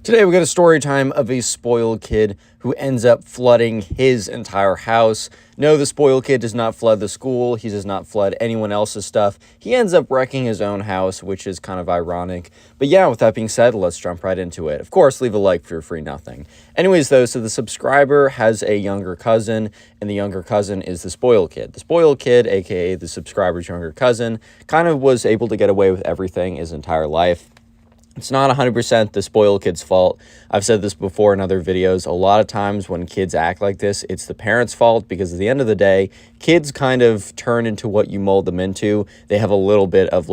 Today we got a story time of a spoiled kid who ends up flooding his entire house. No, the spoiled kid does not flood the school. He does not flood anyone else's stuff. He ends up wrecking his own house, which is kind of ironic. But yeah, with that being said, let's jump right into it. Of course, leave a like for free nothing. Anyways, though, so the subscriber has a younger cousin, and the younger cousin is the spoiled kid. The spoiled kid, aka the subscriber's younger cousin, kind of was able to get away with everything his entire life. It's not 100% the spoiled kid's fault. I've said this before in other videos. A lot of times when kids act like this, it's the parents' fault because at the end of the day, kids kind of turn into what you mold them into. They have a little bit of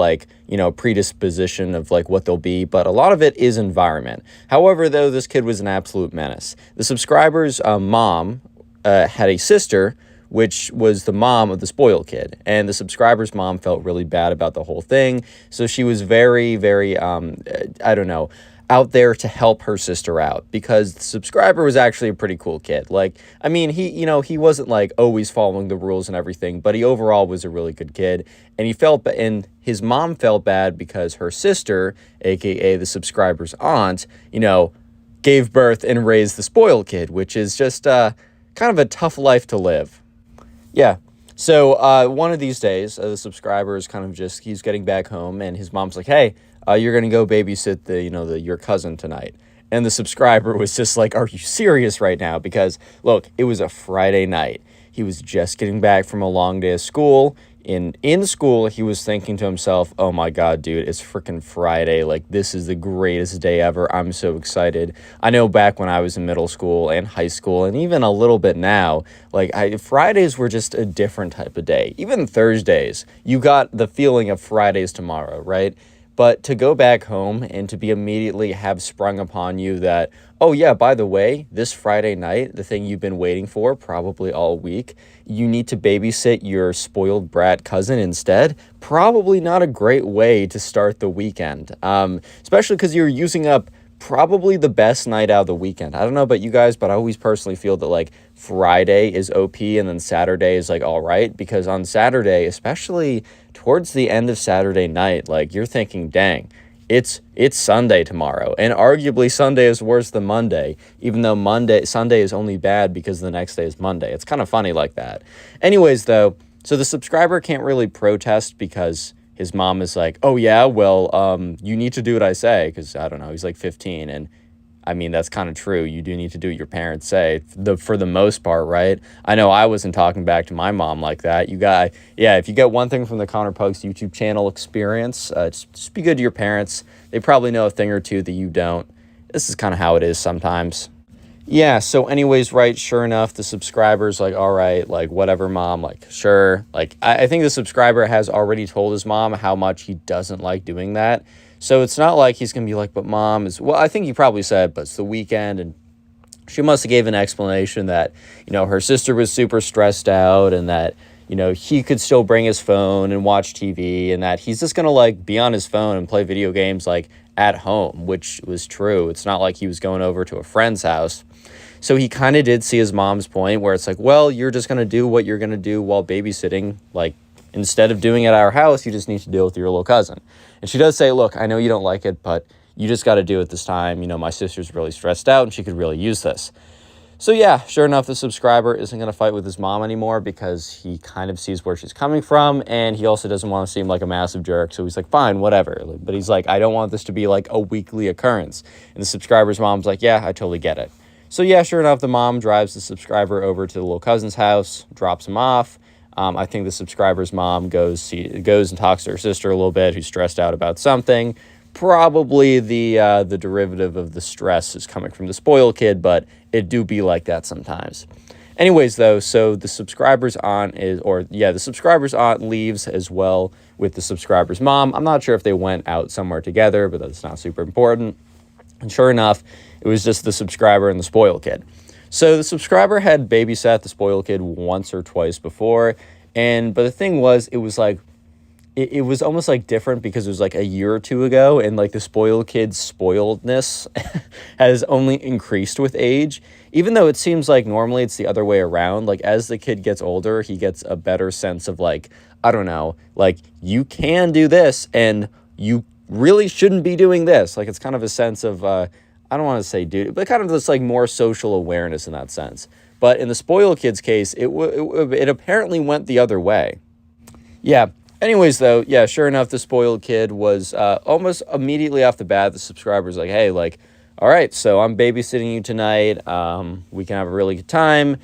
predisposition of what they'll be, but a lot of it is environment. However, though, this kid was an absolute menace. The subscriber's mom had a sister which was the mom of the spoiled kid. And the subscriber's mom felt really bad about the whole thing. So she was very, very, out there to help her sister out because the subscriber was actually a pretty cool kid. He wasn't always following the rules and everything, but he overall was a really good kid. And his mom felt bad because her sister, aka the subscriber's aunt, gave birth and raised the spoiled kid, which is just kind of a tough life to live. Yeah, so one of these days, the subscriber is he's getting back home, and his mom's like, hey, you're going to go babysit your cousin tonight. And the subscriber was just like, are you serious right now? Because, look, it was a Friday night. He was just getting back from a long day of school. In school, he was thinking to himself, oh my God, dude, it's freaking Friday. This is the greatest day ever. I'm so excited. I know back when I was in middle school and high school and even a little bit now, Fridays were just a different type of day. Even Thursdays, you got the feeling of Fridays tomorrow, right? But to go back home and to be immediately have sprung upon you that, oh yeah, by the way, this Friday night, the thing you've been waiting for probably all week, you need to babysit your spoiled brat cousin instead. Probably not a great way to start the weekend, especially because you're using up probably the best night out of the weekend. I don't know about you guys, but I always personally feel that Friday is OP and then Saturday is all right, because on Saturday, especially towards the end of Saturday night, you're thinking, dang, it's Sunday tomorrow. And arguably Sunday is worse than Monday, even though Sunday is only bad because the next day is Monday. It's kind of funny like that. Anyways, though, so the subscriber can't really protest because his mom is like, oh yeah, well, you need to do what I say, because I don't know, he's 15, and I mean, that's kind of true. You do need to do what your parents say for the most part, right? I know I wasn't talking back to my mom like that. If you get one thing from the Pugs YouTube channel experience, just be good to your parents. They probably know a thing or two that you don't. This is kind of how it is sometimes. Yeah, so anyways, right, sure enough, the subscriber's all right, whatever, mom, sure. I think the subscriber has already told his mom how much he doesn't like doing that. So it's not like he's going to be but mom is, well, I think he probably said, but it's the weekend, and she must have gave an explanation that, her sister was super stressed out, and that, he could still bring his phone and watch TV, and that he's just going to be on his phone and play video games at home, which was true. It's not like he was going over to a friend's house. So he kind of did see his mom's point where it's well, you're just going to do what you're going to do while babysitting. Instead of doing it at our house, you just need to deal with your little cousin. And she does say, look, I know you don't like it, but you just got to do it this time. My sister's really stressed out and she could really use this. So yeah, sure enough, the subscriber isn't going to fight with his mom anymore because he kind of sees where she's coming from, and he also doesn't want to seem like a massive jerk. So he's fine, whatever. But he's I don't want this to be a weekly occurrence. And the subscriber's mom's yeah, I totally get it. So yeah, sure enough, the mom drives the subscriber over to the little cousin's house, drops him off. I think the subscriber's mom goes and talks to her sister a little bit, who's stressed out about something. Probably the derivative of the stress is coming from the spoiled kid, but it do be like that sometimes. Anyways, though, so the subscriber's aunt leaves as well with the subscriber's mom. I'm not sure if they went out somewhere together, but that's not super important. And sure enough, it was just the subscriber and the spoiled kid. So the subscriber had babysat the spoiled kid once or twice before, but the thing was, it was it was almost different because it was a year or two ago, and the spoiled kid's spoiledness has only increased with age, even though it seems normally it's the other way around. As the kid gets older, he gets a better sense of I don't know, you can do this and you really shouldn't be doing this. It's kind of a sense of I don't want to say duty, but kind of this like more social awareness in that sense. But in the spoiled kid's case, it apparently went the other way. Yeah. Anyways, though, yeah, sure enough, the spoiled kid was almost immediately off the bat. The subscriber's like, hey, like, all right, so I'm babysitting you tonight. We can have a really good time.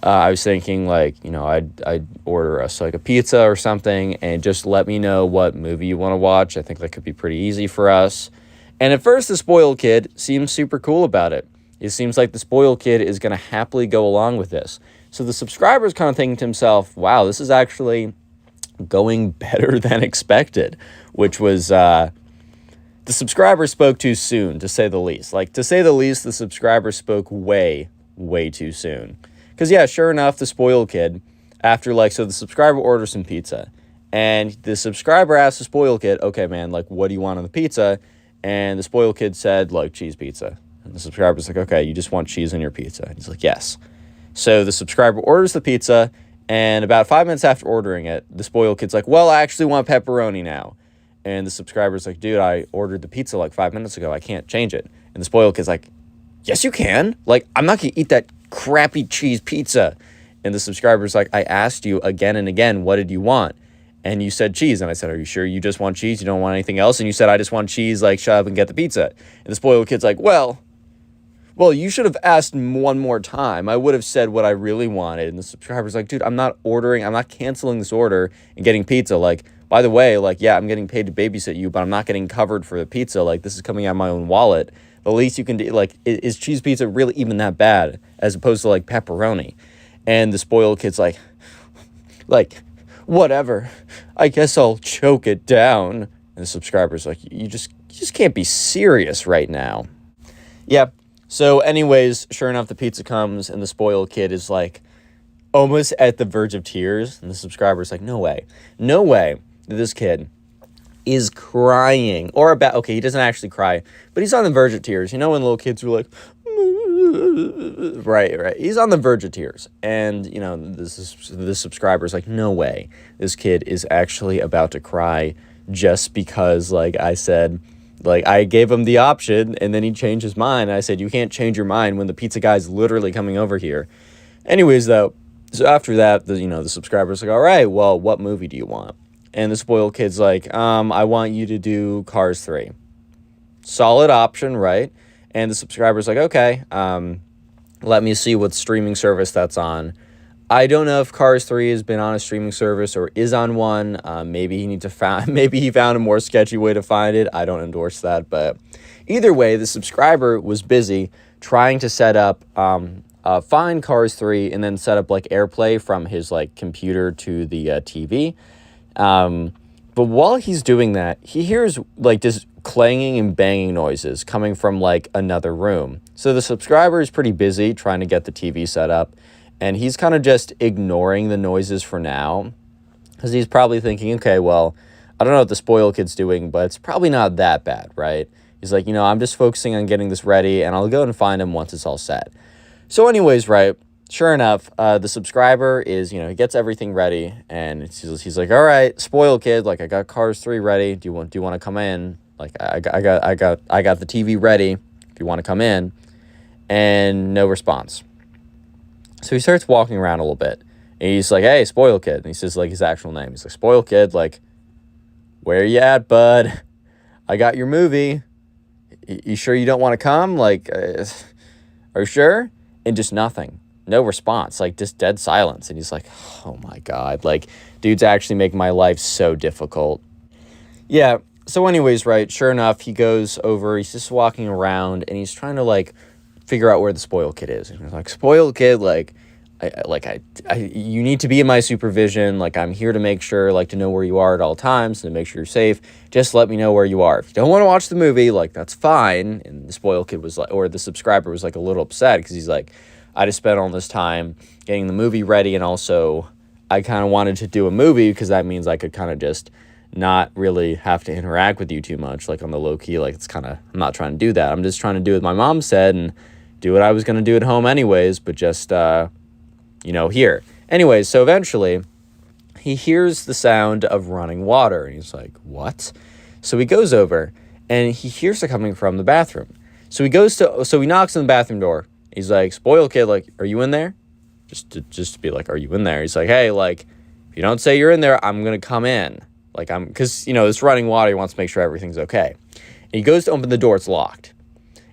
I was thinking, like, you know, I'd order us like a pizza or something, and just let me know what movie you want to watch. I think that could be pretty easy for us. And at first, the spoiled kid seems super cool about it. It seems like the spoiled kid is going to happily go along with this. So the subscriber's kind of thinking to himself, wow, this is actually going better than expected, which was the subscriber spoke too soon, to say the least. Like, to say the least, the subscriber spoke way too soon. Because, yeah, sure enough, the spoiled kid, after, like, so the subscriber orders some pizza, and the subscriber asks the spoiled kid, okay, man, like, what do you want on the pizza? And the spoiled kid said, like, cheese pizza. And the subscriber's like, okay, you just want cheese on your pizza? And he's like, yes. So the subscriber orders the pizza, and about 5 minutes after ordering it, the spoiled kid's like, well, I actually want pepperoni now. And the subscriber's like, dude, I ordered the pizza like 5 minutes ago. I can't change it. And the spoiled kid's like, yes, you can. Like, I'm not going to eat that crappy cheese pizza. And the subscriber's like, I asked you again and again, what did you want? And you said cheese. And I said, are you sure you just want cheese? You don't want anything else? And you said, I just want cheese. Like, shut up and get the pizza. And the spoiled kid's like, well, you should have asked one more time. I would have said what I really wanted. And the subscriber's like, dude, I'm not canceling this order and getting pizza. Like, by the way, like, yeah, I'm getting paid to babysit you, but I'm not getting covered for the pizza. Like, this is coming out of my own wallet. The least you can do, like, is cheese pizza really even that bad as opposed to, like, pepperoni? And the spoiled kid's like, whatever. I guess I'll choke it down. And the subscriber's like, you just can't be serious right now. Yeah. So anyways, sure enough, the pizza comes and the spoiled kid is like almost at the verge of tears. And the subscriber's like, no way that this kid is crying okay, he doesn't actually cry, but he's on the verge of tears. You know, when little kids are like, right. He's on the verge of tears. And, you know, the subscriber's like, no way this kid is actually about to cry just because, like I said, like, I gave him the option, and then he changed his mind. I said, you can't change your mind when the pizza guy's literally coming over here. Anyways, though, so after that, the subscriber's like, all right, well, what movie do you want? And the spoiled kid's like, I want you to do Cars 3. Solid option, right? And the subscriber's like, okay, let me see what streaming service that's on. I don't know if Cars 3 has been on a streaming service or is on one. Maybe he found a more sketchy way to find it. I don't endorse that, but either way, the subscriber was busy trying to set up find Cars 3 and then set up like AirPlay from his like computer to the TV. But while he's doing that, he hears like this clanging and banging noises coming from like another room. So the subscriber is pretty busy trying to get the TV set up. And he's kind of just ignoring the noises for now because he's probably thinking, okay, well, I don't know what the spoiled kid's doing, but it's probably not that bad, right? He's like, I'm just focusing on getting this ready, and I'll go and find him once it's all set. So anyways, right, sure enough, the subscriber is, he gets everything ready, and he's like, all right, spoiled kid, like, I got Cars 3 ready. Do you want to come in? Like, I got the TV ready if you want to come in. And no response. So he starts walking around a little bit, and he's like, hey, spoiled kid. And he says, like, his actual name. He's like, spoiled kid, like, where you at, bud? I got your movie. You sure you don't want to come? Like, are you sure? And just nothing. No response. Like, just dead silence. And he's like, oh, my God. Like, dude's actually making my life so difficult. Yeah. So anyways, right, sure enough, he goes over. He's just walking around, and he's trying to, like, figure out where the spoiled kid is. And he's like, spoiled kid, like, you need to be in my supervision. Like, I'm here to make sure, like, to know where you are at all times, to make sure you're safe. Just let me know where you are. If you don't want to watch the movie, like, that's fine. And the spoiled kid was like, or the subscriber was like a little upset because he's like, I just spent all this time getting the movie ready, and also I kind of wanted to do a movie because that means I could kind of just not really have to interact with you too much, like on the low key. Like, it's kind of, I'm not trying to do that. I'm just trying to do what my mom said and do what I was going to do at home anyways, but just, here. Anyways, so eventually he hears the sound of running water, and he's like, what? So he goes over, and he hears it coming from the bathroom. So he knocks on the bathroom door. He's like, spoiled kid, like, are you in there? Just to be like, are you in there? He's like, hey, like, if you don't say you're in there, I'm going to come in. Like, because, it's running water. He wants to make sure everything's okay. And he goes to open the door. It's locked.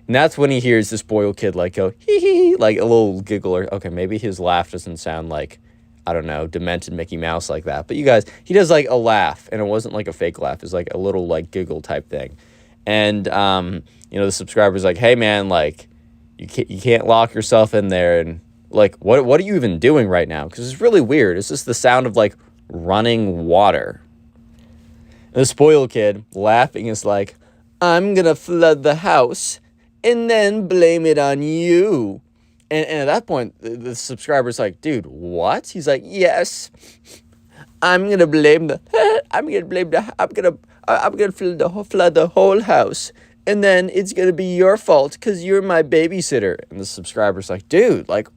And that's when he hears the spoiled kid, like, go, hee hee, like a little giggler. Okay, maybe his laugh doesn't sound like, I don't know, demented Mickey Mouse like that. But you guys, he does like a laugh, and it wasn't like a fake laugh. It was like a little like giggle type thing. And, the subscriber's like, hey, man, like, you can't lock yourself in there. And, like, what are you even doing right now? Because it's really weird. It's just the sound of, like, running water. And the spoiled kid, laughing, is like, I'm going to flood the house and then blame it on you. And at that point, the subscriber's like, dude, what? He's like, yes, I'm gonna flood the whole house, and then it's gonna be your fault because you're my babysitter. And the subscriber's like, dude, like,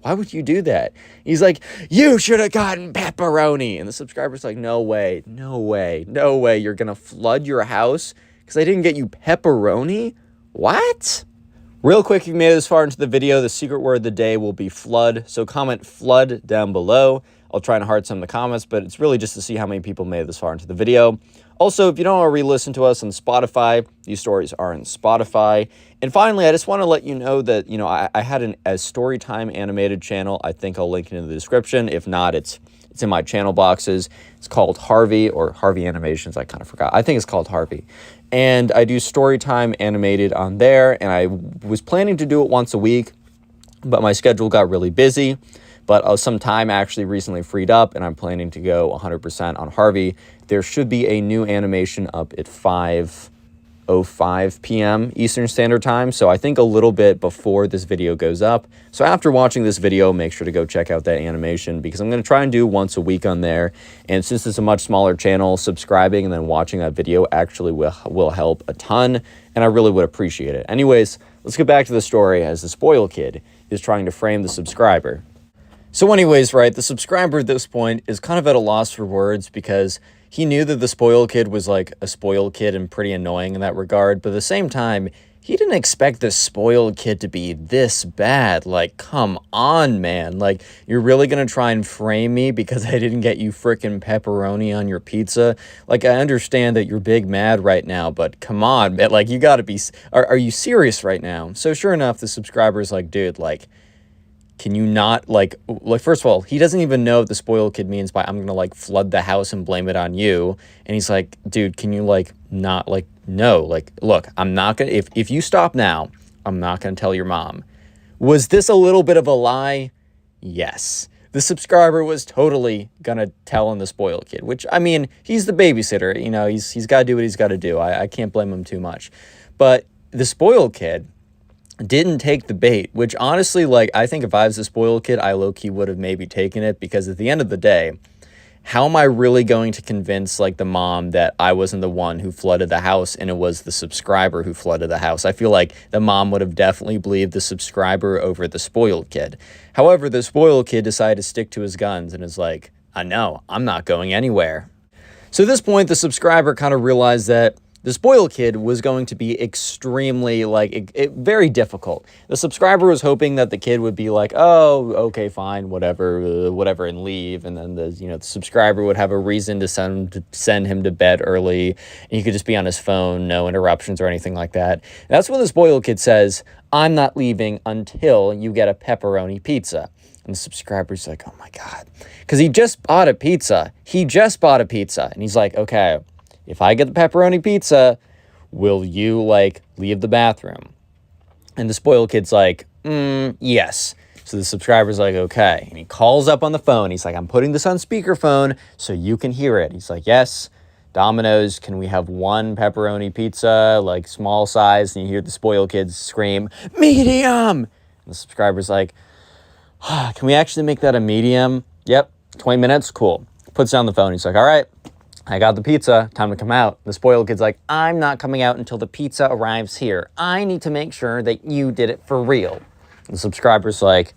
why would you do that? He's like, you should have gotten pepperoni. And the subscriber's like, no way, you're gonna flood your house because I didn't get you pepperoni? What? Real quick, if you made it this far into the video, the secret word of the day will be flood. So comment flood down below. I'll try and heart some of the comments, but it's really just to see how many people made it this far into the video. Also, if you don't want to re-listen to us on Spotify, these stories are in Spotify. And finally, I just want to let you know that, I had a storytime animated channel. I think I'll link it in the description. If not, it's in my channel boxes. It's called Harvey, or Harvey Animations. I kind of forgot. I think it's called Harvey. And I do storytime animated on there, and I was planning to do it once a week, but my schedule got really busy. But some time actually recently freed up, and I'm planning to go 100% on Harvey. There should be a new animation up at 5:05 p.m. Eastern Standard Time, so I think a little bit before this video goes up. So after watching this video, make sure to go check out that animation, because I'm going to try and do once a week on there. And since it's a much smaller channel, subscribing and then watching that video actually will help a ton, and I really would appreciate it. Anyways, let's get back to the story as the spoiled kid is trying to frame the subscriber. So anyways, right, the subscriber at this point is kind of at a loss for words, because he knew that the spoiled kid was like a spoiled kid and pretty annoying in that regard. But at the same time, he didn't expect this spoiled kid to be this bad. Like, come on, man. Like, you're really going to try and frame me because I didn't get you frickin' pepperoni on your pizza? Like, I understand that you're big mad right now, but come on, man. Like, you got to be, are you serious right now? So sure enough, the subscriber's like, dude, like, can you not, like, first of all, he doesn't even know what the spoiled kid means by I'm going to, like, flood the house and blame it on you. And he's like, dude, can you, like, not, like, no, like, look, I'm not going to, if you stop now, I'm not going to tell your mom. Was this a little bit of a lie? Yes. The subscriber was totally going to tell on the spoiled kid, which, I mean, he's the babysitter, he's got to do what he's got to do. I can't blame him too much. But the spoiled kid didn't take the bait, which honestly, like, I think if I was a spoiled kid, I low-key would have maybe taken it, because at the end of the day, how am I really going to convince, like, the mom that I wasn't the one who flooded the house and it was the subscriber who flooded the house? I feel like the mom would have definitely believed the subscriber over the spoiled kid. However, the spoiled kid decided to stick to his guns and is like, I know, I'm not going anywhere. So at this point, the subscriber kind of realized that the spoiled kid was going to be extremely, like, very difficult. The subscriber was hoping that the kid would be like, oh, okay, fine, whatever, and leave. And then the subscriber would have a reason to send him to bed early. And he could just be on his phone, no interruptions or anything like that. And that's when the spoiled kid says, I'm not leaving until you get a pepperoni pizza. And the subscriber's like, oh my God. Because he just bought a pizza. And he's like, okay, if I get the pepperoni pizza, will you, like, leave the bathroom? And the spoiled kid's like, yes. So the subscriber's like, okay. And he calls up on the phone. He's like, I'm putting this on speakerphone so you can hear it. He's like, yes, Domino's, can we have one pepperoni pizza, like, small size? And you hear the spoiled kid scream, medium! And the subscriber's like, can we actually make that a medium? Yep, 20 minutes, cool. Puts down the phone. He's like, all right, I got the pizza, time to come out. The spoiled kid's like, I'm not coming out until the pizza arrives here. I need to make sure that you did it for real. And the subscriber's like,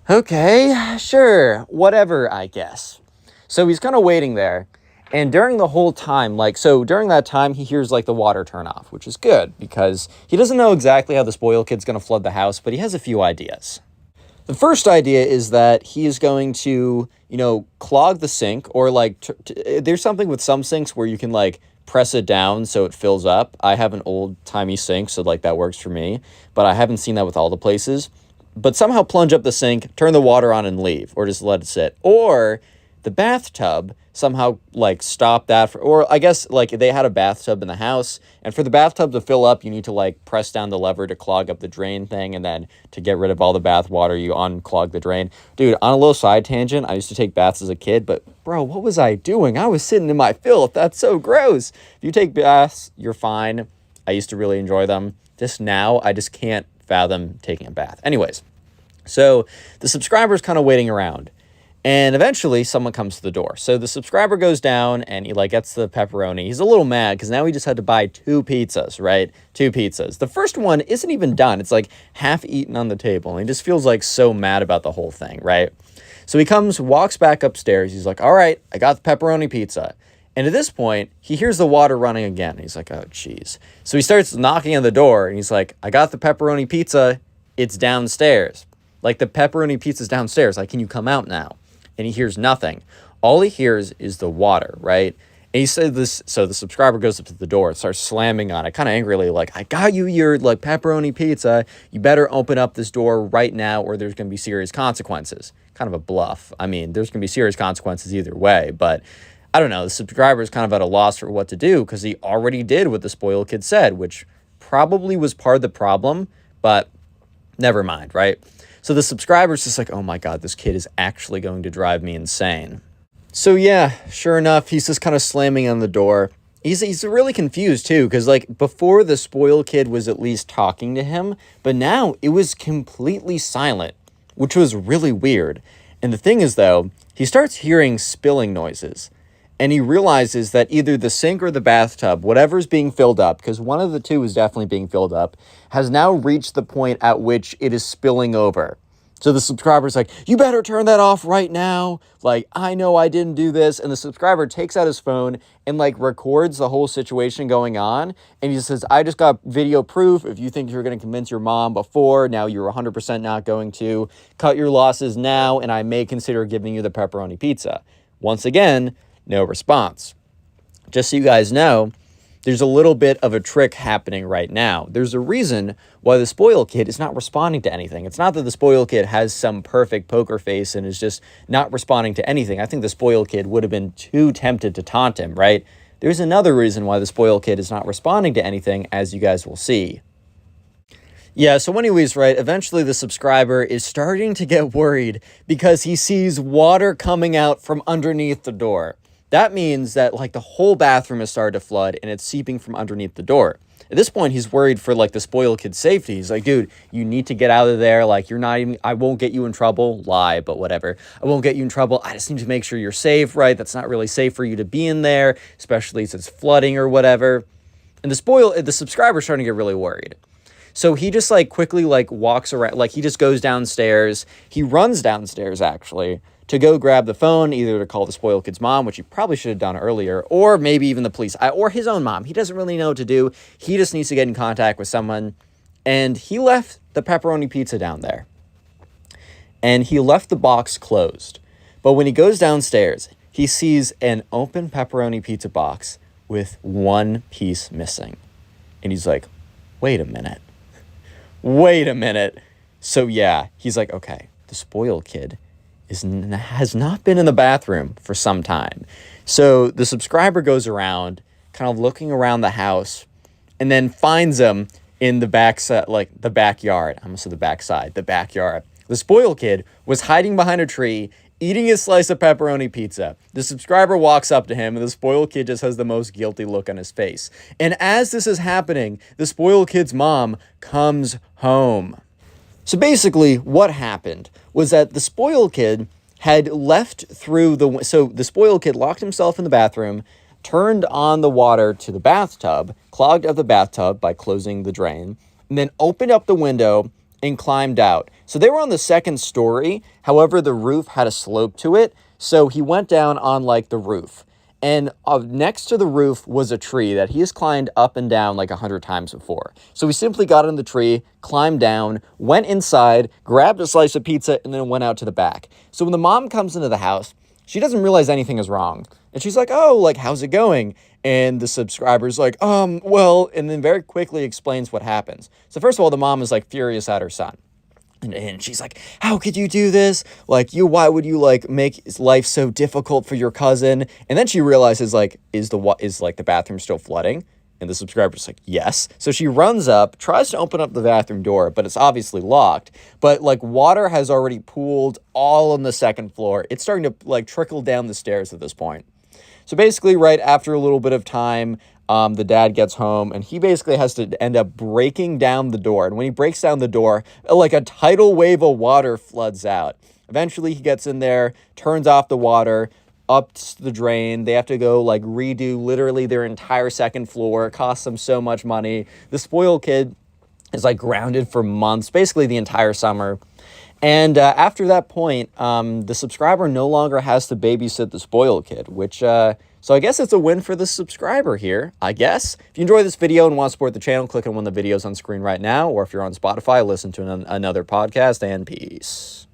okay, sure, whatever, I guess. So he's kind of waiting there. And during the whole time, during that time, he hears like the water turn off, which is good because he doesn't know exactly how the spoiled kid's going to flood the house, but he has a few ideas. The first idea is that he is going to, clog the sink, or there's something with some sinks where you can like press it down so it fills up. I have an old timey sink, so like that works for me, but I haven't seen that with all the places. But somehow plunge up the sink, turn the water on and leave, or just let it sit. Or the bathtub, somehow like stop that or I guess like they had a bathtub in the house, and for the bathtub to fill up you need to like press down the lever to clog up the drain thing, and then to get rid of all the bath water you unclog the drain. Dude, on a little side tangent, I used to take baths as a kid, but bro, what was I doing? I was sitting in my filth. That's so gross. If you take baths, you're fine. I used to really enjoy them. Just now I just can't fathom taking a bath. Anyways, so the subscriber's kind of waiting around. And eventually someone comes to the door. So the subscriber goes down and he like gets the pepperoni. He's a little mad because now he just had to buy 2 pizzas, right? 2 pizzas. The first one isn't even done. It's like half eaten on the table. And he just feels like so mad about the whole thing, right? So he walks back upstairs. He's like, all right, I got the pepperoni pizza. And at this point, he hears the water running again. He's like, oh, geez. So he starts knocking on the door and he's like, I got the pepperoni pizza. It's downstairs. Like the pepperoni pizza's downstairs. Like, can you come out now? And he hears nothing. All he hears is the water, right? And he said this, so the subscriber goes up to the door, starts slamming on it, kind of angrily, like, I got you your, like, pepperoni pizza. You better open up this door right now or there's going to be serious consequences. Kind of a bluff. I mean, there's going to be serious consequences either way, but I don't know. The subscriber is kind of at a loss for what to do because he already did what the spoiled kid said, which probably was part of the problem, but never mind, right? So the subscriber's just like, oh my God, this kid is actually going to drive me insane. So yeah, sure enough, he's just kind of slamming on the door. He's really confused too, because like before the spoiled kid was at least talking to him, but now it was completely silent, which was really weird. And the thing is though, he starts hearing spilling noises. And he realizes that either the sink or the bathtub, whatever's being filled up, because one of the two is definitely being filled up, has now reached the point at which it is spilling over. So the subscriber's like, you better turn that off right now. Like, I know I didn't do this. And the subscriber takes out his phone and like records the whole situation going on. And he says, I just got video proof. If you think you're going to convince your mom before, now you're 100% not going to. Cut your losses now, and I may consider giving you the pepperoni pizza. Once again, no response. Just so you guys know, there's a little bit of a trick happening right now. There's a reason why the spoiled kid is not responding to anything. It's not that the spoiled kid has some perfect poker face and is just not responding to anything. I think the spoiled kid would have been too tempted to taunt him, right? There's another reason why the spoiled kid is not responding to anything, as you guys will see. Yeah, so anyways, right, eventually the subscriber is starting to get worried because he sees water coming out from underneath the door. That means that, like, the whole bathroom has started to flood, and it's seeping from underneath the door. At this point, he's worried for, like, the spoiled kid's safety. He's like, dude, you need to get out of there. Like, you're not even, I won't get you in trouble. Lie, but whatever. I won't get you in trouble. I just need to make sure you're safe, right? That's not really safe for you to be in there, especially since it's flooding or whatever. And the subscriber's starting to get really worried. So he just, like, quickly, like, walks around. Like, he just goes downstairs. He runs downstairs, actually, to go grab the phone, either to call the spoiled kid's mom, which he probably should have done earlier, or maybe even the police, or his own mom. He doesn't really know what to do. He just needs to get in contact with someone. And he left the pepperoni pizza down there. And he left the box closed. But when he goes downstairs, he sees an open pepperoni pizza box with one piece missing. And he's like, wait a minute. Wait a minute. So yeah, he's like, okay, the spoiled kid has not been in the bathroom for some time. So the subscriber goes around, kind of looking around the house, and then finds him in the backside, like the backyard. I'm gonna say the backside, the backyard. The spoiled kid was hiding behind a tree, eating his slice of pepperoni pizza. The subscriber walks up to him, and the spoiled kid just has the most guilty look on his face. And as this is happening, the spoiled kid's mom comes home. So basically, what happened was that the spoiled kid had left through so the spoiled kid locked himself in the bathroom, turned on the water to the bathtub, clogged up the bathtub by closing the drain, and then opened up the window and climbed out. So they were on the second story. However, the roof had a slope to it. So he went down on like the roof. And next to the roof was a tree that he has climbed up and down like 100 times before. So he simply got in the tree, climbed down, went inside, grabbed a slice of pizza, and then went out to the back. So when the mom comes into the house, she doesn't realize anything is wrong. And she's like, oh, like, how's it going? And the subscriber's like, well, and then very quickly explains what happens. So first of all, the mom is like furious at her son. And she's like, how could you do this? Like, why would you like make life so difficult for your cousin? And then she realizes like, is the bathroom still flooding? And the subscriber's like, yes. So she runs up, tries to open up the bathroom door, but it's obviously locked. But like water has already pooled all on the second floor. It's starting to like trickle down the stairs at this point. So basically, right after a little bit of time, the dad gets home and he basically has to end up breaking down the door. And when he breaks down the door, like a tidal wave of water floods out. Eventually, he gets in there, turns off the water, up the drain. They have to go like redo literally their entire second floor. It costs them so much money. The spoiled kid is like grounded for months, basically the entire summer. And after that point, the subscriber no longer has to babysit the spoiled kid, which, so I guess it's a win for the subscriber here, I guess. If you enjoy this video and want to support the channel, click on one of the videos on screen right now, or if you're on Spotify, listen to another podcast, and peace.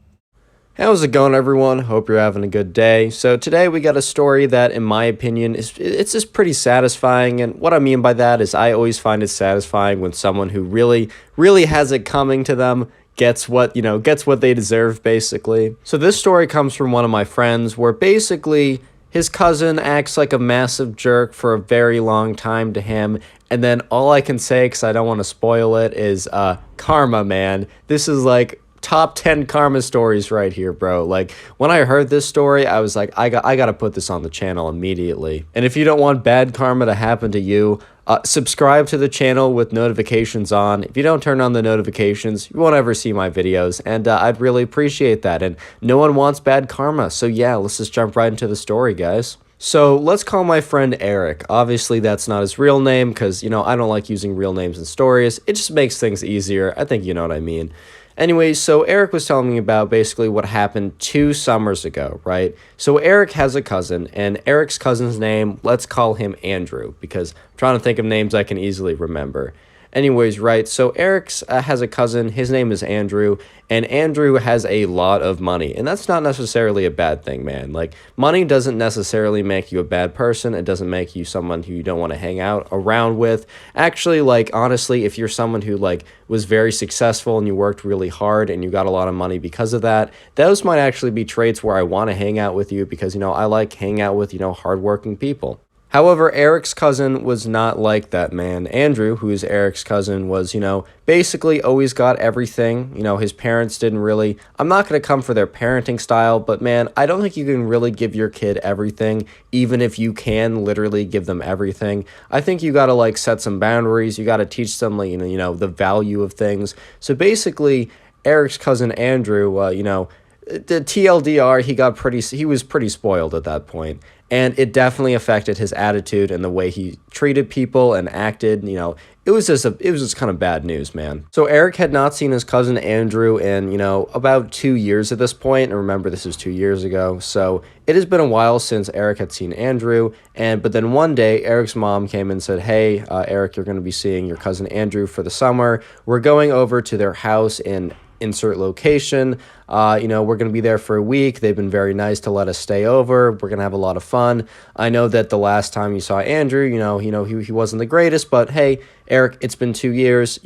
How's it going, everyone? Hope you're having a good day. So today we got a story that, in my opinion, it's just pretty satisfying. And what I mean by that is I always find it satisfying when someone who really, really has it coming to them gets what they deserve, basically. So this story comes from one of my friends where basically his cousin acts like a massive jerk for a very long time to him. And then all I can say, because I don't want to spoil it, is karma, man. This is like top 10 karma stories right here, bro. Like, when I heard this story, I was like, I gotta put this on the channel immediately. And if you don't want bad karma to happen to you, subscribe to the channel with notifications on. If you don't turn on the notifications, you won't ever see my videos, and I'd really appreciate that. And no one wants bad karma, so yeah, let's just jump right into the story, guys. So let's call my friend Eric. Obviously, that's not his real name because, I don't like using real names in stories. It just makes things easier. I think you know what I mean. Anyway, so Eric was telling me about basically what happened 2 summers ago, right? So Eric has a cousin, and Eric's cousin's name, let's call him Andrew, because I'm trying to think of names I can easily remember. Anyways, right, so Eric has a cousin, his name is Andrew, and Andrew has a lot of money, and that's not necessarily a bad thing, man. Like, money doesn't necessarily make you a bad person. It doesn't make you someone who you don't want to hang out around with. Actually, like, honestly, if you're someone who, like, was very successful and you worked really hard and you got a lot of money because of that, those might actually be traits where I want to hang out with you because, I like hanging out with, hardworking people. However, Eric's cousin was not like that, man. Andrew, who is Eric's cousin, was, basically always got everything. His parents didn't really, I'm not going to come for their parenting style, but man, I don't think you can really give your kid everything, even if you can literally give them everything. I think you got to like set some boundaries. You got to teach them, like, the value of things. So basically, Eric's cousin Andrew, the TLDR, he was pretty spoiled at that point. And it definitely affected his attitude and the way he treated people and acted. It was just kind of bad news, man. So Eric had not seen his cousin Andrew in, about 2 years at this point. And remember, this was 2 years ago. So it has been a while since Eric had seen Andrew. But then one day, Eric's mom came and said, hey, Eric, you're going to be seeing your cousin Andrew for the summer. We're going over to their house in insert location. We're going to be there for a week. They've been very nice to let us stay over. We're going to have a lot of fun. I know that the last time you saw Andrew, he wasn't the greatest, but hey, Eric, it's been 2 years.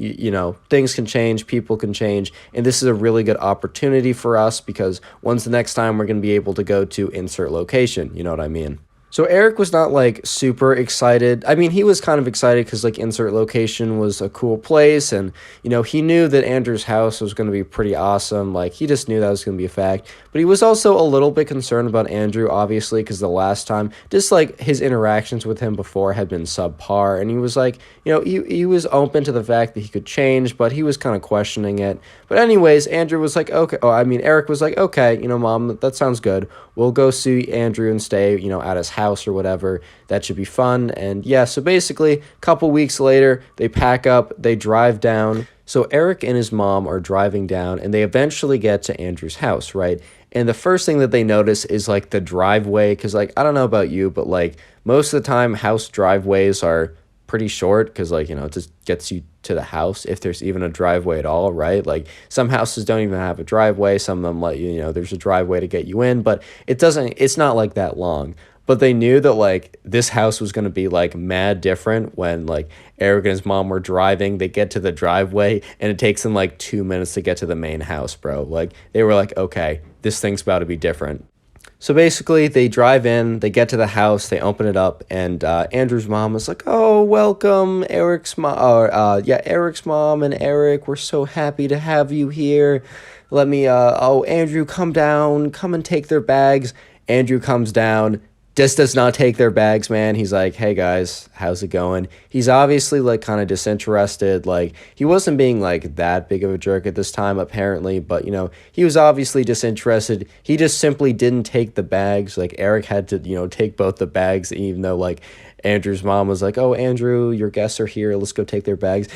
Things can change, people can change, and this is a really good opportunity for us because when's the next time we're going to be able to go to insert location? You know what I mean? So Eric was not like super excited. I mean, he was kind of excited because like insert location was a cool place, and he knew that Andrew's house was going to be pretty awesome. Like, he just knew that was going to be a fact. But he was also a little bit concerned about Andrew, obviously, because the last time, just like his interactions with him before had been subpar, and he was like, he was open to the fact that he could change, but he was kind of questioning it. But anyways, Andrew was like, okay. Eric was like, okay, Mom, that sounds good. We'll go see Andrew and stay, at his house or whatever. That should be fun. And yeah, so basically, a couple weeks later, they pack up, they drive down. So Eric and his mom are driving down and they eventually get to Andrew's house, right? And the first thing that they notice is like the driveway, because like I don't know about you, but like most of the time house driveways are pretty short because like it just gets you to the house if there's even a driveway at all, right? Like some houses don't even have a driveway, some of them let there's a driveway to get you in, but it's not like that long. But they knew that like this house was going to be like mad different when like Eric and his mom were driving. They get to the driveway and it takes them like 2 minutes to get to the main house, bro. Like they were like, okay, this thing's about to be different. So basically, they drive in, they get to the house, they open it up, and Andrew's mom is like, "Oh, welcome, Eric's mom. Eric's mom and Eric. We're so happy to have you here. Let me. Andrew, come down, come and take their bags." Andrew comes down. Just does not take their bags, man. He's like, "Hey guys, how's it going?" He's obviously like kind of disinterested. Like he wasn't being like that big of a jerk at this time apparently, but he was obviously disinterested. He just simply didn't take the bags. Like Eric had to, take both the bags even though like Andrew's mom was like, "Oh, Andrew, your guests are here. Let's go take their bags."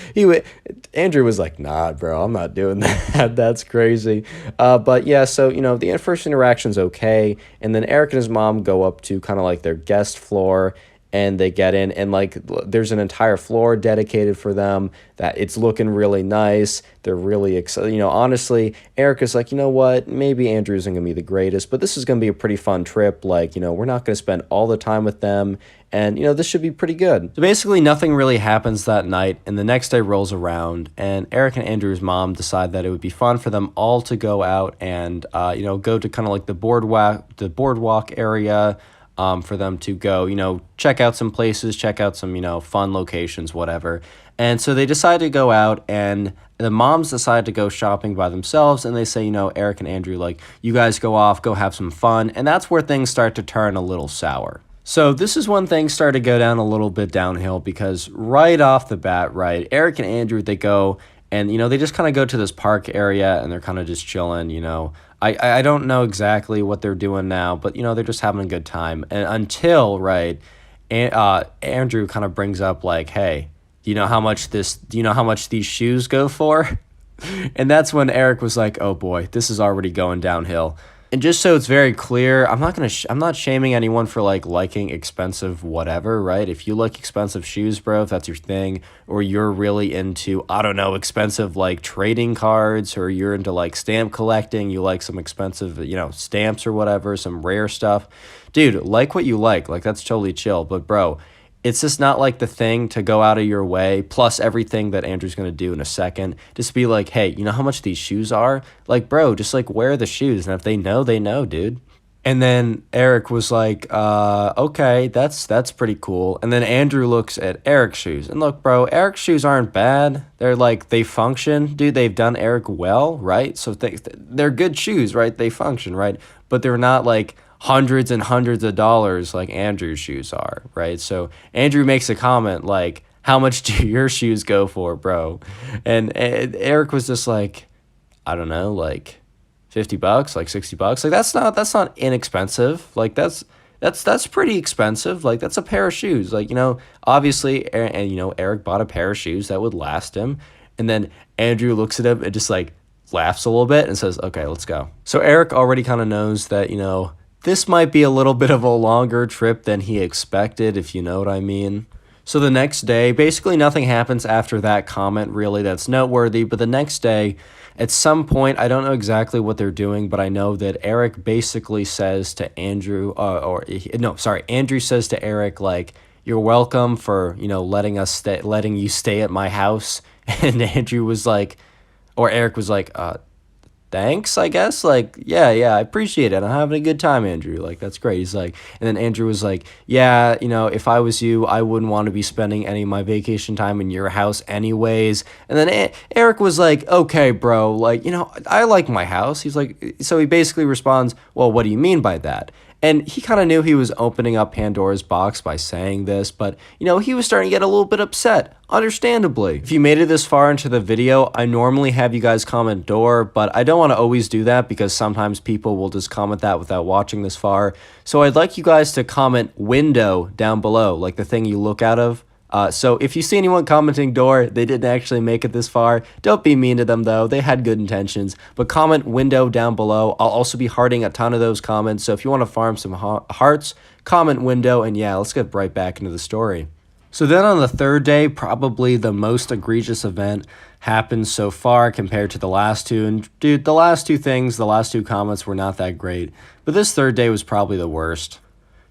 Andrew was like, "Nah, bro, I'm not doing that. That's crazy." But yeah, so the first interaction's okay, and then Eric and his mom go up to kind of like their guest floor, and they get in, and like there's an entire floor dedicated for them. That it's looking really nice. They're really excited. Honestly, Eric is like, you know what? Maybe Andrew isn't gonna be the greatest, but this is gonna be a pretty fun trip. Like, we're not gonna spend all the time with them, and this should be pretty good. So basically, nothing really happens that night, and the next day rolls around, and Eric and Andrew's mom decide that it would be fun for them all to go out and go to kind of like the boardwalk area. For them to go, check out some places, check out some, fun locations, whatever. And so they decide to go out, and the moms decide to go shopping by themselves, and they say, Eric and Andrew, like, you guys go off, go have some fun. And that's where things start to turn a little sour. So this is when things start to go down a little bit downhill because right off the bat, right, Eric and Andrew, they go and, they just kind of go to this park area and they're kind of just chilling, I don't know exactly what they're doing now, but, they're just having a good time. And until, right, Andrew kind of brings up like, "Hey, do you know how much these shoes go for?" And that's when Eric was like, "Oh boy, this is already going downhill." And just so it's very clear, I'm not shaming anyone for like liking expensive whatever, right? If you like expensive shoes, bro, if that's your thing, or you're really into, I don't know, expensive like trading cards, or you're into like stamp collecting, you like some expensive, stamps or whatever, some rare stuff. Dude, like what you like that's totally chill. But bro, it's just not like the thing to go out of your way, plus everything that Andrew's going to do in a second, just be like, "Hey, you know how much these shoes are? Like, bro, just like wear the shoes. And if they know, dude." And then Eric was like, "Okay, that's pretty cool." And then Andrew looks at Eric's shoes. And look, bro, Eric's shoes aren't bad. They're like, they function. Dude, they've done Eric well, right? So they're good shoes, right? They function, right? But they're not like hundreds and hundreds of dollars like Andrew's shoes are, right? So Andrew makes a comment like, "How much do your shoes go for, bro?" And Eric was just like, "I don't know, like $50, like $60. Like that's not inexpensive. Like that's pretty expensive. Like that's a pair of shoes. Like, obviously, and Eric bought a pair of shoes that would last him." And then Andrew looks at him and just like laughs a little bit and says, "Okay, let's go." So Eric already kind of knows that, this might be a little bit of a longer trip than he expected, if you know what I mean. So the next day, basically nothing happens after that comment really that's noteworthy, but the next day, at some point, I don't know exactly what they're doing, but I know that Eric basically says to Andrew, Andrew says to Eric, like, "You're welcome for, letting you stay at my house." And Andrew was like, or Eric was like, "Thanks, I guess." Like, yeah, I appreciate it. I'm having a good time, Andrew. Like, that's great. He's like, and then Andrew was like, "Yeah, if I was you, I wouldn't want to be spending any of my vacation time in your house anyways." And then Eric was like, "Okay, bro, like, I like my house." He's like, so he basically responds, "Well, what do you mean by that?" And he kind of knew he was opening up Pandora's box by saying this, but, he was starting to get a little bit upset, understandably. If you made it this far into the video, I normally have you guys comment door, but I don't want to always do that because sometimes people will just comment that without watching this far. So I'd like you guys to comment window down below, like the thing you look out of. So if you see anyone commenting door, they didn't actually make it this far. Don't be mean to them though. They had good intentions. But comment window down below. I'll also be hearting a ton of those comments. So if you want to farm some hearts, comment window. And yeah, let's get right back into the story. So then on the third day, probably the most egregious event happened so far compared to the last two. And dude, the last two comments were not that great. But this third day was probably the worst.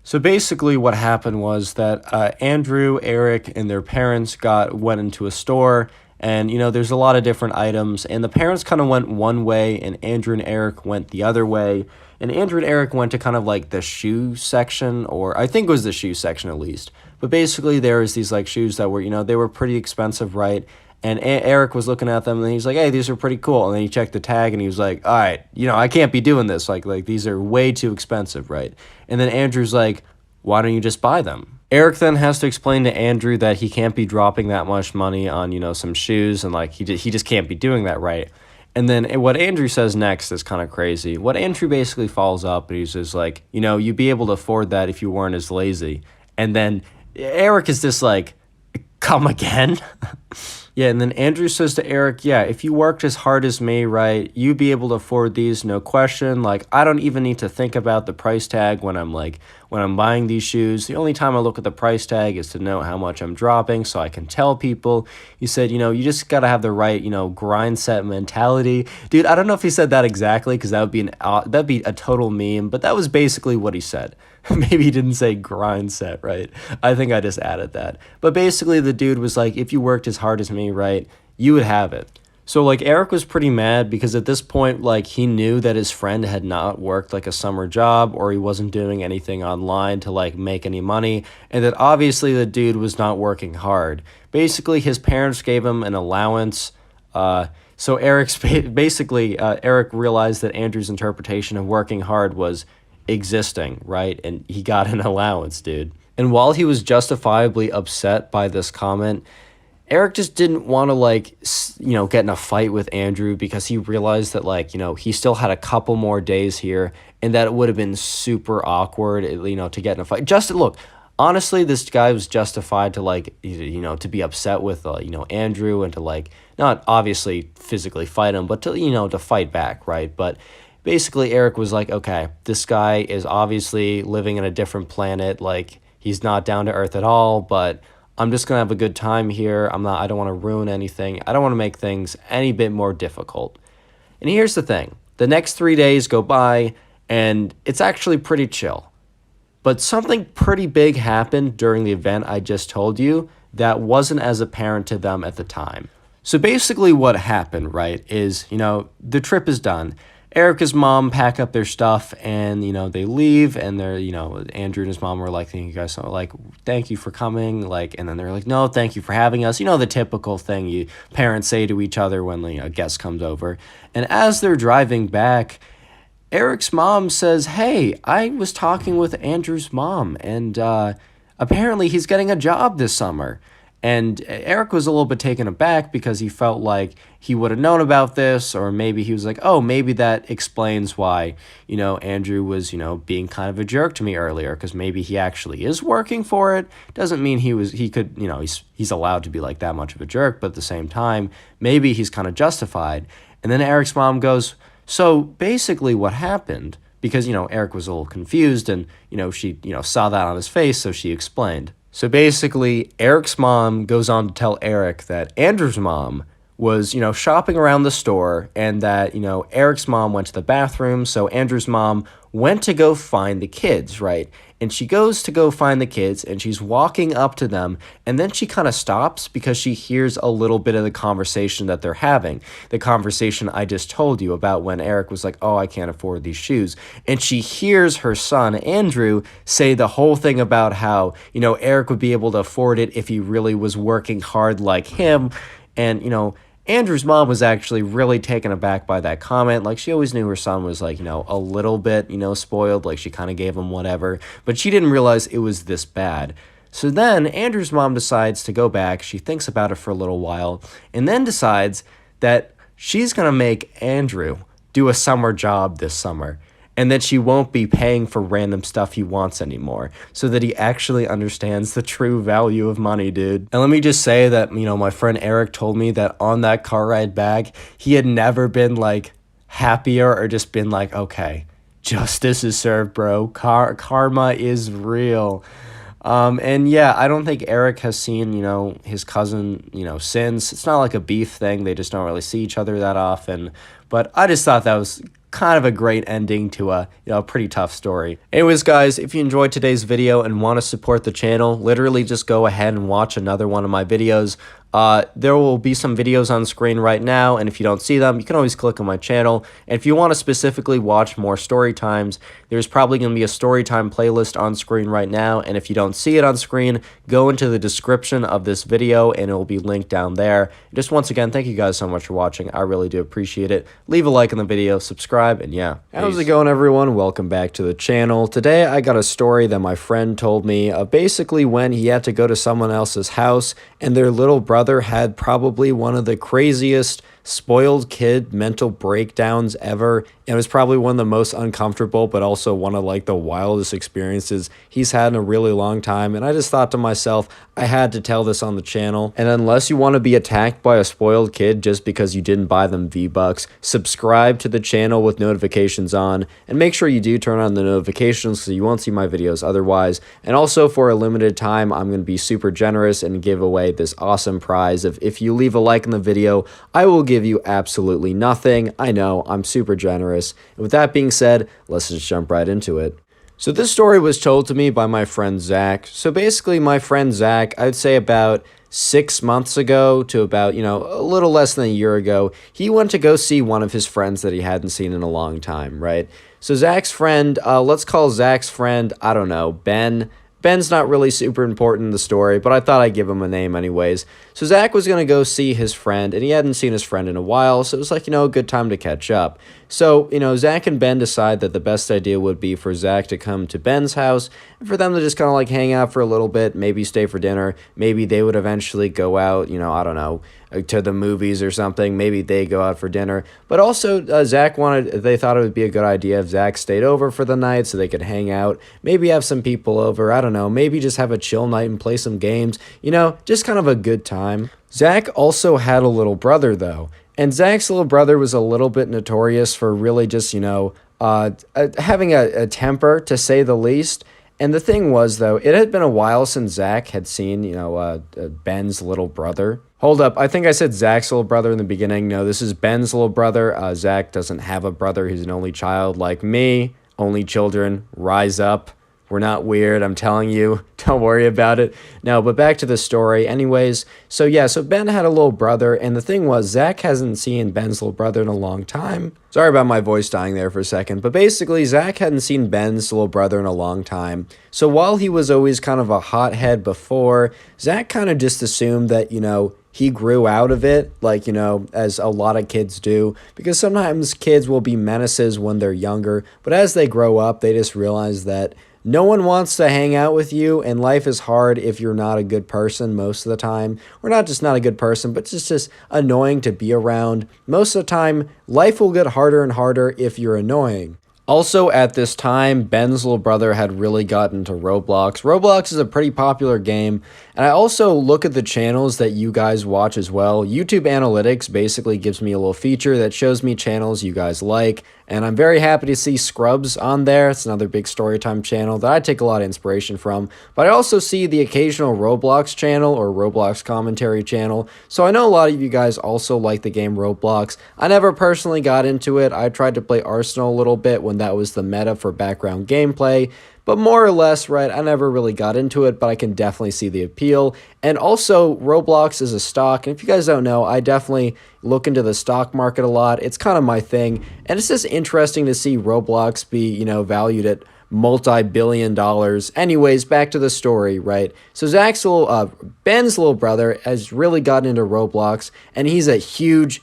So basically what happened was that Andrew, Eric, and their parents went into a store, and there's a lot of different items, and the parents kind of went one way and Andrew and Eric went the other way. And Andrew and Eric went to kind of like the shoe section, or I think it was the shoe section at least. But basically there was these like shoes that were, they were pretty expensive, right? And Eric was looking at them and he's like, hey, these are pretty cool. And then he checked the tag and he was like, all right, I can't be doing this. Like these are way too expensive, right? And then Andrew's like, why don't you just buy them? Eric then has to explain to Andrew that he can't be dropping that much money on, some shoes, and like he just can't be doing that, right? And then what Andrew says next is kind of crazy. What Andrew basically follows up and he's just like, you'd be able to afford that if you weren't as lazy. And then Eric is just like, come again? Yeah, and then Andrew says to Eric, yeah, if you worked as hard as me, right, you'd be able to afford these, no question. Like, I don't even need to think about the price tag when I'm buying these shoes. The only time I look at the price tag is to know how much I'm dropping so I can tell people. He said, you just got to have the right, grind set mentality. Dude, I don't know if he said that exactly because that'd be a total meme, but that was basically what he said. Maybe he didn't say grind set, right? I think I just added that. But basically the dude was like, if you worked as hard as me, right, you would have it. So like Eric was pretty mad because at this point, like he knew that his friend had not worked like a summer job or he wasn't doing anything online to like make any money, and that obviously the dude was not working hard. Basically his parents gave him an allowance. So Eric realized that Andrew's interpretation of working hard was existing, right? And he got an allowance, dude. And while he was justifiably upset by this comment, Eric just didn't want to get in a fight with Andrew because he realized that he still had a couple more days here and that it would have been super awkward, to get in a fight. Look, honestly, this guy was justified to to be upset with Andrew and to not obviously physically fight him, but to fight back, right? But basically, Eric was like, okay, this guy is obviously living in a different planet. Like, he's not down to earth at all, but I'm just going to have a good time here. I don't want to ruin anything. I don't want to make things any bit more difficult. And here's the thing. The next 3 days go by, and it's actually pretty chill. But something pretty big happened during the event I just told you that wasn't as apparent to them at the time. So basically what happened, right, is, the trip is done. Erica's mom pack up their stuff and, they leave, and they're, Andrew and his mom were like, thank you guys, so thank you for coming, and then they're like, no, thank you for having us, the typical thing you parents say to each other when, a guest comes over. And as they're driving back, Eric's mom says, hey, I was talking with Andrew's mom, and apparently he's getting a job this summer. And Eric was a little bit taken aback because he felt like he would have known about this, or maybe he was like, oh, maybe that explains why, Andrew was, being kind of a jerk to me earlier, because maybe he actually is working for it. Doesn't mean he's allowed to be like that much of a jerk, but at the same time, maybe he's kind of justified. And then Eric's mom goes, so basically what happened, because, Eric was a little confused and, she, saw that on his face, so she explained. So basically, Eric's mom goes on to tell Eric that Andrew's mom was, shopping around the store, and that, Eric's mom went to the bathroom, so Andrew's mom went to go find the kids, right? And she goes to go find the kids, and she's walking up to them, and then she kind of stops because she hears a little bit of the conversation that they're having. The conversation I just told you about when Eric was like, oh, I can't afford these shoes. And she hears her son, Andrew, say the whole thing about how, Eric would be able to afford it if he really was working hard like him. And, Andrew's mom was actually really taken aback by that comment. She always knew her son was a little bit, spoiled. She kind of gave him whatever, but she didn't realize it was this bad. So then Andrew's mom decides to go back. She thinks about it for a little while and then decides that she's going to make Andrew do a summer job this summer. and that she won't be paying for random stuff he wants anymore, so that he actually understands the true value of money, dude. And let me just say that, my friend Eric told me that on that car ride back, he had never been like happier or just been like, okay, justice is served, bro. Karma is real. And yeah, I don't think Eric has seen, his cousin, since. It's not like a beef thing. They just don't really see each other that often. But I just thought that was kind of a great ending to a, pretty tough story. Anyways, guys, if you enjoyed today's video and want to support the channel, literally just go ahead and watch another one of my videos. There will be some videos on screen right now, and if you don't see them, you can always click on my channel. And if you want to specifically watch more story times, there's probably going to be a story time playlist on screen right now, and if you don't see it on screen, go into the description of this video, and it will be linked down there. Just once again, thank you guys so much for watching. I really do appreciate it. Leave a like on the video, subscribe, and yeah. How's it going, everyone? Welcome back to the channel. Today, I got a story that my friend told me, basically when he had to go to someone else's house, and their little brother had probably one of the craziest spoiled kid mental breakdowns ever. It was probably one of the most uncomfortable, but also one of like the wildest experiences he's had in a really long time. And I just thought to myself, I had to tell this on the channel. And unless you want to be attacked by a spoiled kid just because you didn't buy them V-Bucks, subscribe to the channel with notifications on, and make sure you do turn on the notifications so you won't see my videos otherwise. And also for a limited time, I'm going to be super generous and give away this awesome prize. If you leave a like in the video, I will give you absolutely nothing. I know, I'm super generous. And with that being said, let's just jump right into it. So this story was told to me by my friend Zach. So basically my friend Zach, I'd say about 6 months ago to about, a little less than a year ago, he went to go see one of his friends that he hadn't seen in a long time, right? So Zach's friend, let's call Zach's friend, I don't know, Ben. Ben's not really super important in the story, but I thought I'd give him a name anyways. So Zach was going to go see his friend, and he hadn't seen his friend in a while, so it was like, a good time to catch up. So, Zach and Ben decide that the best idea would be for Zach to come to Ben's house, and for them to just kind of like hang out for a little bit, maybe stay for dinner, maybe they would eventually go out, I don't know, to the movies or something, maybe they go out for dinner. But also, they thought it would be a good idea if Zach stayed over for the night so they could hang out, maybe have some people over, I don't know, maybe just have a chill night and play some games, just kind of a good time. Zach also had a little brother, though, and Zach's little brother was a little bit notorious for really just, having a temper, to say the least. And the thing was, though, it had been a while since Zach had seen, Ben's little brother. Hold up, I think I said Zach's little brother in the beginning. No, this is Ben's little brother. Zach doesn't have a brother. He's an only child like me. Only children, rise up. We're not weird, I'm telling you. Don't worry about it. No, but back to the story. Anyways, so yeah, so Ben had a little brother, and the thing was, Zach hasn't seen Ben's little brother in a long time. Sorry about my voice dying there for a second, but basically, Zach hadn't seen Ben's little brother in a long time. So while he was always kind of a hothead before, Zach kind of just assumed that, he grew out of it, like, as a lot of kids do, because sometimes kids will be menaces when they're younger, but as they grow up, they just realize that no one wants to hang out with you, and life is hard if you're not a good person most of the time. Or not just not a good person, but it's just annoying to be around. Most of the time, life will get harder and harder if you're annoying. Also, at this time, Ben's little brother had really gotten into Roblox. Roblox is a pretty popular game, and I also look at the channels that you guys watch as well. YouTube Analytics basically gives me a little feature that shows me channels you guys like, and I'm very happy to see Scrubs on there. It's another big storytime channel that I take a lot of inspiration from, but I also see the occasional Roblox channel or Roblox commentary channel, so I know a lot of you guys also like the game Roblox. I never personally got into it. I tried to play Arsenal a little bit when that was the meta for background gameplay, but more or less, right, I never really got into it, but I can definitely see the appeal. And also, Roblox is a stock, and if you guys don't know, I definitely look into the stock market a lot. It's kind of my thing, and it's just interesting to see Roblox be, valued at multi-billion dollars. Anyways, back to the story, right? So Ben's little brother has really gotten into Roblox, and he's a huge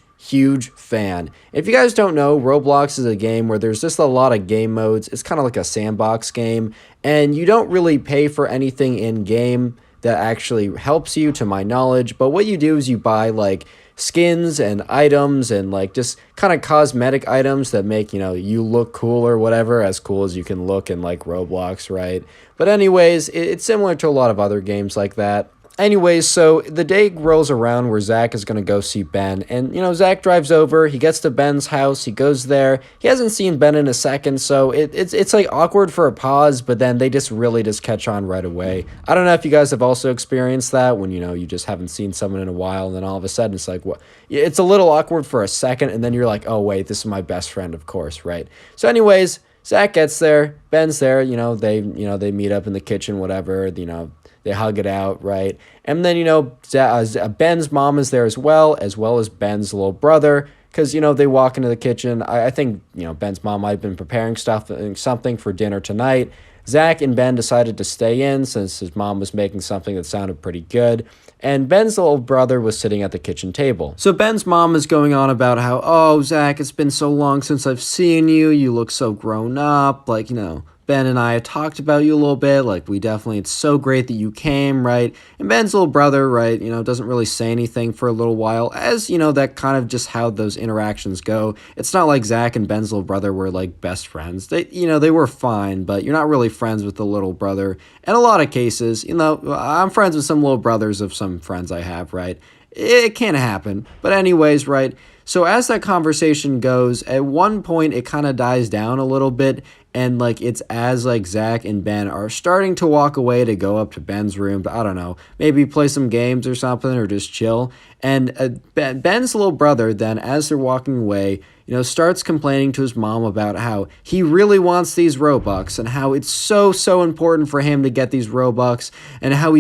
fan. If you guys don't know, Roblox is a game where there's just a lot of game modes. It's kind of like a sandbox game, and you don't really pay for anything in game that actually helps you, to my knowledge. But what you do is you buy like skins and items and like just kind of cosmetic items that make, you look cool or whatever, as cool as you can look in like Roblox, right? But anyways, it's similar to a lot of other games like that. Anyways, so the day rolls around where Zach is going to go see Ben. And, Zach drives over. He gets to Ben's house. He goes there. He hasn't seen Ben in a second, so it's like awkward for a pause, but then they just really just catch on right away. I don't know if you guys have also experienced that when, you just haven't seen someone in a while, and then all of a sudden it's like, what? It's a little awkward for a second, and then you're like, oh, wait, this is my best friend, of course, right? So anyways, Zach gets there. Ben's there. They meet up in the kitchen, whatever, they hug it out, right? And then, Ben's mom is there as well as Ben's little brother, because, they walk into the kitchen. I think, Ben's mom might have been preparing something for dinner tonight. Zach and Ben decided to stay in since his mom was making something that sounded pretty good. And Ben's little brother was sitting at the kitchen table. So Ben's mom is going on about how, oh, Zach, it's been so long since I've seen you. You look so grown up. Like, Ben and I talked about you a little bit, like it's so great that you came, right? And Ben's little brother, right, doesn't really say anything for a little while, as, that kind of just how those interactions go. It's not like Zach and Ben's little brother were like best friends. They were fine, but you're not really friends with the little brother. In a lot of cases, I'm friends with some little brothers of some friends I have, right? It can happen. But anyways, right? So as that conversation goes, at one point it kind of dies down a little bit, and it's as Zach and Ben are starting to walk away to go up to Ben's room to, I don't know, maybe play some games or something or just chill. And Ben's little brother then, as they're walking away, starts complaining to his mom about how he really wants these Robux and how it's so important for him to get these Robux, and how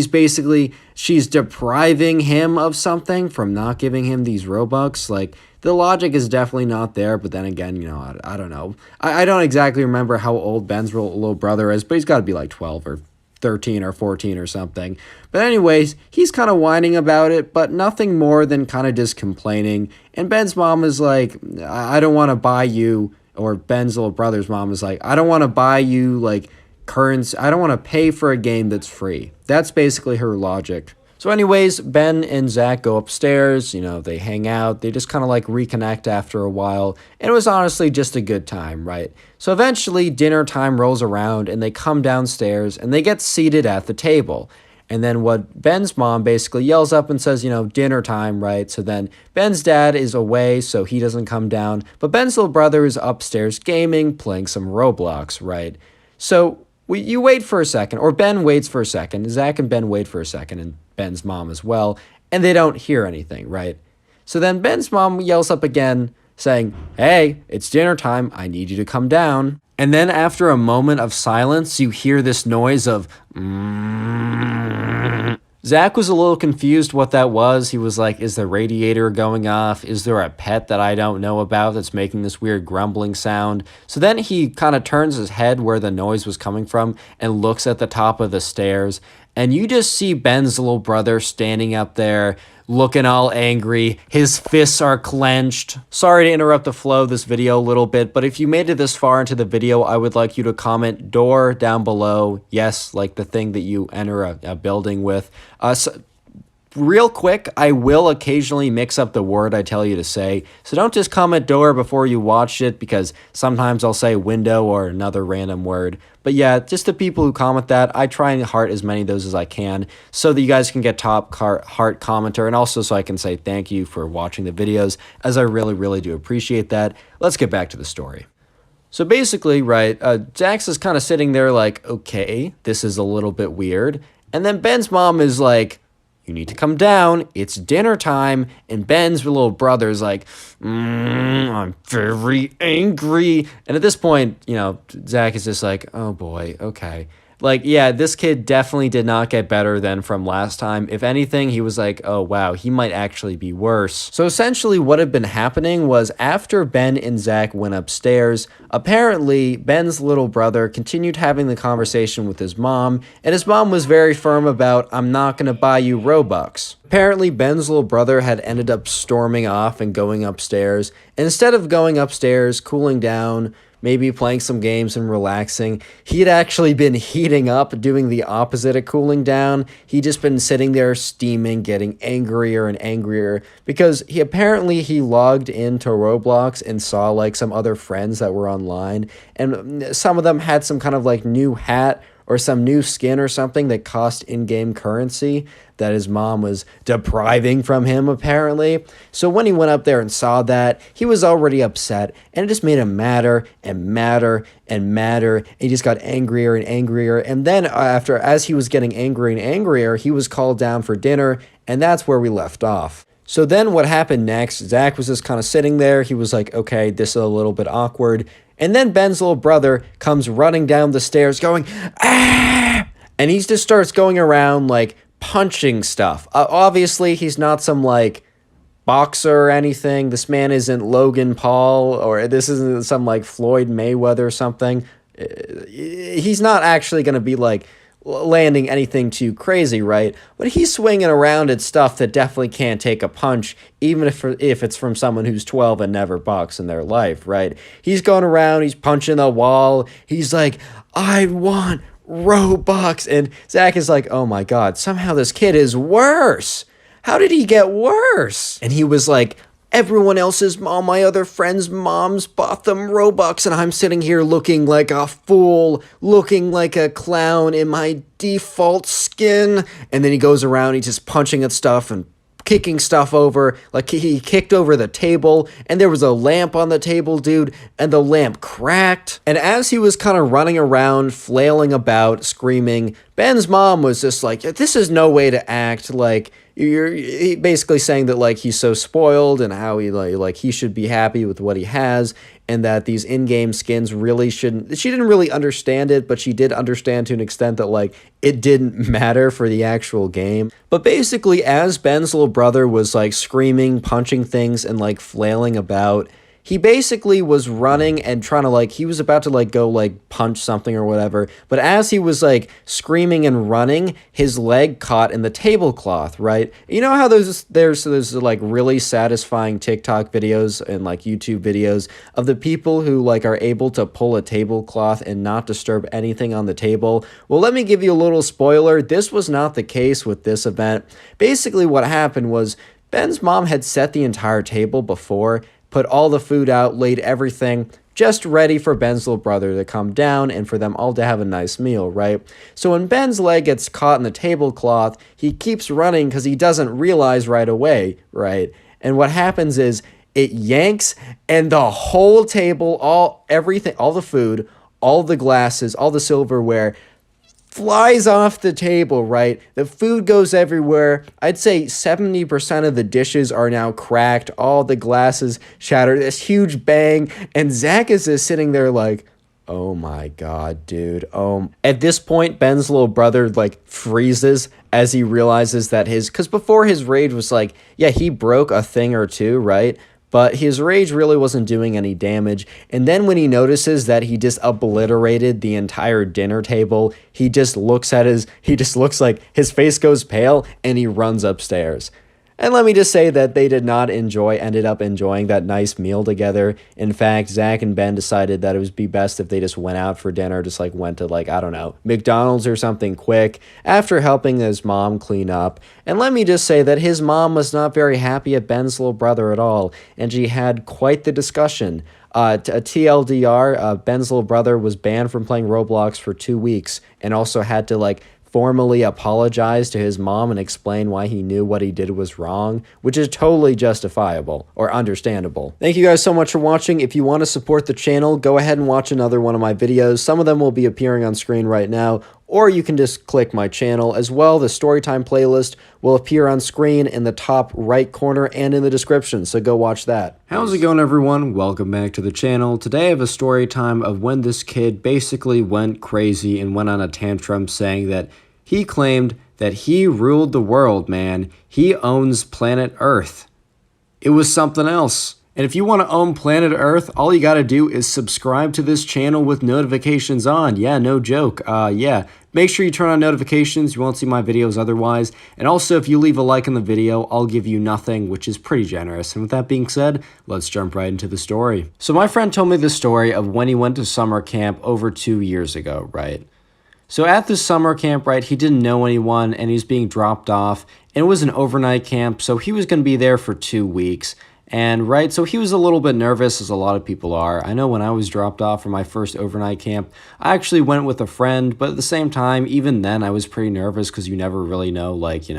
she's depriving him of something from not giving him these Robux. The logic is definitely not there, but then again, I don't know. I don't exactly remember how old Ben's little brother is, but he's got to be like 12 or 13 or 14 or something. But anyways, he's kind of whining about it, but nothing more than kind of just complaining. And Ben's mom is like, I don't want to buy you, or Ben's little brother's mom is like, I don't want to buy you currency. I don't want to pay for a game that's free. That's basically her logic. So anyways, Ben and Zach go upstairs, they hang out, they just kind of reconnect after a while, and it was honestly just a good time, right? So eventually dinner time rolls around and they come downstairs and they get seated at the table. And then what Ben's mom basically yells up and says, dinner time, right? So then Ben's dad is away, so he doesn't come down, but Ben's little brother is upstairs gaming, playing some Roblox, right? So you wait for a second, or Ben waits for a second, Zach and Ben wait for a second, and Ben's mom as well, and they don't hear anything, right? So then Ben's mom yells up again, saying, hey, it's dinner time, I need you to come down. And then after a moment of silence, you hear this noise of Zach was a little confused what that was. He was like, is the radiator going off? Is there a pet that I don't know about that's making this weird grumbling sound? So then he kind of turns his head where the noise was coming from and looks at the top of the stairs. And you just see Ben's little brother standing up there, looking all angry. His fists are clenched. Sorry to interrupt the flow of this video a little bit, but if you made it this far into the video, I would like you to comment door down below. Yes, like the thing that you enter a building with. Real quick, I will occasionally mix up the word I tell you to say, so don't just comment door before you watch it, because sometimes I'll say window or another random word. But yeah, just the people who comment that, I try and heart as many of those as I can, so that you guys can get top heart commenter, and also so I can say thank you for watching the videos, as I really do appreciate that. Let's get back to the story. So basically, right, Jax is kind of sitting there like, okay, this is a little bit weird, and then Ben's mom is like, you need to come down, it's dinner time, and Ben's little brother's like, I'm very angry, and at this point, Zach is just like, oh boy, okay. Yeah, this kid definitely did not get better than from last time. If anything, he was like, oh wow, he might actually be worse. So essentially what had been happening was after Ben and Zach went upstairs, apparently Ben's little brother continued having the conversation with his mom, and his mom was very firm about, I'm not gonna buy you Robux. Apparently, Ben's little brother had ended up storming off and going upstairs. And instead of going upstairs, cooling down, maybe playing some games and relaxing. He had actually been heating up, doing the opposite of cooling down. He'd just been sitting there steaming, getting angrier and angrier because he logged into Roblox and saw like some other friends that were online, and some of them had some kind of like new hat or some new skin or something that cost in-game currency that his mom was depriving from him, apparently. So when he went up there and saw that, he was already upset, and it just made him madder and madder and madder, and he just got angrier and angrier. And then as he was getting angrier and angrier, he was called down for dinner, and that's where we left off. So then what happened next, Zach was just kind of sitting there. He was like, okay, this is a little bit awkward. And then Ben's little brother comes running down the stairs going, ah! And he just starts going around like punching stuff. Obviously, he's not some like boxer or anything. This man isn't Logan Paul, or this isn't some like Floyd Mayweather or something. He's not actually going to be like landing anything too crazy, right? But he's swinging around at stuff that definitely can't take a punch, even if it's from someone who's 12 and never boxed in their life, right? He's going around, he's punching the wall, he's like, I want Robux, and Zach is like, oh my god, somehow this kid is worse. How did he get worse? And he was like, everyone else's mom, my other friends' moms bought them Robux, and I'm sitting here looking like a fool, looking like a clown in my default skin. And then he goes around, he's just punching at stuff and kicking stuff over. Like he kicked over the table, and there was a lamp on the table, dude, and the lamp cracked. And as he was kind of running around, flailing about, screaming, Ben's mom was just like, this is no way to act. Like, he basically saying that like he's so spoiled and how he should be happy with what he has, and that these in-game skins really shouldn't. She didn't really understand it, but she did understand to an extent that like it didn't matter for the actual game. But basically, as Ben's little brother was like screaming, punching things, and like flailing about, he basically was running and trying to he was about to go punch something or whatever, but as he was screaming and running, his leg caught in the tablecloth, right? You know how there's really satisfying TikTok videos and YouTube videos of the people who are able to pull a tablecloth and not disturb anything on the table? Well, let me give you a little spoiler. This was not the case with this event. Basically what happened was Ben's mom had set the entire table before, put all the food out, laid everything just ready for Ben's little brother to come down and for them all to have a nice meal, right? So when Ben's leg gets caught in the tablecloth, he keeps running because he doesn't realize right away, right? And what happens is it yanks, and the whole table, all the food, all the glasses, all the silverware flies off the table, right? The food goes everywhere. I'd say 70% of the dishes are now cracked. All the glasses shattered. This huge bang. And Zach is just sitting there like, oh my god, dude. At this point, Ben's little brother freezes as he realizes that because before his rage was yeah, he broke a thing or two, right? But his rage really wasn't doing any damage. And then when he notices that he just obliterated the entire dinner table, he just looks like his face goes pale, and he runs upstairs. And let me just say that they ended up enjoying that nice meal together. In fact, Zach and Ben decided that it would be best if they just went out for dinner, just went to I don't know, McDonald's or something quick after helping his mom clean up. And let me just say that his mom was not very happy at Ben's little brother at all, and she had quite the discussion. TLDR, Ben's little brother was banned from playing Roblox for 2 weeks and also had to formally apologize to his mom and explain why he knew what he did was wrong, which is totally justifiable or understandable. Thank you guys so much for watching. If you want to support the channel, go ahead and watch another one of my videos. Some of them will be appearing on screen right now, or you can just click my channel. As well, the Storytime playlist will appear on screen in the top right corner and in the description, so go watch that. How's it going, everyone? Welcome back to the channel. Today I have a story time of when this kid basically went crazy and went on a tantrum saying that he claimed that he ruled the world, man. He owns planet Earth. It was something else. And if you want to own planet Earth, all you got to do is subscribe to this channel with notifications on. Yeah, no joke. Yeah. Make sure you turn on notifications. You won't see my videos otherwise. And also, if you leave a like on the video, I'll give you nothing, which is pretty generous. And with that being said, let's jump right into the story. So my friend told me the story of when he went to summer camp over 2 years ago, right? So at this summer camp, right, he didn't know anyone and he was being dropped off. And it was an overnight camp, so he was going to be there for 2 weeks. And right, so he was a little bit nervous, as a lot of people are. I know when I was dropped off for my first overnight camp, I actually went with a friend, but at the same time, even then, I was pretty nervous because you never really know, like,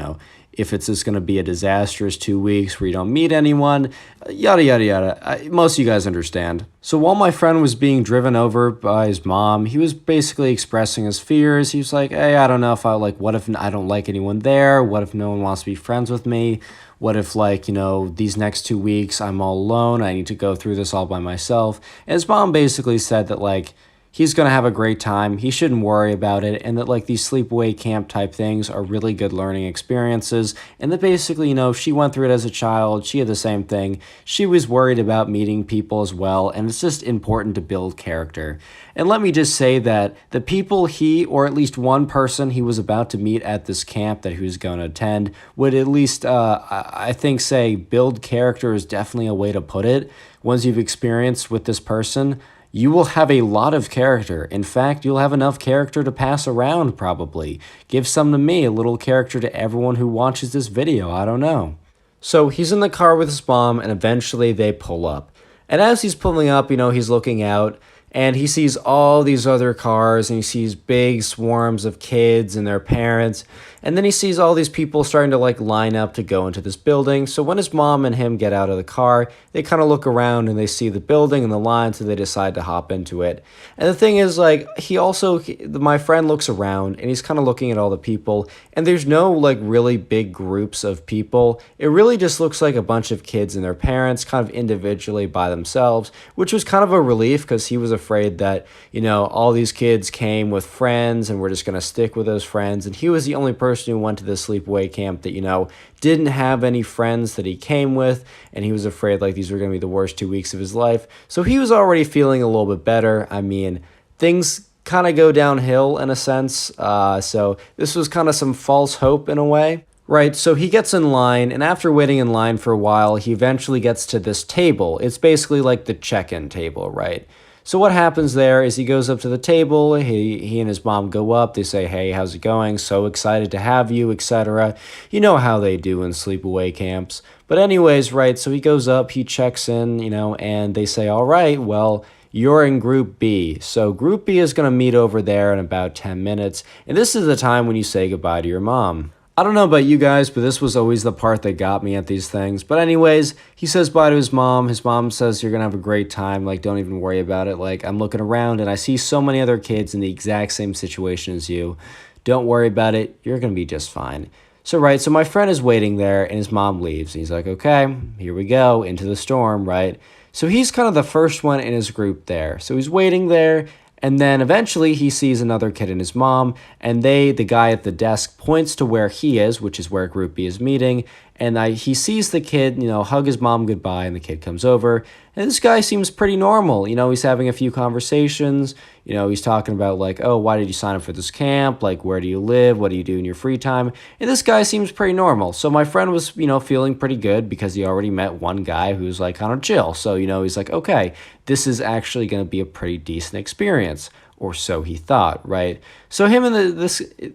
if it's just going to be a disastrous 2 weeks where you don't meet anyone, yada, yada, yada. Most of you guys understand. So while my friend was being driven over by his mom, he was basically expressing his fears. He was like, hey, I don't know if what if I don't like anyone there? What if no one wants to be friends with me? What if, these next 2 weeks I'm all alone? I need to go through this all by myself. And his mom basically said that, he's going to have a great time. He shouldn't worry about it. And that, these sleepaway camp type things are really good learning experiences. And that basically, she went through it as a child. She had the same thing. She was worried about meeting people as well. And it's just important to build character. And let me just say that the people or at least one person he was about to meet at this camp that he was going to attend, would at least, I think, say build character is definitely a way to put it. Once you've experienced with this person, you will have a lot of character. In fact, you'll have enough character to pass around, probably. Give some to me, a little character to everyone who watches this video, I don't know. So he's in the car with his mom, and eventually they pull up. And as he's pulling up, he's looking out, and he sees all these other cars, and he sees big swarms of kids and their parents. And then he sees all these people starting to line up to go into this building. So when his mom and him get out of the car, they kind of look around and they see the building and the line, so they decide to hop into it. And the thing is, my friend looks around and he's kind of looking at all the people, and there's no really big groups of people. It really just looks like a bunch of kids and their parents kind of individually by themselves, which was kind of a relief because he was afraid that, all these kids came with friends and we're just going to stick with those friends. And he was the only person who went to the sleepaway camp that, didn't have any friends that he came with, and he was afraid these were going to be the worst 2 weeks of his life. So he was already feeling a little bit better. I mean, things kind of go downhill in a sense. So this was kind of some false hope in a way. Right, so he gets in line, and after waiting in line for a while, he eventually gets to this table. It's basically like the check-in table, right? So what happens there is he goes up to the table, he and his mom go up, they say, hey, how's it going? So excited to have you, etc. You know how they do in sleepaway camps. But anyways, right, so he goes up, he checks in, and they say, all right, well, you're in Group B. So Group B is going to meet over there in about 10 minutes, and this is the time when you say goodbye to your mom. I don't know about you guys, but this was always the part that got me at these things. But anyways, he says bye to his mom. His mom says, you're going to have a great time. Don't even worry about it. I'm looking around and I see so many other kids in the exact same situation as you. Don't worry about it. You're going to be just fine. So, right, so my friend is waiting there and his mom leaves. And he's like, okay, here we go, into the storm, right? So he's kind of the first one in his group there. So he's waiting there. And then eventually he sees another kid and his mom, and the guy at the desk points to where he is, which is where Group B is meeting. And he sees the kid, hug his mom goodbye, and the kid comes over. And this guy seems pretty normal. He's having a few conversations. He's talking about oh, why did you sign up for this camp? Where do you live? What do you do in your free time? And this guy seems pretty normal. So my friend was, feeling pretty good because he already met one guy who's kind of chill. So, he's like, okay, this is actually going to be a pretty decent experience. Or so he thought, right? So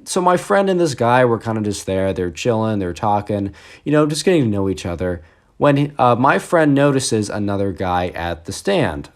so my friend and this guy were kind of just there. They're chilling, they're talking, just getting to know each other. When my friend notices another guy at the stand.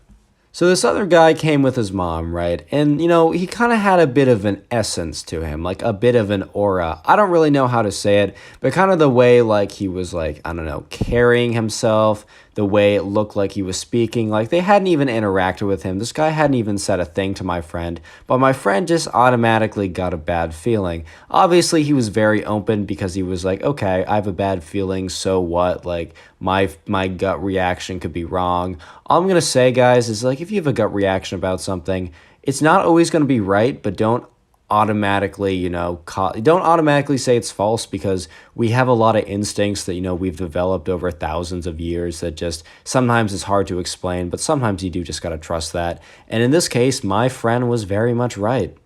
So this other guy came with his mom, right? And, he kind of had a bit of an essence to him, a bit of an aura. I don't really know how to say it, but kind of the way, he was, I don't know, carrying himself, the way it looked like he was speaking. They hadn't even interacted with him. This guy hadn't even said a thing to my friend, but my friend just automatically got a bad feeling. Obviously, he was very open because he was like, okay, I have a bad feeling, so what? My gut reaction could be wrong. All I'm going to say, guys, is if you have a gut reaction about something, it's not always going to be right, but don't automatically, don't automatically say it's false, because we have a lot of instincts that, we've developed over thousands of years that just sometimes it's hard to explain, but sometimes you do just got to trust that. And in this case, my friend was very much right.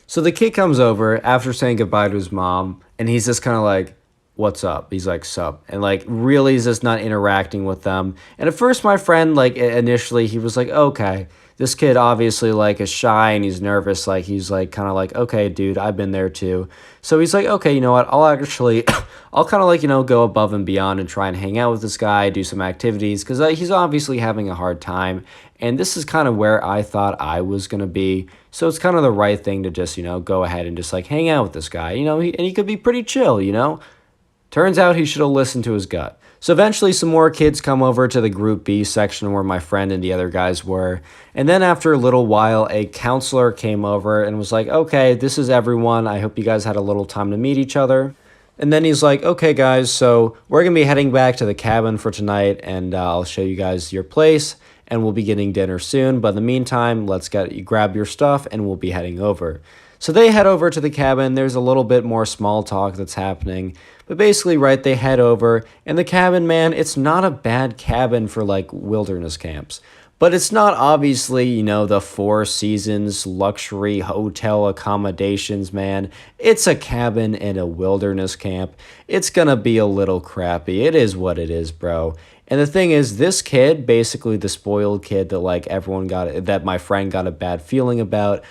So the kid comes over after saying goodbye to his mom, and he's just kind of like, what's up? He's like, sup? And like really is just not interacting with them. And at first my friend, like initially he was like, okay, this kid obviously like is shy and he's nervous. Like he's like kind of like, okay, dude, I've been there too. So he's like, okay, you know what? I'll actually, I'll kind of like, go above and beyond and try and hang out with this guy, do some activities, because he's obviously having a hard time. And this is kind of where I thought I was going to be. So it's kind of the right thing to just, go ahead and just like hang out with this guy, and he could be pretty chill. Turns out he should have listened to his gut. So eventually some more kids come over to the Group B section where my friend and the other guys were. And then after a little while, a counselor came over and was like, okay, this is everyone. I hope you guys had a little time to meet each other. And then he's like, okay, guys, so we're going to be heading back to the cabin for tonight, and I'll show you guys your place, and we'll be getting dinner soon. But in the meantime, grab your stuff, and we'll be heading over. So they head over to the cabin. There's a little bit more small talk that's happening. But basically, right, they head over. And the cabin, man, it's not a bad cabin for, like, wilderness camps. But it's not obviously, the Four Seasons luxury hotel accommodations, man. It's a cabin in a wilderness camp. It's gonna be a little crappy. It is what it is, bro. And the thing is, this kid, basically the spoiled kid that, like, that my friend got a bad feeling about,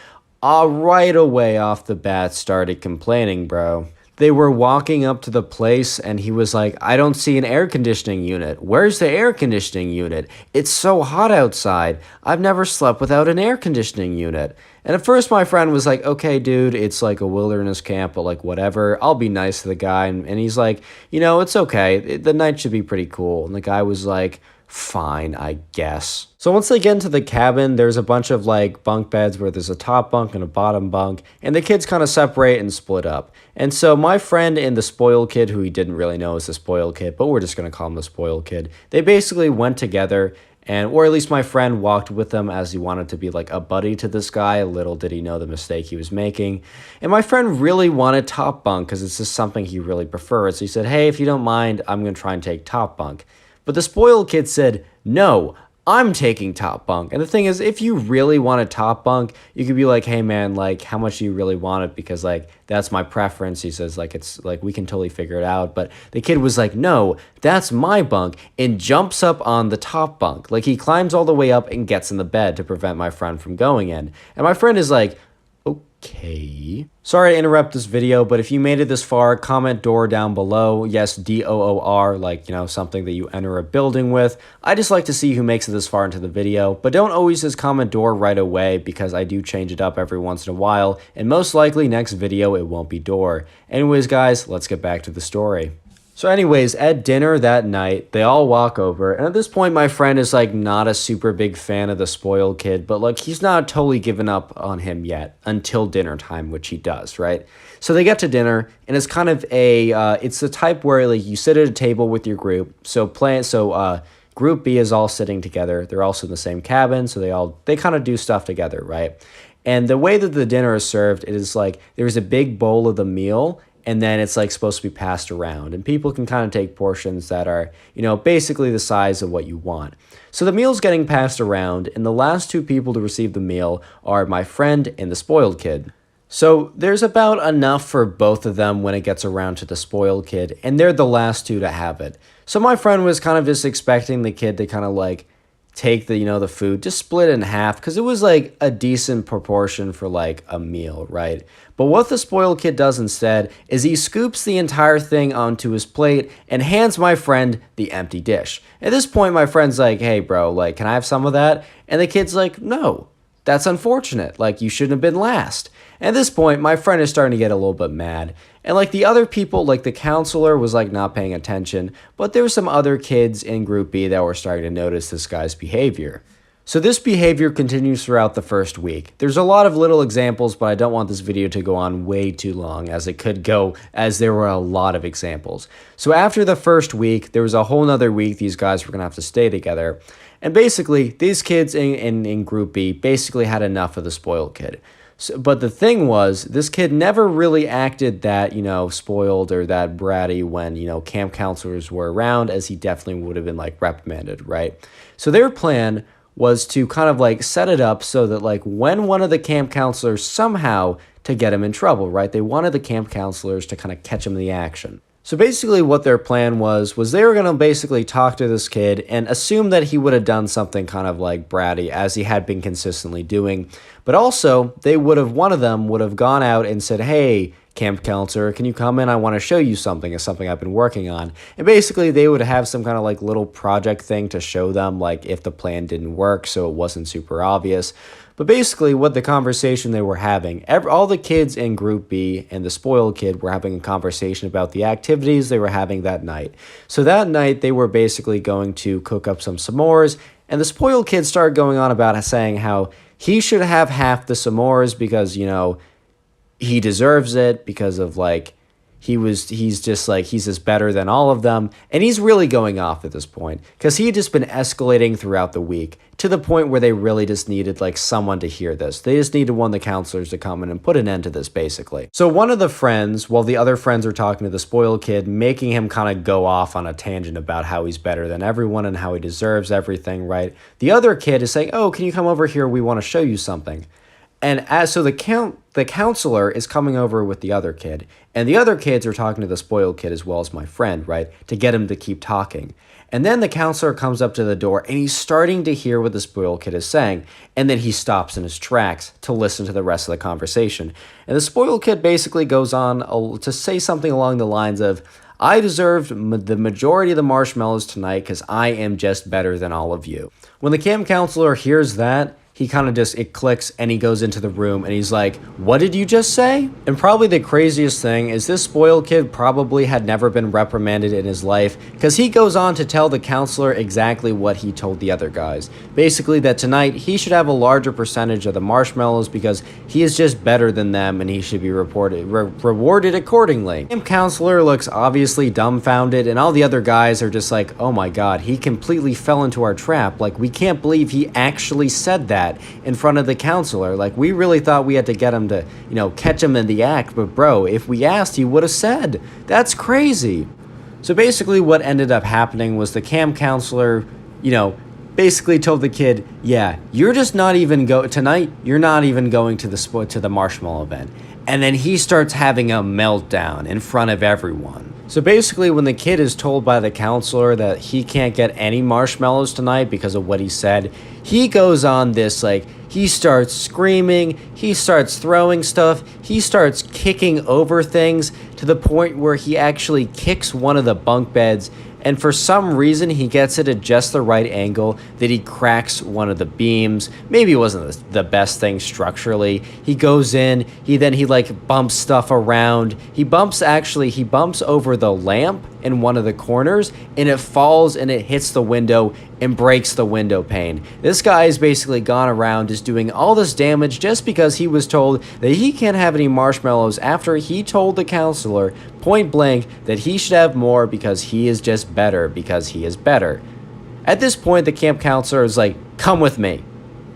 right away off the bat started complaining, bro. They were walking up to the place and he was like, I don't see an air conditioning unit. Where's the air conditioning unit? It's so hot outside. I've never slept without an air conditioning unit. And at first my friend was like, okay, dude, it's like a wilderness camp, but like whatever. I'll be nice to the guy. And he's like, it's okay. The night should be pretty cool. And the guy was like, fine, I guess. So once they get into the cabin, there's a bunch of like bunk beds where there's a top bunk and a bottom bunk, and the kids kind of separate and split up. And so my friend and the spoiled kid, who he didn't really know is the spoiled kid, but we're just going to call him the spoiled kid, they basically went together, or at least my friend walked with them as he wanted to be like a buddy to this guy. Little did he know the mistake he was making. And my friend really wanted top bunk because it's just something he really prefers. So he said, hey, if you don't mind, I'm going to try and take top bunk. But the spoiled kid said, no, I'm taking top bunk. And the thing is, if you really want a top bunk, you could be like, hey man, like how much do you really want it? Because like, that's my preference. He says like, it's like, we can totally figure it out. But the kid was like, no, that's my bunk, and jumps up on the top bunk. Like he climbs all the way up and gets in the bed to prevent my friend from going in. And my friend is like, okay. Sorry to interrupt this video, but if you made it this far, comment door down below. Yes, D-O-O-R, like, something that you enter a building with. I just like to see who makes it this far into the video, but don't always just comment door right away because I do change it up every once in a while, and most likely next video it won't be door. Anyways, guys, let's get back to the story. So anyways, at dinner that night, they all walk over, and at this point, my friend is like not a super big fan of the spoiled kid, but like he's not totally given up on him yet until dinner time, which he does, right? So they get to dinner, and it's kind of it's the type where like you sit at a table with your group. So Group B is all sitting together. They're also in the same cabin, so they kind of do stuff together, right? And the way that the dinner is served, it is like there's a big bowl of the meal, and then it's like supposed to be passed around, and people can kind of take portions that are, basically the size of what you want. So the meal's getting passed around, and the last two people to receive the meal are my friend and the spoiled kid. So there's about enough for both of them when it gets around to the spoiled kid, and they're the last two to have it. So my friend was kind of just expecting the kid to kind of like take the, the food, just split it in half, because it was like a decent proportion for like a meal, right? But what the spoiled kid does instead is he scoops the entire thing onto his plate and hands my friend the empty dish. At this point, my friend's like, hey bro, like, can I have some of that? And the kid's like, no, that's unfortunate. Like, you shouldn't have been last. At this point, my friend is starting to get a little bit mad. And like the other people, like the counselor was like not paying attention, but there were some other kids in Group B that were starting to notice this guy's behavior. So this behavior continues throughout the first week. There's a lot of little examples, but I don't want this video to go on way too long as it could go, as there were a lot of examples. So after the first week, there was a whole nother week these guys were gonna have to stay together. And basically, these kids in Group B basically had enough of the spoiled kid. So, but the thing was, this kid never really acted that, spoiled or that bratty when, camp counselors were around, as he definitely would have been like reprimanded, right? So their plan was to kind of like set it up so that like when one of the camp counselors somehow to get him in trouble, right? They wanted the camp counselors to kind of catch him in the action. So basically what their plan was they were going to basically talk to this kid and assume that he would have done something kind of like bratty as he had been consistently doing. But also one of them would have gone out and said, "Hey, camp counselor, can you come in? I want to show you something. It's something I've been working on." And basically they would have some kind of like little project thing to show them like if the plan didn't work so it wasn't super obvious. But basically what the conversation they were having, all the kids in Group B and the spoiled kid were having a conversation about the activities they were having that night. So that night they were basically going to cook up some s'mores, and the spoiled kid started going on about saying how he should have half the s'mores because, he deserves it because of like he's just better than all of them. And he's really going off at this point because he had just been escalating throughout the week to the point where they really just needed like someone to hear this. They just needed one of the counselors to come in and put an end to this basically. So one of the friends, while the other friends are talking to the spoiled kid, making him kind of go off on a tangent about how he's better than everyone and how he deserves everything, right? The other kid is saying, "Oh, can you come over here? We want to show you something." And the counselor is coming over with the other kid, and the other kids are talking to the spoiled kid as well as my friend, right, to get him to keep talking. And then the counselor comes up to the door, and he's starting to hear what the spoiled kid is saying, and then he stops in his tracks to listen to the rest of the conversation. And the spoiled kid basically goes on to say something along the lines of, "I deserved the majority of the marshmallows tonight because I am just better than all of you." When the camp counselor hears that, he kind of it clicks and he goes into the room and he's like, "What did you just say?" And probably the craziest thing is this spoiled kid probably had never been reprimanded in his life because he goes on to tell the counselor exactly what he told the other guys. Basically that tonight he should have a larger percentage of the marshmallows because he is just better than them and he should be rewarded accordingly. The counselor looks obviously dumbfounded and all the other guys are just like, "Oh my god, he completely fell into our trap. Like, we can't believe he actually said that in front of the counselor. Like, we really thought we had to get him to, catch him in the act, but bro, if we asked, he would have said. That's crazy." So basically what ended up happening was the camp counselor, basically told the kid, "Yeah, you're just not even tonight, you're not even going to the marshmallow event." And then he starts having a meltdown in front of everyone. So basically when the kid is told by the counselor that he can't get any marshmallows tonight because of what he said, he goes on this, he starts screaming, he starts throwing stuff, he starts kicking over things to the point where he actually kicks one of the bunk beds, and for some reason he gets it at just the right angle that he cracks one of the beams. Maybe it wasn't the best thing structurally. He goes in, he bumps stuff around. He bumps over the lamp in one of the corners, and it falls and it hits the window and breaks the window pane. This guy has basically gone around just doing all this damage just because he was told that he can't have any marshmallows after he told the counselor point blank that he should have more because he is just better, because he is better. At this point, the camp counselor is like, "Come with me."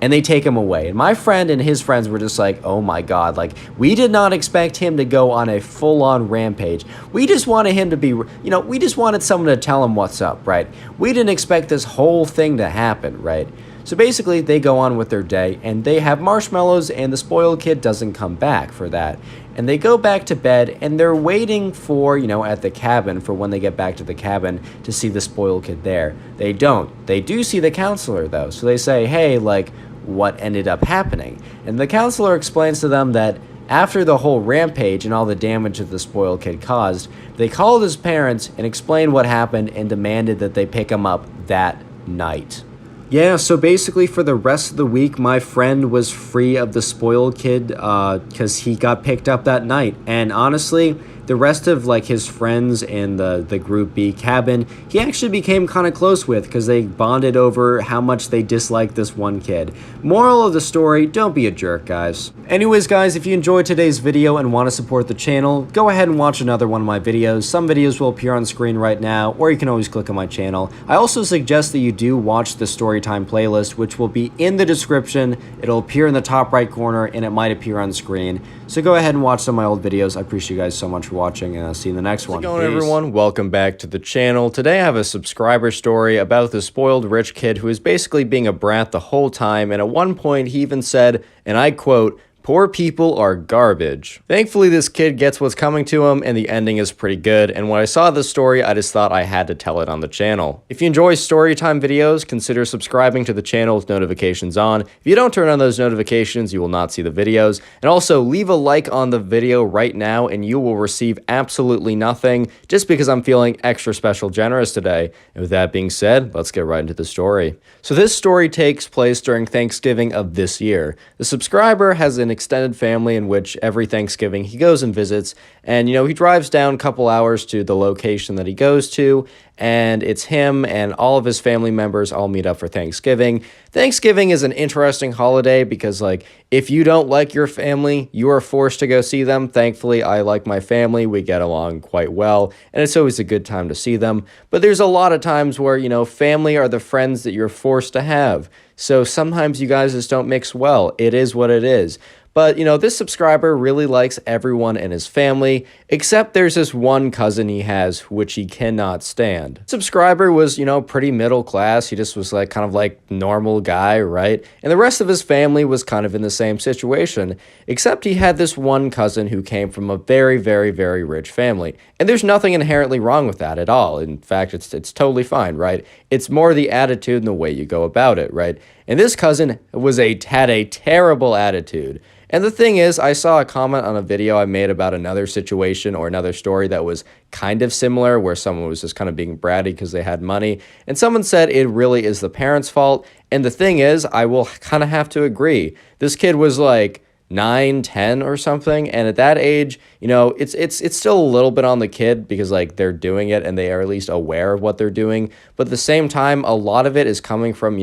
And they take him away. And my friend and his friends were just like, "Oh my god, we did not expect him to go on a full-on rampage. We just wanted him to be, we just wanted someone to tell him what's up, right? We didn't expect this whole thing to happen, right?" So basically, they go on with their day, and they have marshmallows, and the spoiled kid doesn't come back for that. And they go back to bed, and they're waiting for, at the cabin, for when they get back to the cabin to see the spoiled kid there. They don't. They do see the counselor, though. So they say, "Hey, what ended up happening?" And the counselor explains to them that after the whole rampage and all the damage that the spoiled kid caused, they called his parents and explained what happened and demanded that they pick him up that night. Yeah, so basically for the rest of the week, my friend was free of the spoiled kid because he got picked up that night. And honestly, the rest of like his friends in the Group B cabin, he actually became kind of close with because they bonded over how much they disliked this one kid. Moral of the story, don't be a jerk, guys. Anyways, guys, if you enjoyed today's video and want to support the channel, go ahead and watch another one of my videos. Some videos will appear on screen right now, or you can always click on my channel. I also suggest that you do watch the Storytime playlist, which will be in the description. It'll appear in the top right corner, and it might appear on screen. So go ahead and watch some of my old videos. I appreciate you guys so much for watching, and I'll see you in the next one. How's it going, everyone? Welcome back to the channel. Today I have a subscriber story about the spoiled rich kid who is basically being a brat the whole time, and at one point he even said, and I quote, "Poor people are garbage." Thankfully, this kid gets what's coming to him, and the ending is pretty good, and when I saw this story, I just thought I had to tell it on the channel. If you enjoy storytime videos, consider subscribing to the channel with notifications on. If you don't turn on those notifications, you will not see the videos. And also, leave a like on the video right now, and you will receive absolutely nothing, just because I'm feeling extra special generous today. And with that being said, let's get right into the story. So this story takes place during Thanksgiving of this year. The subscriber has an extended family in which every Thanksgiving he goes and visits, and he drives down a couple hours to the location that he goes to, and it's him and all of his family members all meet up for Thanksgiving. Thanksgiving is an interesting holiday because, like, if you don't like your family, you are forced to go see them. Thankfully, I like my family. We get along quite well, and it's always a good time to see them. But there's a lot of times where, family are the friends that you're forced to have. So sometimes you guys just don't mix well. It is what it is. But, this subscriber really likes everyone in his family, except there's this one cousin he has, which he cannot stand. Subscriber was, pretty middle class. He just was kind of like normal guy, right? And the rest of his family was kind of in the same situation, except he had this one cousin who came from a very, very, very rich family. And there's nothing inherently wrong with that at all. In fact, it's totally fine, right? It's more the attitude and the way you go about it, right? And this cousin had a terrible attitude. And the thing is, I saw a comment on a video I made about another situation or another story that was kind of similar, where someone was just kind of being bratty because they had money. And someone said it really is the parents' fault. And the thing is, I will kind of have to agree. This kid was like 9, 10 or something. And at that age, it's still a little bit on the kid because they're doing it and they are at least aware of what they're doing. But at the same time, a lot of it is coming from,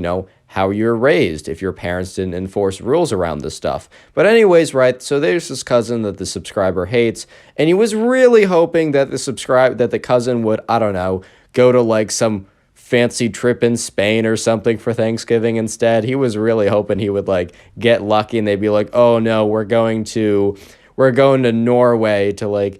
how you're raised, if your parents didn't enforce rules around this stuff. But anyways, right, so there's this cousin that the subscriber hates, and he was really hoping that the cousin would, I don't know, go to some fancy trip in Spain or something for Thanksgiving instead. He was really hoping he would get lucky and they'd be like, "Oh no, we're going to Norway to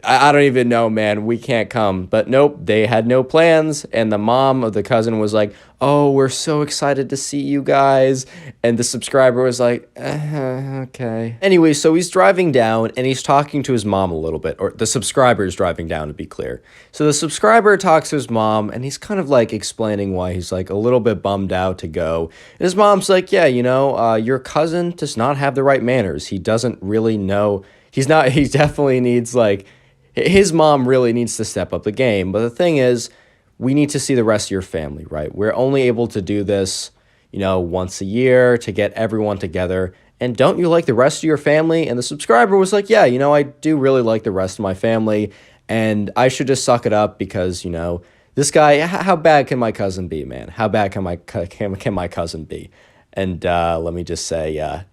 I don't even know, man. We can't come." But nope, they had no plans. And the mom of the cousin was like, "Oh, we're so excited to see you guys." And the subscriber was like, okay. Anyway, so he's driving down and he's talking to his mom a little bit. Or the subscriber is driving down, to be clear. So the subscriber talks to his mom and he's kind of explaining why he's a little bit bummed out to go. And his mom's like, "Yeah, your cousin does not have the right manners. He doesn't really know. He definitely needs his mom really needs to step up the game." But the thing is, we need to see the rest of your family, right? We're only able to do this, once a year to get everyone together. And don't you like the rest of your family? And the subscriber was like, "Yeah, I do really like the rest of my family. And I should just suck it up because, this guy, how bad can my cousin be, man? How bad can my cousin be?" And let me just say,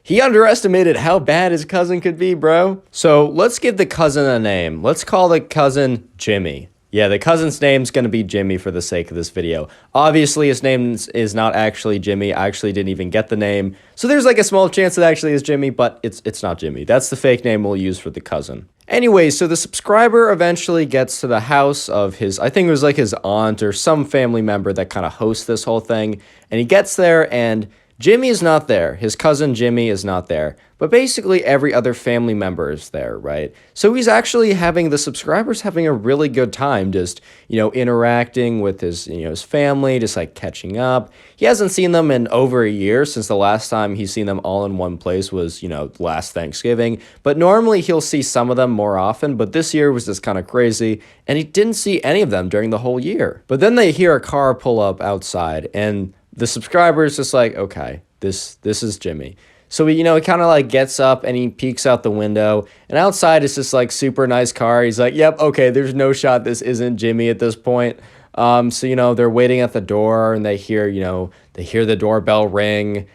he underestimated how bad his cousin could be, bro. So let's give the cousin a name. Let's call the cousin Jimmy. Yeah, the cousin's name's going to be Jimmy for the sake of this video. Obviously, his name is not actually Jimmy. I actually didn't even get the name. So there's a small chance it actually is Jimmy, but it's not Jimmy. That's the fake name we'll use for the cousin. Anyway, so the subscriber eventually gets to the house of I think it was his aunt or some family member that kind of hosts this whole thing. And he gets there and Jimmy is not there. His cousin Jimmy is not there. But basically every other family member is there, right? So he's actually the subscriber's having a really good time just, interacting with his family, just catching up. He hasn't seen them in over a year since the last time he's seen them all in one place was, last Thanksgiving. But normally he'll see some of them more often, but this year was just kind of crazy. And he didn't see any of them during the whole year. But then they hear a car pull up outside and the subscriber is just like, okay, this is Jimmy. So he kind of like gets up and he peeks out the window, and outside it's this like super nice car. He's like, yep, okay, there's no shot this isn't Jimmy at this point. So they're waiting at the door, and they hear the doorbell ring,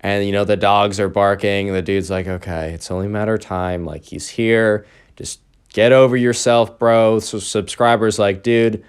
and the dogs are barking, and the dude's like, okay, it's only a matter of time. Like, he's here. Just get over yourself, bro. So subscriber's like, dude,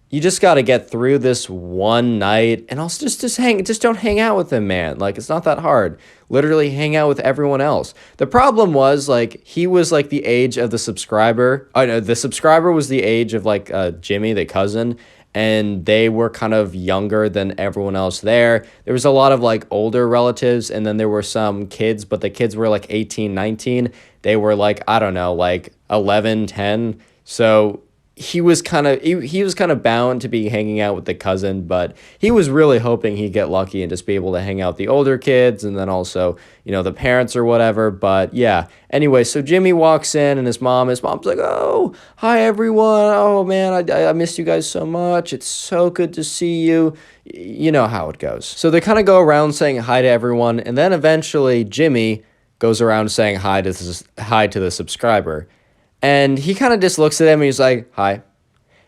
you just got to get through this one night, and also just don't hang out with him, man. Like, it's not that hard. Literally hang out with everyone else. The problem was, like, he was like the age of the subscriber. Oh no, the subscriber was the age of like Jimmy, the cousin, and they were kind of younger than everyone else there. There was a lot of like older relatives, and then there were some kids, but the kids were like 18, 19. They were like, I don't know, like 11, 10. So he was kind of bound to be hanging out with the cousin, but he was really hoping he'd get lucky and just be able to hang out with the older kids, and then also the parents or whatever. But yeah, anyway, so Jimmy walks in, and his mom's like, oh, hi everyone, oh man, I missed you guys so much, it's so good to see you. You know how it goes. So they kind of go around saying hi to everyone, and then eventually Jimmy goes around saying hi to the subscriber. And he kind of just looks at him and he's like, hi.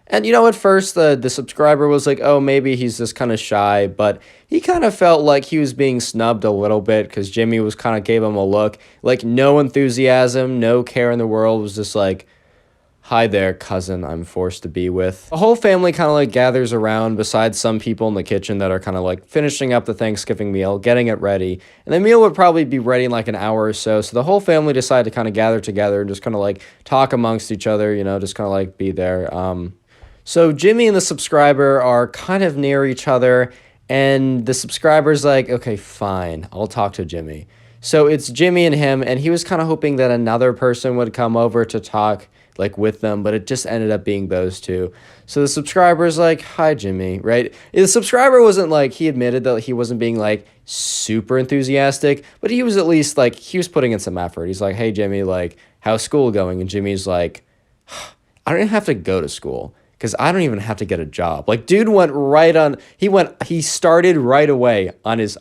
And at first the subscriber was like, oh, maybe he's just kind of shy, but he kind of felt like he was being snubbed a little bit because Jimmy was kind of gave him a look, like no enthusiasm, no care in the world, was just like, hi there, cousin I'm forced to be with. The whole family kind of like gathers around, besides some people in the kitchen that are kind of like finishing up the Thanksgiving meal, getting it ready. And the meal would probably be ready in like an hour or so. So the whole family decided to kind of gather together and just kind of like talk amongst each other, just kind of like be there. So Jimmy and the subscriber are kind of near each other, and the subscriber's like, okay, fine, I'll talk to Jimmy. So it's Jimmy and him, and he was kind of hoping that another person would come over to talk like with them, but it just ended up being those two. So the subscriber's like, hi, Jimmy, right? The subscriber wasn't like, he admitted that he wasn't being like super enthusiastic, but he was at least like, he was putting in some effort. He's like, hey, Jimmy, like, how's school going? And Jimmy's like, I don't even have to go to school because I don't even have to get a job. Like, dude he started right away on his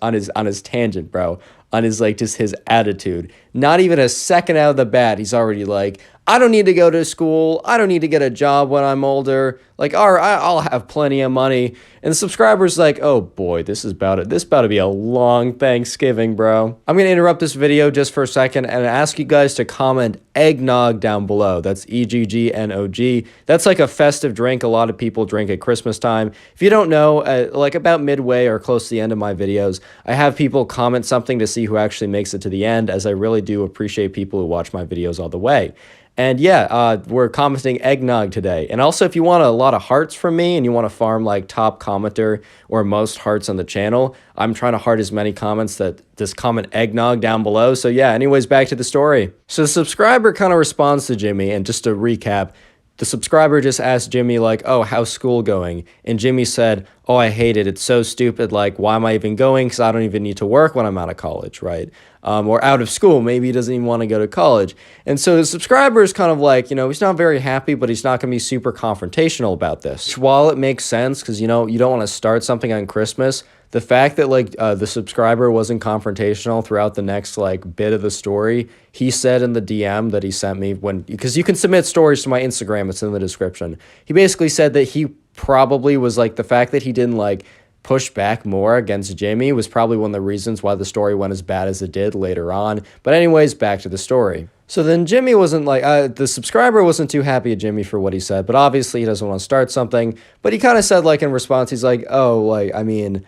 tangent, bro, on his like just his attitude. Not even a second out of the bat, he's already like, I don't need to go to school. I don't need to get a job when I'm older. Like, all right, I'll have plenty of money. And the subscriber's like, oh boy, this is about to be a long Thanksgiving, bro. I'm going to interrupt this video just for a second and ask you guys to comment eggnog down below. That's EGGNOG. That's like a festive drink a lot of people drink at Christmas time. If you don't know, like about midway or close to the end of my videos, I have people comment something to see who actually makes it to the end, as I really do appreciate people who watch my videos all the way. And yeah, we're commenting eggnog today. And also, if you want a lot of hearts from me and you want to farm like top commenter or most hearts on the channel, I'm trying to heart as many comments that just comment eggnog down below. So yeah, anyways, back to the story. So the subscriber kind of responds to Jimmy, and just to recap, the subscriber just asked Jimmy like, oh, how's school going? And Jimmy said, oh, I hate it. It's so stupid. Like, why am I even going? Because I don't even need to work when I'm out of college, right? Or out of school. Maybe he doesn't even want to go to college. And so the subscriber is kind of like, he's not very happy, but he's not going to be super confrontational about this. While it makes sense, because, you don't want to start something on Christmas, the fact that like the subscriber wasn't confrontational throughout the next like bit of the story, he said in the DM that he sent me, because you can submit stories to my Instagram, it's in the description. He basically said that he probably was like, the fact that he didn't like push back more against Jimmy was probably one of the reasons why the story went as bad as it did later on. But anyways, back to the story. So then Jimmy wasn't like, the subscriber wasn't too happy at Jimmy for what he said, but obviously he doesn't want to start something. But he kind of said like in response, he's like, oh, like, I mean,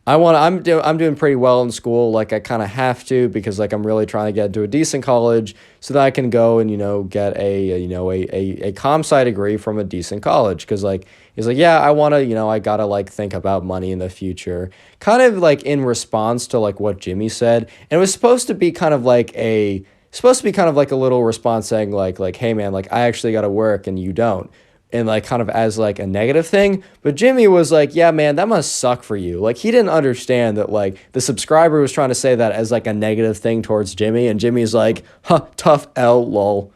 I'm doing pretty well in school. Like, I kind of have to, because like I'm really trying to get into a decent college so that I can go and get a comp sci degree from a decent college. Because like he's like, yeah, I want to I gotta like think about money in the future. Kind of like in response to like what Jimmy said, and it was supposed to be kind of like a little response saying like hey man, like I actually got to work and you don't. And like kind of as like a negative thing. But Jimmy was like, yeah, man, that must suck for you. Like, he didn't understand that like the subscriber was trying to say that as like a negative thing towards Jimmy. And Jimmy's like, huh, tough L, lol.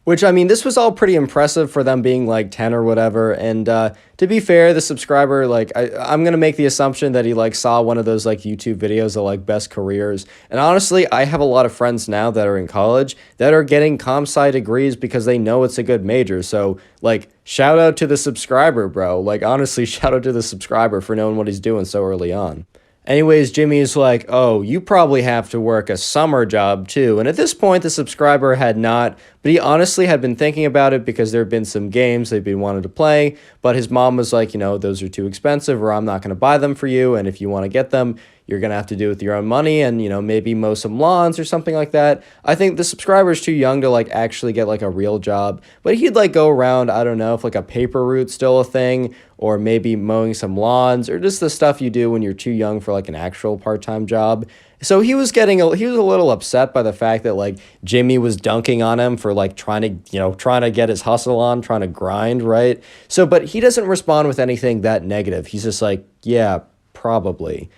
Which, I mean, this was all pretty impressive for them being like 10 or whatever. And to be fair, the subscriber, like, I'm going to make the assumption that he like saw one of those like YouTube videos of like best careers. And honestly, I have a lot of friends now that are in college that are getting comp sci degrees because they know it's a good major. So like, shout out to the subscriber, bro. Like, honestly, shout out to the subscriber for knowing what he's doing so early on. Anyways, Jimmy's like, oh, you probably have to work a summer job too. And at this point, the subscriber had not, but he honestly had been thinking about it because there had been some games they'd been wanting to play. But his mom was like, those are too expensive, or I'm not going to buy them for you. And if you want to get them, you're going to have to do it with your own money and, maybe mow some lawns or something like that. I think the subscriber's too young to like actually get like a real job, but he'd like go around, I don't know if like a paper route's still a thing, or maybe mowing some lawns, or just the stuff you do when you're too young for like an actual part-time job. So he was a little upset by the fact that like Jimmy was dunking on him for like trying to get his hustle on, trying to grind, right? So, but he doesn't respond with anything that negative. He's just like, yeah, probably.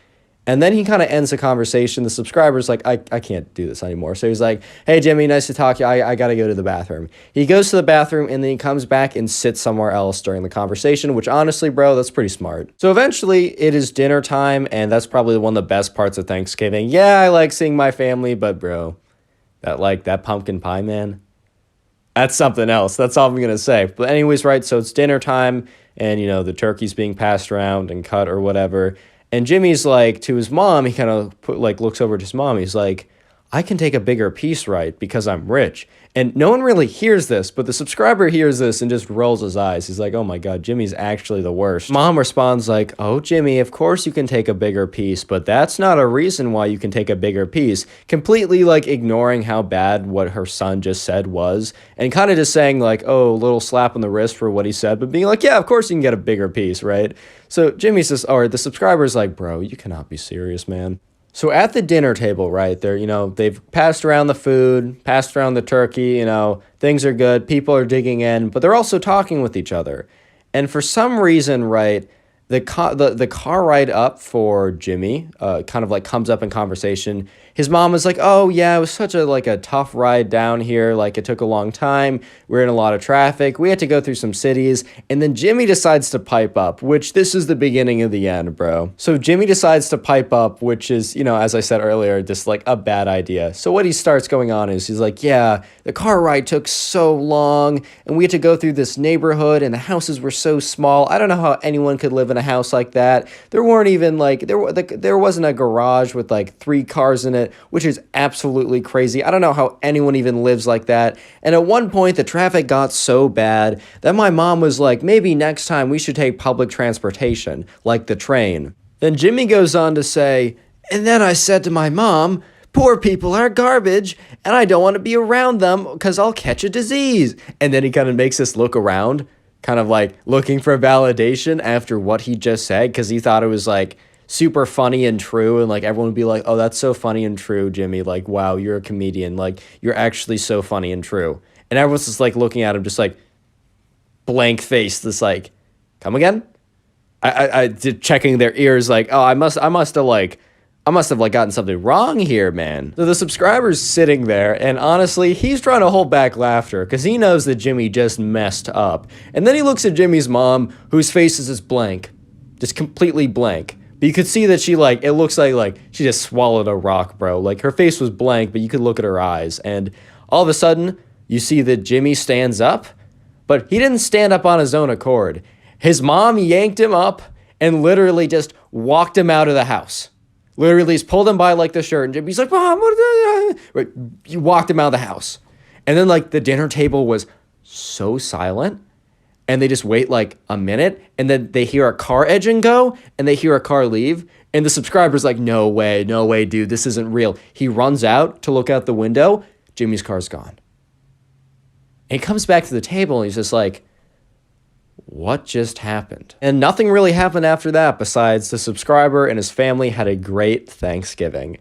And then he kind of ends the conversation. The subscriber's like, I can't do this anymore. So he's like, hey, Jimmy, nice to talk to you. I got to go to the bathroom. He goes to the bathroom, and then he comes back and sits somewhere else during the conversation, which honestly, bro, that's pretty smart. So eventually it is dinner time, and that's probably one of the best parts of Thanksgiving. Yeah, I like seeing my family, but bro, that pumpkin pie, man, that's something else. That's all I'm going to say. But anyways, right, so it's dinner time, and, the turkey's being passed around and cut or whatever. And Jimmy's like, to his mom, he kind of looks over at his mom. He's like, I can take a bigger piece, right? Because I'm rich. And no one really hears this, but the subscriber hears this and just rolls his eyes. He's like, oh my God, Jimmy's actually the worst. Mom responds like, oh, Jimmy, of course you can take a bigger piece, but that's not a reason why you can take a bigger piece. Completely like ignoring how bad what her son just said was, and kind of just saying like, oh, a little slap on the wrist for what he said, but being like, yeah, of course you can get a bigger piece, right? So Jimmy says, or the subscriber's like, bro, you cannot be serious, man. So at the dinner table, right, they're, they've passed around the food, passed around the turkey, things are good, people are digging in, but they're also talking with each other. And for some reason, right, the car ride up for Jimmy kind of like comes up in conversation. His mom was like, oh yeah, it was such a tough ride down here. Like it took a long time. We're in a lot of traffic. We had to go through some cities. And then Jimmy decides to pipe up, which this is the beginning of the end, bro. So Jimmy decides to pipe up, which is, as I said earlier, just like a bad idea. So what he starts going on is he's like, yeah, the car ride took so long and we had to go through this neighborhood and the houses were so small. I don't know how anyone could live in a house like that. There weren't even like, there wasn't a garage with like 3 cars in it, which is absolutely crazy. I don't know how anyone even lives like that. And at one point, the traffic got so bad that my mom was like, maybe next time we should take public transportation, like the train. Then Jimmy goes on to say, and then I said to my mom, poor people are garbage, and I don't want to be around them because I'll catch a disease. And then he kind of makes us look around, kind of like looking for validation after what he just said, because he thought it was like super funny and true, and like everyone would be like, oh, that's so funny and true, Jimmy, like, wow, you're a comedian, like you're actually so funny and true. And everyone's just like looking at him just like blank face, this like, come again? I did checking their ears like, oh, I must have gotten something wrong here, man. So the subscriber's sitting there, and honestly, he's trying to hold back laughter because he knows that Jimmy just messed up. And then he looks at Jimmy's mom, whose face is just blank, just completely blank. But you could see that she like, it looks like she just swallowed a rock, bro. Like her face was blank, but you could look at her eyes. And all of a sudden, you see that Jimmy stands up, but he didn't stand up on his own accord. His mom yanked him up and literally just walked him out of the house. Literally just pulled him by like the shirt, and Jimmy's like, Mom, right? You walked him out of the house. And then like the dinner table was so silent. And they just wait like a minute, and then they hear a car engine go, and they hear a car leave, and the subscriber's like, no way, dude, this isn't real. He runs out to look out the window, Jimmy's car's gone. And he comes back to the table, and he's just like, what just happened? And nothing really happened after that, besides the subscriber and his family had a great Thanksgiving.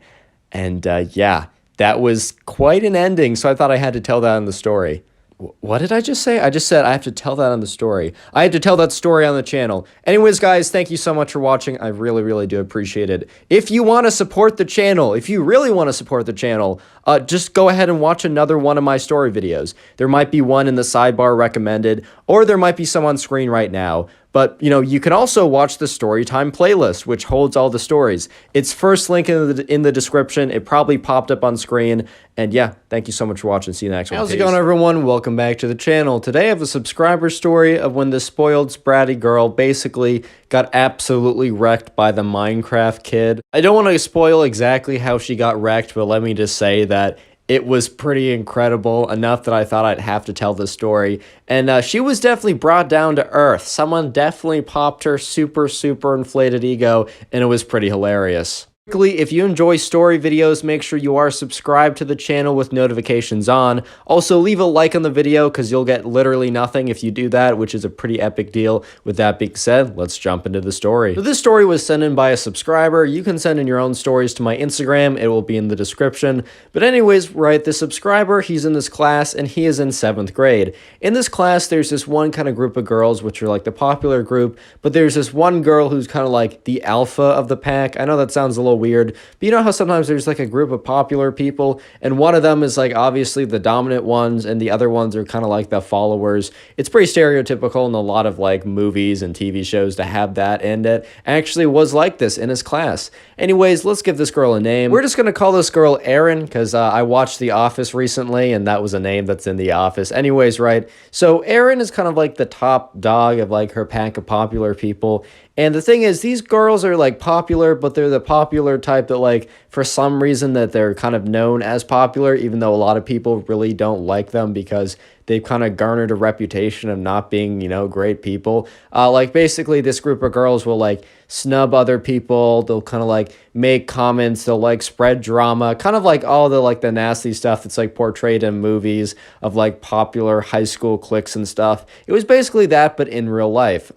And yeah, that was quite an ending, so I thought I had to tell that in the story. What did I just say? I just said I have to tell that on the story. I have to tell that story on the channel. Anyways, guys, thank you so much for watching. I really, really do appreciate it. If you want to support the channel, if you really want to support the channel, just go ahead and watch another one of my story videos. There might be one in the sidebar recommended, or there might be some on screen right now. But, you know, you can also watch the Storytime playlist, which holds all the stories. It's first link in the description. It probably popped up on screen. And yeah, thank you so much for watching. See you next one. How's it going, everyone? Welcome back to the channel. Today I have a subscriber story of when this spoiled, spratty girl basically got absolutely wrecked by the Minecraft kid. I don't want to spoil exactly how she got wrecked, but let me just say that it was pretty incredible, enough that I thought I'd have to tell this story. And she was definitely brought down to earth. Someone definitely popped her super, super inflated ego, and it was pretty hilarious. If you enjoy story videos, make sure you are subscribed to the channel with notifications on. Also, leave a like on the video because you'll get literally nothing if you do that, which is a pretty epic deal. With that being said, let's jump into the story. So this story was sent in by a subscriber. You can send in your own stories to my Instagram. It will be in the description. But anyways, right, the subscriber, he's in this class and he is in 7th grade. In this class, there's this one kind of group of girls, which are like the popular group, but there's this one girl who's kind of like the alpha of the pack. I know that sounds a little weird, but you know how sometimes there's like a group of popular people and one of them is like obviously the dominant ones and the other ones are kind of like the followers. It's pretty stereotypical in a lot of like movies and TV shows to have that, and it actually was like this in his class. Anyways, let's give this girl a name. We're just gonna call this girl Erin because I watched The Office recently and that was a name that's in The Office. Anyways, right, so Erin is kind of like the top dog of like her pack of popular people. And the thing is, these girls are like popular, but they're the popular type that like for some reason that they're kind of known as popular, even though a lot of people really don't like them because they've kind of garnered a reputation of not being, you know, great people. Like basically this group of girls will like snub other people. They'll kind of like make comments. They'll like spread drama, kind of like all the like the nasty stuff that's like portrayed in movies of like popular high school cliques and stuff. It was basically that, but in real life.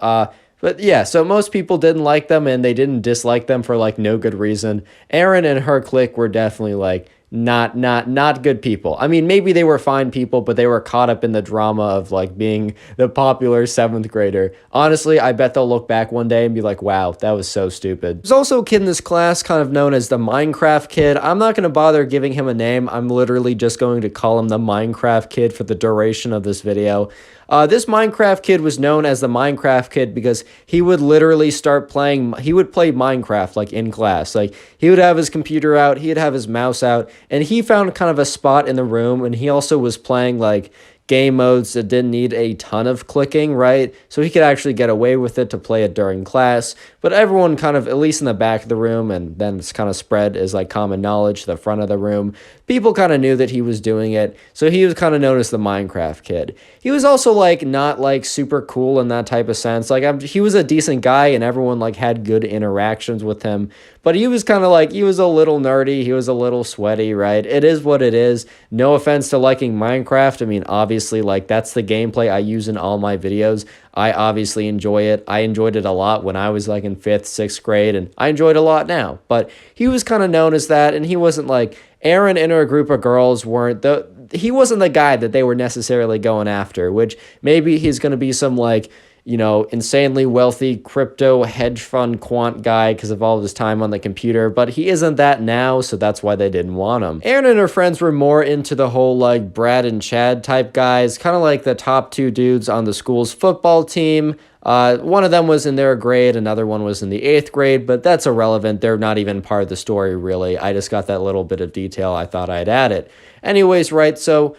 But yeah, so most people didn't like them and they didn't dislike them for like no good reason. Erin and her clique were definitely like not good people. I mean, maybe they were fine people, but they were caught up in the drama of like being the popular 7th grader. Honestly, I bet they'll look back one day and be like, wow, that was so stupid. There's also a kid in this class kind of known as the Minecraft kid. I'm not going to bother giving him a name. I'm literally just going to call him the Minecraft kid for the duration of this video. This Minecraft kid was known as the Minecraft kid because he would literally start playing, he would play Minecraft like in class. Like he would have his computer out, he'd have his mouse out, and he found kind of a spot in the room, and he also was playing like game modes that didn't need a ton of clicking, right? So he could actually get away with it to play it during class. But everyone kind of, at least in the back of the room, and then it's kind of spread as like common knowledge to the front of the room, people kind of knew that he was doing it. So he was kind of known as the Minecraft kid. He was also like not like super cool in that type of sense. Like he was a decent guy and everyone like had good interactions with him. But he was kind of like, he was a little nerdy. He was a little sweaty, right? It is what it is. No offense to liking Minecraft. I mean, obviously, like that's the gameplay I use in all my videos. I obviously enjoy it. I enjoyed it a lot when I was like in 5th, 6th grade, and I enjoy it a lot now. But he was kind of known as that, and he wasn't like, Erin and her group of girls weren't he wasn't the guy that they were necessarily going after, which maybe he's going to be some like, you know, insanely wealthy crypto hedge fund quant guy because of all of his time on the computer, but he isn't that now, so that's why they didn't want him. Erin and her friends were more into the whole like Brad and Chad type guys, kind of like the top 2 dudes on the school's football team. One of them was in their grade, another one was in the 8th grade, but that's irrelevant. They're not even part of the story, really. I just got that little bit of detail. I thought I'd add it. Anyways, right, so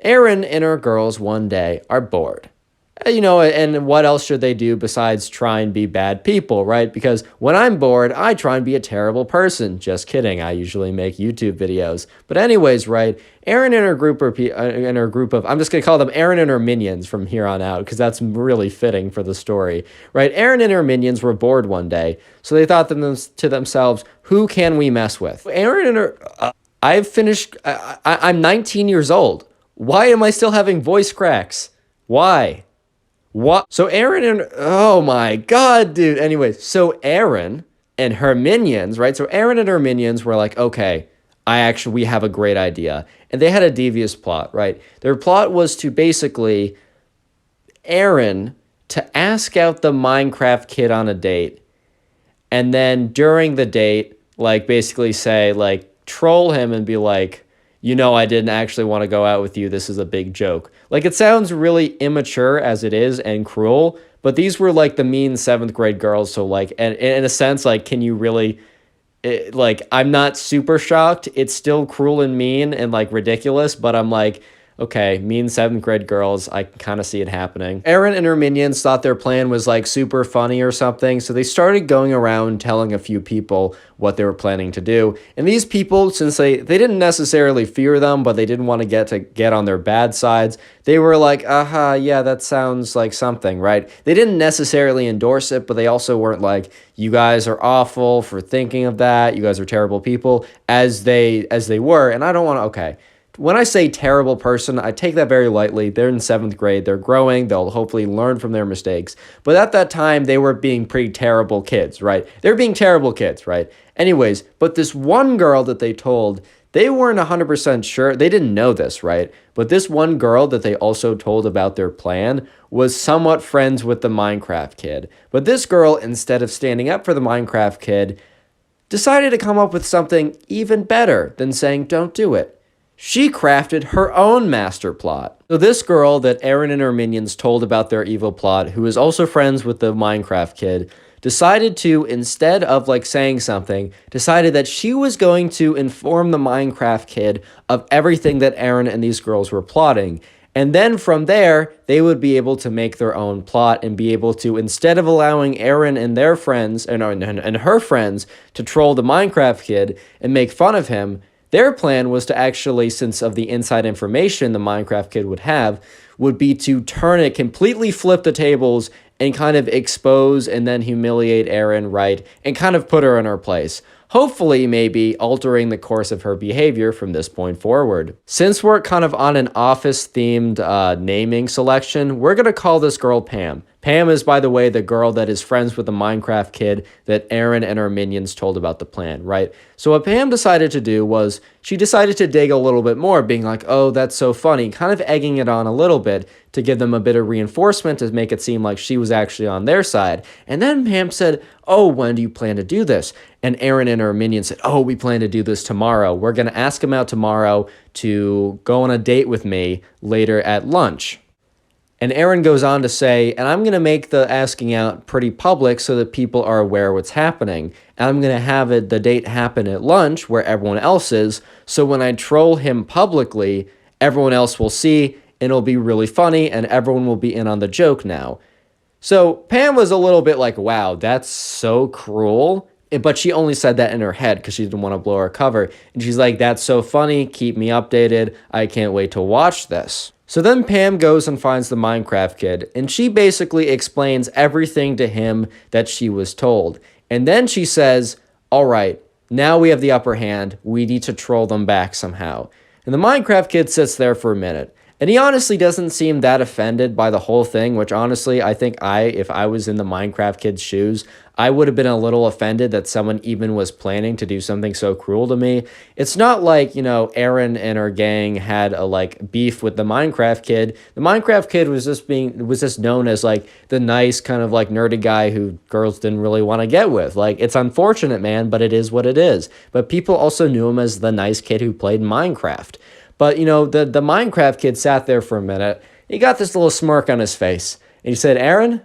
Erin and her girls one day are bored. You know, and what else should they do besides try and be bad people, right? Because when I'm bored, I try and be a terrible person. Just kidding. I usually make YouTube videos. But anyways, right? Erin and her group of, I'm just going to call them Erin and her minions from here on out because that's really fitting for the story, right? Erin and her minions were bored one day. So they thought to themselves, who can we mess with? Erin and her, I'm 19 years old. Why am I still having voice cracks? Why? What? So Erin and, oh my God, dude. Anyways, so Erin and her minions, right? So Erin and her minions were like, okay, we have a great idea. And they had a devious plot, right? Their plot was to basically Aaron to ask out the Minecraft kid on a date. And then during the date, like basically say, like troll him and be like, I didn't actually want to go out with you. This is a big joke. Like it sounds really immature as it is and cruel, but these were like the mean 7th grade girls. So like, and in a sense, like, can you really, like, I'm not super shocked. It's still cruel and mean and like ridiculous, but I'm like, okay, mean 7th grade girls, I can kind of see it happening. Erin and her minions thought their plan was like super funny or something, so they started going around telling a few people what they were planning to do. And these people, since they didn't necessarily fear them, but they didn't want to get on their bad sides, they were like, yeah, that sounds like something, right? They didn't necessarily endorse it, but they also weren't like, you guys are awful for thinking of that, you guys are terrible people, as they were. And I don't want to, okay. When I say terrible person, I take that very lightly. They're in 7th grade. They're growing. They'll hopefully learn from their mistakes. But at that time, they were being pretty terrible kids, right? They're being terrible kids, right? Anyways, but this one girl that they told, they weren't 100% sure. They didn't know this, right? But this one girl that they also told about their plan was somewhat friends with the Minecraft kid. But this girl, instead of standing up for the Minecraft kid, decided to come up with something even better than saying, don't do it. She crafted her own master plot. So this girl that Erin and her minions told about their evil plot, who is also friends with the Minecraft kid, decided to, instead of like saying something, decided that she was going to inform the Minecraft kid of everything that Erin and these girls were plotting. And then from there, they would be able to make their own plot and be able to, instead of allowing Erin and their friends and her friends to troll the Minecraft kid and make fun of him, their plan was to actually, since of the inside information the Minecraft kid would have, would be to turn it, completely flip the tables and kind of expose and then humiliate Erin, right? And kind of put her in her place. Hopefully, maybe altering the course of her behavior from this point forward. Since we're kind of on an office-themed naming selection, we're going to call this girl Pam. Pam is, by the way, the girl that is friends with the Minecraft kid that Erin and her minions told about the plan, right? So what Pam decided to do was she decided to dig a little bit more, being like, oh, that's so funny, kind of egging it on a little bit to give them a bit of reinforcement to make it seem like she was actually on their side. And then Pam said, oh, when do you plan to do this? And Erin and her minions said, oh, we plan to do this tomorrow. We're going to ask him out tomorrow to go on a date with me later at lunch. And Erin goes on to say, and I'm going to make the asking out pretty public so that people are aware what's happening. And I'm going to have the date happen at lunch where everyone else is. So when I troll him publicly, everyone else will see and it'll be really funny and everyone will be in on the joke now. So Pam was a little bit like, wow, that's so cruel. But she only said that in her head because she didn't want to blow her cover. And she's like, that's so funny. Keep me updated. I can't wait to watch this. So then Pam goes and finds the Minecraft kid, and she basically explains everything to him that she was told. And then she says, all right, now we have the upper hand. We need to troll them back somehow. And the Minecraft kid sits there for a minute. And he honestly doesn't seem that offended by the whole thing, which honestly, I think if I was in the Minecraft kid's shoes, I would have been a little offended that someone even was planning to do something so cruel to me. It's not like, Erin and her gang had a beef with the Minecraft kid. The Minecraft kid was just known as the nice kind of nerdy guy who girls didn't really want to get with. It's unfortunate, man, but it is what it is. But people also knew him as the nice kid who played Minecraft. But, the Minecraft kid sat there for a minute. He got this little smirk on his face. And he said, Aaron,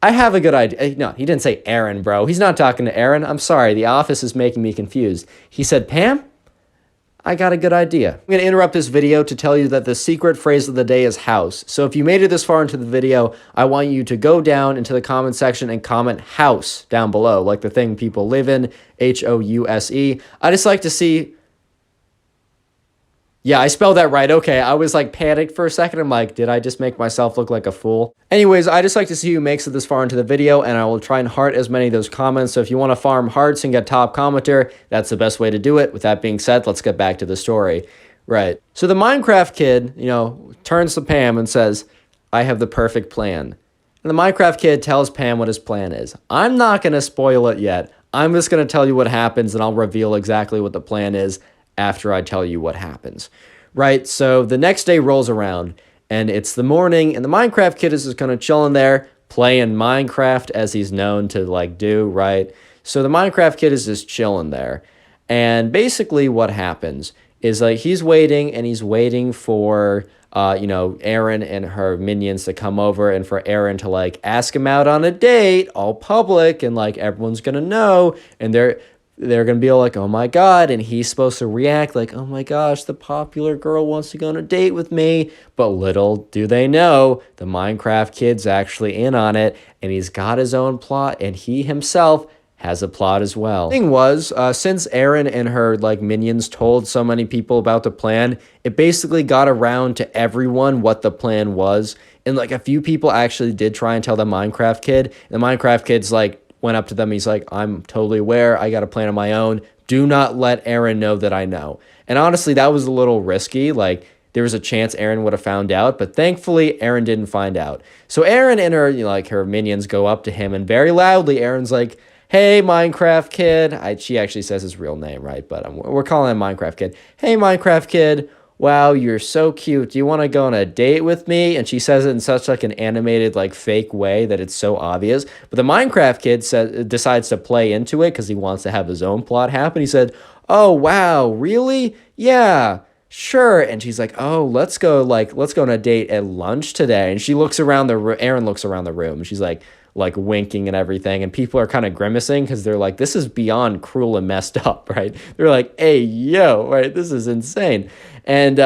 I have a good idea. No, he didn't say Aaron, bro. He's not talking to Aaron. I'm sorry. The office is making me confused. He said, Pam, I got a good idea. I'm going to interrupt this video to tell you that the secret phrase of the day is house. So if you made it this far into the video, I want you to go down into the comment section and comment house down below, like the thing people live in, House. I just like to see... Yeah, I spelled that right. Okay, I was panicked for a second. I'm like, did I just make myself look like a fool? Anyways, I just like to see who makes it this far into the video, and I will try and heart as many of those comments. So if you want to farm hearts and get top commenter, that's the best way to do it. With that being said, let's get back to the story. Right. So the Minecraft kid, turns to Pam and says, I have the perfect plan. And the Minecraft kid tells Pam what his plan is. I'm not going to spoil it yet. I'm just going to tell you what happens, and I'll reveal exactly what the plan is after I tell you what happens, right? So the next day rolls around, and it's the morning, and the Minecraft kid is just kind of chilling there, playing Minecraft as he's known to like do, right? So the Minecraft kid is just chilling there. And basically what happens is like he's waiting and he's waiting for Erin and her minions to come over and for Erin to like ask him out on a date, all public, and like everyone's gonna know, and they're gonna be all like, oh my god, and he's supposed to react like, oh my gosh, the popular girl wants to go on a date with me. But little do they know, the Minecraft kid's actually in on it, and he's got his own plot, and he himself has a plot as well. The thing was, since Erin and her like minions told so many people about the plan, it basically got around to everyone what the plan was. And like a few people actually did try and tell the Minecraft kid. The Minecraft kid's like went up to them. He's like, I'm totally aware. I got a plan of my own. Do not let Erin know that I know. And honestly, that was a little risky. Like there was a chance Erin would have found out, but thankfully Erin didn't find out. So Erin and her, like her minions go up to him, and very loudly, Erin's like, hey, Minecraft kid. She actually says his real name, right? But we're calling him Minecraft kid. Hey, Minecraft kid. Wow, you're so cute. Do you want to go on a date with me? And she says it in such like an animated, like fake way that it's so obvious. But the Minecraft kid decides to play into it because he wants to have his own plot happen. He said, oh, wow, really? Yeah, sure. And she's like, oh, let's go on a date at lunch today. And she looks around Erin looks around the room, and she's like winking and everything, and people are kind of grimacing because they're like, this is beyond cruel and messed up, right? They're like, hey, yo, right, this is insane. And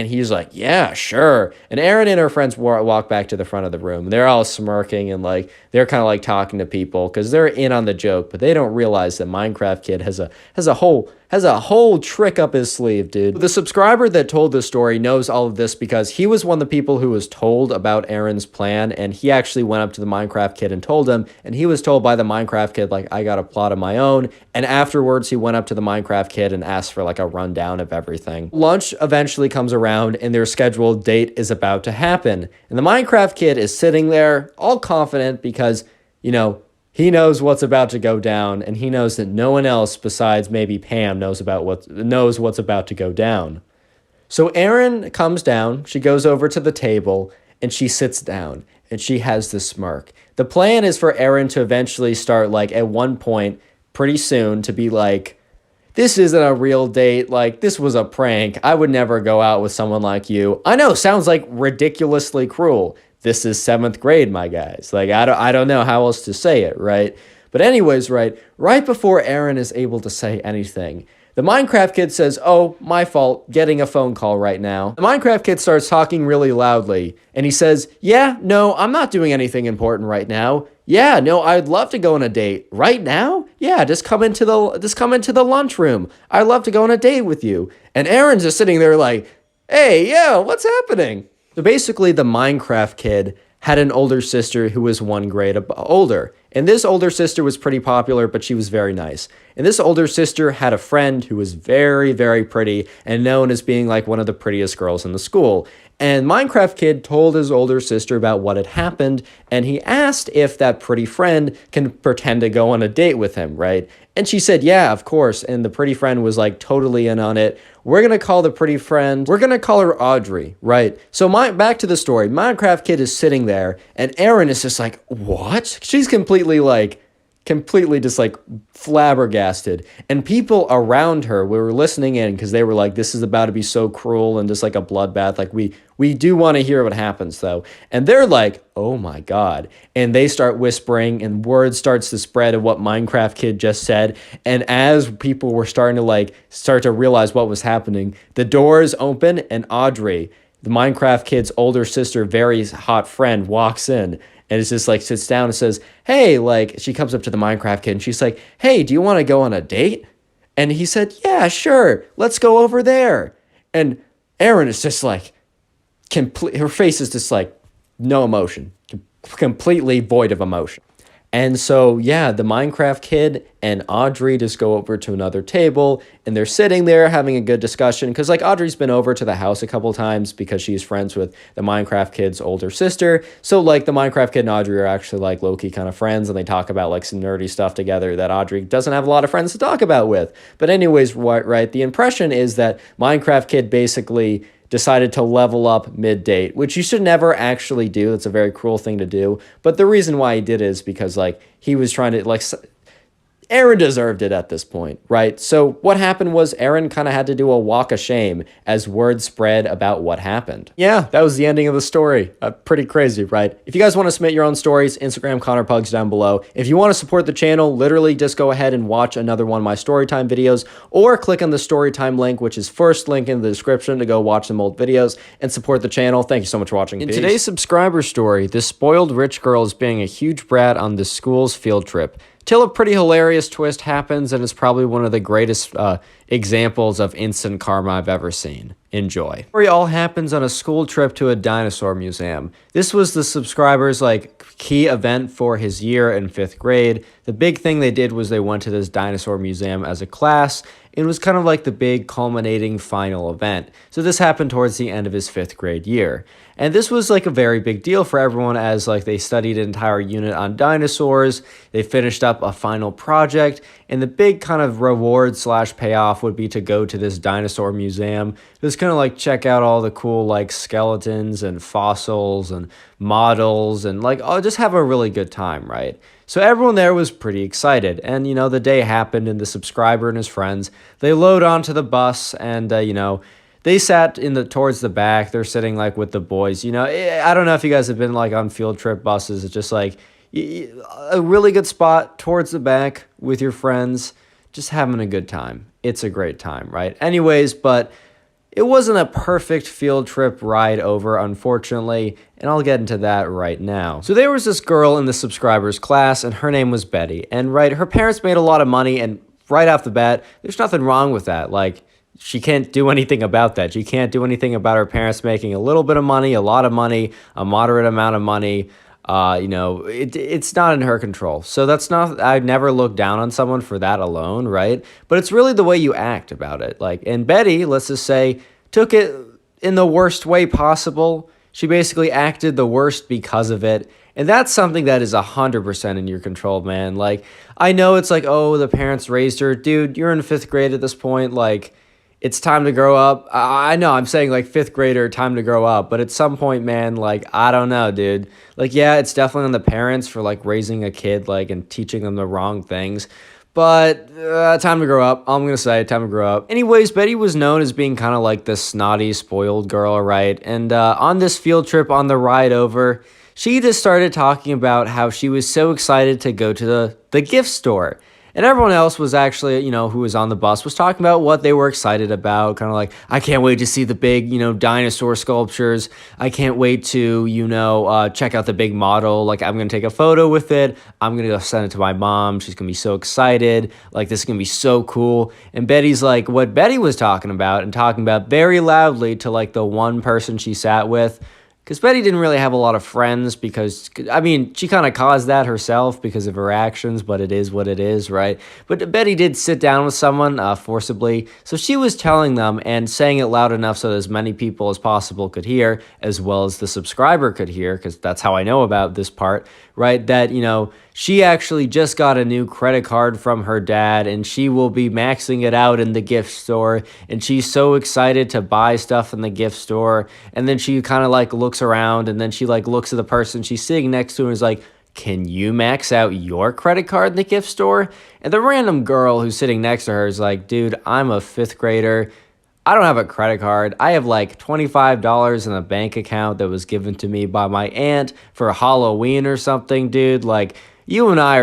he's like, yeah, sure. And Erin and her friends walk back to the front of the room. They're all smirking, and like they're kind of like talking to people because they're in on the joke, but they don't realize that Minecraft kid has a whole trick up his sleeve, dude. The subscriber that told this story knows all of this because he was one of the people who was told about Erin's plan, and he actually went up to the Minecraft kid and told him, and he was told by the Minecraft kid, like, I got a plot of my own. And afterwards, he went up to the Minecraft kid and asked for like a rundown of everything. Lunch eventually comes around, and their scheduled date is about to happen. And the Minecraft kid is sitting there all confident because, he knows what's about to go down, and he knows that no one else besides maybe Pam knows what's about to go down. So Erin comes down, she goes over to the table, and she sits down, and she has this smirk. The plan is for Erin to eventually start, like, at one point, pretty soon, to be like, this isn't a real date, like, this was a prank. I would never go out with someone like you. I know, sounds like ridiculously cruel. This is 7th grade, my guys. Like, I don't know how else to say it, right? But anyways, right before Erin is able to say anything, the Minecraft kid says, oh, my fault, getting a phone call right now. The Minecraft kid starts talking really loudly, and he says, yeah, no, I'm not doing anything important right now. Yeah, no, I'd love to go on a date. Right now? Yeah, just come into the lunchroom. I'd love to go on a date with you. And Erin's just sitting there like, hey, yo, what's happening? So basically, the Minecraft kid had an older sister who was 1 grade older. And this older sister was pretty popular, but she was very nice. And this older sister had a friend who was very, very pretty and known as being like one of the prettiest girls in the school. And Minecraft kid told his older sister about what had happened, and he asked if that pretty friend can pretend to go on a date with him, right? And she said, yeah, of course. And the pretty friend was like totally in on it. We're going to call the pretty friend, we're going to call her Audrey, right? So back to the story. Minecraft kid is sitting there, and Erin is just like, what? She's completely just like flabbergasted. And people around her were listening in because they were like, this is about to be so cruel and just like a bloodbath. Like we do want to hear what happens though. And they're like, oh my God. And they start whispering, and word starts to spread of what Minecraft kid just said. And as people were starting to realize what was happening, the doors open, and Audrey, the Minecraft kid's older sister, very hot friend, walks in. And it's just like sits down and says, hey, like she comes up to the Minecraft kid and she's like, hey, do you want to go on a date? And he said, yeah, sure. Let's go over there. And Erin is just like, her face is just like no emotion, completely void of emotion. And so, yeah, the Minecraft kid and Audrey just go over to another table and they're sitting there having a good discussion. Because, like, Audrey's been over to the house a couple times because she's friends with the Minecraft kid's older sister. So, like, the Minecraft kid and Audrey are actually, like, low key kind of friends, and they talk about, like, some nerdy stuff together that Audrey doesn't have a lot of friends to talk about with. But, anyways, right, the impression is that Minecraft kid basically decided to level up mid-date, which you should never actually do. That's a very cruel thing to do. But the reason why he did it is because, like, he was trying to, like, Aaron deserved it at this point, right? So what happened was Aaron kind of had to do a walk of shame as word spread about what happened. Yeah, that was the ending of the story. Pretty crazy, right? If you guys want to submit your own stories, Instagram Connor Pugs down below. If you want to support the channel, literally just go ahead and watch another one of my storytime videos, or click on the storytime link, which is first link in the description, to go watch some old videos and support the channel. Thank you so much for watching. In today's subscriber story, this spoiled rich girl is being a huge brat on the school's field trip, till a pretty hilarious twist happens, and it's probably one of the greatest examples of instant karma I've ever seen. Enjoy. The story all happens on a school trip to a dinosaur museum. This was the subscriber's, like, key event for his year in 5th grade. The big thing they did was they went to this dinosaur museum as a class. It was kind of like the big culminating final event. So this happened towards the end of his 5th grade year. And this was like a very big deal for everyone, as like they studied an entire unit on dinosaurs. They finished up a final project, and the big kind of reward slash payoff would be to go to this dinosaur museum. Just kind of like check out all the cool like skeletons and fossils and models, and like just have a really good time, right? So everyone there was pretty excited, and you know, the day happened, and the subscriber and his friends, they load onto the bus, and you know, they sat towards the back. They're sitting like with the boys. You know, I don't know if you guys have been like on field trip buses. It's just like a really good spot towards the back with your friends, just having a good time. It's a great time, right? Anyways, but it wasn't a perfect field trip ride over, unfortunately, and I'll get into that right now. So there was this girl in the subscriber's class, and her name was Betty. And right, her parents made a lot of money, and right off the bat, there's nothing wrong with that. Like, she can't do anything about that. She can't do anything about her parents making a little bit of money, a lot of money, a moderate amount of money. You know, it's not in her control. So that's not, I'd never look down on someone for that alone, right? But it's really the way you act about it. Like, and Betty, let's just say, took it in the worst way possible. She basically acted the worst because of it. And that's something that is 100% in your control, man. Like, I know it's like, oh, the parents raised her. Dude, you're in 5th grade at this point. Like, it's time to grow up. I know I'm saying like 5th grader, time to grow up. But at some point, man, like, I don't know, dude. Like, yeah, it's definitely on the parents for like raising a kid, like, and teaching them the wrong things. But time to grow up. All I'm going to say, time to grow up. Anyways, Betty was known as being kind of like the snotty, spoiled girl, right? And on this field trip on the ride over, she just started talking about how she was so excited to go to the gift store. And everyone else was actually, you know, who was on the bus was talking about what they were excited about. Kind of like, I can't wait to see the big, you know, dinosaur sculptures. I can't wait to, you know, check out the big model. Like, I'm going to take a photo with it. I'm going to go send it to my mom. She's going to be so excited. Like, this is going to be so cool. And Betty's like, what Betty was talking about, and talking about very loudly to like the one person she sat with. Because Betty didn't really have a lot of friends because, I mean, she kind of caused that herself because of her actions, but it is what it is, right? But Betty did sit down with someone forcibly, so she was telling them and saying it loud enough so that as many people as possible could hear, as well as the subscriber could hear, because that's how I know about this part, right? That, you know, she actually just got a new credit card from her dad, and she will be maxing it out in the gift store, and she's so excited to buy stuff in the gift store. And then she kind of like looks around, and then she like looks at the person she's sitting next to and is like, can you max out your credit card in the gift store? And the random girl who's sitting next to her is like, dude, I'm a 5th grader. I don't have a credit card. I have like $25 in a bank account that was given to me by my aunt for Halloween or something, dude. Like, you and I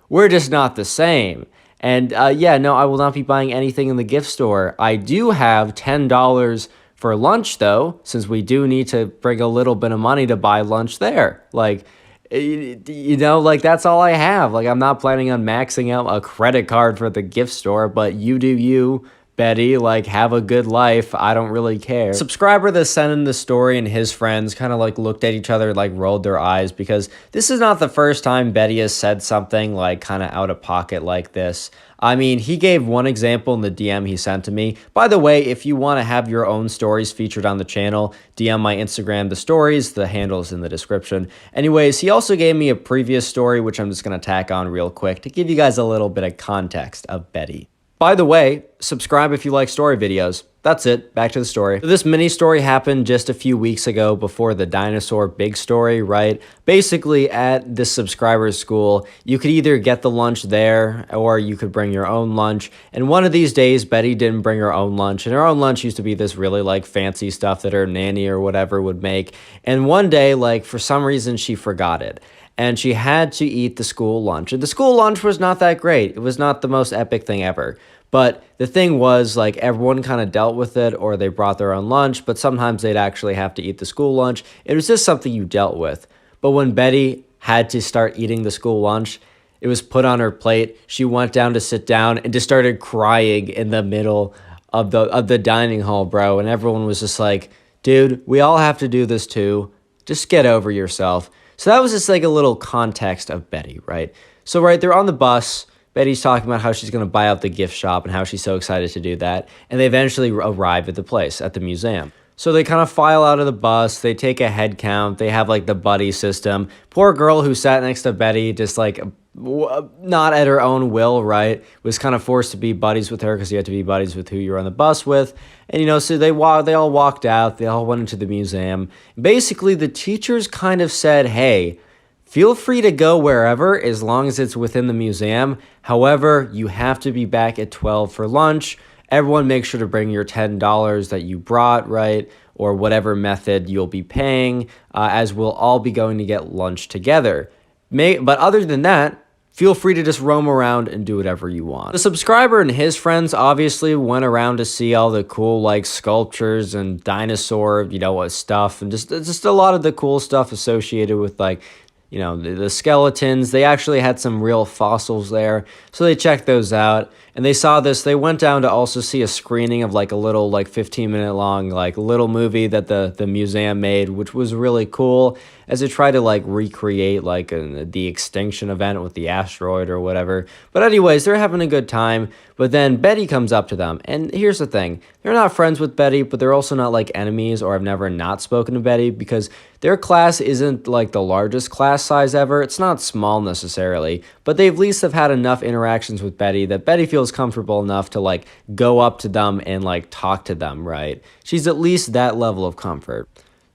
we're just not the same. And yeah, no, I will not be buying anything in the gift store. I do have $10 for lunch, though, since we do need to bring a little bit of money to buy lunch there. Like, you know, like, that's all I have. Like, I'm not planning on maxing out a credit card for the gift store, but you do you. Betty, like, have a good life. I don't really care. Subscriber that sent in the story and his friends kind of like looked at each other, like rolled their eyes, because this is not the first time Betty has said something like kind of out of pocket like this. I mean, he gave one example in the DM he sent to me. By the way, if you want to have your own stories featured on the channel, DM my Instagram, the stories, the handle's in the description. Anyways, he also gave me a previous story, which I'm just going to tack on real quick to give you guys a little bit of context of Betty. By the way, subscribe if you like story videos. That's it. Back to the story. So this mini story happened just a few weeks ago before the dinosaur big story, right? Basically, at this subscriber's school, you could either get the lunch there or you could bring your own lunch. And one of these days, Betty didn't bring her own lunch. And her own lunch used to be this really like fancy stuff that her nanny or whatever would make. And one day, like for some reason, she forgot it. And she had to eat the school lunch. And the school lunch was not that great. It was not the most epic thing ever. But the thing was, like, everyone kind of dealt with it, or they brought their own lunch, but sometimes they'd actually have to eat the school lunch. It was just something you dealt with. But when Betty had to start eating the school lunch, it was put on her plate. She went down to sit down and just started crying in the middle of the dining hall, bro. And everyone was just like, dude, we all have to do this too. Just get over yourself. So that was just like a little context of Betty, right? So, right, they're on the bus. Betty's talking about how she's going to buy out the gift shop and how she's so excited to do that. And they eventually arrive at the place, at the museum. So they kind of file out of the bus. They take a head count. They have like the buddy system. Poor girl who sat next to Betty, just like not at her own will, right? Was kind of forced to be buddies with her because you had to be buddies with who you're on the bus with. And, you know, so they all walked out. They all went into the museum. Basically, the teachers kind of said, hey, feel free to go wherever as long as it's within the museum. However, you have to be back at 12 for lunch. Everyone make sure to bring your $10 that you brought, right? Or whatever method you'll be paying, as we'll all be going to get lunch together. But other than that, feel free to just roam around and do whatever you want. The subscriber and his friends obviously went around to see all the cool like sculptures and dinosaur, you know, stuff, and just a lot of the cool stuff associated with like, you know, the skeletons. They actually had some real fossils there. So they checked those out and they saw this. They went down to also see a screening of like a little like 15-minute long like little movie that the museum made, which was really cool as they tried to like recreate like the extinction event with the asteroid or whatever. But anyways, they're having a good time. But then Betty comes up to them. And here's the thing. They're not friends with Betty, but they're also not like enemies, or I've never not spoken to Betty because their class isn't like the largest class size ever. It's not small necessarily, but they at least have had enough interactions with Betty that Betty feels comfortable enough to like go up to them and like talk to them, right? She's at least that level of comfort.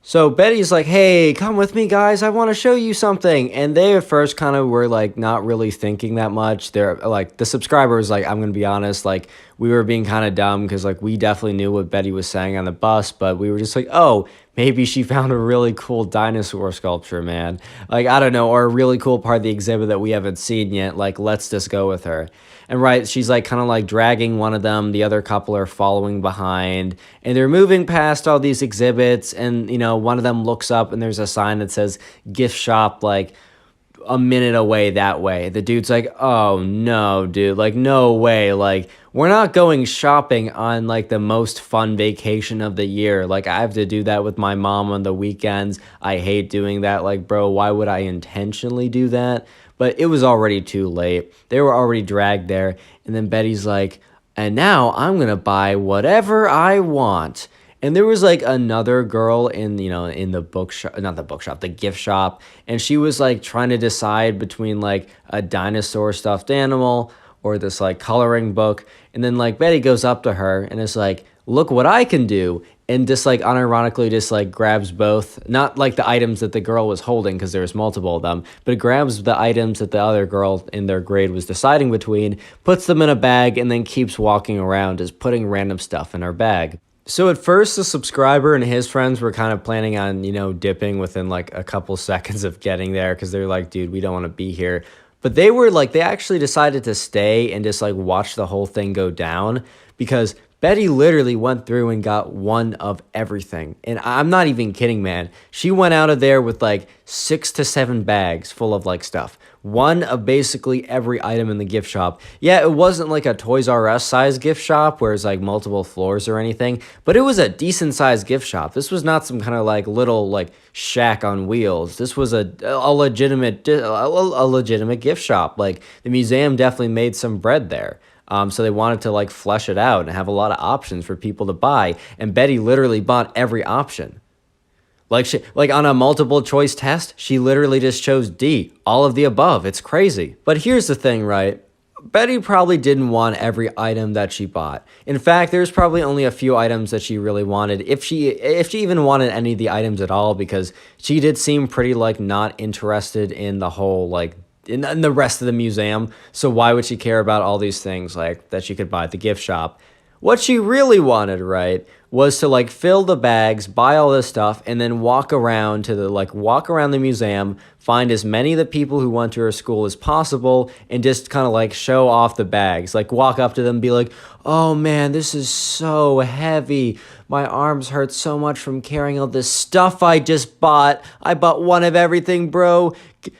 So Betty's like, hey, come with me, guys. I want to show you something. And they at first kind of were like not really thinking that much. They're like, the subscriber was like, I'm going to be honest, like we were being kind of dumb because like we definitely knew what Betty was saying on the bus, but we were just like, oh, maybe she found a really cool dinosaur sculpture, man. Like, I don't know, or a really cool part of the exhibit that we haven't seen yet. Like, let's just go with her. And right, she's like kind of like dragging one of them. The other couple are following behind. And they're moving past all these exhibits. And, you know, one of them looks up and there's a sign that says gift shop, like a minute away that way. The dude's like, oh no, dude, like no way. Like, we're not going shopping on like the most fun vacation of the year. Like, I have to do that with my mom on the weekends. I hate doing that. Like, bro, why would I intentionally do that? But it was already too late. They were already dragged there. And then Betty's like, and now I'm going to buy whatever I want. And there was like another girl in, you know, in the bookshop, not the bookshop, the gift shop. And she was like trying to decide between like a dinosaur stuffed animal or this like coloring book. And then like Betty goes up to her and is like, look what I can do. And just like unironically just like grabs both, not like the items that the girl was holding because there was multiple of them, but grabs the items that the other girl in their grade was deciding between, puts them in a bag, and then keeps walking around just putting random stuff in her bag. So at first, the subscriber and his friends were kind of planning on, you know, dipping within like a couple seconds of getting there because they're like, dude, we don't want to be here. But they were like, they actually decided to stay and just like watch the whole thing go down because Betty literally went through and got one of everything. And I'm not even kidding, man. She went out of there with like 6 to 7 bags full of like stuff. One of basically every item in the gift shop. Yeah, it wasn't like a Toys R Us size gift shop where it's like multiple floors or anything, but it was a decent sized gift shop. This was not some kind of like little like shack on wheels. This was a legitimate gift shop. Like the museum definitely made some bread there. So they wanted to like flesh it out and have a lot of options for people to buy. And Betty literally bought every option. Like on a multiple choice test, she literally just chose D, all of the above. It's crazy. But here's the thing, right? Betty probably didn't want every item that she bought. In fact, there's probably only a few items that she really wanted, if she even wanted any of the items at all, because she did seem pretty like not interested in the whole like in the rest of the museum. So why would she care about all these things like that she could buy at the gift shop? What she really wanted, right, was to like fill the bags, buy all this stuff, and then walk around the museum, find as many of the people who went to her school as possible, and just kind of like show off the bags. Like walk up to them and be like, "Oh man, this is so heavy. My arms hurt so much from carrying all this stuff I just bought. I bought one of everything, bro.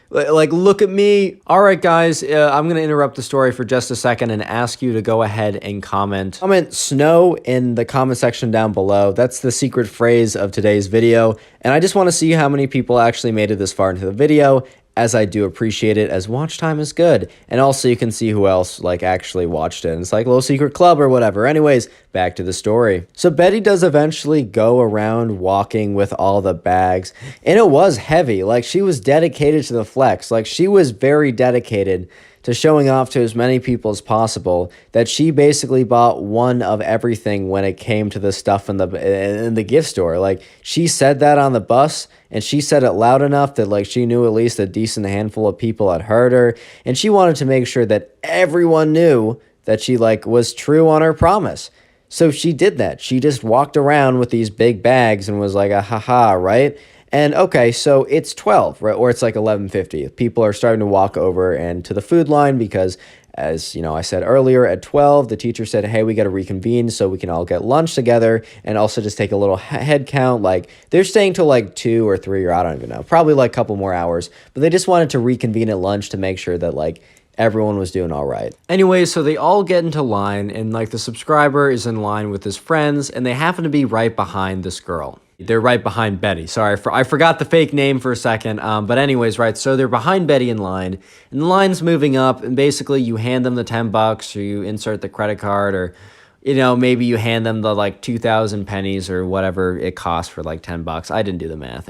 Like, look at me." All right, guys, I'm going to interrupt the story for just a second and ask you to go ahead and comment. Comment snow in the comment section down below. That's the secret phrase of today's video. And I just want to see how many people actually made it this far into the video, as I do appreciate it, as watch time is good. And also you can see who else like actually watched it. And it's like a little secret club or whatever. Anyways, back to the story. So Betty does eventually go around walking with all the bags, and it was heavy. Like she was dedicated to the flex. Like she was very dedicated to showing off to as many people as possible that she basically bought one of everything when it came to the stuff in the gift store. Like she said that on the bus, and she said it loud enough that like she knew at least a decent handful of people had heard her, and she wanted to make sure that everyone knew that she like was true on her promise. So she did that. She just walked around with these big bags and was like, a haha, right? And okay, so it's 12, right? Or it's like 11:50. People are starting to walk over and to the food line because, as you know, I said earlier, at 12, the teacher said, hey, we got to reconvene so we can all get lunch together and also just take a little head count. Like they're staying till like 2 or 3, or I don't even know, probably like a couple more hours. But they just wanted to reconvene at lunch to make sure that like everyone was doing all right. Anyway, so they all get into line, and like the subscriber is in line with his friends, and they happen to be right behind this girl. They're right behind Betty. Sorry, I forgot the fake name for a second. But anyways, right, so they're behind Betty in line, and the line's moving up, and basically you hand them the $10, or you insert the credit card, or, you know, maybe you hand them the like 2,000 pennies or whatever it costs for like $10. I didn't do the math.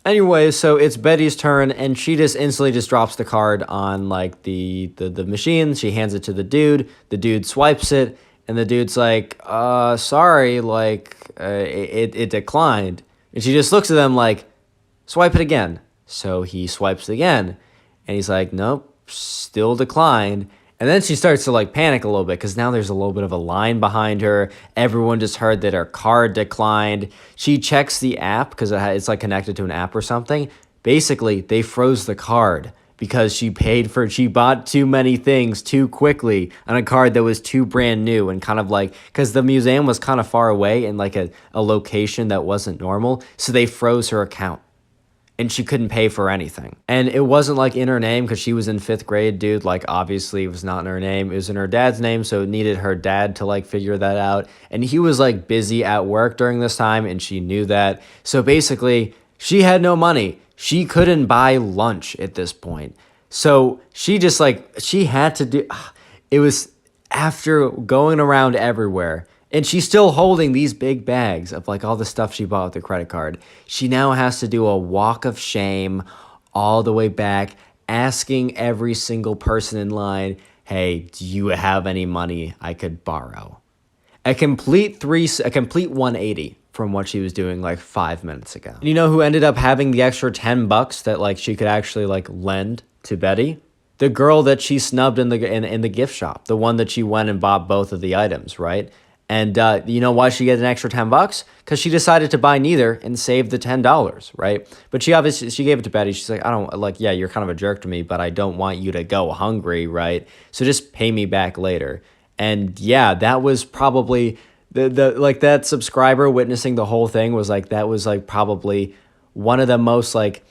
Anyway, so it's Betty's turn, and she just instantly just drops the card on like the machine. She hands it to the dude swipes it, and the dude's like, sorry, like, it declined. And she just looks at them like, swipe it again. So he swipes it again, and he's like, nope, still declined. And then she starts to like panic a little bit because now there's a little bit of a line behind her. Everyone just heard that her card declined. She checks the app because it's like connected to an app or something. Basically, they froze the card because she bought too many things too quickly on a card that was too brand new, and kind of like, because the museum was kind of far away in like a location that wasn't normal. So they froze her account, and she couldn't pay for anything. And it wasn't like in her name because she was in 5th grade, dude. Like obviously it was not in her name. It was in her dad's name. So it needed her dad to like figure that out. And he was like busy at work during this time, and she knew that. So basically she had no money. She couldn't buy lunch at this point. So she just like, she had to do, it was after going around everywhere. And she's still holding these big bags of like all the stuff she bought with the credit card. She now has to do a walk of shame all the way back, asking every single person in line, hey, do you have any money I could borrow? A complete 180 from what she was doing like 5 minutes ago. And you know who ended up having the extra $10 that like she could actually like lend to Betty? The girl that she snubbed in the gift shop, the one that she went and bought both of the items, right? And you know why she gets an extra $10? Because she decided to buy neither and save the $10, right? But she gave it to Betty. She's like, I don't like, yeah, you're kind of a jerk to me, but I don't want you to go hungry, right? So just pay me back later. And yeah, that was probably The like that subscriber witnessing the whole thing was like that was like probably one of the most like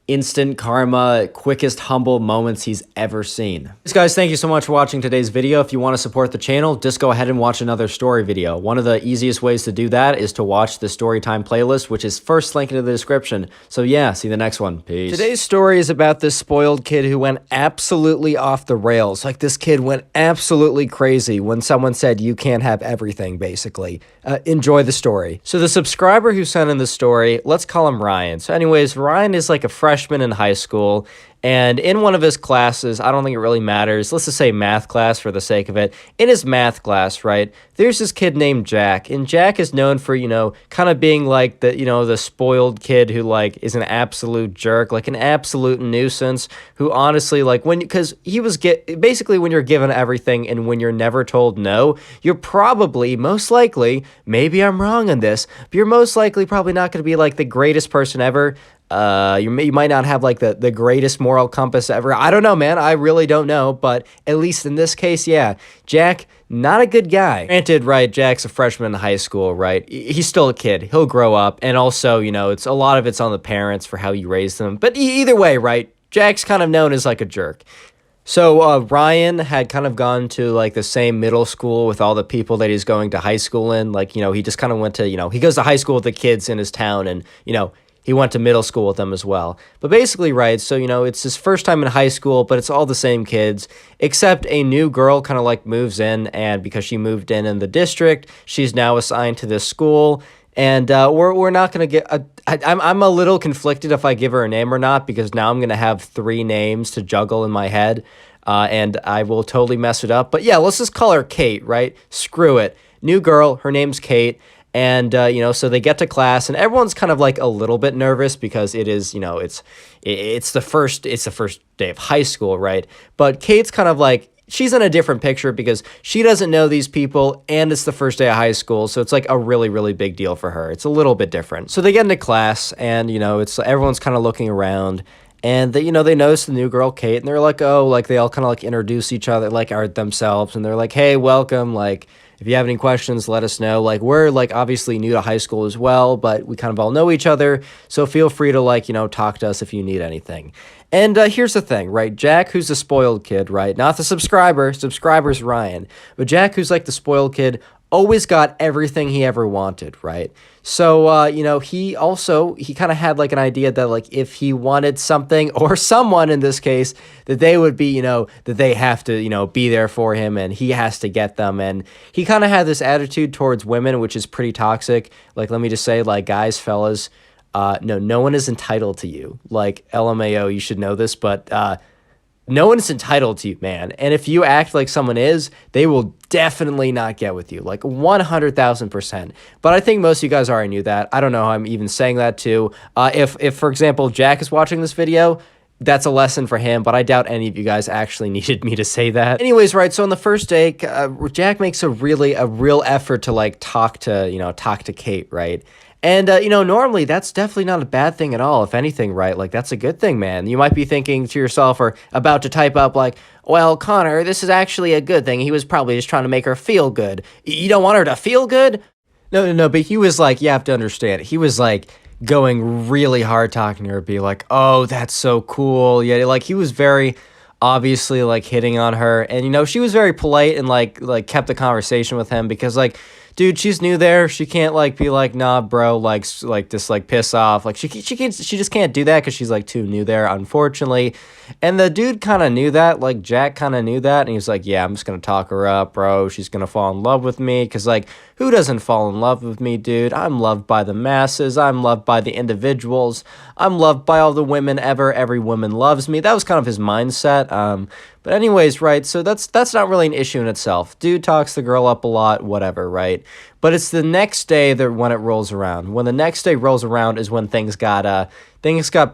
instant karma, quickest humble moments he's ever seen. Guys, thank you so much for watching today's video. If you want to support the channel, just go ahead and watch another story video. One of the easiest ways to do that is to watch the Storytime playlist, which is first link in the description. So yeah, see you in the next one. Peace. Today's story is about this spoiled kid who went absolutely off the rails. Like this kid went absolutely crazy when someone said you can't have everything, basically. Enjoy the story. So the subscriber who sent in the story, let's call him Ryan. So anyways, Ryan is like a freshman in high school, and in one of his classes, I don't think it really matters, let's just say math class for the sake of it, in his math class, right, there's this kid named Jack, and Jack is known for, you know, kind of being like the, you know, the spoiled kid who like is an absolute jerk, like an absolute nuisance, who honestly like because he was basically when you're given everything and when you're never told no, you're probably most likely, maybe I'm wrong on this, but you're most likely probably not going to be like the greatest person ever. You might not have like the greatest moral compass ever. I don't know, man. I really don't know. But at least in this case, yeah, Jack, not a good guy. Granted, right, Jack's a freshman in high school, right? He's still a kid. He'll grow up. And also, you know, a lot of it's on the parents for how you raise them. But either way, right, Jack's kind of known as like a jerk. So Ryan had kind of gone to like the same middle school with all the people that he's going to high school in. Like, you know, he just kind of went to, you know, he goes to high school with the kids in his town, and, you know, he went to middle school with them as well. But basically, right, so, you know, it's his first time in high school, but it's all the same kids, except a new girl kind of like moves in, and because she moved in the district, she's now assigned to this school. And we're not going to get I'm a little conflicted if I give her a name or not, because now I'm going to have 3 names to juggle in my head, and I will totally mess it up. But yeah, let's just call her Kate, right? Screw it. New girl, her name's Kate. And, you know, so they get to class, and everyone's kind of like a little bit nervous because it is, you know, it's the first day of high school, right? But Kate's kind of like, she's in a different picture because she doesn't know these people, and it's the first day of high school. So it's like a really, really big deal for her. It's a little bit different. So they get into class, and, you know, everyone's kind of looking around. And they, you know, they notice the new girl, Kate, and they're like, oh, like they all kind of like introduce each other, like are themselves. And they're like, hey, welcome. Like, if you have any questions, let us know. Like, we're like obviously new to high school as well, but we kind of all know each other. So feel free to like, you know, talk to us if you need anything. And here's the thing, right? Jack, who's the spoiled kid, right? Not the subscriber. Subscriber's Ryan. But Jack, who's like the spoiled kid, always got everything he ever wanted, right? So, you know, he kind of had like an idea that like if he wanted something, or someone in this case, that they would be, you know, that they have to, you know, be there for him, and he has to get them. And he kind of had this attitude towards women, which is pretty toxic. Like, let me just say, like, guys, fellas, no one is entitled to you. Like, LMAO, you should know this, but no one is entitled to you, man. And if you act like someone is, they will definitely not get with you, like 100,000%. But I think most of you guys already knew that. I don't know how I'm even saying that too. If for example, Jack is watching this video, that's a lesson for him, but I doubt any of you guys actually needed me to say that. Anyways, right, so on the first day, Jack makes a real effort to like talk to Kate, right? And, you know, normally that's definitely not a bad thing at all. If anything, right, like that's a good thing, man. You might be thinking to yourself or about to type up like, well, Connor, this is actually a good thing. He was probably just trying to make her feel good. You don't want her to feel good? No, but he was like, you have to understand, he was like going really hard talking to her, be like, oh, that's so cool. Yeah, like he was very obviously like hitting on her. And, you know, she was very polite and like kept the conversation with him because like, dude, she's new there. She can't like be like, nah, bro, like just like piss off. Like she just can't do that because she's like too new there, unfortunately. And the dude kind of knew that. Like Jack kind of knew that, and he was like, yeah, I'm just gonna talk her up, bro. She's gonna fall in love with me because like, who doesn't fall in love with me, dude? I'm loved by the masses. I'm loved by the individuals. I'm loved by all the women ever. Every woman loves me. That was kind of his mindset. But anyways, right, so that's not really an issue in itself. Dude talks the girl up a lot, whatever, right? But it's the next day that when it rolls around. When the next day rolls around is when things got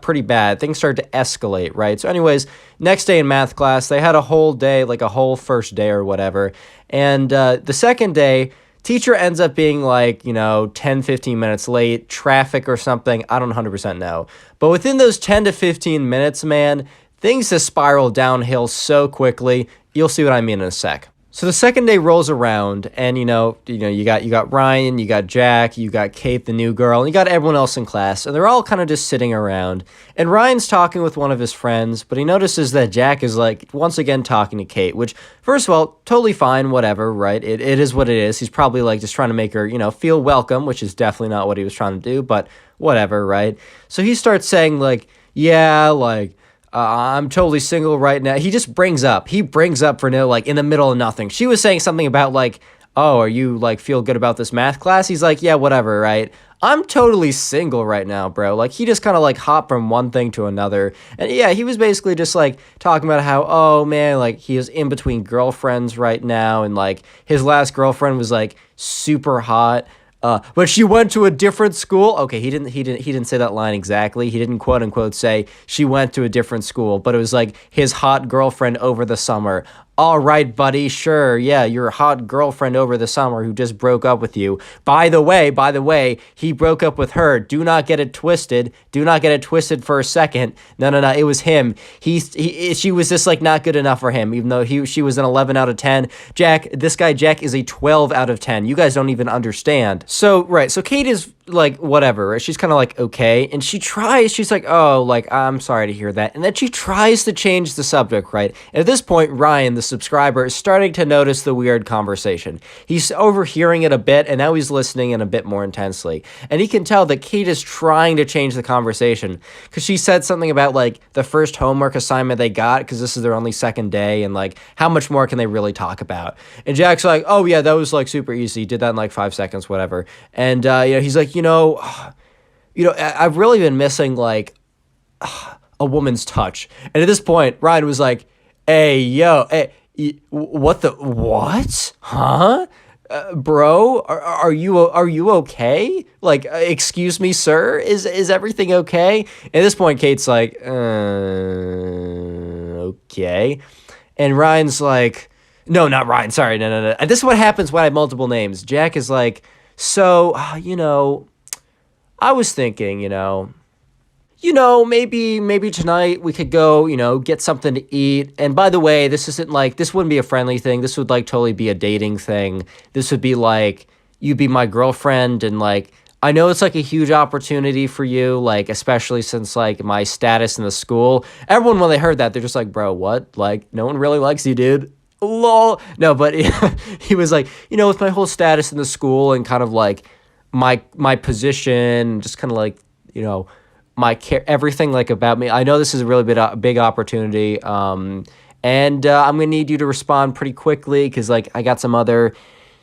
pretty bad. Things started to escalate, right? So anyways, next day in math class, they had a whole day, like a whole first day or whatever. And the second day, teacher ends up being like, 10, 15 minutes late, traffic or something. I don't 100% know. But within those 10 to 15 minutes, man, things just spiral downhill so quickly. You'll see what I mean in a sec. So the second day rolls around, and you got Ryan, you got Jack, you got Kate, the new girl, and you got everyone else in class, and they're all kind of just sitting around. And Ryan's talking with one of his friends, but he notices that Jack is like once again talking to Kate, which first of all, totally fine, whatever, right? It is what it is. He's probably like just trying to make her, feel welcome, which is definitely not what he was trying to do, but whatever, right? So he starts saying like, yeah, like I'm totally single right now. He brings up for no, like in the middle of nothing. She was saying something about like, oh, are you like feel good about this math class? He's like, yeah, whatever, right? I'm totally single right now, bro. Like he just kind of like hopped from one thing to another. And yeah, he was basically just like talking about how, oh man, like he is in between girlfriends right now. And like his last girlfriend was like super hot. But she went to a different school. Okay, he didn't say that line exactly. He didn't quote unquote say she went to a different school, but it was like his hot girlfriend over the summer. All right, buddy, sure, yeah, your hot girlfriend over the summer who just broke up with you. By the way, he broke up with her. Do not get it twisted. Do not get it twisted for a second. No, it was him. She was just like not good enough for him, even though she was an 11 out of 10. This guy Jack is a 12 out of 10. You guys don't even understand. So Kate is like whatever, right? She's kind of like okay, and she's like, oh, like I'm sorry to hear that, and then she tries to change the subject, right? And at this point, Ryan, the subscriber, is starting to notice the weird conversation. He's overhearing it a bit, and now he's listening in a bit more intensely, and he can tell that Kate is trying to change the conversation because she said something about like the first homework assignment they got because this is their only second day, and like how much more can they really talk about? And Jack's like, oh yeah, that was like super easy, did that in like 5 seconds, whatever. And he's like, I've really been missing like a woman's touch. And at this point, Ryan was like, hey, what? Huh? Bro, are you okay? Like, excuse me, sir, is everything okay? At this point, Kate's like, okay. And Ryan's like, no, not Ryan, sorry, no. And this is what happens when I have multiple names. Jack is like, so, I was thinking, maybe tonight we could go, get something to eat. And by the way, this wouldn't be a friendly thing. This would like totally be a dating thing. This would be like, you'd be my girlfriend. And like, I know it's like a huge opportunity for you, like, especially since like my status in the school. Everyone, when they heard that, they're just like, bro, what? Like, no one really likes you, dude. Lol. No, but he was like, with my whole status in the school and kind of like my position, just kind of like, my care, everything like about me. I know this is a really big opportunity. And I'm gonna need you to respond pretty quickly because like I got some other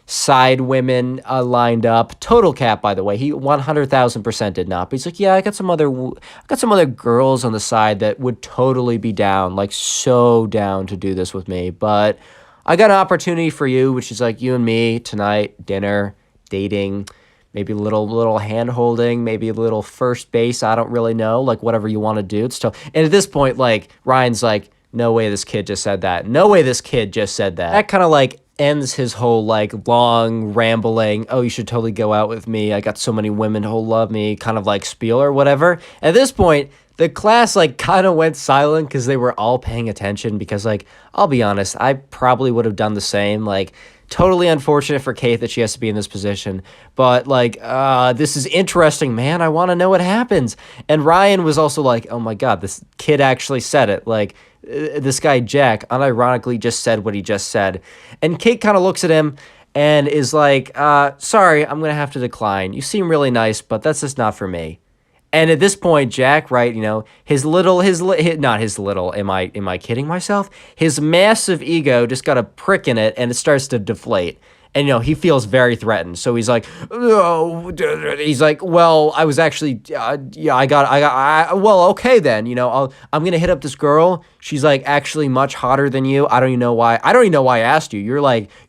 side women lined up. Total cap, by the way. He 100,000% did not. But he's like, yeah, I got some other girls on the side that would totally be down, like so down to do this with me. But I got an opportunity for you, which is like you and me tonight, dinner, dating, maybe a little hand holding, maybe a little first base. I don't really know, like whatever you want to do. It's tough. And at this point, like Ryan's like, no way this kid just said that. No way this kid just said that. That kind of like ends his whole like long rambling, oh, you should totally go out with me, I got so many women who'll love me, kind of like spiel or whatever. At this point, the class like kind of went silent because they were all paying attention because like, I'll be honest, I probably would have done the same. Like, totally unfortunate for Kate that she has to be in this position, but like, this is interesting, man. I want to know what happens. And Ryan was also like, oh my God, this kid actually said it. Like, this guy Jack unironically just said what he just said. And Kate kind of looks at him and is like, sorry, I'm going to have to decline. You seem really nice, but that's just not for me. And at this point, Jack, right, not his little, am I kidding myself? His massive ego just got a prick in it and it starts to deflate. And, he feels very threatened. So he's like, oh, he's like, well, I was actually, well, okay then, I'm going to hit up this girl. She's like actually much hotter than you. I don't even know why I asked you. You're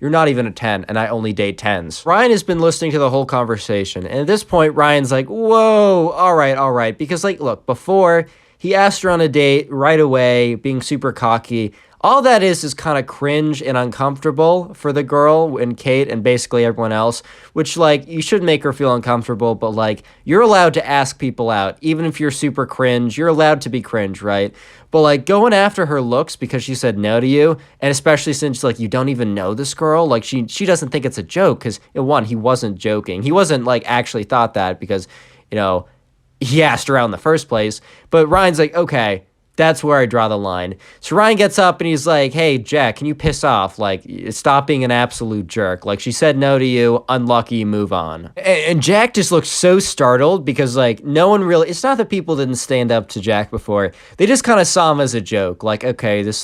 not even a 10 and I only date 10s. Ryan has been listening to the whole conversation. And at this point, Ryan's like, whoa, all right. Because like, look, before he asked her on a date right away, being super cocky. all that is kind of cringe and uncomfortable for the girl and Kate and basically everyone else, which, like, you should make her feel uncomfortable, but, like, you're allowed to ask people out. Even if you're super cringe, you're allowed to be cringe, right? But, like, going after her looks because she said no to you, and especially since, like, you don't even know this girl, like, she doesn't think it's a joke because, one, he wasn't joking. He wasn't, like, actually thought that because, he asked her out in the first place. But Ryan's like, okay, that's where I draw the line. So Ryan gets up and he's like, hey, Jack, can you piss off? Like, stop being an absolute jerk. Like, she said no to you. Unlucky, move on. And Jack just looks so startled because, like, no one really, it's not that people didn't stand up to Jack before. They just kind of saw him as a joke. Like, okay, this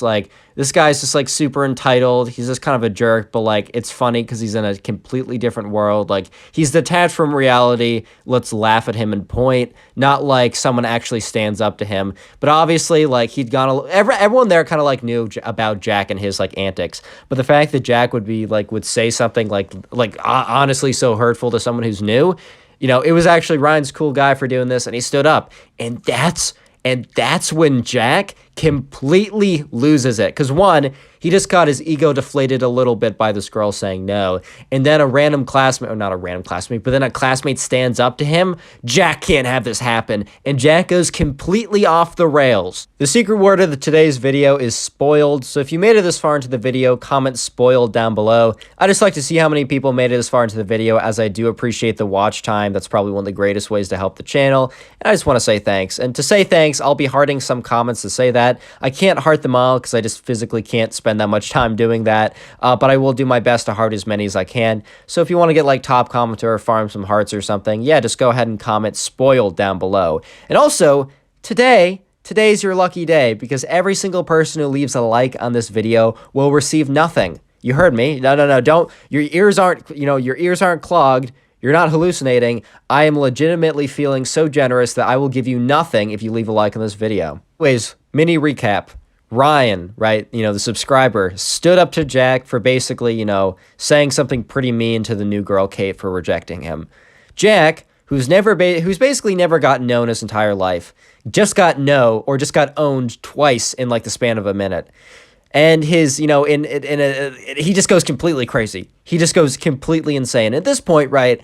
guy's just, like, super entitled. He's just kind of a jerk, but, like, it's funny because he's in a completely different world. Like, he's detached from reality. Let's laugh at him and point. Not like someone actually stands up to him. But obviously, like, he'd gone, everyone there kind of, like, knew about Jack and his, like, antics. But the fact that Jack would say something, like honestly so hurtful to someone who's new, it was actually Ryan's cool guy for doing this, and he stood up. And that's when Jack completely loses it. Because, one, he just got his ego deflated a little bit by this girl saying no. And then a random classmate, or not a random classmate, but then a classmate stands up to him. Jack can't have this happen. And Jack goes completely off the rails. The secret word of today's video is spoiled. So if you made it this far into the video, comment spoiled down below. I just like to see how many people made it this far into the video, as I do appreciate the watch time. That's probably one of the greatest ways to help the channel. And I just want to say thanks. And to say thanks, I'll be hearting some comments to say that. I can't heart them all because I just physically can't spend that much time doing that, but I will do my best to heart as many as I can. So if you want to get, like, top commenter or farm some hearts or something, yeah, just go ahead and comment spoiled down below. And also, today's your lucky day because every single person who leaves a like on this video will receive nothing. You heard me. No, don't. Your ears aren't clogged. You're not hallucinating. I am legitimately feeling so generous that I will give you nothing if you leave a like on this video. Anyways, mini recap. Ryan, right, the subscriber, stood up to Jack for basically, saying something pretty mean to the new girl, Kate, for rejecting him. Jack, who's basically never gotten no in his entire life, just got owned twice in, like, the span of a minute. And his, he just goes completely crazy. He just goes completely insane. At this point, right,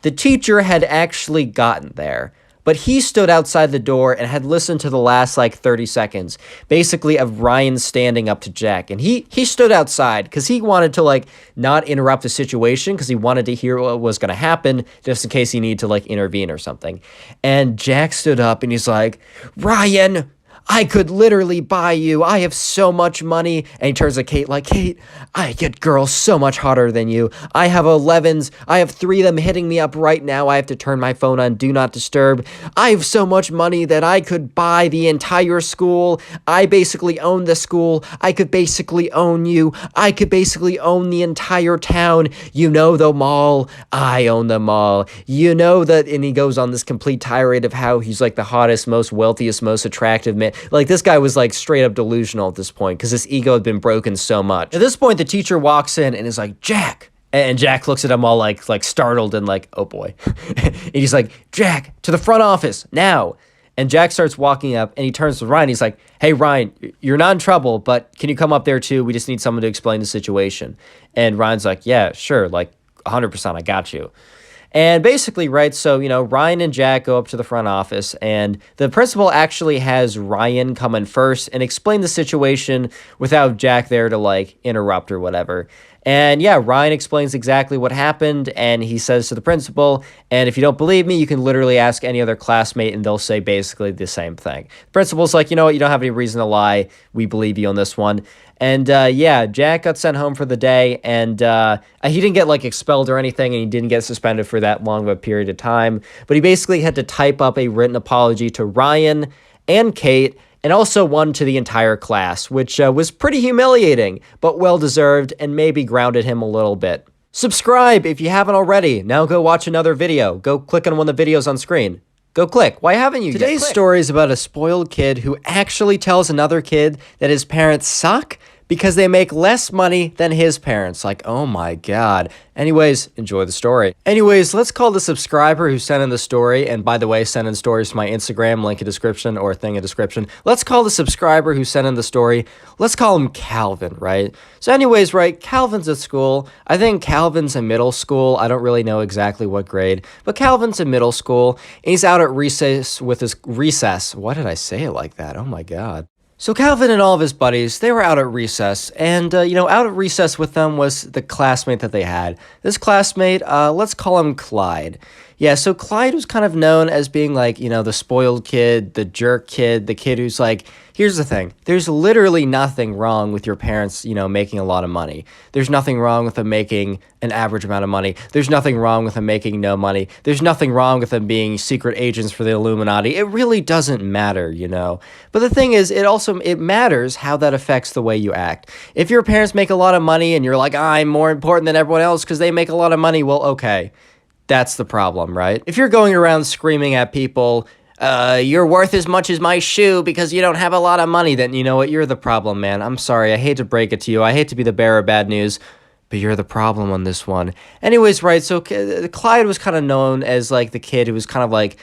the teacher had actually gotten there, but he stood outside the door and had listened to the last, like, 30 seconds, basically, of Ryan standing up to Jack. And he stood outside because he wanted to, like, not interrupt the situation because he wanted to hear what was going to happen just in case he needed to, like, intervene or something. And Jack stood up and he's like, Ryan, I could literally buy you. I have so much money. And he turns to Kate like, Kate, I get girls so much hotter than you. I have 11s. I have 3 of them hitting me up right now. I have to turn my phone on Do Not Disturb. I have so much money that I could buy the entire school. I basically own the school. I could basically own you. I could basically own the entire town. You know the mall. I own the mall. You know that. And he goes on this complete tirade of how he's, like, the hottest, most wealthiest, most attractive man. Like, this guy was, like, straight up delusional at this point because his ego had been broken so much. At this point, the teacher walks in and is like, Jack. And Jack looks at him all, like startled and like, oh boy. And he's like, Jack, to the front office, now. And Jack starts walking up and he turns to Ryan. He's like, hey, Ryan, you're not in trouble, but can you come up there too? We just need someone to explain the situation. And Ryan's like, yeah, sure. Like, 100%, I got you. And basically, right, so, Ryan and Jack go up to the front office, and the principal actually has Ryan come in first and explain the situation without Jack there to, like, interrupt or whatever. And yeah, Ryan explains exactly what happened, and he says to the principal, and if you don't believe me, you can literally ask any other classmate, and they'll say basically the same thing. The principal's like, you know what, you don't have any reason to lie. We believe you on this one. And yeah, Jack got sent home for the day, and he didn't get, like, expelled or anything, and he didn't get suspended for that long of a period of time. But he basically had to type up a written apology to Ryan and Kate, and also one to the entire class, which was pretty humiliating, but well-deserved, and maybe grounded him a little bit. Subscribe if you haven't already. Now go watch another video. Go click on one of the videos on screen. Go click. Why haven't you? Today's story is about a spoiled kid who actually tells another kid that his parents suck because they make less money than his parents. Like, oh my God. Anyways, enjoy the story. Anyways, let's call the subscriber who sent in the story, and by the way, send in stories to my Instagram, link in description or thing in description. Let's call the subscriber who sent in the story, let's call him Calvin, right? So anyways, right, Calvin's at school. I think Calvin's in middle school. I don't really know exactly what grade, but Calvin's in middle school, and he's out at recess with his recess. Why did I say it like that? Oh my God. So Calvin and all of his buddies, they were out at recess, and, out at recess with them was the classmate that they had. This classmate, let's call him Clyde. Yeah, so Clyde was kind of known as being like, the spoiled kid, the jerk kid, the kid who's like, here's the thing. There's literally nothing wrong with your parents, making a lot of money. There's nothing wrong with them making an average amount of money. There's nothing wrong with them making no money. There's nothing wrong with them being secret agents for the Illuminati. It really doesn't matter, But the thing is, it matters how that affects the way you act. If your parents make a lot of money and you're like, I'm more important than everyone else because they make a lot of money, well, okay. That's the problem, right? If you're going around screaming at people, you're worth as much as my shoe because you don't have a lot of money, then you know what? You're the problem, man. I'm sorry. I hate to break it to you. I hate to be the bearer of bad news, but you're the problem on this one. Anyways, right, so Clyde was kind of known as like the kid who was kind of like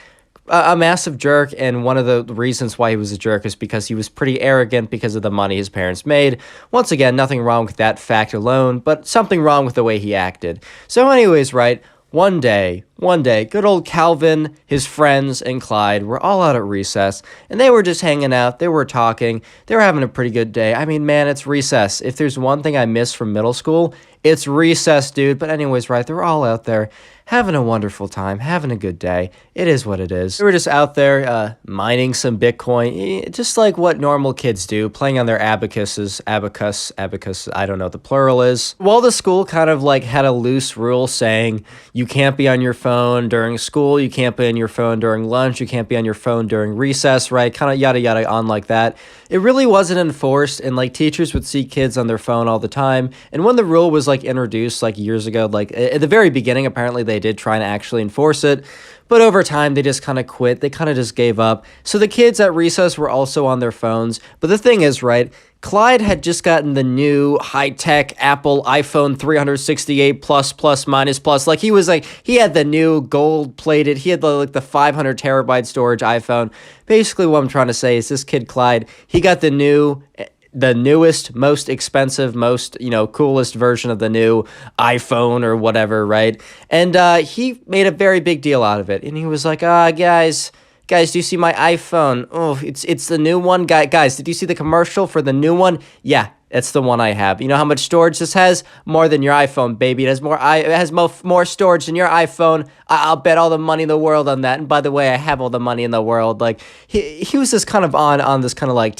a massive jerk, and one of the reasons why he was a jerk is because he was pretty arrogant because of the money his parents made. Once again, nothing wrong with that fact alone, but something wrong with the way he acted. So anyways, right, one day, good old Calvin, his friends, and Clyde were all out at recess, and they were just hanging out, they were talking, they were having a pretty good day. I mean, man, it's recess. If there's one thing I miss from middle school, it's recess, dude. But anyways, right, they were all out there having a wonderful time, having a good day. It is what it is. They were just out there mining some Bitcoin, just like what normal kids do, playing on their abacus, I don't know what the plural is. While the school kind of like had a loose rule saying you can't be on your phone during school, you can't be on your phone during lunch, you can't be on your phone during recess, right? Kind of yada yada on like that. It really wasn't enforced, and like teachers would see kids on their phone all the time. And when the rule was like introduced like years ago, like at the very beginning, apparently they did try to actually enforce it, but over time they just kind of quit. They kind of just gave up. So the kids at recess were also on their phones. But the thing is, right, Clyde had just gotten the new high-tech Apple iPhone 368 plus minus. Like he had the new gold-plated, he had the 500 terabyte storage iPhone. Basically what I'm trying to say is this kid Clyde, he got the newest, most expensive, most, coolest version of the new iPhone or whatever, right? And he made a very big deal out of it. And he was like, guys, do you see my iPhone? Oh, it's the new one. Guys, did you see the commercial for the new one? Yeah, it's the one I have. You know how much storage this has? More than your iPhone, baby. It has more storage than your iPhone. I'll bet all the money in the world on that. And by the way, I have all the money in the world. Like he was just kind of on this kind of like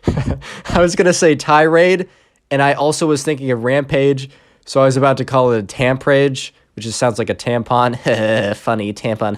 I was going to say tirade, and I also was thinking of rampage, so I was about to call it a tamprage, which just sounds like a tampon. Funny, tampon.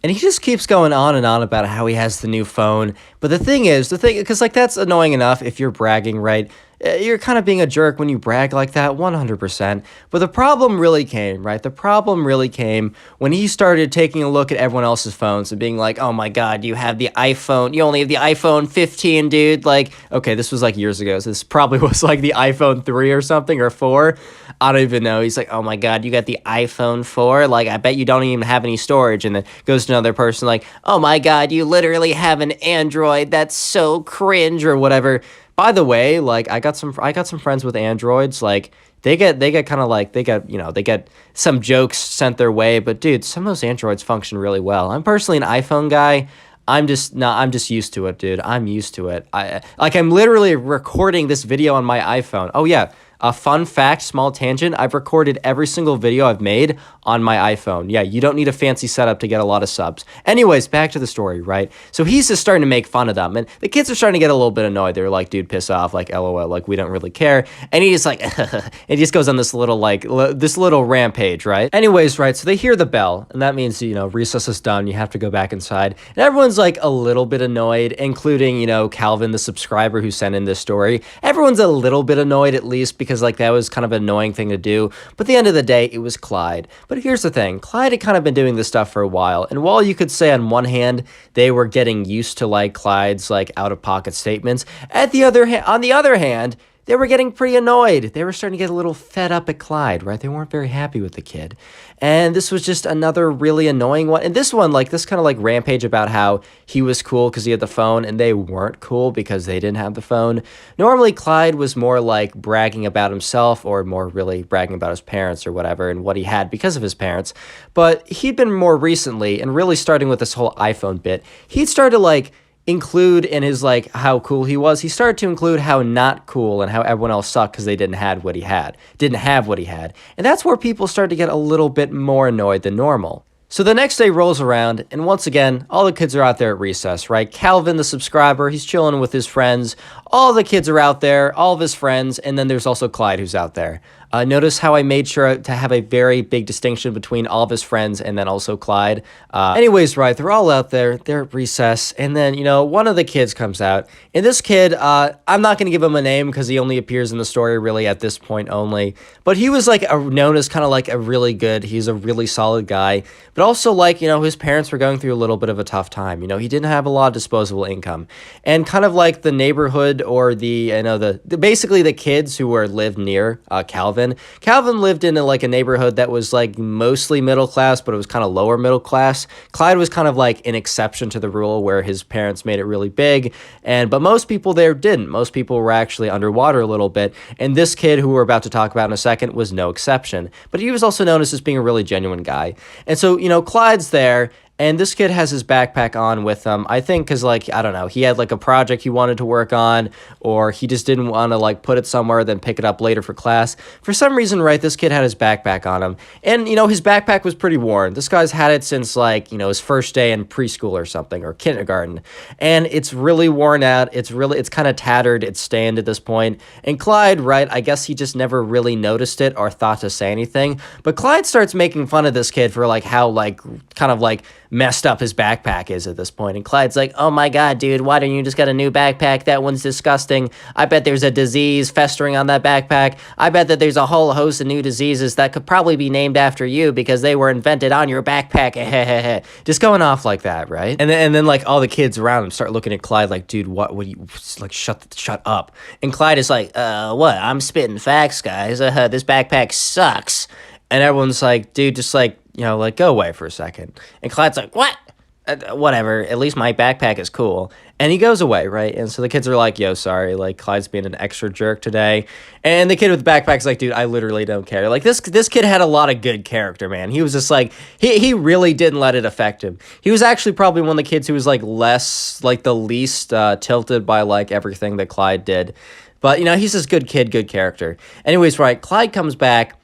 And he just keeps going on and on about how he has the new phone. But because like that's annoying enough if you're bragging, right? You're kind of being a jerk when you brag like that, 100%. But the problem really came, right? The problem really came when he started taking a look at everyone else's phones and being like, oh my God, you have the iPhone. You only have the iPhone 15, dude. Like, okay, this was like years ago. So this probably was like the iPhone 3 or something, or 4. I don't even know. He's like, oh my God, you got the iPhone 4? Like, I bet you don't even have any storage. And then goes to another person like, oh my God, you literally have an Android. That's so cringe or whatever. By the way, like I got some friends with Androids. Like they get kind of like they get some jokes sent their way, but dude, some of those Androids function really well. I'm personally an iPhone guy. I'm just used to it, dude. I'm used to it. I'm literally recording this video on my iPhone. Oh yeah. A fun fact, small tangent, I've recorded every single video I've made on my iPhone. Yeah, you don't need a fancy setup to get a lot of subs. Anyways, back to the story, right? So he's just starting to make fun of them, and the kids are starting to get a little bit annoyed. They're like, dude, piss off, like, LOL, like, we don't really care. And he just like, and he just goes on this little rampage, right? Anyways, right, so they hear the bell, and that means, recess is done, you have to go back inside. And everyone's like a little bit annoyed, including, Calvin, the subscriber who sent in this story. Everyone's a little bit annoyed, at least, because because like that was kind of an annoying thing to do. But at the end of the day, it was Clyde. But here's the thing. Clyde had kind of been doing this stuff for a while. And while you could say on one hand, they were getting used to like Clyde's like out-of-pocket statements, on the other hand, they were getting pretty annoyed. They were starting to get a little fed up at Clyde, right? They weren't very happy with the kid. And this was just another really annoying one. And this one, like this kind of like rampage about how he was cool because he had the phone and they weren't cool because they didn't have the phone. Normally, Clyde was more like bragging about himself or more really bragging about his parents or whatever and what he had because of his parents. But he'd been more recently, and really starting with this whole iPhone bit, he'd started to like include in his like how cool he was. He started to include how not cool and how everyone else sucked because they didn't have what he had. And that's where people started to get a little bit more annoyed than normal. So the next day rolls around, and once again, all the kids are out there at recess, right? Calvin, the subscriber, he's chilling with his friends. All the kids are out there, all of his friends, and then there's also Clyde who's out there. Notice how I made sure to have a very big distinction between all of his friends and then also Clyde. Anyways, right, they're all out there, they're at recess, and then, you know, one of the kids comes out. And this kid, I'm not going to give him a name because he only appears in the story really at this point only. But he was like known as kind of like he's a really solid guy. But also like, you know, his parents were going through a little bit of a tough time. You know, he didn't have a lot of disposable income. And kind of like the neighborhood or basically the kids who lived near Calvin. Calvin lived in like a neighborhood that was like mostly middle class, but it was kind of lower middle class. Clyde was kind of like an exception to the rule where his parents made it really big. But most people there didn't. Most people were actually underwater a little bit. And this kid who we're about to talk about in a second was no exception. But he was also known as just being a really genuine guy. And so, you know, Clyde's there. And this kid has his backpack on with him, I think, because, like, I don't know, he had, like, a project he wanted to work on, or he just didn't want to, like, put it somewhere, then pick it up later for class. For some reason, right, this kid had his backpack on him. And, you know, his backpack was pretty worn. This guy's had it since, like, you know, his first day in preschool or something, or kindergarten. And it's really worn out. It's kind of tattered. It's stained at this point. And Clyde, right, I guess he just never really noticed it or thought to say anything. But Clyde starts making fun of this kid for, like, how, like, kind of, like, messed up his backpack is at this point. And Clyde's like, oh my god, dude, why don't you just get a new backpack? That one's disgusting. I bet there's a disease festering on that backpack. I bet that there's a whole host of new diseases that could probably be named after you because they were invented on your backpack. Just going off like that, right? And then like all the kids around him start looking at Clyde like, dude, what would you like shut up. And Clyde is like, what? I'm spitting facts, guys. This backpack sucks. And everyone's like, dude, just like, you know, like, go away for a second. And Clyde's like, what? Whatever. At least my backpack is cool. And he goes away, right? And so the kids are like, yo, sorry. Like, Clyde's being an extra jerk today. And the kid with the backpack's like, dude, I literally don't care. Like, this kid had a lot of good character, man. He was just like, he really didn't let it affect him. He was actually probably one of the kids who was, like, the least tilted by, like, everything that Clyde did. But, you know, he's this good kid, good character. Anyways, right, Clyde comes back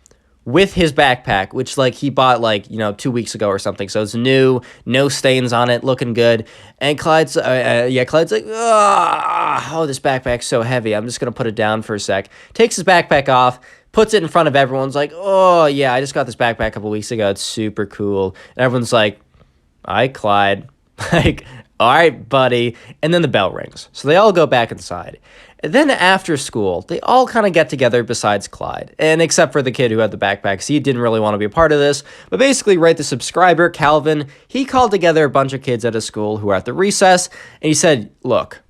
with his backpack, which, like, he bought, like, you know, 2 weeks ago or something. So it's new, no stains on it, looking good. And Clyde's like, oh, this backpack's so heavy. I'm just going to put it down for a sec. Takes his backpack off, puts it in front of everyone's like, oh, yeah, I just got this backpack a couple weeks ago. It's super cool. And everyone's like, all right, Clyde. Like, all right, buddy. And then the bell rings. So they all go back inside. And then after school, they all kind of get together besides Clyde. And except for the kid who had the backpack, he didn't really want to be a part of this. But basically, right, the subscriber, Calvin, he called together a bunch of kids at his school who were at the recess. And he said, look,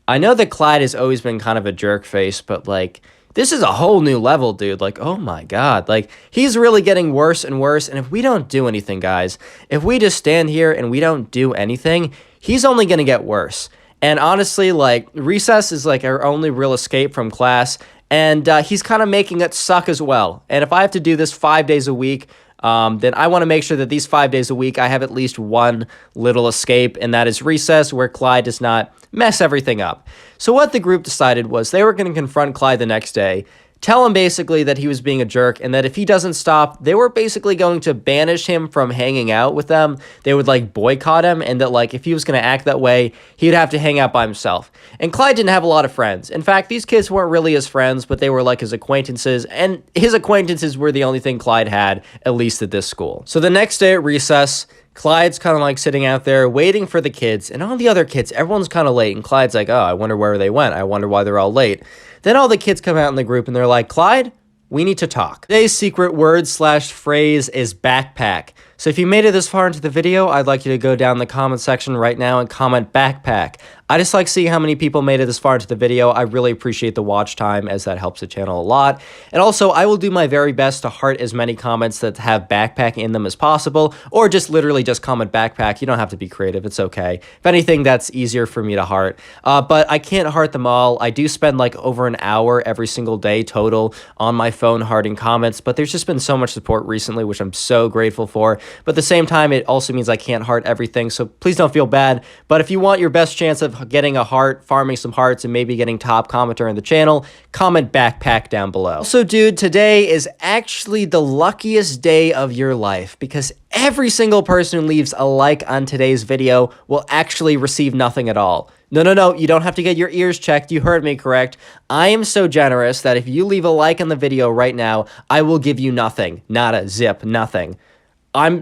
I know that Clyde has always been kind of a jerk face, but, like, this is a whole new level, dude. Like, oh my god. Like, he's really getting worse and worse. And if we don't do anything, guys, if we just stand here and we don't do anything, he's only going to get worse. And honestly, like, recess is like our only real escape from class. And he's kind of making it suck as well. And if I have to do this 5 days a week, then I want to make sure that these 5 days a week, I have at least one little escape, and that is recess, where Clyde does not mess everything up. So what the group decided was they were going to confront Clyde the next day, tell him basically that he was being a jerk, and that if he doesn't stop, they were basically going to banish him from hanging out with them. They would, like, boycott him, and that, like, if he was going to act that way, he'd have to hang out by himself. And Clyde didn't have a lot of friends. In fact, these kids weren't really his friends, but they were, like, his acquaintances, and his acquaintances were the only thing Clyde had, at least at this school. So the next day at recess, Clyde's kind of like sitting out there waiting for the kids, and all the other kids, everyone's kind of late, and Clyde's like, oh, I wonder where they went. I wonder why they're all late. Then all the kids come out in the group, and they're like, Clyde, we need to talk. Today's secret word / phrase is backpack. So if you made it this far into the video, I'd like you to go down in the comment section right now and comment backpack. I just like seeing how many people made it this far into the video. I really appreciate the watch time, as that helps the channel a lot. And also, I will do my very best to heart as many comments that have backpack in them as possible, or just literally just comment backpack. You don't have to be creative. It's okay. If anything, that's easier for me to heart. But I can't heart them all. I do spend like over an hour every single day total on my phone hearting comments, but there's just been so much support recently, which I'm so grateful for. But at the same time, it also means I can't heart everything, so please don't feel bad. But if you want your best chance of getting a heart, farming some hearts, and maybe getting top commenter in the channel, comment backpack down below. Also, dude, today is actually the luckiest day of your life, because every single person who leaves a like on today's video will actually receive nothing at all. No, you don't have to get your ears checked. You heard me correct. I am so generous that if you leave a like on the video right now, I will give you nothing. Not a zip, nothing.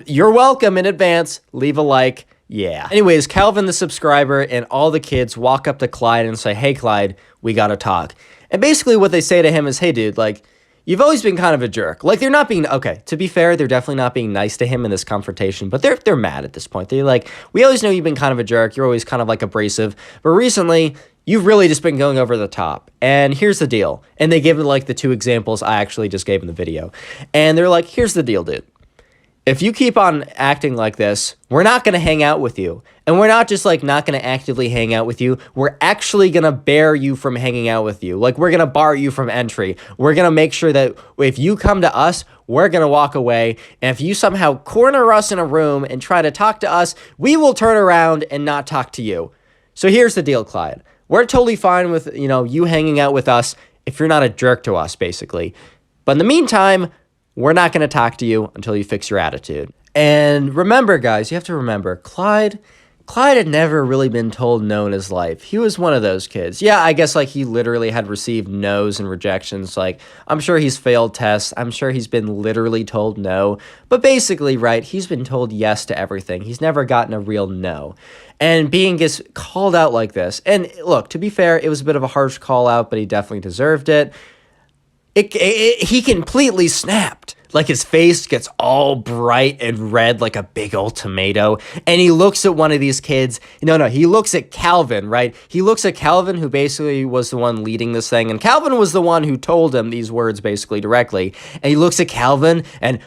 You're welcome in advance. Leave a like. Yeah. Anyways, Calvin, the subscriber, and all the kids walk up to Clyde and say, hey, Clyde, we gotta talk. And basically what they say to him is, hey, dude, like, you've always been kind of a jerk. Like, they're not being, okay, to be fair, they're definitely not being nice to him in this confrontation, but they're mad at this point. They're like, we always know you've been kind of a jerk. You're always kind of like abrasive. But recently, you've really just been going over the top. And here's the deal. And they give like the two examples I actually just gave in the video. And they're like, here's the deal, dude. If you keep on acting like this, we're not going to hang out with you. And we're not just like not going to actively hang out with you. We're actually going to bear you from hanging out with you. Like, we're going to bar you from entry. We're going to make sure that if you come to us, we're going to walk away. And if you somehow corner us in a room and try to talk to us, we will turn around and not talk to you. So here's the deal, Clyde. We're totally fine with, you hanging out with us if you're not a jerk to us, basically. But in the meantime, we're not going to talk to you until you fix your attitude. And remember, guys, you have to remember, Clyde had never really been told no in his life. He was one of those kids. Yeah, I guess like he literally had received no's and rejections. Like, I'm sure he's failed tests. I'm sure he's been literally told no. But basically, right, he's been told yes to everything. He's never gotten a real no. And being gets called out like this. And look, to be fair, it was a bit of a harsh call out, but he definitely deserved it. He completely snapped. Like, his face gets all bright and red like a big old tomato. And he looks at one of these kids. No, he looks at Calvin, right? He looks at Calvin, who basically was the one leading this thing. And Calvin was the one who told him these words basically directly. And he looks at Calvin and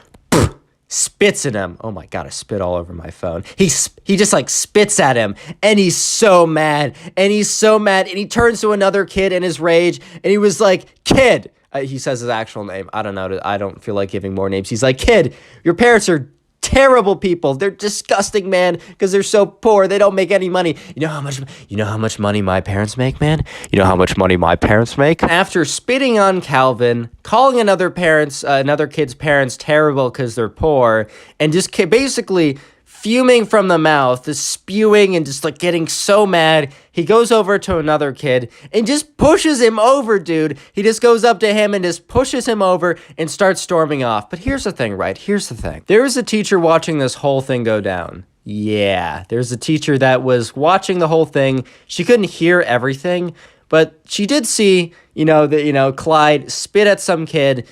spits at him. Oh my God, I spit all over my phone. He just like spits at him, and he's so mad. And he turns to another kid in his rage, and he was like, kid. He says his actual name. I don't know. I don't feel like giving more names. He's like, kid, your parents are terrible people. They're disgusting, man, because they're so poor. They don't make any money. You know how much money my parents make, man? You know how much money my parents make? After spitting on Calvin, calling another kid's parents terrible because they're poor, and just basically fuming from the mouth, just spewing and just like getting so mad, he goes over to another kid and just pushes him over, dude. He just goes up to him and just pushes him over and starts storming off. But here's the thing, right? Here's the thing. There was a teacher watching this whole thing go down. Yeah, there's a teacher that was watching the whole thing. She couldn't hear everything, but she did see, Clyde spit at some kid,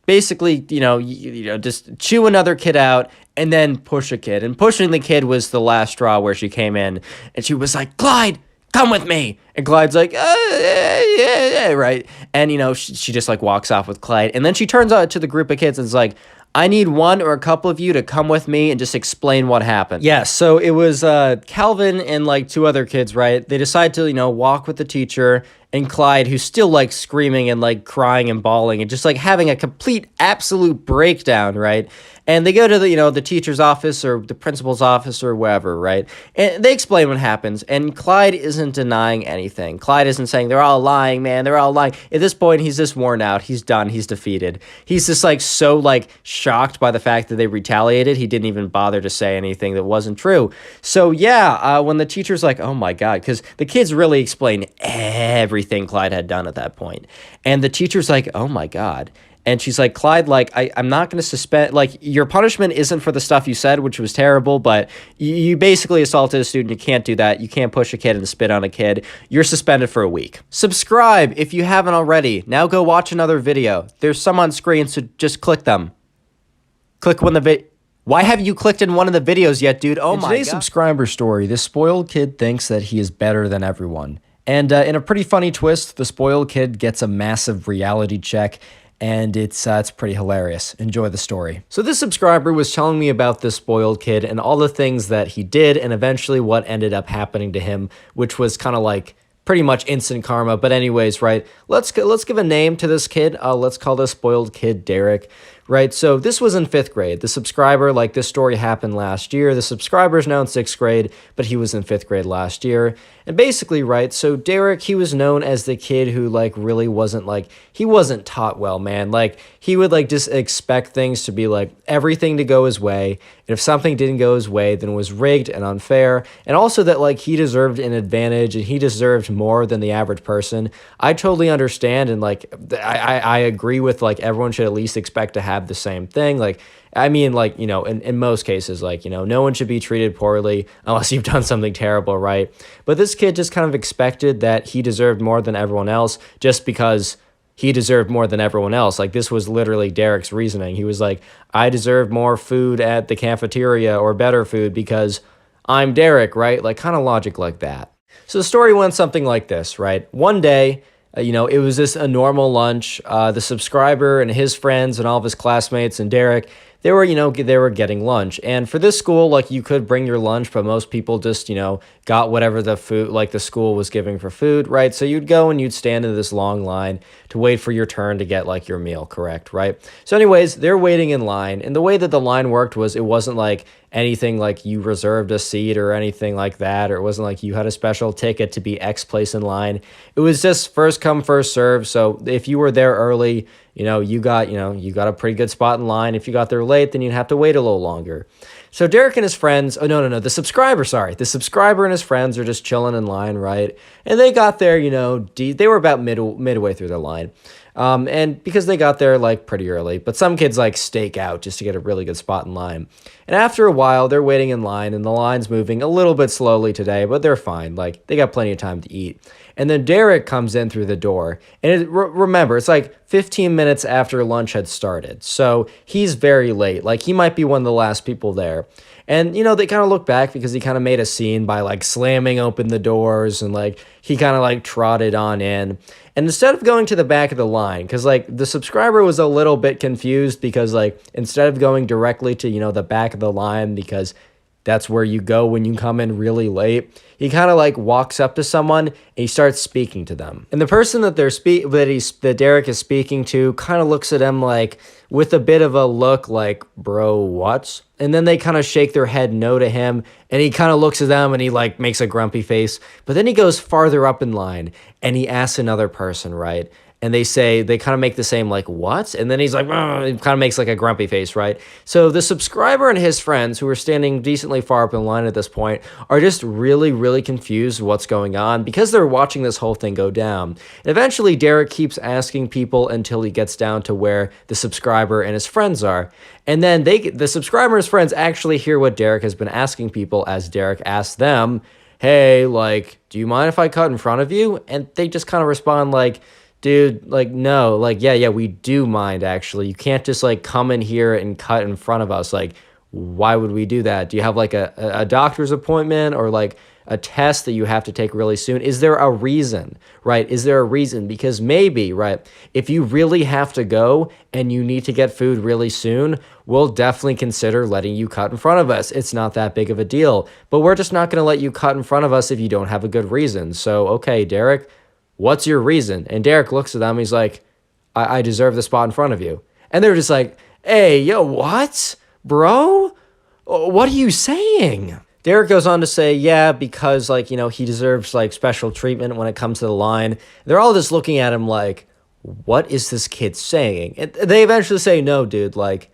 basically, just chew another kid out, and then push a kid. And pushing the kid was the last straw where she came in. And she was like, Clyde, come with me. And Clyde's like, yeah, right. And, she just like walks off with Clyde. And then she turns out to the group of kids and is like, I need one or a couple of you to come with me and just explain what happened. Yeah, so it was Calvin and like two other kids, right? They decide to, walk with the teacher, and Clyde, who's still like screaming and like crying and bawling and just like having a complete absolute breakdown, right? And they go to the teacher's office or the principal's office or wherever, right? And they explain what happens, and Clyde isn't denying anything. Clyde isn't saying they're all lying, man, they're all lying. At this point, he's just worn out. He's done. He's defeated. He's just like so like shocked by the fact that they retaliated. He didn't even bother to say anything that wasn't true. So yeah, when the teacher's like, oh my God, because the kids really explain everything Clyde had done at that point. And the teacher's like, oh my God. And she's like, Clyde, like, I'm not going to suspend, like, your punishment isn't for the stuff you said, which was terrible, but you basically assaulted a student. You can't do that. You can't push a kid and spit on a kid. You're suspended for a week. Subscribe if you haven't already. Now go watch another video. There's some on screen, so just click them. Click when the Why haven't you clicked in one of the videos yet, dude? Oh my God. In today's subscriber story, this spoiled kid thinks that he is better than everyone. And in a pretty funny twist, the spoiled kid gets a massive reality check, and it's pretty hilarious. Enjoy the story. So this subscriber was telling me about this spoiled kid and all the things that he did and eventually what ended up happening to him, which was kind of like pretty much instant karma. But anyways, right, let's give a name to this kid. Let's call this spoiled kid Derek. Right, so this was in 5th grade. The subscriber, like this story happened last year. The subscriber is now in 6th grade, but he was in 5th grade last year. And basically, right, so Derek, he was known as the kid who like really wasn't like, he wasn't taught well, man. Like he would like just expect things to be like everything to go his way. And if something didn't go his way, then it was rigged and unfair. And also that like he deserved an advantage and he deserved more than the average person. I totally understand. And like, I agree with like everyone should at least expect to have the same thing. Like, I mean, like, you know, in most cases, like, you know, no one should be treated poorly unless you've done something terrible, right? But this kid just kind of expected that he deserved more than everyone else just because he deserved more than everyone else. Like, this was literally Derek's reasoning. He was like, I deserve more food at the cafeteria or better food because I'm Derek, right? Like, kind of logic like that. So the story went something like this, right? One day, you know, it was just a normal lunch. The subscriber and his friends and all of his classmates and Derek, they were, you know, they were getting lunch. And for this school, like you could bring your lunch, but most people just, you know, got whatever the food, like the school was giving for food, right? So you'd go and you'd stand in this long line to wait for your turn to get like your meal, correct, right? So anyways, they're waiting in line. And the way that the line worked was it wasn't like anything like you reserved a seat or anything like that, or it wasn't like you had a special ticket to be X place in line. It was just first come, first serve. So if you were there early, you got a pretty good spot in line. If you got there late, then you'd have to wait a little longer. So Derek and his friends, the subscriber and his friends are just chilling in line, right? And they got there, they were about midway through their line. And because they got there like pretty early, but some kids like stake out just to get a really good spot in line. And after a while, they're waiting in line and the line's moving a little bit slowly today, but they're fine. Like they got plenty of time to eat. And then Derek comes in through the door. And remember, it's like 15 minutes after lunch had started. So he's very late. Like he might be one of the last people there. And, they kind of look back because he kind of made a scene by like slamming open the doors and like he kind of like trotted on in. And instead of going to the back of the line, because like the subscriber was a little bit confused because like instead of going directly to, the back of the line because that's where you go when you come in really late, he kind of like walks up to someone and he starts speaking to them. And the person that that Derek is speaking to kind of looks at him like with a bit of a look like, bro, what? And then they kind of shake their head no to him and he kind of looks at them and he like makes a grumpy face. But then he goes farther up in line and he asks another person, right? And they kind of make the same like, what? And then he's like, he kind of makes like a grumpy face, right? So the subscriber and his friends who are standing decently far up in line at this point are just really, really confused what's going on because they're watching this whole thing go down. And eventually Derek keeps asking people until he gets down to where the subscriber and his friends are. And then the subscriber and his friends actually hear what Derek has been asking people as Derek asks them, hey, like, do you mind if I cut in front of you? And they just kind of respond like, dude, like, no, like, yeah, we do mind, actually. You can't just, like, come in here and cut in front of us. Like, why would we do that? Do you have, like, a doctor's appointment or, like, a test that you have to take really soon? Is there a reason, right? Is there a reason? Because maybe, right, if you really have to go and you need to get food really soon, we'll definitely consider letting you cut in front of us. It's not that big of a deal. But we're just not going to let you cut in front of us if you don't have a good reason. So, okay, Derek, what's your reason? And Derek looks at them. He's like, I deserve the spot in front of you. And they're just like, hey, yo, what? Bro? What are you saying? Derek goes on to say, yeah, because, like, he deserves, like, special treatment when it comes to the line. They're all just looking at him like, what is this kid saying? And they eventually say, no, dude, like,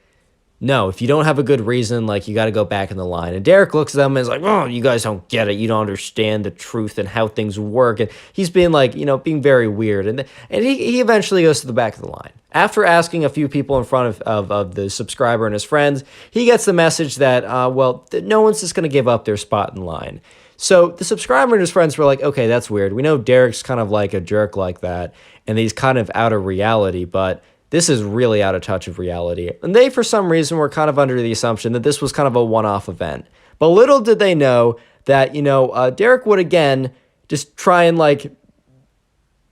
no, if you don't have a good reason, like you got to go back in the line. And Derek looks at them and is like, oh, you guys don't get it. You don't understand the truth and how things work. And he's being like, being very weird. And he eventually goes to the back of the line. After asking a few people in front of the subscriber and his friends, he gets the message that, that no one's just going to give up their spot in line. So the subscriber and his friends were like, okay, that's weird. We know Derek's kind of like a jerk like that, and he's kind of out of reality, but this is really out of touch of reality. And they, for some reason, were kind of under the assumption that this was kind of a one-off event. But little did they know that, Derek would again just try and like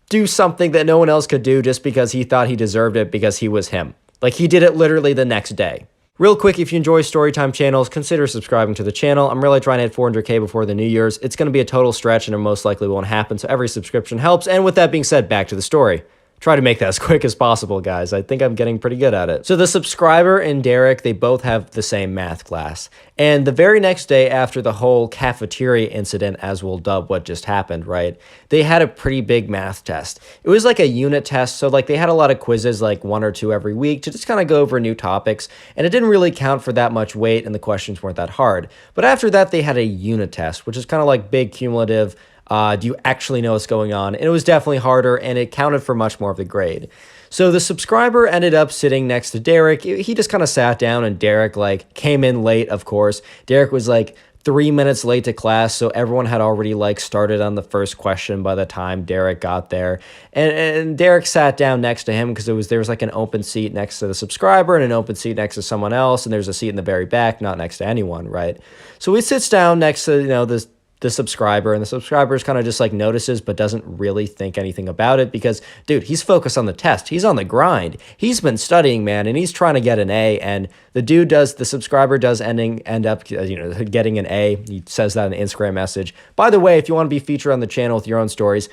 do something that no one else could do just because he thought he deserved it because he was him. Like he did it literally the next day. Real quick, if you enjoy Storytime channels, consider subscribing to the channel. I'm really trying to hit 400K before the New Year's. It's going to be a total stretch and it most likely won't happen, so every subscription helps. And with that being said, back to the story. Try to make that as quick as possible, guys. I think I'm getting pretty good at it. So the subscriber and Derek, they both have the same math class. And the very next day after the whole cafeteria incident, as we'll dub what just happened, right? They had a pretty big math test. It was like a unit test. So like they had a lot of quizzes, like 1 or 2 every week to just kind of go over new topics. And it didn't really count for that much weight and the questions weren't that hard. But after that, they had a unit test, which is kind of like big cumulative. Do you actually know what's going on? And it was definitely harder, and it counted for much more of the grade. So the subscriber ended up sitting next to Derek. He just kind of sat down, and Derek like came in late, of course. Derek was like 3 minutes late to class, so everyone had already like started on the first question by the time Derek got there. And Derek sat down next to him because there was like an open seat next to the subscriber and an open seat next to someone else, and there's a seat in the very back, not next to anyone, right? So he sits down next to, the subscriber, and the subscriber's kind of just like notices but doesn't really think anything about it because, dude, he's focused on the test. He's on the grind. He's been studying, man, and he's trying to get an A, and the subscriber does end up getting an A. He says that in an Instagram message. By the way, if you want to be featured on the channel with your own stories,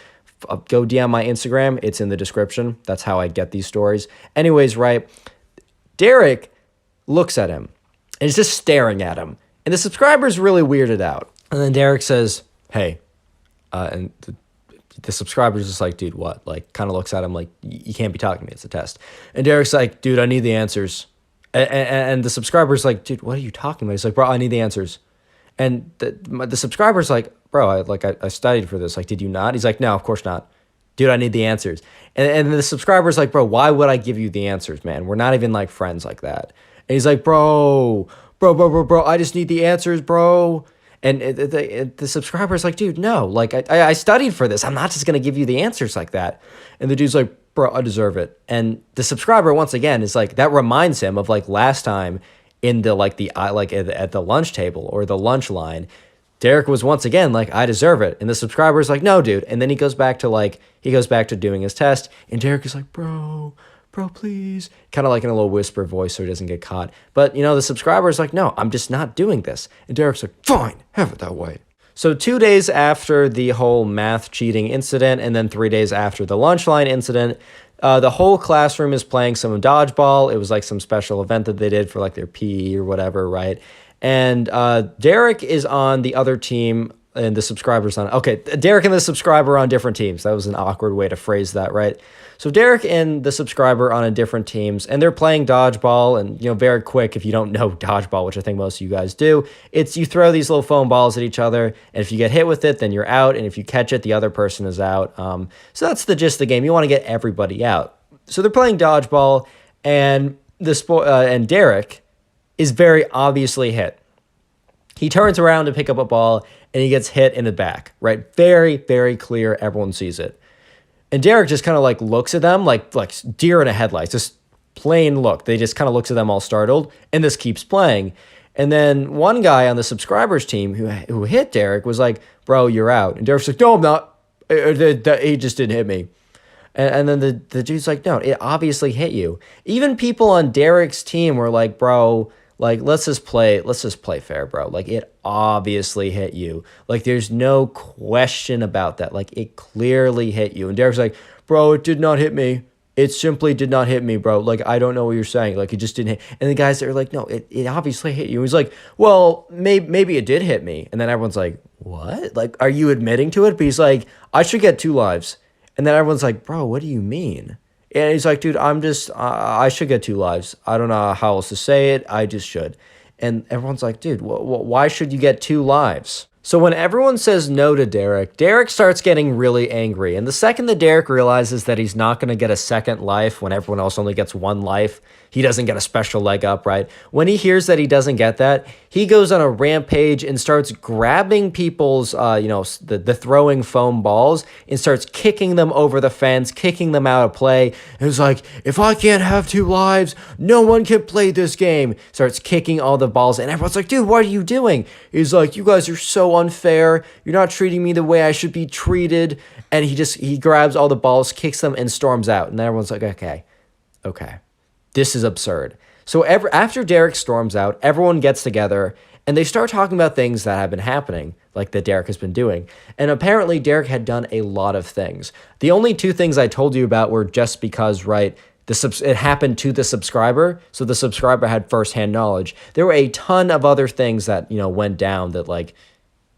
go DM my Instagram. It's in the description. That's how I get these stories. Anyways, right, Derek looks at him and is just staring at him, and the subscriber's really weirded out. And then Derek says, hey, and the subscriber's just like, dude, what? Like, kind of looks at him like, you can't be talking to me. It's a test. And Derek's like, dude, I need the answers. And the subscriber's like, dude, what are you talking about? He's like, bro, I need the answers. And the subscriber's like, bro, I studied for this. Like, did you not? He's like, no, of course not. Dude, I need the answers. And the subscriber's like, bro, why would I give you the answers, man? We're not even like friends like that. And he's like, bro, I just need the answers, bro. And the subscriber's like, dude, no, like I studied for this. I'm not just going to give you the answers like that. And the dude's like, bro, I deserve it. And the subscriber, once again, is like, that reminds him of like last time in at the lunch table or the lunch line. Derek was once again like, I deserve it. And the subscriber's like, no, dude. And then he goes back to doing his test. And Derek is like, bro, please. Kind of like in a little whisper voice so he doesn't get caught. But, the subscriber's like, no, I'm just not doing this. And Derek's like, fine, have it that way. So 2 days after the whole math cheating incident, and then 3 days after the lunch line incident, the whole classroom is playing some dodgeball. It was like some special event that they did for like their PE or whatever, right? And Derek is on the other team, and the subscriber's on. Okay, Derek and the subscriber are on different teams. That was an awkward way to phrase that, right? So Derek and the subscriber on a different teams, and they're playing dodgeball. And very quick, if you don't know dodgeball, which I think most of you guys do, it's you throw these little foam balls at each other, and if you get hit with it, then you're out, and if you catch it, the other person is out. So that's the gist of the game. You want to get everybody out. So they're playing dodgeball, and and Derek is very obviously hit. He turns around to pick up a ball, and he gets hit in the back, right? Very, very clear. Everyone sees it. And Derek just kind of like looks at them like deer in a headlights, just plain look. They just kind of looks at them all startled, and this keeps playing. And then one guy on the subscribers team who hit Derek was like, bro, you're out. And Derek's like, no, I'm not. He just didn't hit me. And then the dude's like, no, it obviously hit you. Even people on Derek's team were like, bro, like, let's just play fair, bro. Like, it obviously hit you. Like, there's no question about that. Like, it clearly hit you. And Derek's like, bro, it did not hit me. It simply did not hit me, bro. Like, I don't know what you're saying. Like, it just didn't hit. And the guys are like, no, it obviously hit you. He's like, well, maybe it did hit me. And then everyone's like, what? Like, are you admitting to it? But he's like, I should get 2 lives. And then everyone's like, bro, what do you mean? And he's like, dude, I should get 2 lives. I don't know how else to say it. I just should. And everyone's like, dude, why should you get 2 lives? So when everyone says no to Derek, Derek starts getting really angry. And the second that Derek realizes that he's not going to get a second life when everyone else only gets 1 life, he doesn't get a special leg up, right? When he hears that he doesn't get that, he goes on a rampage and starts grabbing people's, the throwing foam balls and starts kicking them over the fence, kicking them out of play. And he's like, if I can't have 2 lives, no one can play this game. Starts kicking all the balls. And everyone's like, dude, what are you doing? He's like, you guys are so unfair. You're not treating me the way I should be treated. And he grabs all the balls, kicks them, and storms out. And everyone's like, okay. This is absurd. So after Derek storms out, everyone gets together and they start talking about things that have been happening, like that Derek has been doing. And apparently Derek had done a lot of things. The only 2 things I told you about were just because, right, it happened to the subscriber, so the subscriber had firsthand knowledge. There were a ton of other things that, went down that, like,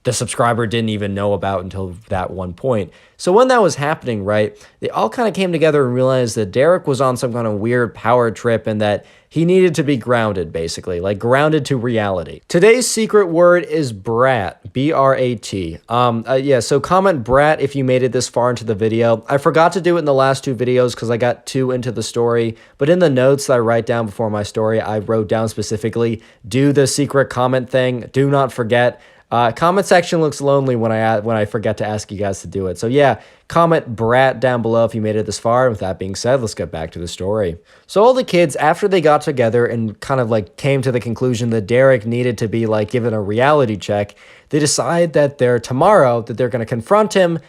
the subscriber didn't even know about until that one point. So when that was happening, right, they all kind of came together and realized that Derek was on some kind of weird power trip and that he needed to be grounded, basically, like grounded to reality. Today's secret word is brat, B-R-A-T. So comment brat if you made it this far into the video. I forgot to do it in the last 2 videos because I got too into the story, but in the notes that I write down before my story, I wrote down specifically, do the secret comment thing, do not forget. Comment section looks lonely when I forget to ask you guys to do it. So yeah, comment brat down below if you made it this far. And with that being said, let's get back to the story. So all the kids, after they got together and kind of like came to the conclusion that Derek needed to be like given a reality check, they decide that they're going to confront him,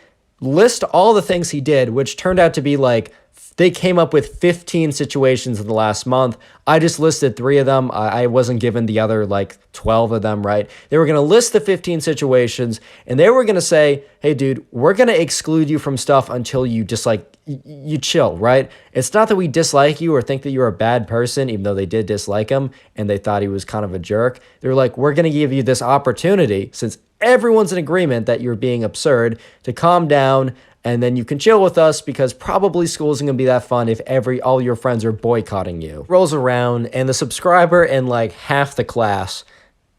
list all the things he did, which turned out to be like, they came up with 15 situations in the last month. I just listed 3 of them. I wasn't given the other like 12 of them, right? They were going to list the 15 situations and they were going to say, hey, dude, we're going to exclude you from stuff until you just like, you chill, right? It's not that we dislike you or think that you're a bad person, even though they did dislike him and they thought he was kind of a jerk. They're like, we're going to give you this opportunity since everyone's in agreement that you're being absurd to calm down. And then you can chill with us because probably school isn't going to be that fun if all your friends are boycotting you. Rolls around and the subscriber and like half the class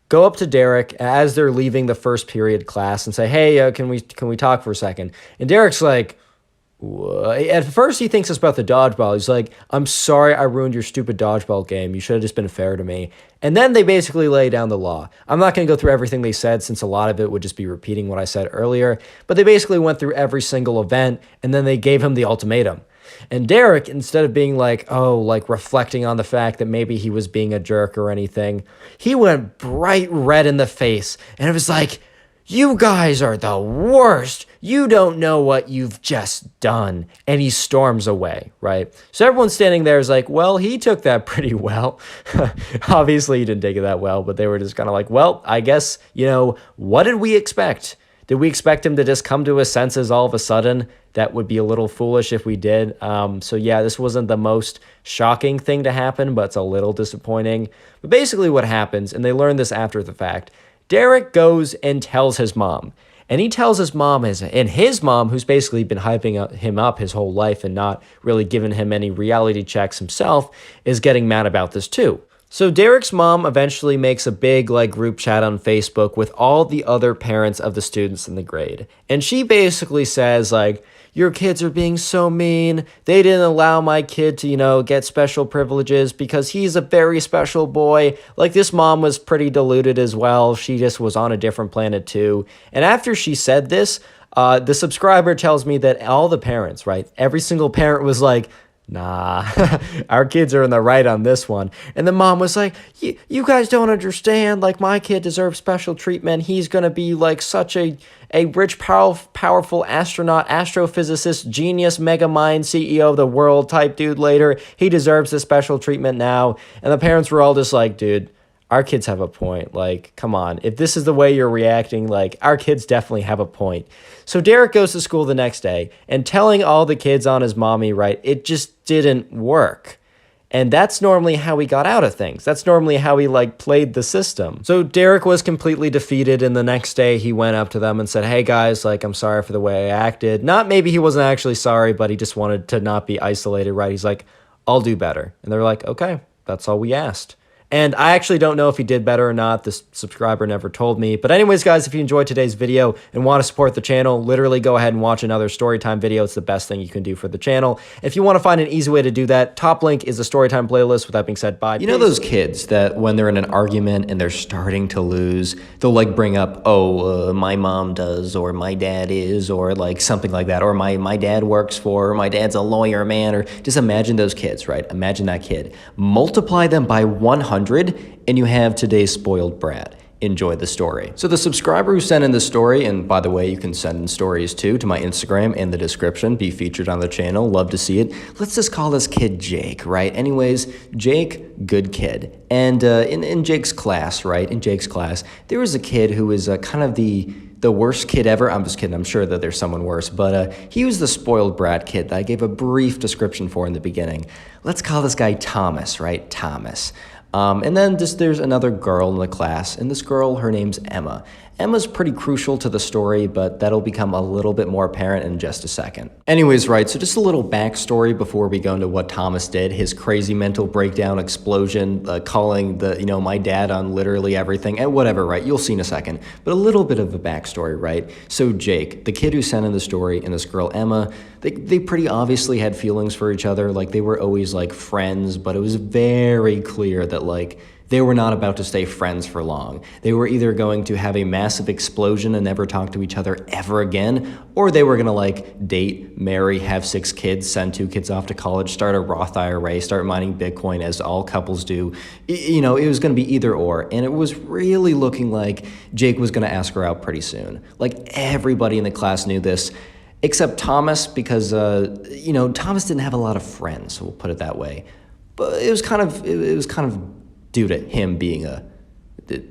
go up to Derek as they're leaving the first period class and say, hey, can we talk for a second? And Derek's like, what? At first he thinks it's about the dodgeball. He's like, I'm sorry I ruined your stupid dodgeball game. You should have just been fair to me. And then they basically lay down the law. I'm not going to go through everything they said since a lot of it would just be repeating what I said earlier, but they basically went through every single event and then they gave him the ultimatum. And Derek, instead of being like, reflecting on the fact that maybe he was being a jerk or anything, he went bright red in the face and it was like, you guys are the worst. You don't know what you've just done. And he storms away, right? So everyone standing there is like, well, he took that pretty well. Obviously, he didn't take it that well, but they were just kind of like, well, I guess, what did we expect? Did we expect him to just come to his senses all of a sudden? That would be a little foolish if we did. So yeah, this wasn't the most shocking thing to happen, but it's a little disappointing. But basically what happens, and they learned this after the fact, Derek goes and tells his mom. And he tells his mom, and his mom, who's basically been hyping him up his whole life and not really giving him any reality checks himself, is getting mad about this too. So Derek's mom eventually makes a big group chat on Facebook with all the other parents of the students in the grade. And she basically says your kids are being so mean. They didn't allow my kid to, get special privileges because he's a very special boy. This mom was pretty deluded as well. She just was on a different planet too. And after she said this, the subscriber tells me that all the parents, right? Every single parent was like, nah, our kids are in the right on this one. And the mom was like, you guys don't understand. My kid deserves special treatment. He's going to be such a rich, powerful astronaut, astrophysicist, genius, mega mind, CEO of the world type dude later. He deserves this special treatment now. And the parents were all just like, dude, our kids have a point. Come on. If this is the way you're reacting, our kids definitely have a point. So Derek goes to school the next day and telling all the kids on his mommy, right, it just didn't work. And that's normally how he got out of things. That's normally how he like played the system. So Derek was completely defeated, and the next day he went up to them and said, "Hey guys, like I'm sorry for the way I acted." Not maybe he wasn't actually sorry, but he just wanted to not be isolated, right? He's like, "I'll do better." And they're like, "Okay, that's all we asked." And I actually don't know if he did better or not. This subscriber never told me. But anyways, guys, if you enjoyed today's video and want to support the channel, literally go ahead and watch another storytime video. It's the best thing you can do for the channel. If you want to find an easy way to do that, top link is the storytime playlist. With that being said, bye. You know those kids that when they're in an argument and they're starting to lose, they'll like bring up, oh, my mom does, or my dad is, or like something like that, or my dad works for, or my dad's a lawyer, man, or just imagine those kids, right? Imagine that kid. Multiply them by 100 and you have today's spoiled brat. Enjoy the story. So the subscriber who sent in the story, and by the way, you can send in stories too to my Instagram in the description, be featured on the channel, love to see it. Let's just call this kid Jake, right? Anyways, Jake, good kid. And in Jake's class, right? In Jake's class, there was a kid who was kind of the worst kid ever. I'm just kidding. I'm sure that there's someone worse, but he was the spoiled brat kid that I gave a brief description for in the beginning. Let's call this guy Thomas, right? Thomas. And then there's another girl in the class, and this girl, her name's Emma. Emma's pretty crucial to the story, but that'll become a little bit more apparent in just a second. Anyways, right, so just a little backstory before we go into what Thomas did, his crazy mental breakdown, explosion, calling my dad on literally everything, and whatever, right, you'll see in a second. But a little bit of a backstory, right? So Jake, the kid who sent in the story, and this girl, Emma, they pretty obviously had feelings for each other, like they were always like friends, but it was very clear that like, they were not about to stay friends for long. They were either going to have a massive explosion and never talk to each other ever again, or they were gonna like date, marry, have 6 kids, send 2 kids off to college, start a Roth IRA, start mining Bitcoin as all couples do. It was gonna be either or, and it was really looking like Jake was gonna ask her out pretty soon. Like everybody in the class knew this, except Thomas, because Thomas didn't have a lot of friends, we'll put it that way. But it was kind of due to him being a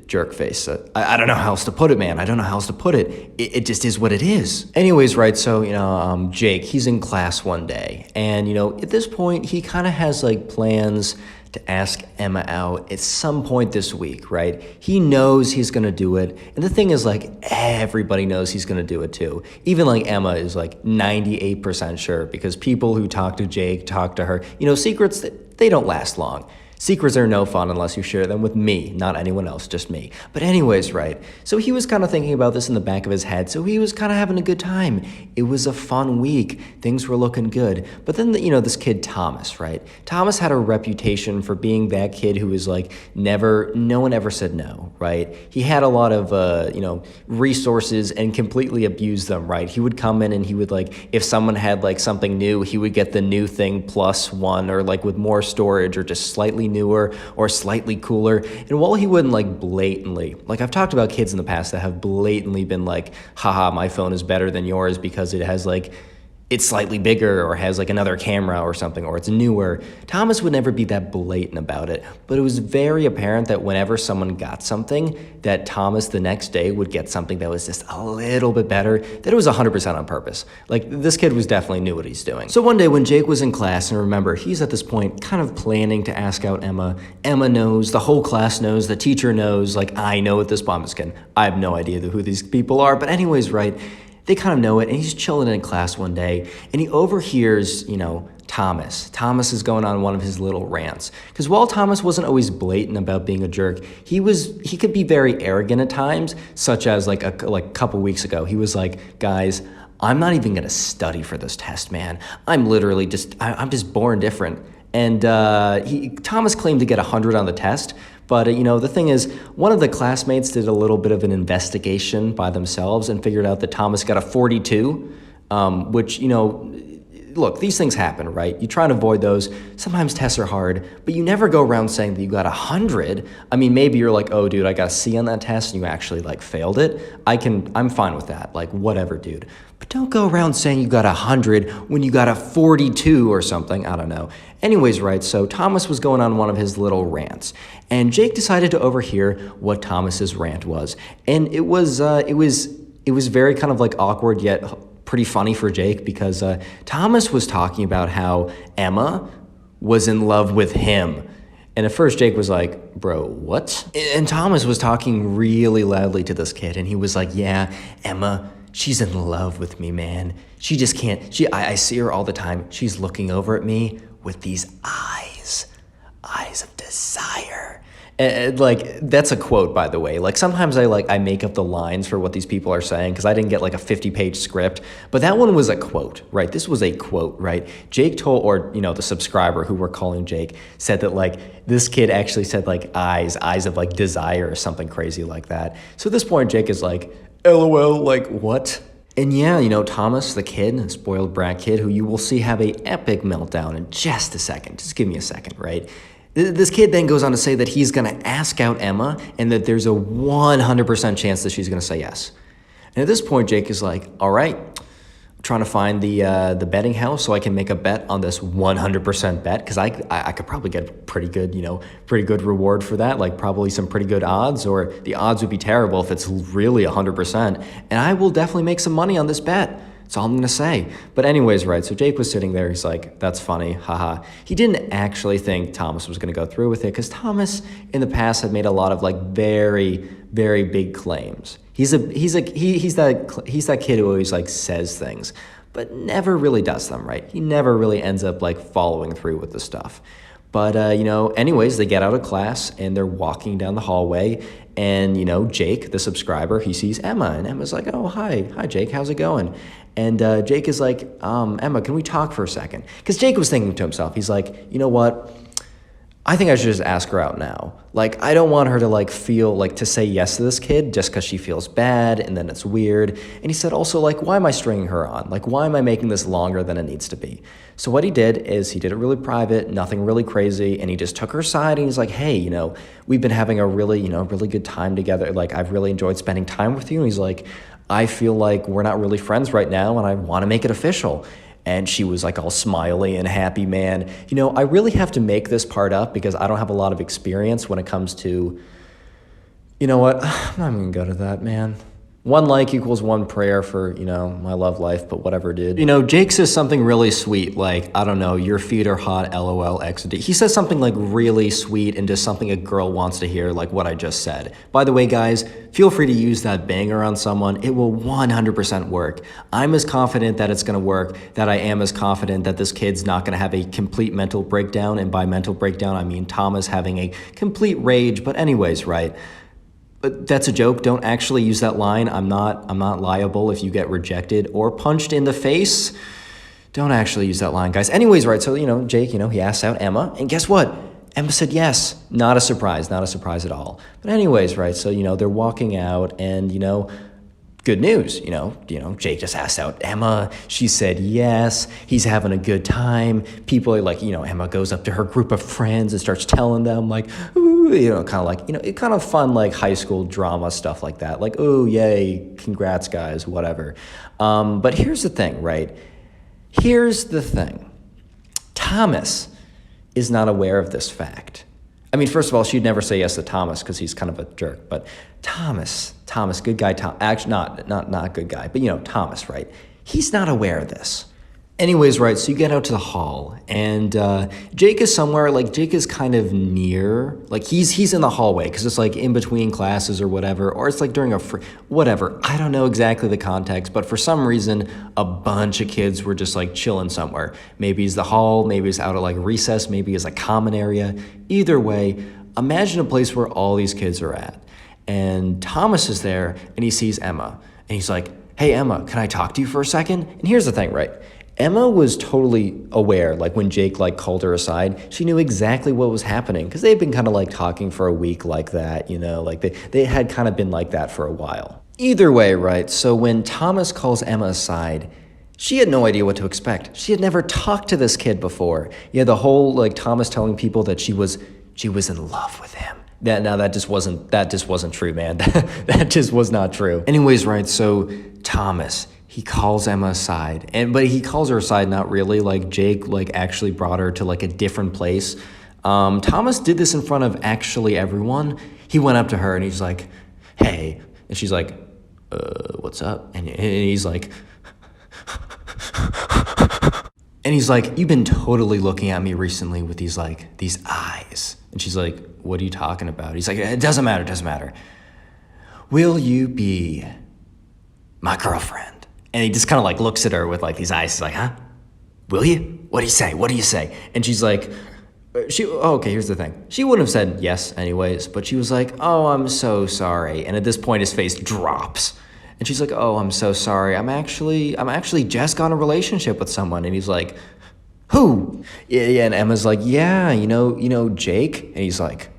jerk face. I don't know how else to put it, man. I don't know how else to put it. It just is what it is. Anyways, right, so, Jake, he's in class one day. And, at this point, he kind of has, like, plans to ask Emma out at some point this week, right? He knows he's going to do it. And the thing is, like, everybody knows he's going to do it, too. Even, like, Emma is, like, 98% sure because people who talk to Jake talk to her. Secrets, they don't last long. Secrets are no fun unless you share them with me, not anyone else, just me. But anyways, right, so he was kind of thinking about this in the back of his head, so he was kind of having a good time. It was a fun week. Things were looking good. But then, this kid Thomas, right? Thomas had a reputation for being that kid who was like no one ever said no, right? He had a lot of, resources and completely abused them, right? He would come in and he would like, if someone had like something new, he would get the new thing +1 or like with more storage or just slightly newer or slightly cooler. And while he wouldn't like blatantly, like I've talked about kids in the past that have blatantly been like, haha, my phone is better than yours because it has like, it's slightly bigger or has like another camera or something, or it's newer. Thomas would never be that blatant about it, but it was very apparent that whenever someone got something, that Thomas the next day would get something that was just a little bit better, that it was 100% on purpose. Like this kid was definitely knew what he's doing. So one day when Jake was in class, and remember, he's at this point kind of planning to ask out Emma. Emma knows, the whole class knows, the teacher knows, like I know at this point, I'm just kidding. I have no idea who these people are, but anyways, right? They kind of know it, and he's chilling in class one day, and he overhears, Thomas. Thomas is going on one of his little rants. Because while Thomas wasn't always blatant about being a jerk, he could be very arrogant at times, such as like a couple weeks ago. He was like, guys, I'm not even gonna study for this test, man. I'm literally I'm just born different. And Thomas claimed to get 100 on the test, but, the thing is, one of the classmates did a little bit of an investigation by themselves and figured out that Thomas got a 42, which, look, these things happen, right? You try and avoid those. Sometimes tests are hard, but you never go around saying that you got 100. I mean, maybe you're like, oh, dude, I got a C on that test, and you actually, like, failed it. I'm fine with that. Like, whatever, dude. But don't go around saying you got 100 when you got a 42 or something. I don't know. Anyways, right, so Thomas was going on one of his little rants, and Jake decided to overhear what Thomas's rant was. And it was very kind of like awkward yet pretty funny for Jake because Thomas was talking about how Emma was in love with him. And at first Jake was like, bro, what? And Thomas was talking really loudly to this kid, and he was like, yeah, Emma, she's in love with me, man. She just can't, I see her all the time. She's looking over at me with these eyes of desire. And like, that's a quote, by the way. Like, sometimes I make up the lines for what these people are saying because I didn't get like a 50-page script, but that one was a quote, right? This was a quote, right? Jake told, or, the subscriber who we're calling Jake said that like, this kid actually said like eyes of like desire or something crazy like that. So at this point, Jake is like, LOL, like what? And yeah, Thomas, the kid, the spoiled brat kid, who you will see have a epic meltdown in just a second. Just give me a second, right? This kid then goes on to say that he's going to ask out Emma and that there's a 100% chance that she's going to say yes. And at this point, Jake is like, all right, I'm trying to find the betting house so I can make a bet on this 100% bet because I could probably get a pretty good reward for that, like probably some pretty good odds, or the odds would be terrible if it's really 100%. And I will definitely make some money on this bet. That's all I'm going to say. But anyways, right, so Jake was sitting there. He's like, that's funny, haha. He didn't actually think Thomas was going to go through with it because Thomas in the past had made a lot of like very, very big claims. He's that kid who always like says things, but never really does them, right? He never really ends up like following through with the stuff. But, anyways, they get out of class and they're walking down the hallway and, Jake, the subscriber, he sees Emma and Emma's like, oh, hi, Jake, how's it going? And Jake is like, Emma, can we talk for a second? Because Jake was thinking to himself, he's like, you know what? I think I should just ask her out now. Like, I don't want her to like feel like to say yes to this kid just because she feels bad and then it's weird. And he said also like, why am I stringing her on? Like, why am I making this longer than it needs to be? So what he did is he did it really private, nothing really crazy. And he just took her side and he's like, hey, we've been having a really, really good time together. Like, I've really enjoyed spending time with you. And he's like, I feel like we're not really friends right now and I want to make it official. And she was like all smiley and happy, man. I really have to make this part up because I don't have a lot of experience when it comes to, you know what? I'm not even gonna go to that, man. One like equals one prayer for, my love life, but whatever, dude. Jake says something really sweet, like, I don't know, your feet are hot, LOL, XD. He says something like really sweet and just something a girl wants to hear, like what I just said. By the way, guys, feel free to use that banger on someone. It will 100% work. I'm as confident that it's gonna work that I am as confident that this kid's not gonna have a complete mental breakdown. And by mental breakdown, I mean Thomas having a complete rage. But anyways, right? But that's a joke. Don't actually use that line. I'm not liable if you get rejected or punched in the face. Don't actually use that line, guys. Anyways, right, so, Jake, he asked out Emma, and guess what? Emma said yes. Not a surprise at all. But anyways, right, so, they're walking out, and, good news, Jake just asked out Emma. She said yes. He's having a good time. People are like, Emma goes up to her group of friends and starts telling them like, ooh, kind of like, it kind of fun like high school drama stuff like that. Like, oh, yay, congrats, guys, whatever. But here's the thing, right? Here's the thing. Thomas is not aware of this fact. I mean, first of all, she'd never say yes to Thomas because he's kind of a jerk. But Thomas, good guy, actually not good guy, but Thomas, right? He's not aware of this. Anyways, right, so you get out to the hall, and Jake is somewhere, like, Jake is kind of near, like, he's in the hallway, because it's, like, in between classes or whatever, or it's, like, during whatever. I don't know exactly the context, but for some reason, a bunch of kids were just, like, chilling somewhere. Maybe it's the hall, maybe it's out at, like, recess, maybe it's a common area. Either way, imagine a place where all these kids are at, and Thomas is there, and he sees Emma, and he's like, hey, Emma, can I talk to you for a second? And here's the thing, right? Emma was totally aware, like when Jake like called her aside, she knew exactly what was happening because they've been kind of like talking for a week like that, like they had kind of been like that for a while. Either way, right, so when Thomas calls Emma aside, she had no idea what to expect. She had never talked to this kid before. Yeah, the whole like Thomas telling people that she was in love with him. That just wasn't true, man. That just was not true. Anyways, right, so Thomas, he calls Emma aside, but he calls her aside not really, like Jake like actually brought her to like a different place. Thomas did this in front of actually everyone. He went up to her and he's like, hey, and she's like, what's up? And he's like, And he's like, you've been totally looking at me recently with these eyes. And she's like, what are you talking about? He's like, it doesn't matter. Will you be my girlfriend? And he just kind of like looks at her with like these eyes. He's like, huh? Will you? What do you say? And she's like, okay, here's the thing. She wouldn't have said yes anyways, but she was like, oh, I'm so sorry. And at this point, his face drops. And she's like, oh, I'm so sorry. I'm actually just got in a relationship with someone. And he's like, who? Yeah, and Emma's like, yeah, you know Jake? And he's like,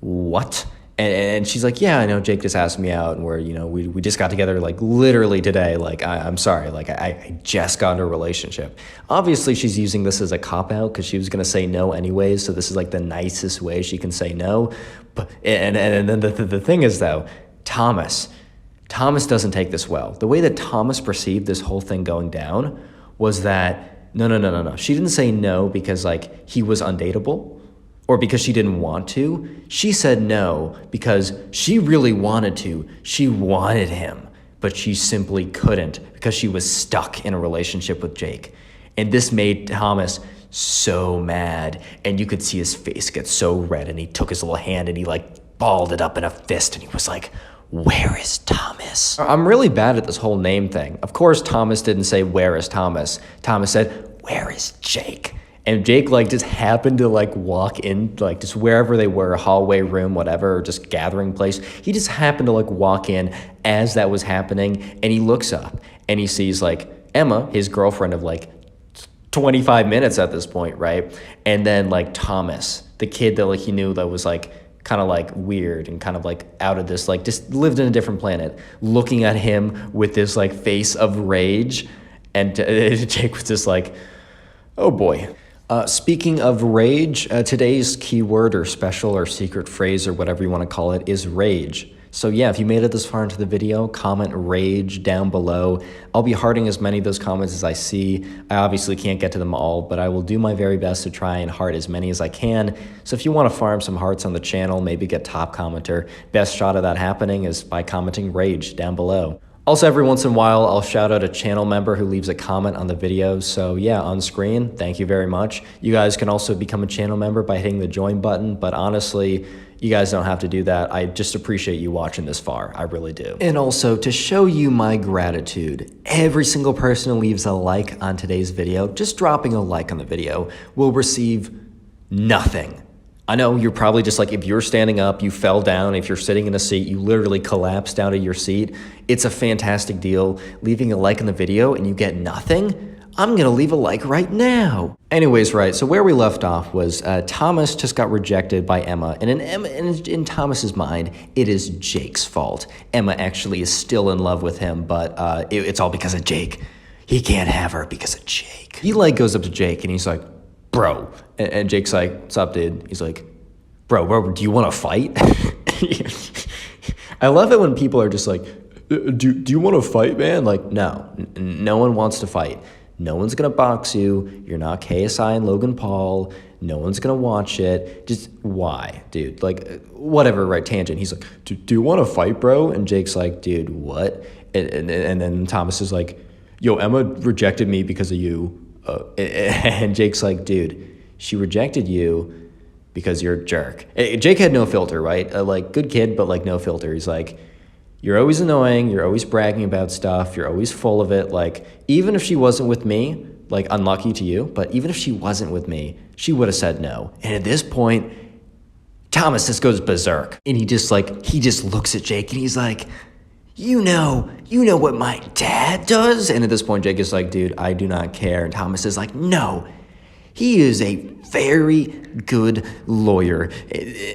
what? And she's like, yeah, I know Jake just asked me out, and we just got together like literally today. Like, I'm sorry, like I just got into a relationship. Obviously, she's using this as a cop-out because she was gonna say no anyways, so this is like the nicest way she can say no. But and then the thing is though, Thomas doesn't take this well. The way that Thomas perceived this whole thing going down was that no. She didn't say no because like he was undateable or because she didn't want to. She said no because she really wanted to. She wanted him, but she simply couldn't because she was stuck in a relationship with Jake. And this made Thomas so mad, and you could see his face get so red, and he took his little hand and he like balled it up in a fist, and he was like, where is Thomas? I'm really bad at this whole name thing. Of course, Thomas didn't say, where is Thomas? Thomas said, where is Jake? And Jake like just happened to like walk in, like just wherever they were, hallway, room, whatever, or just gathering place. He just happened to like walk in as that was happening, and he looks up and he sees like Emma, his girlfriend of like 25 minutes at this point, right? And then like Thomas, the kid that like he knew that was like kind of like weird and kind of like out of this, like just lived in a different planet, looking at him with this like face of rage. And Jake was just like, oh boy. Speaking of rage, today's keyword or special or secret phrase or whatever you want to call it is rage. So yeah, if you made it this far into the video, comment rage down below. I'll be hearting as many of those comments as I see. I obviously can't get to them all, but I will do my very best to try and heart as many as I can. So if you want to farm some hearts on the channel, maybe get top commenter, best shot of that happening is by commenting rage down below. Also, every once in a while, I'll shout out a channel member who leaves a comment on the video. So yeah, on screen, thank you very much. You guys can also become a channel member by hitting the join button, but honestly, you guys don't have to do that. I just appreciate you watching this far. I really do. And also, to show you my gratitude, every single person who leaves a like on today's video, just dropping a like on the video, will receive nothing. I know you're probably just like, if you're standing up, you fell down. If you're sitting in a seat, you literally collapsed out of your seat. It's a fantastic deal. Leaving a like on the video and you get nothing? I'm gonna leave a like right now. Anyways, right, so where we left off was Thomas just got rejected by Emma. And in Thomas's mind, it is Jake's fault. Emma actually is still in love with him, but it's all because of Jake. He can't have her because of Jake. He like goes up to Jake and he's like, bro. And Jake's like, what's up, dude? He's like, bro, do you want to fight? I love it when people are just like, do you want to fight, man? Like, no one wants to fight. No one's going to box you. You're not KSI and Logan Paul. No one's going to watch it. Just why, dude? Like, whatever, right, tangent. He's like, do you want to fight, bro? And Jake's like, dude, what? And then Thomas is like, yo, Emma rejected me because of you. And Jake's like, dude, she rejected you because you're a jerk. Jake had no filter, right? Like, good kid, but like no filter. He's like, you're always annoying. You're always bragging about stuff. You're always full of it. Like, even if she wasn't with me, like, unlucky to you, but even if she wasn't with me, she would have said no. And at this point, Thomas just goes berserk. And he just looks at Jake and he's like, you know what my dad does? And at this point, Jake is like, dude, I do not care. And Thomas is like, no, he is a very good lawyer.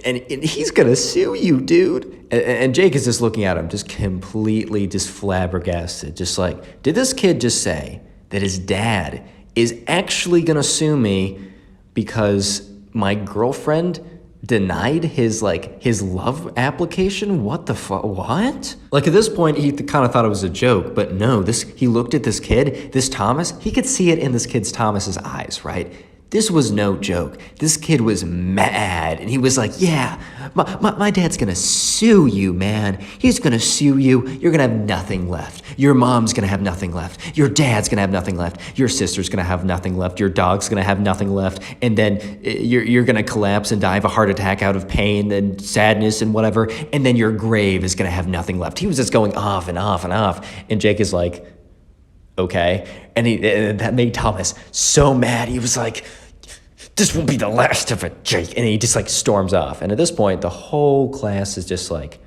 And he's going to sue you, dude. And Jake is just looking at him, just completely just flabbergasted. Just like, did this kid just say that his dad is actually going to sue me because my girlfriend denied his love application? What the fuck? What? Like, at this point, he kind of thought it was a joke, but no, he looked at this kid, this Thomas, he could see it in this kid's Thomas's eyes, right? This was no joke. This kid was mad, and he was like, yeah, my dad's gonna sue you, man. He's gonna sue you. You're gonna have nothing left. Your mom's gonna have nothing left. Your dad's gonna have nothing left. Your sister's gonna have nothing left. Your dog's gonna have nothing left. And then you're gonna collapse and die of a heart attack out of pain and sadness and whatever. And then your grave is gonna have nothing left. He was just going off and off and off. And Jake is like, okay. And that made Thomas so mad. He was like, this won't be the last of it, Jake. And he just like storms off. And at this point, the whole class is just like,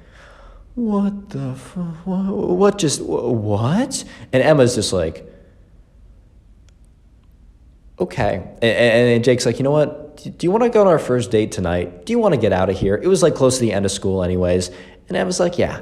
what the what? And Emma's just like, okay. And Jake's like, you know what? Do you want to go on our first date tonight? Do you want to get out of here? It was like close to the end of school anyways. And Emma's like, yeah,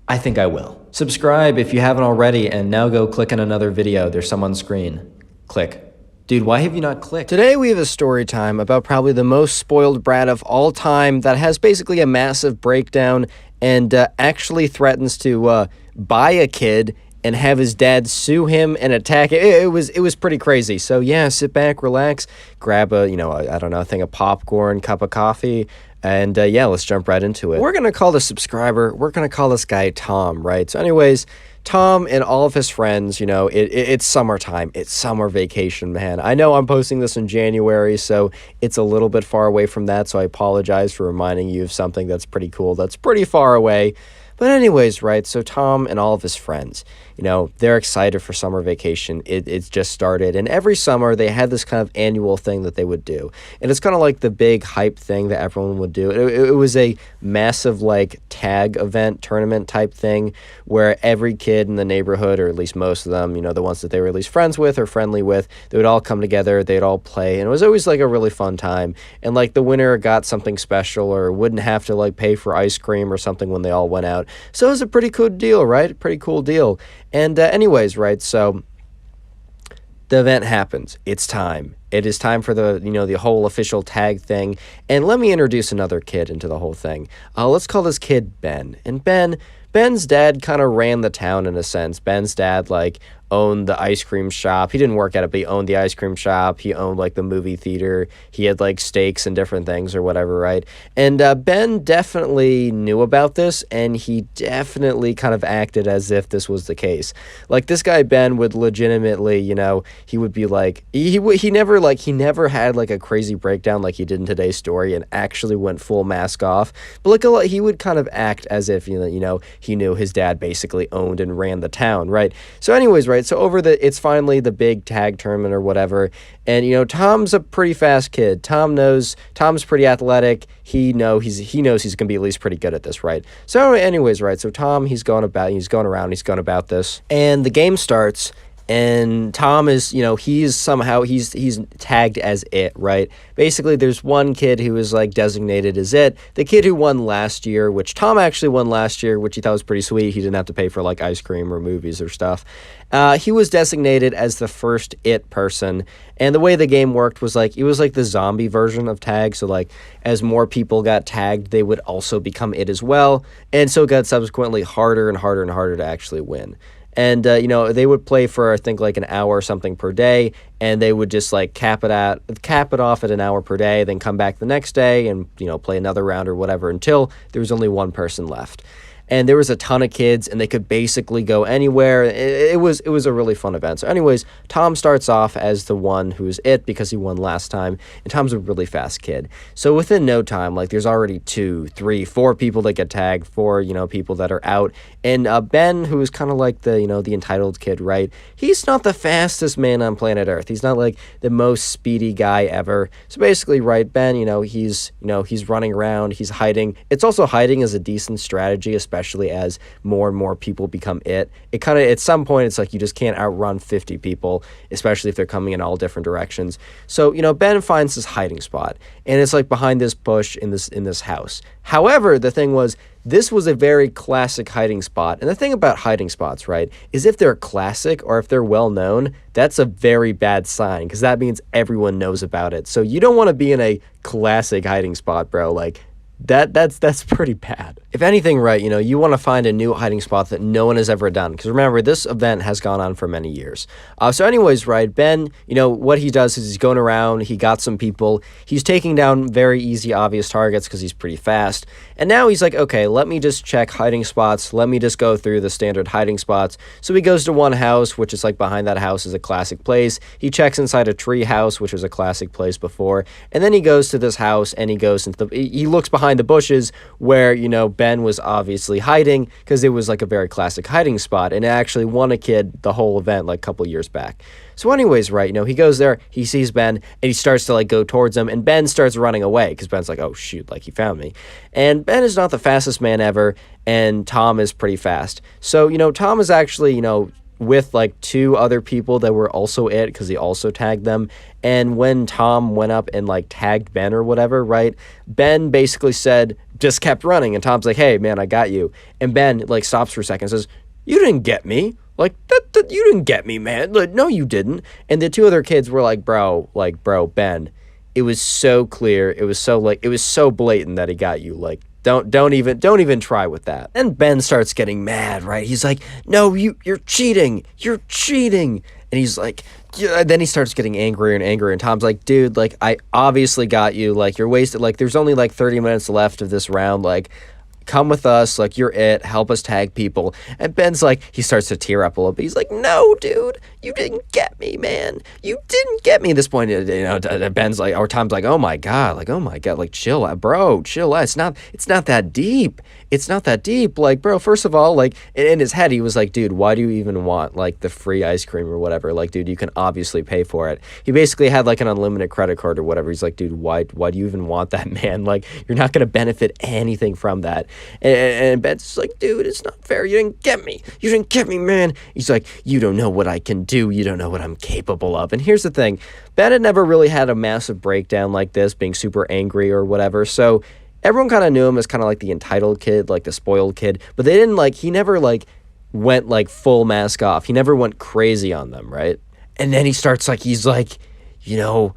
I think I will. Subscribe if you haven't already, and now go click on another video. There's some on screen. Click. Dude, why have you not clicked? Today we have a story time about probably the most spoiled brat of all time that has basically a massive breakdown and actually threatens to buy a kid and have his dad sue him and attack it. It was pretty crazy. So yeah, sit back, relax, grab a, I don't know, a thing of popcorn, cup of coffee, and yeah, let's jump right into it. We're going to call the subscriber, we're going to call this guy Tom, right? So anyways, Tom and all of his friends, it's summertime. It's summer vacation, man. I know I'm posting this in January, so it's a little bit far away from that, so I apologize for reminding you of something that's pretty cool, that's pretty far away. But anyways, right, so Tom and all of his friends, they're excited for summer vacation. It's just started. And every summer, they had this kind of annual thing that they would do. And it's kind of like the big hype thing that everyone would do. It was a massive, tag event, tournament type thing, where every kid in the neighborhood, or at least most of them, the ones that they were at least friends with or friendly with, they would all come together, they'd all play. And it was always, a really fun time. And, the winner got something special or wouldn't have to, pay for ice cream or something when they all went out. So it was a pretty cool deal, right? Pretty cool deal. And anyways, right, so the event happens. It's time. It is time for the whole official tag thing. And let me introduce another kid into the whole thing. Let's call this kid Ben. And Ben's dad kind of ran the town in a sense. Ben's dad, owned the ice cream shop. He didn't work at it, but he owned the ice cream shop. He owned, the movie theater. He had, steaks and different things or whatever, right? And Ben definitely knew about this, and he definitely kind of acted as if this was the case. This guy, Ben, would legitimately, he would be he never had, a crazy breakdown like he did in today's story and actually went full mask off. But, he would kind of act as if, he knew his dad basically owned and ran the town, right? So anyways, right, so it's finally the big tag tournament or whatever, and Tom's a pretty fast kid. Tom's pretty athletic. He knows he's gonna be at least pretty good at this, right? So anyways, right, so Tom, he's going about this, and the game starts. And Tom is, he's tagged as it, right? Basically, there's one kid who is, designated as it. The kid who won last year, which Tom actually won last year, which he thought was pretty sweet. He didn't have to pay for, ice cream or movies or stuff. He was designated as the first it person. And the way the game worked was, it was, the zombie version of tag. So, as more people got tagged, they would also become it as well. And so it got subsequently harder and harder and harder to actually win. And, they would play for, I think, an hour or something per day, and they would just, cap it off at an hour per day, then come back the next day and, play another round or whatever until there was only one person left. And there was a ton of kids, and they could basically go anywhere. It was a really fun event. So anyways, Tom starts off as the one who's it because he won last time, and Tom's a really fast kid. So within no time, there's already 2, 3, 4 people that get tagged, 4, people that are out. And Ben, who is kind of the entitled kid, right? He's not the fastest man on planet Earth. He's not the most speedy guy ever. So basically, right, Ben, he's running around, he's hiding. It's also hiding as a decent strategy, especially as more and more people become it. It kind of, at some point, it's you just can't outrun 50 people, especially if they're coming in all different directions. So, Ben finds this hiding spot, and it's behind this bush in this house. However, the thing was, this was a very classic hiding spot. And the thing about hiding spots, right, is if they're classic or if they're well known, that's a very bad sign because that means everyone knows about it. So you don't want to be in a classic hiding spot, bro. That's pretty bad. If anything, right, you want to find a new hiding spot that no one has ever done. Because remember, this event has gone on for many years. So anyways, right, Ben, what he does is he's going around, he got some people, he's taking down very easy, obvious targets because he's pretty fast. And now he's like, okay, let me just check hiding spots. Let me just go through the standard hiding spots. So he goes to one house, which is like behind that house is a classic place. He checks inside a tree house, which was a classic place before. And then he goes to this house and he goes into he looks behind the bushes where, Ben was obviously hiding because it was like a very classic hiding spot. And it actually won a kid the whole event like a couple years back. So anyways, right, he goes there, he sees Ben, and he starts to like go towards him, and Ben starts running away because Ben's like, oh shoot, like he found me. And Ben is not the fastest man ever, and Tom is pretty fast. So, Tom is actually, with like two other people that were also it because he also tagged them. And when Tom went up and like tagged Ben or whatever, right, Ben basically said, just kept running. And Tom's like, hey, man, I got you. And Ben like stops for a second and says, you didn't get me. Like, that you didn't get me, man. Like, no, you didn't. And the two other kids were like, bro, Ben, it was so clear. It was so blatant that he got you. Like, don't even try with that. And Ben starts getting mad, right? He's like, no, you're cheating. You're cheating. And he's like, yeah. Then he starts getting angrier and angrier. And Tom's like, dude, like, I obviously got you. Like, you're wasted. Like, there's only like 30 minutes left of this round. Like, come with us, like, you're it, help us tag people. And Ben's like, he starts to tear up a little bit. He's like, no, dude, you didn't get me, man. You didn't get me. At this point, Ben's like, or Tom's like, oh my God, like, chill out, bro, chill out. It's not that deep. It's not that deep. Like, bro, first of all, like, in his head, he was like, dude, why do you even want, like, the free ice cream or whatever? Like, dude, you can obviously pay for it. He basically had, like, an unlimited credit card or whatever. He's like, dude, why do you even want that, man? Like, you're not going to benefit anything from that. And Ben's like, dude, it's not fair. You didn't get me. You didn't get me, man. He's like, you don't know what I can do. You don't know what I'm capable of. And here's the thing. Ben had never really had a massive breakdown like this, being super angry or whatever. So everyone kind of knew him as kind of like the entitled kid, like the spoiled kid. But they didn't like, he never like went like full mask off. He never went crazy on them, right? And then he starts like, he's like, you know,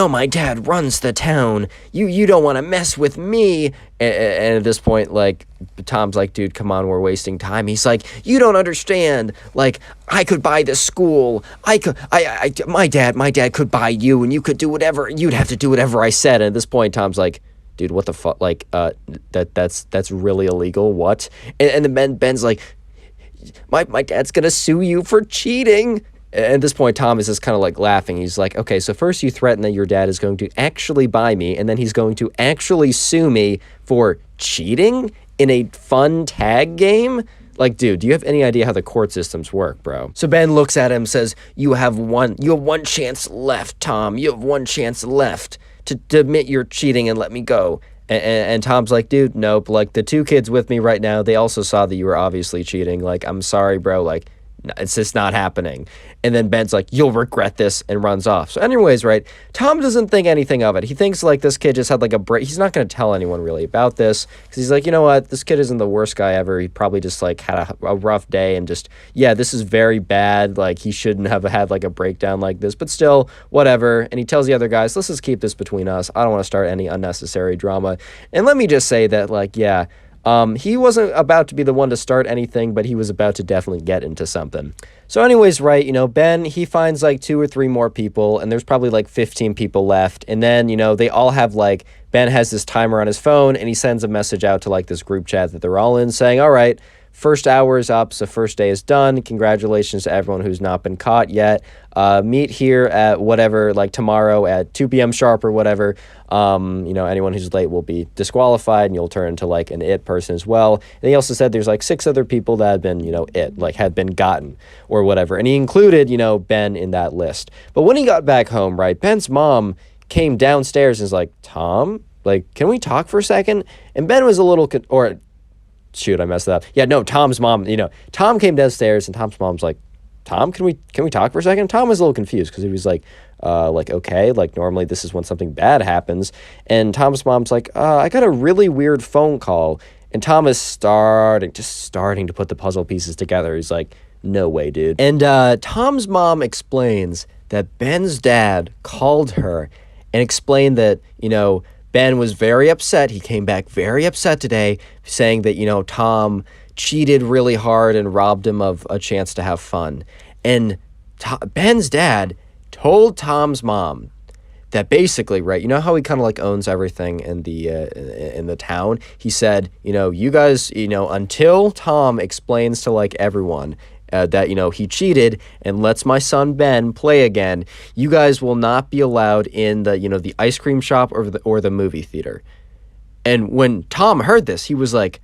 my dad runs the town. You don't want to mess with me. And at this point, like, Tom's like, dude, come on, we're wasting time. He's like, you don't understand. Like, I could buy this school. My dad could buy you, and you could do whatever. You'd have to do whatever I said. And at this point, Tom's like, dude, what the fuck? Like, that's really illegal. What? And then Ben's like, my dad's gonna sue you for cheating. At this point, Tom is just kind of like laughing. He's like, okay, so first you threaten that your dad is going to actually buy me, and then he's going to actually sue me for cheating in a fun tag game? Like, dude, do you have any idea how the court systems work, bro? So Ben looks at him and says, you have one chance left, Tom. You have one chance left to admit you're cheating and let me go. And Tom's like, dude, nope. Like, the two kids with me right now, they also saw that you were obviously cheating. Like, I'm sorry, bro. Like, it's just not happening. And then Ben's like, you'll regret this, and runs off. So anyways, right, Tom doesn't think anything of it. He thinks like this kid just had like a break. He's not going to tell anyone really about this because he's like, you know what, this kid isn't the worst guy ever. He probably just like had a rough day and just, yeah, this is very bad. Like, he shouldn't have had like a breakdown like this, but still, whatever. And he tells the other guys, let's just keep this between us. I don't want to start any unnecessary drama. And let me just say that, like, yeah, he wasn't about to be the one to start anything, but he was about to definitely get into something. So anyways, right, Ben, he finds like 2 or 3 more people, and there's probably like 15 people left. And then, they all have like, Ben has this timer on his phone, and he sends a message out to like this group chat that they're all in saying, all right, first hour is up, so first day is done. Congratulations to everyone who's not been caught yet. Meet here at whatever, like tomorrow at 2 p.m. sharp or whatever. Anyone who's late will be disqualified, and you'll turn into like an it person as well. And he also said there's like 6 other people that had been, had been gotten or whatever. And he included, Ben in that list. But when he got back home, right, Ben's mom came downstairs and was like, Tom, like, can we talk for a second? And Ben was a little, shoot, I messed that up. Yeah, no, Tom's mom, Tom came downstairs, and Tom's mom's like, Tom, can we talk for a second? Tom was a little confused because he was like, okay, like normally this is when something bad happens. And Tom's mom's like, I got a really weird phone call. And Tom is starting to put the puzzle pieces together. He's like, no way, dude. And Tom's mom explains that Ben's dad called her and explained that, Ben was very upset. He came back very upset today, saying that, Tom cheated really hard and robbed him of a chance to have fun. And Ben's dad told Tom's mom that basically, right, you know how he kind of like owns everything in the town? He said, you guys, until Tom explains to like everyone that, he cheated and lets my son Ben play again, you guys will not be allowed in the, the ice cream shop or the movie theater. And when Tom heard this, he was like,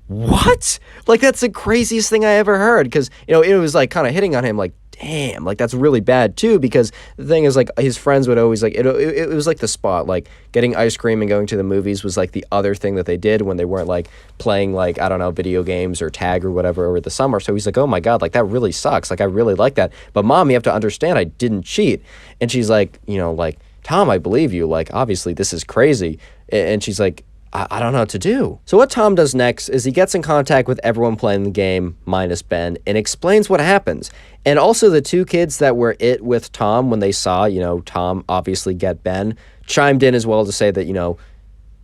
what? Like, that's the craziest thing I ever heard. Because, it was like kind of hitting on him like, damn, like that's really bad too, because the thing is like his friends would always like it was like the spot, like getting ice cream and going to the movies was like the other thing that they did when they weren't like playing like, I don't know, video games or tag or whatever over the summer. So he's like, oh my God, like that really sucks, like I really like that, but Mom, you have to understand I didn't cheat. And she's like, like, Tom, I believe you, like obviously this is crazy. And she's like, I don't know what to do. So what Tom does next is he gets in contact with everyone playing the game, minus Ben, and explains what happens. And also the two kids that were with Tom when they saw, Tom obviously get Ben, chimed in as well to say that,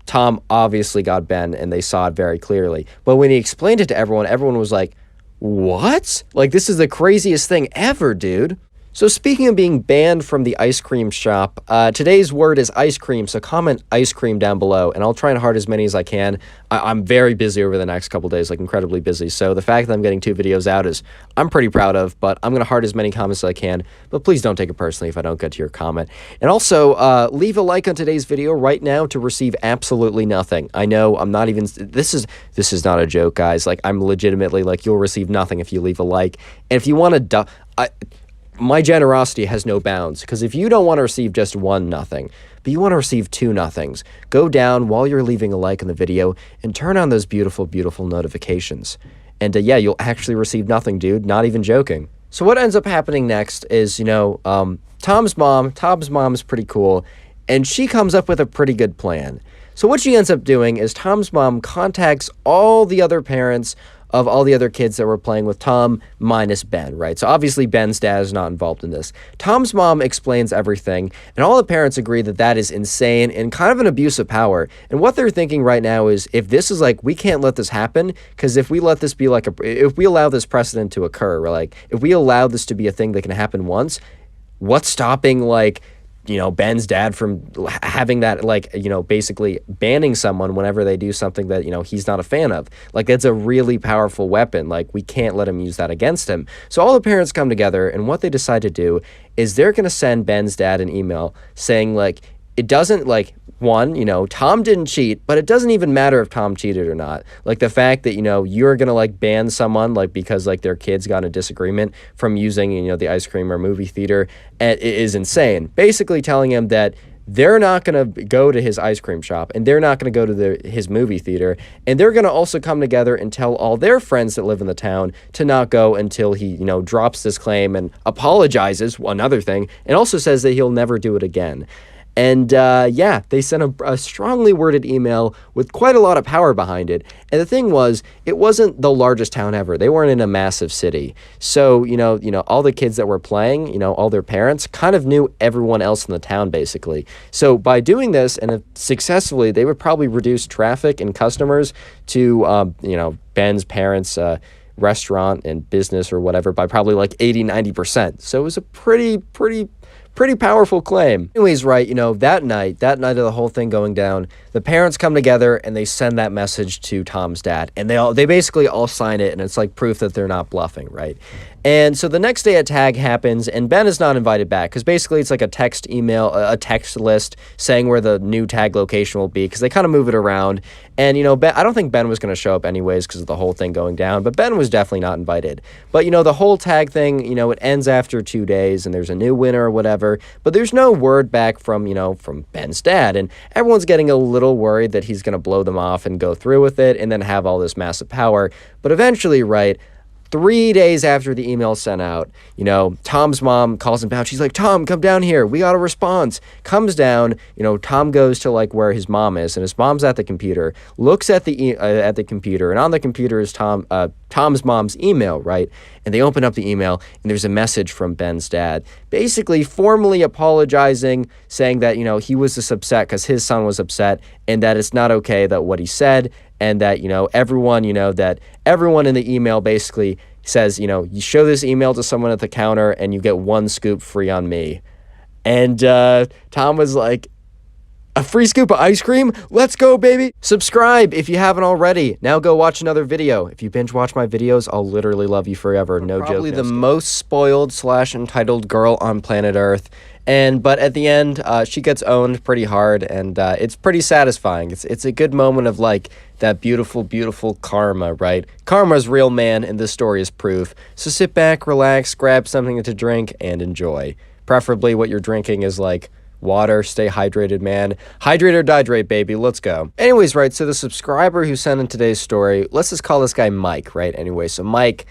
Tom obviously got Ben and they saw it very clearly. But when he explained it to everyone, everyone was like, what? Like, this is the craziest thing ever, dude. So speaking of being banned from the ice cream shop, today's word is ice cream, so comment ice cream down below, and I'll try and heart as many as I can. I'm very busy over the next couple days, like incredibly busy, so the fact that I'm getting 2 videos out is I'm pretty proud of, but I'm going to heart as many comments as I can, but please don't take it personally if I don't get to your comment. And also, leave a like on today's video right now to receive absolutely nothing. I know I'm not even, this is not a joke, guys, like I'm legitimately, like you'll receive nothing if you leave a like, and if you want to, my generosity has no bounds, because if you don't want to receive just 1 nothing, but you want to receive 2 nothings, go down while you're leaving a like on the video and turn on those beautiful, beautiful notifications. And yeah, you'll actually receive nothing, dude, not even joking. So what ends up happening next is, Tom's mom is pretty cool, and she comes up with a pretty good plan. So what she ends up doing is Tom's mom contacts all the other parents of all the other kids that were playing with Tom, minus Ben, right? So obviously Ben's dad is not involved in this. Tom's mom explains everything, and all the parents agree that that is insane and kind of an abuse of power. And what they're thinking right now is, if this is like, we can't let this happen, because if we let this be like if we allow this precedent to occur, or like, if we allow this to be a thing that can happen once, what's stopping, like, Ben's dad from having that, like, basically banning someone whenever they do something that, he's not a fan of. Like, that's a really powerful weapon. Like, we can't let him use that against him. So all the parents come together, and what they decide to do is they're going to send Ben's dad an email saying, like, it doesn't, like, one, Tom didn't cheat, but it doesn't even matter if Tom cheated or not. Like, the fact that, you're going to, like, ban someone, like, because, like, their kids got in a disagreement from using, the ice cream or movie theater is insane. Basically telling him that they're not going to go to his ice cream shop, and they're not going to go to his movie theater, and they're going to also come together and tell all their friends that live in the town to not go until he, drops this claim and apologizes, another thing, and also says that he'll never do it again. And yeah, they sent a strongly worded email with quite a lot of power behind it. And the thing was, it wasn't the largest town ever. They weren't in a massive city. So, all the kids that were playing, all their parents kind of knew everyone else in the town, basically. So by doing this, and successfully, they would probably reduce traffic and customers to, Ben's parents' restaurant and business or whatever by probably like 80-90%. So it was a pretty powerful claim. Anyways, right, that night of the whole thing going down, the parents come together and they send that message to Tom's dad, and they basically all sign it, and it's like proof that they're not bluffing, right? And so the next day a tag happens, and Ben is not invited back, because basically it's like a text list saying where the new tag location will be, because they kind of move it around. And, Ben, I don't think Ben was going to show up anyways because of the whole thing going down, but Ben was definitely not invited. But, the whole tag thing, it ends after 2 days, and there's a new winner or whatever, but there's no word back from, from Ben's dad, and everyone's getting a little worried that he's going to blow them off and go through with it and then have all this massive power. But eventually, right, 3 days after the email sent out, Tom's mom calls him down. She's like, Tom, come down here. We got a response. Comes down. Tom goes to like where his mom is, and his mom's at the computer. Looks at the computer, and on the computer is Tom's mom's email, right? And they open up the email, and there's a message from Ben's dad, basically formally apologizing, saying that he was just upset because his son was upset, and that it's not okay that what he said, and that everyone in the email basically says, you show this email to someone at the counter and you get 1 scoop free on me. And Tom was like, a free scoop of ice cream? Let's go, baby. Subscribe if you haven't already. Now go watch another video. If you binge watch my videos, I'll literally love you forever. No joke. Probably the most spoiled / entitled girl on planet Earth. But at the end, she gets owned pretty hard, and it's pretty satisfying. It's a good moment of like that beautiful, beautiful karma, right? Karma's real, man, and this story is proof. So sit back, relax, grab something to drink, and enjoy. Preferably what you're drinking is like water. Stay hydrated, man. Hydrate or dihydrate, baby. Let's go. Anyways, right, so the subscriber who sent in today's story, let's just call this guy Mike, right? Anyway, so Mike's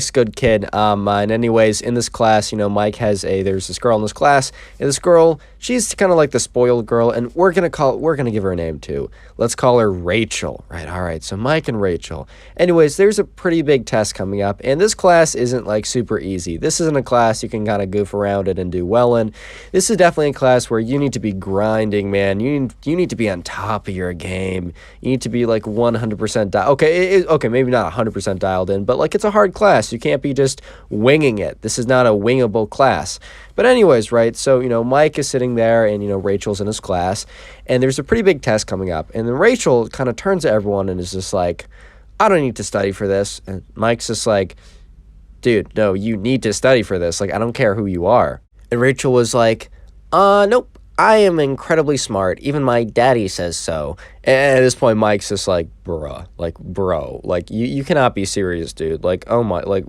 a good kid. And anyways, in this class, Mike there's this girl in this class, and this girl, she's kind of like the spoiled girl, and we're gonna give her a name too. Let's call her Rachel, right? All right, so Mike and Rachel. Anyways, there's a pretty big test coming up, and this class isn't like super easy. This isn't a class you can kind of goof around it and do well in. This is definitely a class where you need to be grinding, man. You need to be on top of your game. You need to be like 100% okay, maybe not 100% dialed in, but like it's a hard class. You can't be just winging it. This is not a wingable class. But anyways, right, so, Mike is sitting there and, Rachel's in his class, and there's a pretty big test coming up. And then Rachel kind of turns to everyone and is just like, I don't need to study for this. And Mike's just like, dude, no, you need to study for this. Like, I don't care who you are. And Rachel was like, nope. I am incredibly smart. Even my daddy says so. And at this point, Mike's just like, bro, like, you cannot be serious, dude. Like, oh my, like,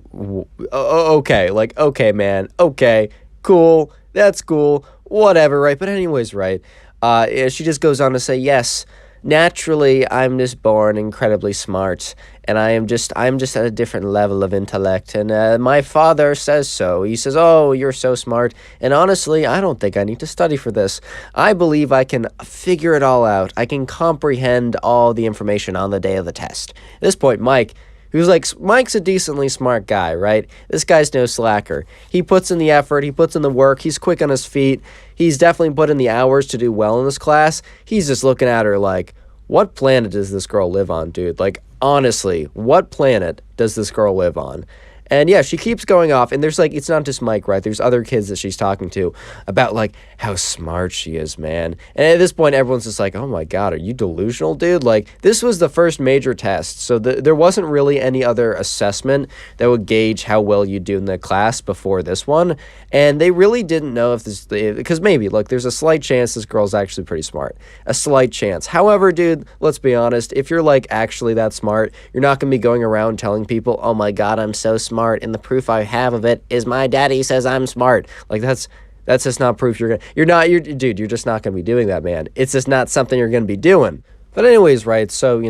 okay, like, okay, man, okay, cool, that's cool, whatever, right? But anyways, right, she just goes on to say, yes, naturally, I'm just born incredibly smart, and I'm just at a different level of intellect, and my father says so. He says, oh, you're so smart, and honestly, I don't think I need to study for this. I believe I can figure it all out. I can comprehend all the information on the day of the test. At this point, Mike's a decently smart guy, right? This guy's no slacker. He puts in the effort, he puts in the work, he's quick on his feet, he's definitely put in the hours to do well in this class. He's just looking at her like, what planet does this girl live on, dude? Like, honestly, what planet does this girl live on? And yeah, she keeps going off, and there's like, it's not just Mike, right? There's other kids that she's talking to about like how smart she is, man. And at this point, everyone's just like, oh my God, are you delusional, dude? Like, this was the first major test, so there wasn't really any other assessment that would gauge how well you do in the class before this one. And they really didn't know if this, because maybe, look, there's a slight chance this girl's actually pretty smart. A slight chance. However, dude, let's be honest, if you're like actually that smart, you're not going to be going around telling people, oh my God, I'm so smart, and the proof I have of it is my daddy says I'm smart. Like, that's just not proof you're just not gonna be doing that, man. It's just not something you're gonna be doing. But anyways, right, so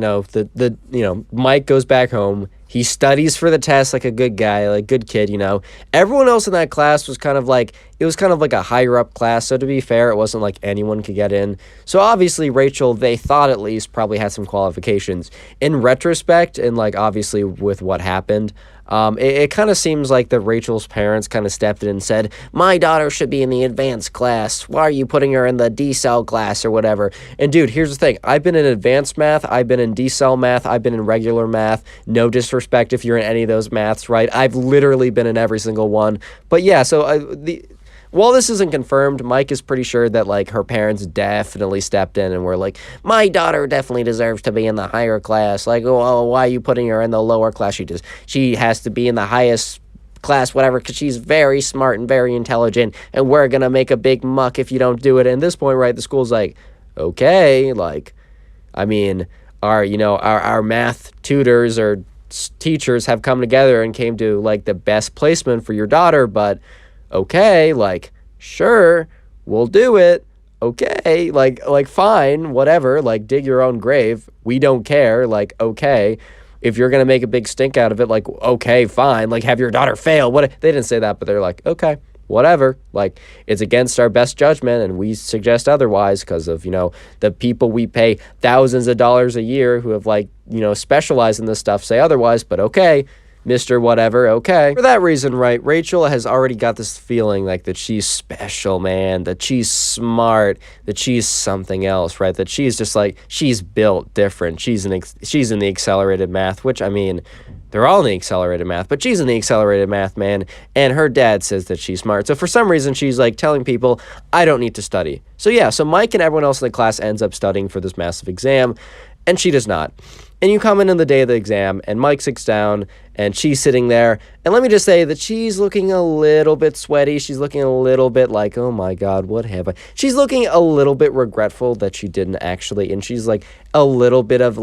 Mike goes back home. He studies for the test like a good guy, like good kid, Everyone else in that class was kind of like a higher up class, so to be fair, it wasn't like anyone could get in. So obviously Rachel, they thought at least, probably had some qualifications. In retrospect, and like obviously with what happened, it kind of seems like that Rachel's parents kind of stepped in and said, my daughter should be in the advanced class. Why are you putting her in the D-cell class or whatever? And dude, here's the thing. I've been in advanced math. I've been in D-cell math. I've been in regular math. No disrespect if you're in any of those maths, right? I've literally been in every single one. But yeah, so while this isn't confirmed, Mike is pretty sure that, like, her parents definitely stepped in and were like, my daughter definitely deserves to be in the higher class. Like, oh, why are you putting her in the lower class? She has to be in the highest class, whatever, because she's very smart and very intelligent, and we're going to make a big muck if you don't do it. And at this point, right, the school's like, okay, like, I mean, our math tutors or teachers have come together and came to, like, the best placement for your daughter, but okay, like, sure, we'll do it. Okay, like fine, whatever, like, dig your own grave. We don't care. Like, okay. if you're going to make a big stink out of it, like, okay, fine, like, have your daughter fail. What? They didn't say that, but they're like, okay, whatever. Like, it's against our best judgment, and we suggest otherwise because of, the people we pay thousands of dollars a year who have, like, specialized in this stuff say otherwise, but okay. Mr. Whatever, okay. For that reason, right, Rachel has already got this feeling like that she's special, man, that she's smart, that she's something else, right? That she's just like, she's built different. She's in the accelerated math, which, I mean, they're all in the accelerated math, but she's in the accelerated math, man, and her dad says that she's smart. So for some reason, she's like telling people, I don't need to study. So yeah, so Mike and everyone else in the class ends up studying for this massive exam, and she does not. And you come in on the day of the exam, and Mike sits down, and she's sitting there. And let me just say that she's looking a little bit sweaty. She's looking a little bit like, oh my God, what have I? She's looking a little bit regretful that she didn't actually. And she's like, a little bit of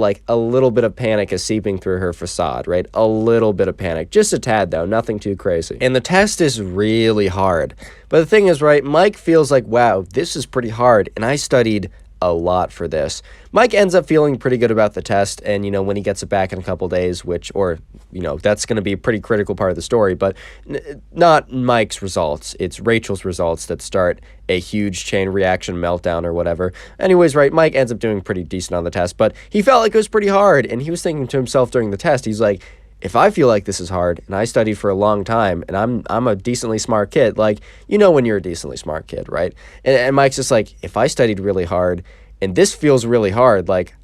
panic is seeping through her facade, right? A little bit of panic. Just a tad, though. Nothing too crazy. And the test is really hard. But the thing is, right, Mike feels like, wow, this is pretty hard. And I studied a lot for this. Mike ends up feeling pretty good about the test, and when he gets it back in a couple days, that's going to be a pretty critical part of the story, but not Mike's results. It's Rachel's results that start a huge chain reaction meltdown or whatever. Anyways, right, Mike ends up doing pretty decent on the test, but he felt like it was pretty hard, and he was thinking to himself during the test, he's like, if I feel like this is hard, and I studied for a long time, and I'm a decently smart kid, like, when you're a decently smart kid, right? And Mike's just like, if I studied really hard, and this feels really hard, like,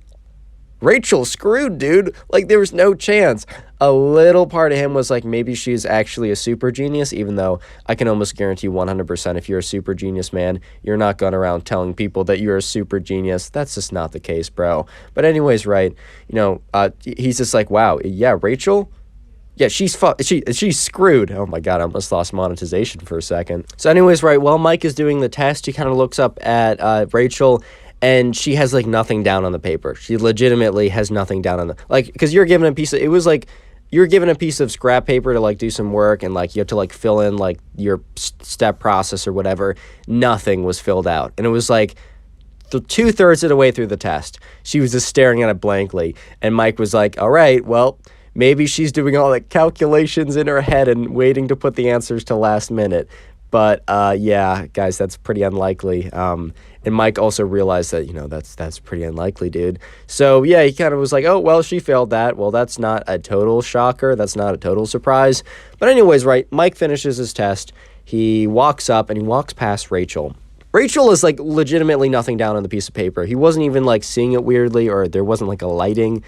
Rachel's screwed, dude. Like, there was no chance. A little part of him was like, maybe she's actually a super genius, even though I can almost guarantee 100% if you're a super genius, man, you're not going around telling people that you're a super genius. That's just not the case, bro. But anyways, right, he's just like, wow, yeah, Rachel? Yeah, she's screwed. Oh my God, I almost lost monetization for a second. So anyways, right, while Mike is doing the test, he kind of looks up at Rachel, and she has, like, nothing down on the paper. She legitimately has nothing down on the, like, because you're given a piece of, it was like, you're given a piece of scrap paper to, like, do some work, and, like, you have to, like, fill in, like, your step process or whatever. Nothing was filled out. And it was, like, 2/3 of the way through the test. She was just staring at it blankly. And Mike was like, all right, well, maybe she's doing all the calculations in her head and waiting to put the answers to last minute. But, yeah, guys, that's pretty unlikely. And Mike also realized that, that's pretty unlikely, dude. So, yeah, he kind of was like, oh, well, she failed that. Well, that's not a total shocker. That's not a total surprise. But anyways, right, Mike finishes his test. He walks up and he walks past Rachel. Rachel is, like, legitimately nothing down on the piece of paper. He wasn't even, like, seeing it weirdly, or there wasn't, like, a lighting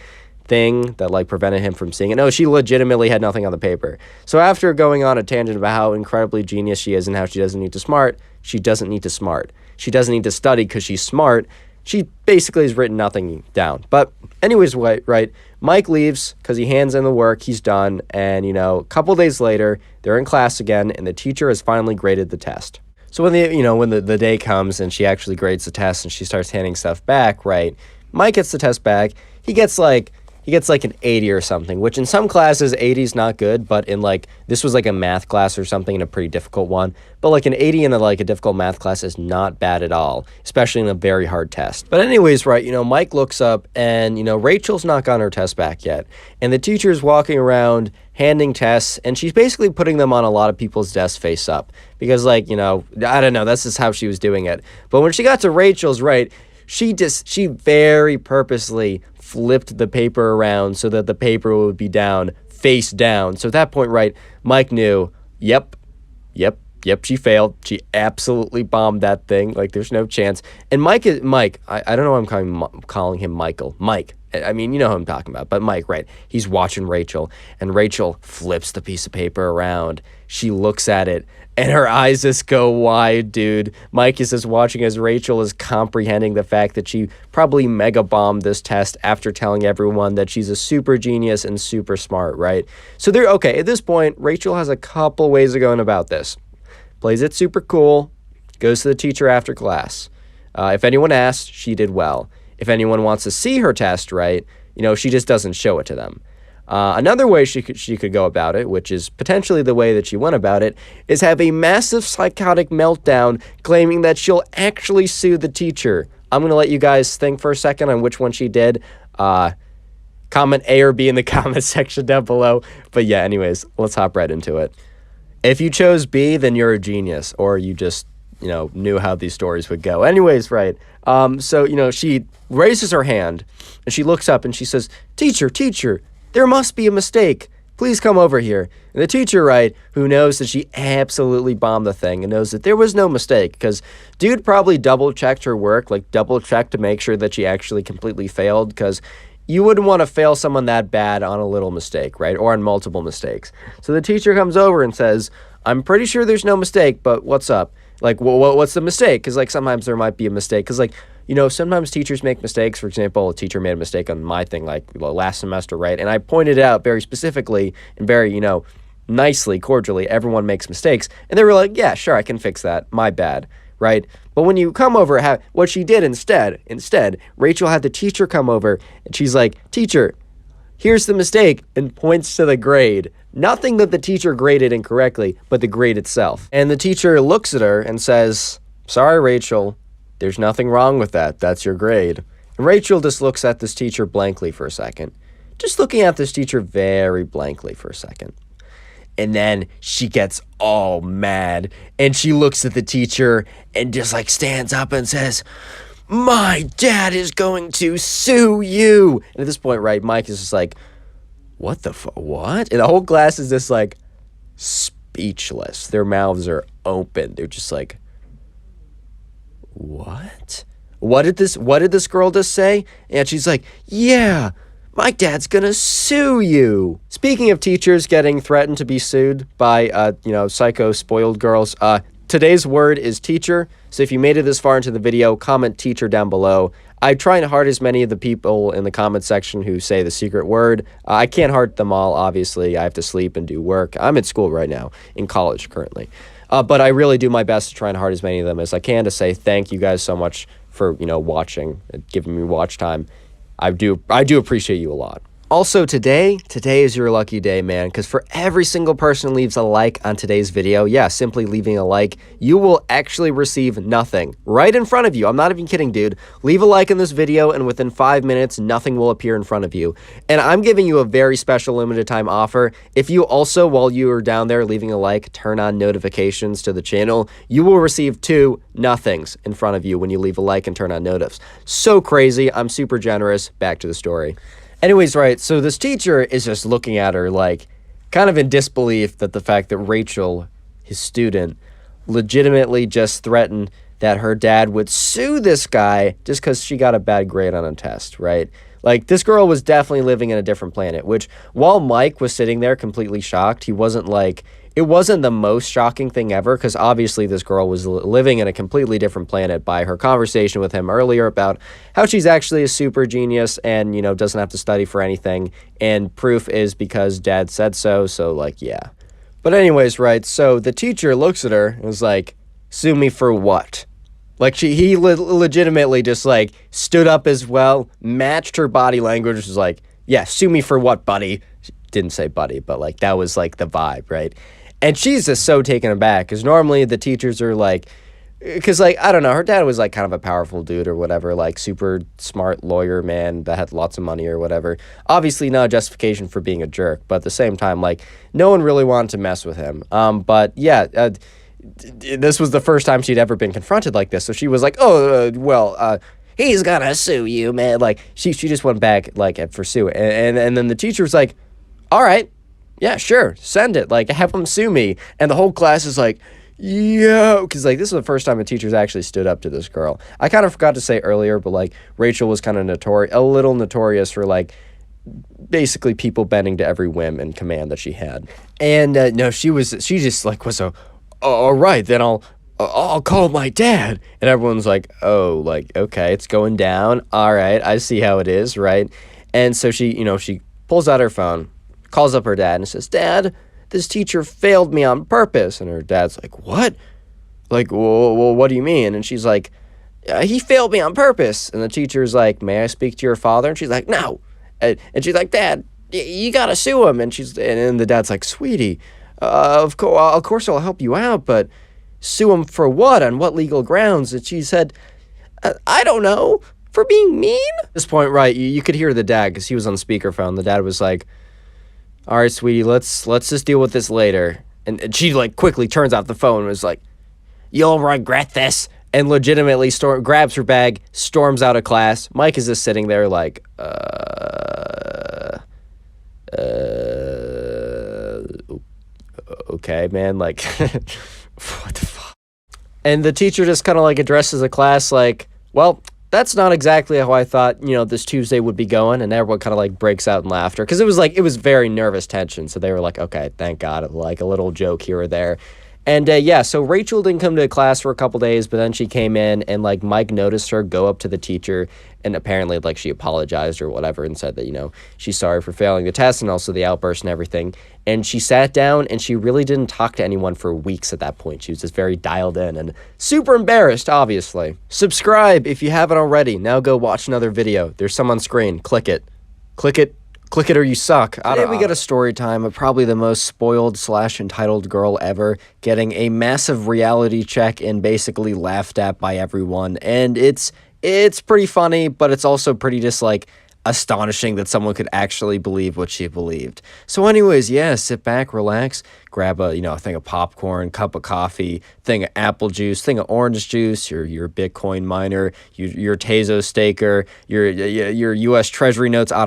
thing that, like, prevented him from seeing it. No, she legitimately had nothing on the paper. So after going on a tangent about how incredibly genius she is and how she doesn't need to smart, she doesn't need to smart. She doesn't need to study because she's smart. She basically has written nothing down. But anyways, right, Mike leaves because he hands in the work. He's done. And, a couple days later, they're in class again, and the teacher has finally graded the test. So when the day comes and she actually grades the test and she starts handing stuff back, right, Mike gets the test back. He gets like an 80 or something, which in some classes, 80 is not good, but in, like, this was like a math class or something, and a pretty difficult one. But, like, an 80 in a difficult math class is not bad at all, especially in a very hard test. But anyways, right, Mike looks up, and, Rachel's not gotten her test back yet. And the teacher's walking around handing tests, and she's basically putting them on a lot of people's desks face up. Because, like, I don't know, that's just how she was doing it. But when she got to Rachel's, right, she very purposely flipped the paper around so that the paper would be down, face down. So at that point, right, Mike knew, yep, she failed. She absolutely bombed that thing. Like, there's no chance. And Mike, I don't know why I'm calling him Michael. Mike. I mean, you know who I'm talking about. But Mike, right, he's watching Rachel, and Rachel flips the piece of paper around. She looks at it, and her eyes just go wide, dude. Mike is just watching as Rachel is comprehending the fact that she probably mega bombed this test after telling everyone that she's a super genius and super smart, right? So at this point, Rachel has a couple ways of going about this. Plays it super cool, goes to the teacher after class. If anyone asks, she did well. If anyone wants to see her test, right, she just doesn't show it to them. Another way she could go about it, which is potentially the way that she went about it, is have a massive psychotic meltdown claiming that she'll actually sue the teacher. I'm going to let you guys think for a second on which one she did. Comment A or B in the comment section down below. But yeah, anyways, let's hop right into it. If you chose B, then you're a genius, or you just, knew how these stories would go. Anyways, right. So, she raises her hand and she looks up and she says, teacher, there must be a mistake. Please come over here. And the teacher, right, who knows that she absolutely bombed the thing and knows that there was no mistake, because dude probably double-checked her work, like double-checked to make sure that she actually completely failed, because you wouldn't want to fail someone that bad on a little mistake, right, or on multiple mistakes. So the teacher comes over and says, I'm pretty sure there's no mistake, but what's up? Like, what's the mistake? Because, like, sometimes there might be a mistake. Because, like, sometimes teachers make mistakes. For example, a teacher made a mistake on my thing, like, last semester, right? And I pointed it out very specifically and very, nicely, cordially. Everyone makes mistakes. And they were like, yeah, sure, I can fix that. My bad, right? But when you come over, what she did instead, Rachel had the teacher come over, and she's like, teacher, here's the mistake, and points to the grade. Nothing that the teacher graded incorrectly, but the grade itself. And the teacher looks at her and says, sorry, Rachel, there's nothing wrong with that. That's your grade. And Rachel just looks at this teacher blankly for a second. Just looking at this teacher very blankly for a second. And then she gets all mad, and she looks at the teacher and just like stands up and says, my dad is going to sue you. And at this point, right, Mike is just like, what the what? And the whole class is just like speechless. Their mouths are open. They're just like, what? What did this girl just say? And she's like, yeah, my dad's gonna sue you. Speaking of teachers getting threatened to be sued by, psycho spoiled girls, today's word is teacher. So if you made it this far into the video, comment teacher down below. I try and heart as many of the people in the comment section who say the secret word. I can't heart them all, obviously. I have to sleep and do work. I'm at school right now, in college currently. But I really do my best to try and heart as many of them as I can to say thank you guys so much for, watching and giving me watch time. I do appreciate you a lot. Also, today is your lucky day, man, because for every single person who leaves a like on today's video, yeah, simply leaving a like, you will actually receive nothing right in front of you. I'm not even kidding, dude. Leave a like in this video, and within 5 minutes, nothing will appear in front of you. And I'm giving you a very special limited time offer. If you also, while you are down there leaving a like, turn on notifications to the channel, you will receive 2 nothings in front of you when you leave a like and turn on notifs. So crazy. I'm super generous. Back to the story. Anyways, right, so this teacher is just looking at her like kind of in disbelief that the fact that Rachel, his student, legitimately just threatened that her dad would sue this guy just because she got a bad grade on a test, right? Like, this girl was definitely living in a different planet, which while Mike was sitting there completely shocked, he wasn't like, it wasn't the most shocking thing ever, because obviously this girl was living in a completely different planet by her conversation with him earlier about how she's actually a super genius and, doesn't have to study for anything. And proof is because dad said so. So, like, yeah. But anyways, right, so the teacher looks at her and was like, sue me for what? Like, he legitimately just, like, stood up as well, matched her body language, was like, yeah, sue me for what, buddy? She didn't say buddy, but, like, that was, like, the vibe, right? And she's just so taken aback, because normally the teachers are, like, because, like, I don't know, her dad was, like, kind of a powerful dude or whatever, like, super smart lawyer man that had lots of money or whatever. Obviously not a justification for being a jerk, but at the same time, like, no one really wanted to mess with him. But, yeah, this was the first time she'd ever been confronted like this, so she was like, he's gonna sue you, man. Like, she just went back, like, for sue. And then the teacher was like, all right, yeah, sure, send it. Like, have him sue me. And the whole class is like, yo, because, like, this is the first time a teacher's actually stood up to this girl. I kind of forgot to say earlier, but, like, Rachel was kind of a little notorious for, like, basically people bending to every whim and command that she had. And, no, she just, like, was a, all right, then I'll call my dad. And everyone's like, oh, like, okay, it's going down. All right, I see how it is, right? And so she pulls out her phone, calls up her dad and says, Dad, this teacher failed me on purpose. And her dad's like, what? Like, well, what do you mean? And she's like, he failed me on purpose. And the teacher's like, may I speak to your father? And she's like, no. And she's like, Dad, you gotta sue him. And the dad's like, sweetie, of course I'll help you out, but sue him for what? On what legal grounds? And she said, I don't know. For being mean? At this point, right, you could hear the dad because he was on speakerphone. The dad was like, all right, sweetie, let's just deal with this later. And she, like, quickly turns off the phone and was like, you'll regret this. And legitimately grabs her bag, storms out of class. Mike is just sitting there like, okay, man, like, what the fuck? And the teacher just kind of like addresses the class like, well, that's not exactly how I thought, this Tuesday would be going. And everyone kind of like breaks out in laughter because it was very nervous tension. So they were like, okay, thank God, like a little joke here or there. And yeah, so Rachel didn't come to class for a couple days, but then she came in and like Mike noticed her go up to the teacher and apparently like she apologized or whatever and said that, she's sorry for failing the test and also the outburst and everything. And she sat down and she really didn't talk to anyone for weeks at that point. She was just very dialed in and super embarrassed, obviously. Subscribe if you haven't already. Now go watch another video. There's some on screen. Click it. Click it. Click it or you suck. Today we got a story time of probably the most spoiled / entitled girl ever, getting a massive reality check and basically laughed at by everyone. And it's pretty funny, but it's also pretty just like astonishing that someone could actually believe what she believed. So anyways, yeah, sit back, relax, grab a thing of popcorn, cup of coffee, thing of apple juice, thing of orange juice, your Bitcoin miner, your Tezos staker, your US Treasury notes. I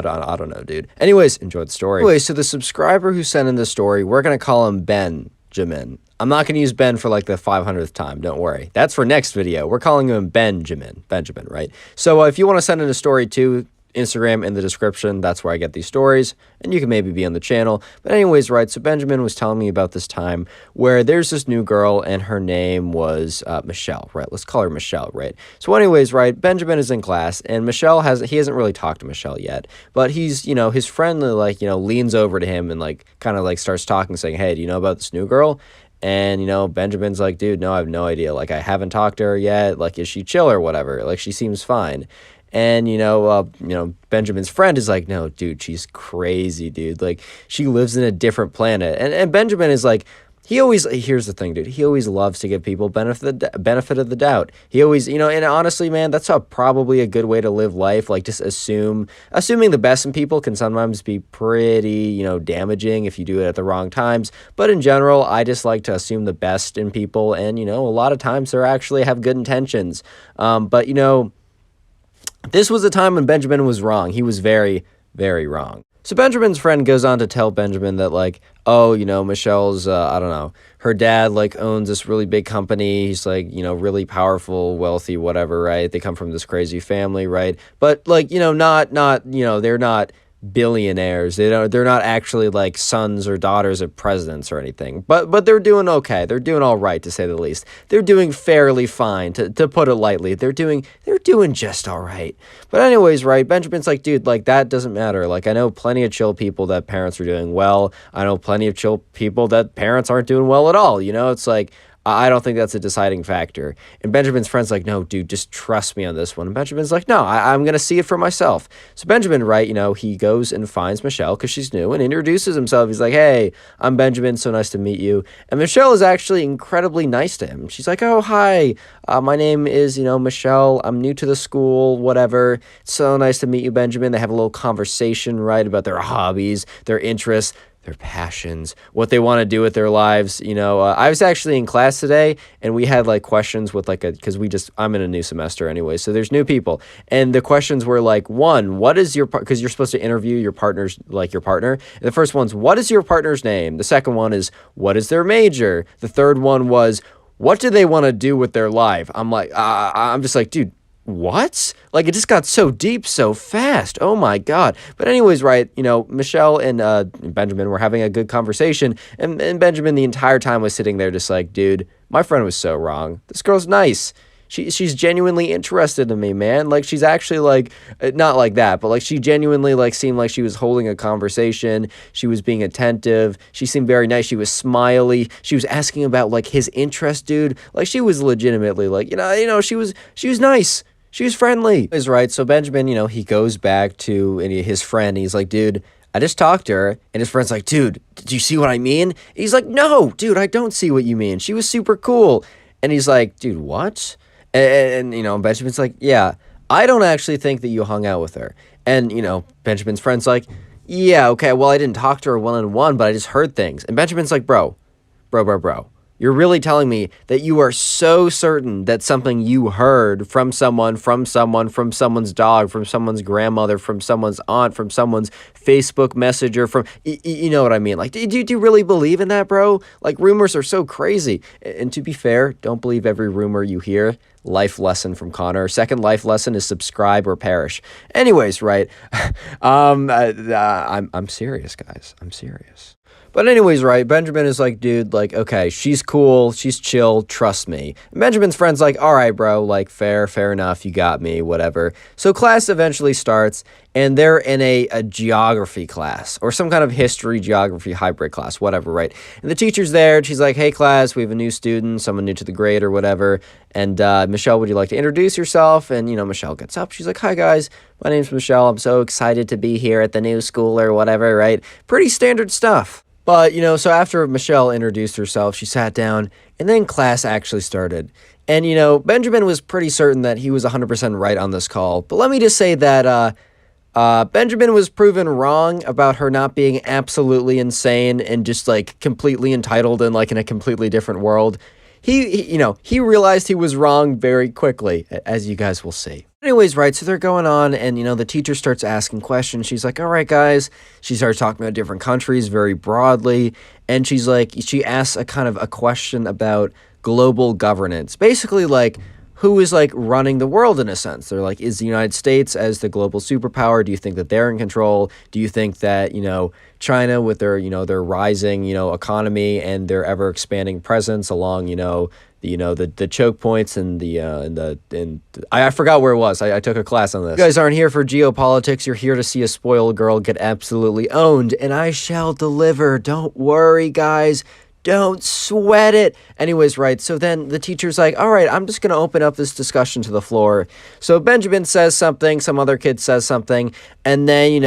don't know, dude. Anyways, enjoy the story. Anyway, so the subscriber who sent in the story, we're gonna call him Benjamin. I'm not going to use Ben for like the 500th time. Don't worry. That's for next video. We're calling him Benjamin, right? So if you want to send in a story too, Instagram in the description. That's where I get these stories, and you can maybe be on the channel. But anyways, right, so Benjamin was telling me about this time where there's this new girl, and her name was Michelle, right? Let's call her Michelle, right? So anyways, right, Benjamin is in class, and he hasn't really talked to Michelle yet, but he's, his friend, like, leans over to him and, like, kind of, like, starts talking, saying, hey, do you know about this new girl? And, Benjamin's like, dude, no, I have no idea. Like, I haven't talked to her yet. Like, is she chill or whatever? Like, she seems fine. And, Benjamin's friend is like, no, dude, she's crazy, dude. Like, she lives in a different planet. And Benjamin is like, here's the thing, dude. He always loves to give people benefit of the doubt. He always, and honestly, man, that's probably a good way to live life. Like, just assuming the best in people can sometimes be pretty, damaging if you do it at the wrong times. But in general, I just like to assume the best in people. And, a lot of times they actually have good intentions. But, this was a time when Benjamin was wrong. He was very, very wrong. So Benjamin's friend goes on to tell Benjamin that, like, oh, Michelle's, I don't know, her dad, like, owns this really big company. He's, like, really powerful, wealthy, whatever, right? They come from this crazy family, right? But, like, not, they're not billionaires. They're not actually, like, sons or daughters of presidents or anything. But they're doing okay. They're doing all right, to say the least. They're doing fairly fine, to put it lightly. They're doing just all right. But anyways, right, Benjamin's like, dude, like, that doesn't matter. Like, I know plenty of chill people that parents are doing well. I know plenty of chill people that parents aren't doing well at all. It's like, I don't think that's a deciding factor. And Benjamin's friend's like, no, dude, just trust me on this one. And Benjamin's like, no, I'm going to see it for myself. So Benjamin, right, he goes and finds Michelle because she's new and introduces himself. He's like, hey, I'm Benjamin. So nice to meet you. And Michelle is actually incredibly nice to him. She's like, oh, hi, my name is, Michelle. I'm new to the school, whatever. It's so nice to meet you, Benjamin. They have a little conversation, right, about their hobbies, their interests, their passions, what they want to do with their lives. I was actually in class today and we had like questions with like I'm in a new semester anyway. So there's new people. And the questions were like, one, what is because you're supposed to interview your partner. And the first one's, what is your partner's name? The second one is, what is their major? The third one was, what do they want to do with their life? I'm like, I'm just like, dude, what? Like, it just got so deep so fast. Oh my God. But anyways, right, Michelle and Benjamin were having a good conversation, and Benjamin the entire time was sitting there just like, dude, my friend was so wrong. This girl's nice. She's genuinely interested in me, man. Like, she's actually like, not like that, but like she genuinely like seemed like she was holding a conversation. She was being attentive. She seemed very nice. She was smiley. She was asking about like his interest, dude. Like, she was legitimately like, she was nice. She was friendly. Is right. So Benjamin, he goes back to his friend. He's like, dude, I just talked to her. And his friend's like, dude, did you see what I mean? He's like, no, dude, I don't see what you mean. She was super cool. And he's like, dude, what? And Benjamin's like, yeah, I don't actually think that you hung out with her. And, Benjamin's friend's like, yeah, okay, well, I didn't talk to her one-on-one, but I just heard things. And Benjamin's like, bro. You're really telling me that you are so certain that something you heard from someone's dog, from someone's grandmother, from someone's aunt, from someone's Facebook messenger, from, you know what I mean? Like, do you really believe in that, bro? Like, rumors are so crazy. And to be fair, don't believe every rumor you hear. Life lesson from Connor. Second life lesson is subscribe or perish. Anyways, right? I'm serious, guys. I'm serious. But anyways, right, Benjamin is like, dude, like, okay, she's cool, she's chill, trust me. And Benjamin's friend's like, all right, bro, like, fair enough, you got me, whatever. So class eventually starts, and they're in a geography class, or some kind of history, geography, hybrid class, whatever, right? And the teacher's there, and she's like, hey, class, we have a new student, someone new to the grade or whatever, and Michelle, would you like to introduce yourself? And, Michelle gets up, she's like, hi, guys, my name's Michelle, I'm so excited to be here at the new school or whatever, right? Pretty standard stuff. But, so after Michelle introduced herself, she sat down, and then class actually started. And, Benjamin was pretty certain that he was 100% right on this call. But let me just say that Benjamin was proven wrong about her not being absolutely insane and just, like, completely entitled and, like, in a completely different world. He realized he was wrong very quickly, as you guys will see. Anyways, right, so they're going on, and, the teacher starts asking questions. She's like, all right, guys. She starts talking about different countries very broadly, and she asks a kind of a question about global governance. Basically, like, who is, like, running the world in a sense? They're like, is the United States as the global superpower? Do you think that they're in control? Do you think that, China with their, their rising, economy and their ever expanding presence along, the choke points and I forgot where it was. I took a class on this. You guys aren't here for geopolitics. You're here to see a spoiled girl get absolutely owned, and I shall deliver. Don't worry, guys. Don't sweat it. Anyways, right, so then the teacher's like, all right, I'm just going to open up this discussion to the floor. So Benjamin says something, some other kid says something, and then,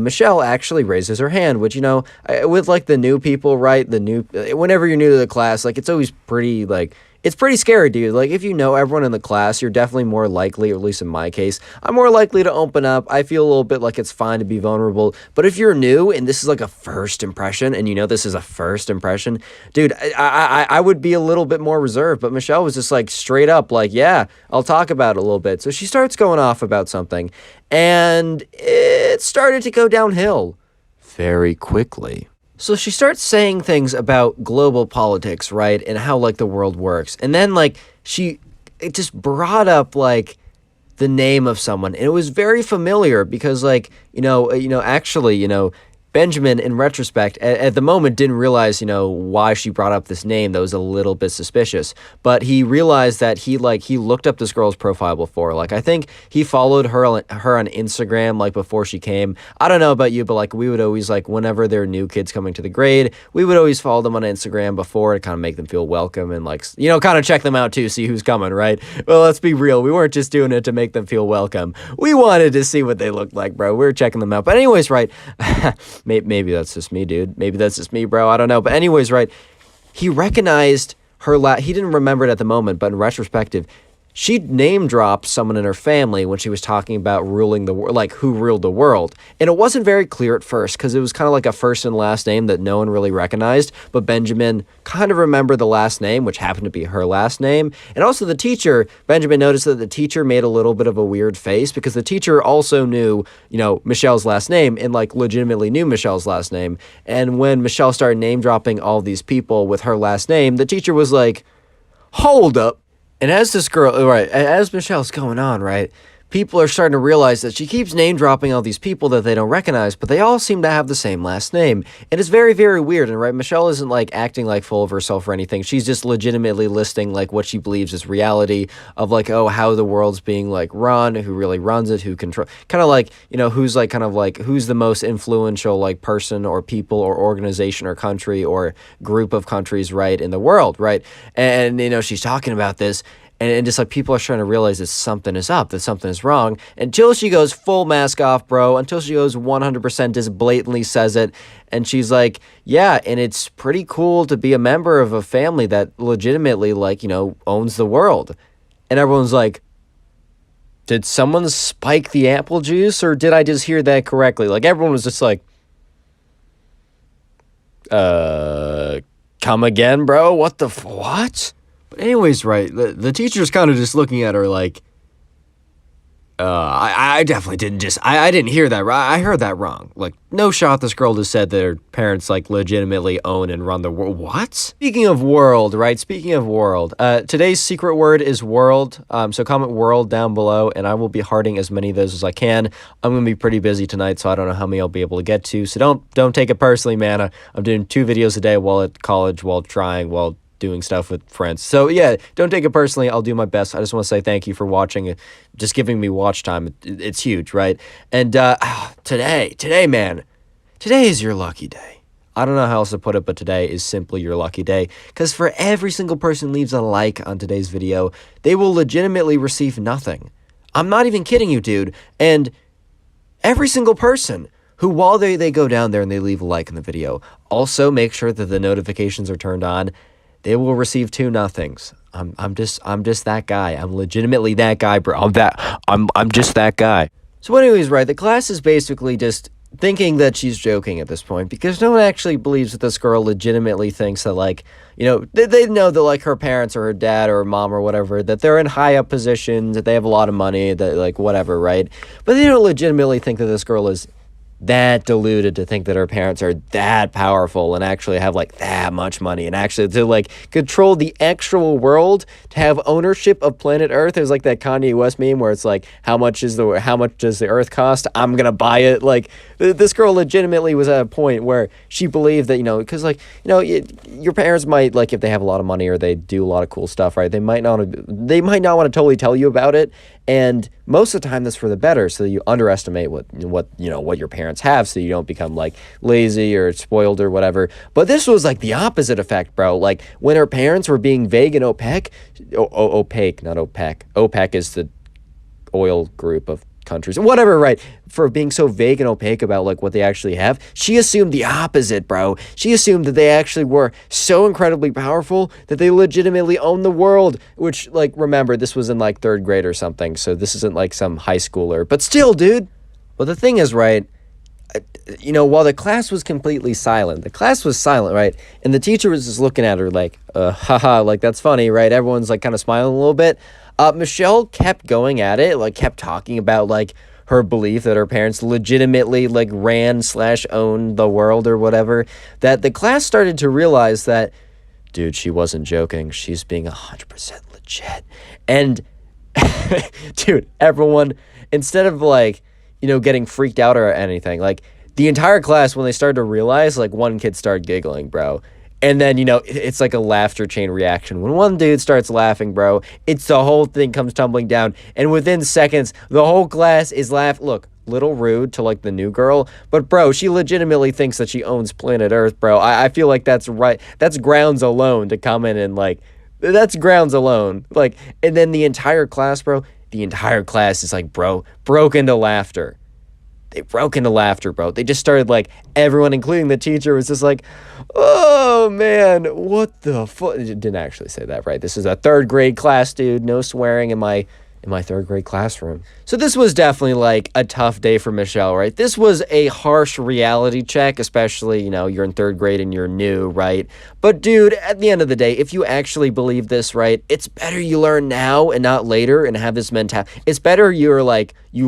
Michelle actually raises her hand, which, with, like, the new people, right, whenever you're new to the class, like, it's always pretty, like, it's pretty scary, dude. Like, if you know everyone in the class, you're definitely more likely, or at least in my case, I'm more likely to open up. I feel a little bit like it's fine to be vulnerable. But if you're new and this is like a first impression, and this is a first impression, dude, I would be a little bit more reserved. But Michelle was just like straight up like, yeah, I'll talk about it a little bit. So she starts going off about something, and it started to go downhill very quickly. So she starts saying things about global politics, right, and how, like, the world works. And then, like, it just brought up, like, the name of someone. And it was very familiar because, like, actually, Benjamin, in retrospect, at the moment, didn't realize, why she brought up this name. That was a little bit suspicious. But he realized that he looked up this girl's profile before. Like, I think he followed her on Instagram, like, before she came. I don't know about you, but, like, we would always, like, whenever there are new kids coming to the grade, we would always follow them on Instagram before to kind of make them feel welcome and, like, kind of check them out, too, see who's coming, right? Well, let's be real. We weren't just doing it to make them feel welcome. We wanted to see what they looked like, bro. We were checking them out. But anyways, right, maybe that's just me, dude. Maybe that's just me, bro. I don't know. But anyways, right, he recognized her. He didn't remember it at the moment, but in retrospective, she name dropped someone in her family when she was talking about ruling the world, like who ruled the world. And it wasn't very clear at first because it was kind of like a first and last name that no one really recognized. But Benjamin kind of remembered the last name, which happened to be her last name. And also the teacher, Benjamin noticed that the teacher made a little bit of a weird face because the teacher also knew, Michelle's last name and, like, legitimately knew Michelle's last name. And when Michelle started name dropping all these people with her last name, the teacher was like, hold up. And as Michelle's going on, right, people are starting to realize that she keeps name-dropping all these people that they don't recognize, but they all seem to have the same last name. And it's very, very weird, and right, Michelle isn't, like, acting, like, full of herself or anything. She's just legitimately listing, like, what she believes is reality of, like, how the world's being, like, run, who really runs it, who control, kind of like, who's, like, kind of, like, who's the most influential, like, person or people or organization or country or group of countries, right, in the world, right? And, she's talking about this, and just, like, people are trying to realize that something is up, that something is wrong, until she goes full mask off, bro, until she goes 100% just blatantly says it, and she's like, yeah, and it's pretty cool to be a member of a family that legitimately, like, owns the world. And everyone's like, did someone spike the apple juice, or did I just hear that correctly? Like, everyone was just like, come again, bro? What the what? But anyways, right, the teacher's kind of just looking at her like, I definitely didn't just, I didn't hear that right. I heard that wrong. Like, no shot this girl just said that her parents, like, legitimately own and run the world. What? Speaking of world, right? Speaking of world, today's secret word is world. So comment world down below, and I will be hearting as many of those as I can. I'm going to be pretty busy tonight, so I don't know how many I'll be able to get to. So don't take it personally, man. I'm doing 2 videos a day while at college, while doing stuff with friends. So yeah, don't take it personally. I'll do my best. I just want to say thank you for watching, just giving me watch time. It's huge, right? And today, man, today is your lucky day. I don't know how else to put it, but today is simply your lucky day. Because for every single person who leaves a like on today's video, they will legitimately receive nothing. I'm not even kidding you, dude. And every single person who, while they go down there and they leave a like in the video, also make sure that the notifications are turned on, they will receive 2 nothings. I'm just that guy. I'm legitimately that guy, bro. I'm just that guy. So anyways, right, the class is basically just thinking that she's joking at this point, because no one actually believes that this girl legitimately thinks that, like, you know, they know that, like, her parents or her dad or her mom or whatever, that they're in high up positions, that they have a lot of money, that, like, whatever, right? But they don't legitimately think that this girl is that deluded to think that her parents are that powerful and actually have, like, that much money, and actually to, like, control the actual world, to have ownership of planet Earth. There's, like, that Kanye West meme where it's like, how much does the Earth cost? I'm gonna buy it. Like, this girl legitimately was at a point where she believed that, you know, because, like, you know, your parents might, like, if they have a lot of money or they do a lot of cool stuff, right, they might not want to totally tell you about it, and most of the time that's for the better, so you underestimate what your parents have, so you don't become, like, lazy or spoiled or whatever. But this was, like, the opposite effect, bro. Like, when her parents were being vague and opaque, not OPEC. OPEC is the oil group of countries, whatever, right? For being so vague and opaque about, like, what they actually have, she assumed the opposite, bro. She assumed that they actually were so incredibly powerful that they legitimately own the world, which, like, remember, this was in, like, 3rd grade or something, so this isn't, like, some high schooler, but still, dude. Well, the thing is, right, you know, while the class was completely silent, right, and the teacher was just looking at her like, haha, like, that's funny, right? Everyone's, like, kind of smiling a little bit. Michelle kept going at it, like, kept talking about, like, her belief that her parents legitimately, like, ran/owned the world or whatever, that the class started to realize that, dude, she wasn't joking. She's being 100% legit. And, dude, everyone, instead of, like, you know, getting freaked out or anything, like, the entire class, when they started to realize, like, one kid started giggling, bro. And then, you know, it's like a laughter chain reaction. When one dude starts laughing, bro, it's the whole thing comes tumbling down. And within seconds, the whole class is laughing. Look, little rude to, like, the new girl, but, bro, she legitimately thinks that she owns planet Earth, bro. I feel like that's right. That's grounds alone to come in and, like, that's grounds alone. Like, and then the entire class, bro, the entire class is, like, broke into laughter. They broke into laughter, bro. They just started, like, everyone, including the teacher, was just like, oh, man, what the fuck? Didn't actually say that, right? This is a 3rd grade class, dude. No swearing in my 3rd grade classroom. So this was definitely, like, a tough day for Michelle, right? This was a harsh reality check, especially, you know, you're in 3rd grade and you're new, right? But, dude, at the end of the day, if you actually believe this, right, it's better you learn now and not later and have this mentality. It's better you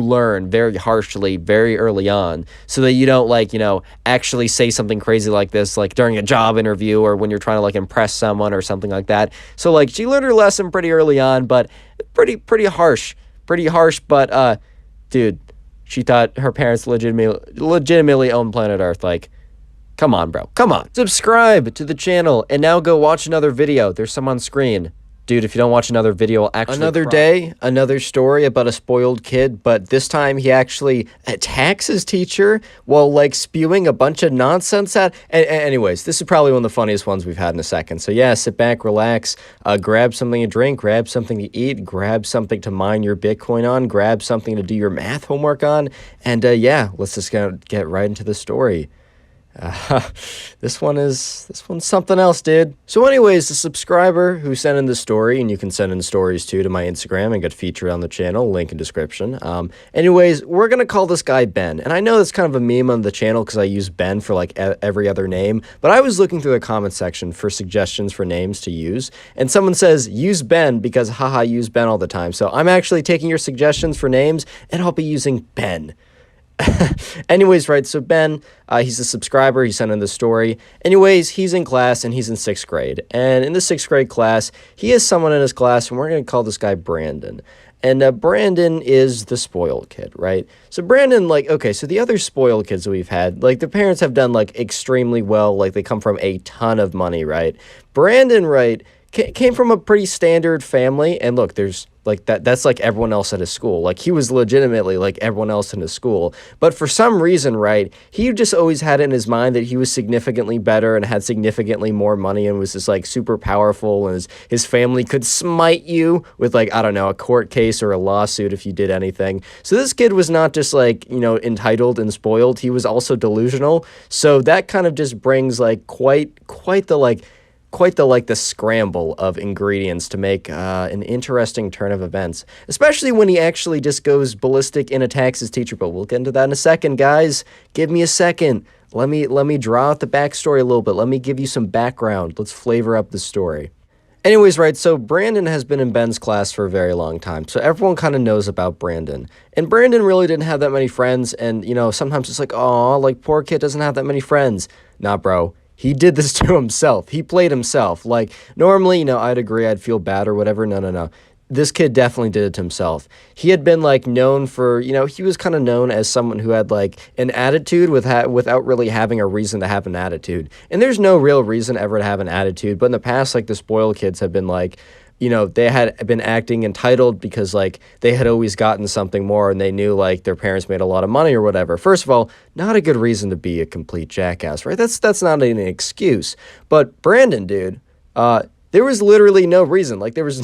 learn very harshly, very early on, so that you don't, like, you know, actually say something crazy like this, like, during a job interview or when you're trying to, like, impress someone or something like that. So, like, she learned her lesson pretty early on, but pretty harsh, but, dude, she thought her parents legitimately owned planet Earth. Like, come on, bro, come on. Subscribe to the channel, and now go watch another video. There's some on screen. Dude, if you don't watch another video, I'll actually Another day, another story about a spoiled kid, but this time he actually attacks his teacher while, like, spewing a bunch of nonsense at... Anyways, this is probably one of the funniest ones we've had in a second. So yeah, sit back, relax, grab something to drink, grab something to eat, grab something to mine your Bitcoin on, grab something to do your math homework on, and yeah, let's just get right into the story. Uh, this one's something else, dude. So anyways, the subscriber who sent in the story, and you can send in stories too to my Instagram and get featured on the channel, link in description. Anyways, we're gonna call this guy Ben, and I know that's kind of a meme on the channel because I use Ben for like every other name, but I was looking through the comment section for suggestions for names to use, and someone says use Ben because haha, use Ben all the time. So I'm actually taking your suggestions for names, and I'll be using Ben. Anyways, right, so Ben, he's a subscriber, he sent in the story. Anyways, he's in class, and he's in 6th grade. And in the 6th grade class, he has someone in his class, and we're going to call this guy Brandon. And Brandon is the spoiled kid, right? So Brandon, like, okay, so the other spoiled kids that we've had, like, the parents have done, like, extremely well. Like, they come from a ton of money, right? Brandon, right, came from a pretty standard family, and look, there's like that's like everyone else at his school. Like he was legitimately like everyone else in his school, but for some reason, right, he just always had it in his mind that he was significantly better and had significantly more money and was just like super powerful, and his family could smite you with like, I don't know, a court case or a lawsuit if you did anything. So this kid was not just like, you know, entitled and spoiled, he was also delusional. So that kind of just brings like quite the scramble of ingredients to make an interesting turn of events, especially when he actually just goes ballistic and attacks his teacher. But we'll get into that in a second, guys. Give me a second. Let me draw out the backstory a little bit. Let me give you some background. Let's flavor up the story. Anyways, right, so Brandon has been in Ben's class for a very long time, so everyone kind of knows about Brandon. And Brandon really didn't have that many friends, and, you know, sometimes it's like, oh, like, poor kid doesn't have that many friends. Nah, bro. He did this to himself. He played himself. Like, normally, you know, I'd agree, I'd feel bad or whatever. No. This kid definitely did it to himself. He had been, like, known for, you know, he was kind of known as someone who had, like, an attitude without really having a reason to have an attitude. And there's no real reason ever to have an attitude. But in the past, like, the spoiled kids have been, like, you know, they had been acting entitled because, like, they had always gotten something more and they knew, like, their parents made a lot of money or whatever. First of all, not a good reason to be a complete jackass, right? That's not an excuse. But Brandon, dude, there was literally no reason. Like, there was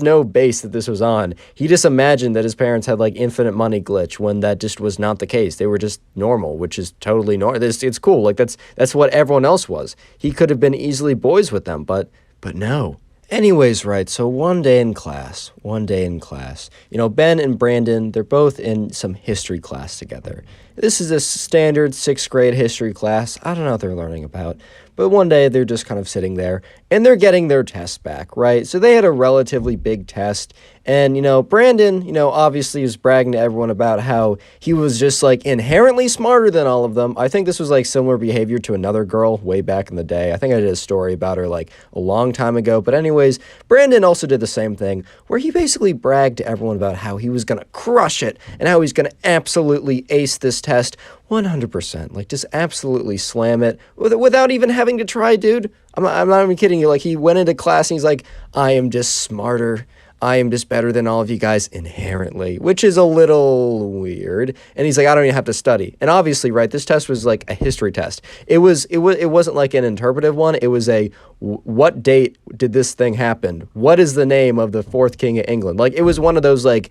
no base that this was on. He just imagined that his parents had, like, infinite money glitch when that just was not the case. They were just normal, which is totally normal. It's cool. Like, that's what everyone else was. He could have been easily boys with them, but no. Anyways, right, so one day in class, you know, Ben and Brandon, they're both in some history class together. This is a standard 6th grade history class. I don't know what they're learning about, but one day they're just kind of sitting there and they're getting their test back, right? So they had a relatively big test, and, you know, Brandon, you know, obviously was bragging to everyone about how he was just, like, inherently smarter than all of them. I think this was, like, similar behavior to another girl way back in the day. I think I did a story about her, like, a long time ago. But anyways, Brandon also did the same thing, where he basically bragged to everyone about how he was going to crush it and how he's going to absolutely ace this test 100%. Like, just absolutely slam it without even having to try, dude. I'm not even kidding you. Like, he went into class and he's like, I am just smarter. I am just better than all of you guys inherently, which is a little weird. And he's like, I don't even have to study. And obviously, right, this test was like a history test. It wasn't like an interpretive one. It was a, what date did this thing happen? What is the name of the 4th king of England? Like, it was one of those, like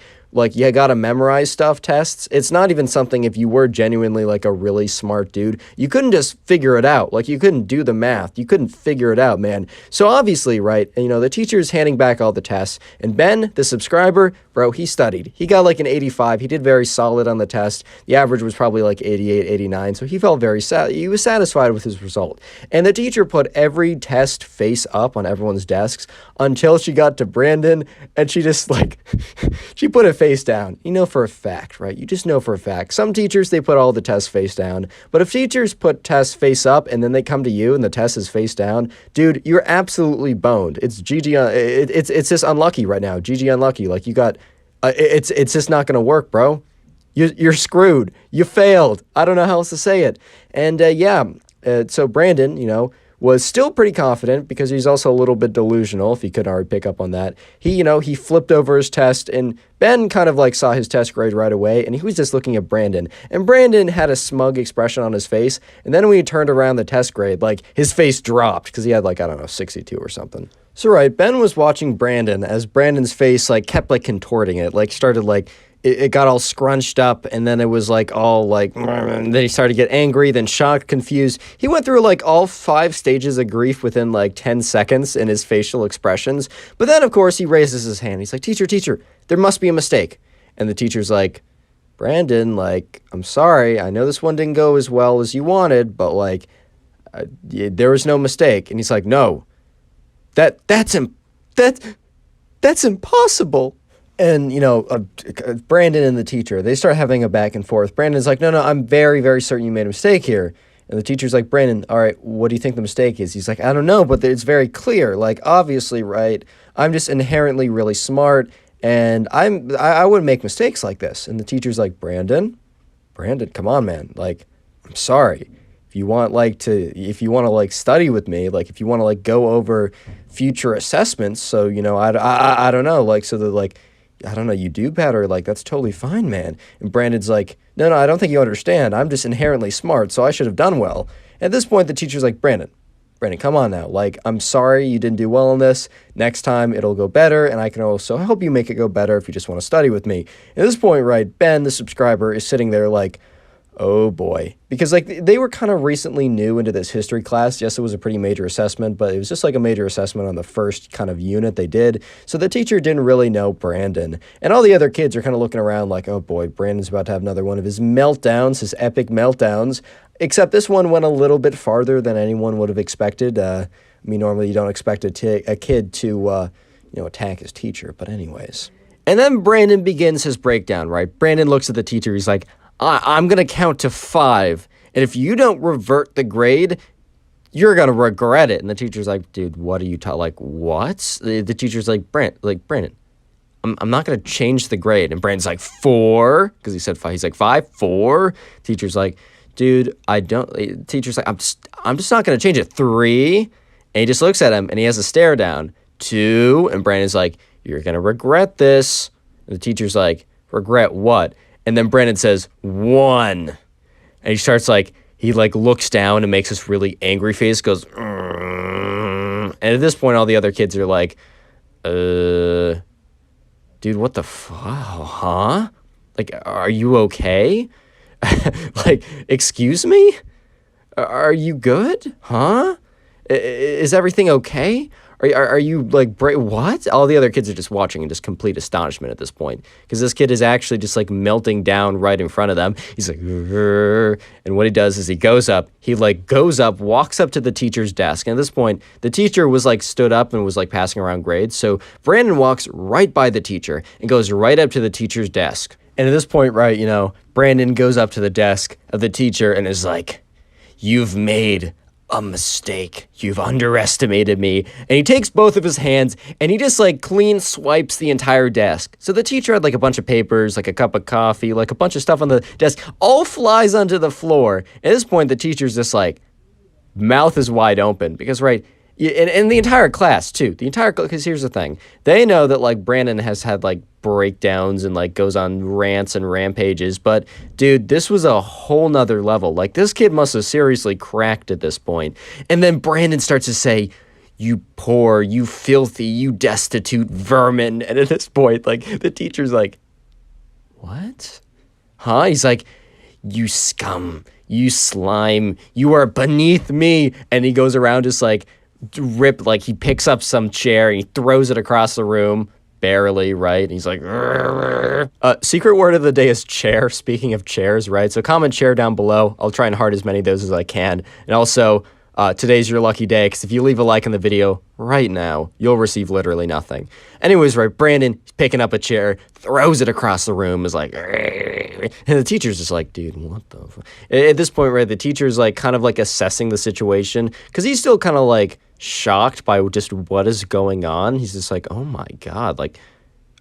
you gotta memorize stuff tests. It's not even something, if you were genuinely like a really smart dude, you couldn't just figure it out. Like, you couldn't do the math. You couldn't figure it out, man. So obviously, right, you know, the teacher's handing back all the tests, and Ben, the subscriber, bro, he studied. He got like an 85. He did very solid on the test. The average was probably like 88, 89. So he felt very he was satisfied with his result. And the teacher put every test face up on everyone's desks until she got to Brandon, and she just like, she put it face down. You know for a fact, right? You just know for a fact. Some teachers, they put all the tests face down. But if teachers put tests face up and then they come to you and the test is face down, dude, you're absolutely boned. It's GG. It's just unlucky right now. GG unlucky. Like, you got, it's just not going to work, bro. You're screwed. You failed. I don't know how else to say it. And so Brandon, you know, was still pretty confident because he's also a little bit delusional, if you couldn't already pick up on that. He flipped over his test, and Ben kind of like saw his test grade right away, and he was just looking at Brandon. And Brandon had a smug expression on his face, and then when he turned around the test grade, like, his face dropped because he had like, I don't know, 62 or something. So right, Ben was watching Brandon as Brandon's face like kept like contorting it, like started like, it got all scrunched up, and then it was like all like, and then he started to get angry, then shocked, confused. He went through like all 5 stages of grief within like 10 seconds in his facial expressions. But then, of course, he raises his hand. He's like, teacher, there must be a mistake. And the teacher's like, Brandon, like, I'm sorry. I know this one didn't go as well as you wanted, but like, there was no mistake. And he's like, no, that's impossible. And, Brandon and the teacher, they start having a back and forth. Brandon's like, no, I'm very, very certain you made a mistake here. And the teacher's like, Brandon, all right, what do you think the mistake is? He's like, I don't know, but it's very clear. Like, obviously, right, I'm just inherently really smart, and I wouldn't make mistakes like this. And the teacher's like, Brandon, come on, man. Like, I'm sorry. If you want to study with me, like if you want to like go over future assessments, so I don't know, like so that like I don't know, you do better, like that's totally fine, man. And Brandon's like, no, I don't think you understand. I'm just inherently smart, so I should have done well. At this point, the teacher's like, Brandon, come on now. Like, I'm sorry you didn't do well on this. Next time it'll go better, and I can also help you make it go better if you just want to study with me. At this point, right, Ben, the subscriber, is sitting there like, oh boy. Because like they were kind of recently new into this history class. Yes, it was a pretty major assessment, but it was just like a major assessment on the first kind of unit they did. So the teacher didn't really know Brandon. And all the other kids are kind of looking around like, oh boy, Brandon's about to have another one of his meltdowns, his epic meltdowns. Except this one went a little bit farther than anyone would have expected. Normally you don't expect a kid to, attack his teacher. But anyways. And then Brandon begins his breakdown, right? Brandon looks at the teacher. He's like, I'm going to count to 5. And if you don't revert the grade, you're going to regret it. And the teacher's like, dude, what are you like, what? The teacher's like, Brandon, I'm not going to change the grade. And Brandon's like, 4, because he said 5. He's like, 5, 4. Teacher's like, dude, I don't. Teacher's like, I'm just not going to change it. 3. And he just looks at him and he has a stare down. 2. And Brandon's like, you're going to regret this. And the teacher's like, regret what? And then Brandon says, 1. And he starts he looks down and makes this really angry face, goes, and at this point, all the other kids are like, dude, what the fuck, huh? Like, are you okay? Like, excuse me? Are you good? Huh? Is everything okay? Are you what? All the other kids are just watching in just complete astonishment at this point, because this kid is actually just melting down right in front of them. He's like, "Rrr." And what he does is he goes up, walks up to the teacher's desk. And at this point, the teacher was stood up and was passing around grades. So Brandon walks right by the teacher and goes right up to the teacher's desk. And at this point, right, Brandon goes up to the desk of the teacher and is like, you've made a mistake. You've underestimated me. And he takes both of his hands and he just clean swipes the entire desk. So the teacher had a bunch of papers, a cup of coffee, a bunch of stuff on the desk, all flies onto the floor. At this point, the teacher's just mouth is wide open because, right, and the entire class too, because here's the thing. They know that Brandon has had breakdowns and goes on rants and rampages, but dude, this was a whole nother level. This kid must have seriously cracked at this point. And then Brandon starts to say, you poor, you filthy, you destitute vermin. And at this point, the teacher's like, what? Huh? He's like, you scum, you slime, you are beneath me. And he goes around just he picks up some chair and he throws it across the room. Barely, right? And he's like, secret word of the day is chair. Speaking of chairs, right? So comment chair down below. I'll try and heart as many of those as I can. And also, today's your lucky day, because if you leave a like on the video right now, you'll receive literally nothing. Anyways, right, Brandon, he's picking up a chair, throws it across the room, is like, and the teacher's just like, dude, what the fuck? At this point, right, the teacher's kind of assessing the situation, because he's still kind of shocked by just what is going on. He's just like, oh my God,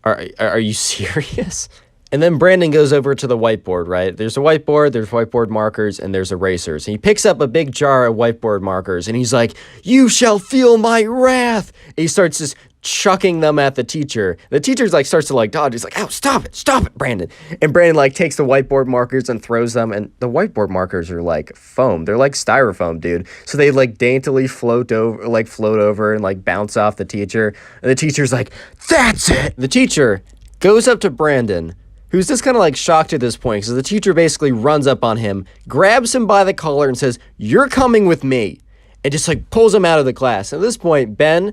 are you serious? And then Brandon goes over to the whiteboard, right? There's a whiteboard, there's whiteboard markers, and there's erasers. And he picks up a big jar of whiteboard markers, and he's like, you shall feel my wrath. And he starts just chucking them at the teacher. The teacher's starts to dodge. He's like, ow, stop it, Brandon. And Brandon takes the whiteboard markers and throws them, and the whiteboard markers are foam. They're styrofoam, dude. So they daintily float over and bounce off the teacher. And the teacher's like, that's it. The teacher goes up to Brandon, who's just kind of like shocked at this point because the teacher basically runs up on him, grabs him by the collar and says, "You're coming with me," and just like pulls him out of the class. At this point, Ben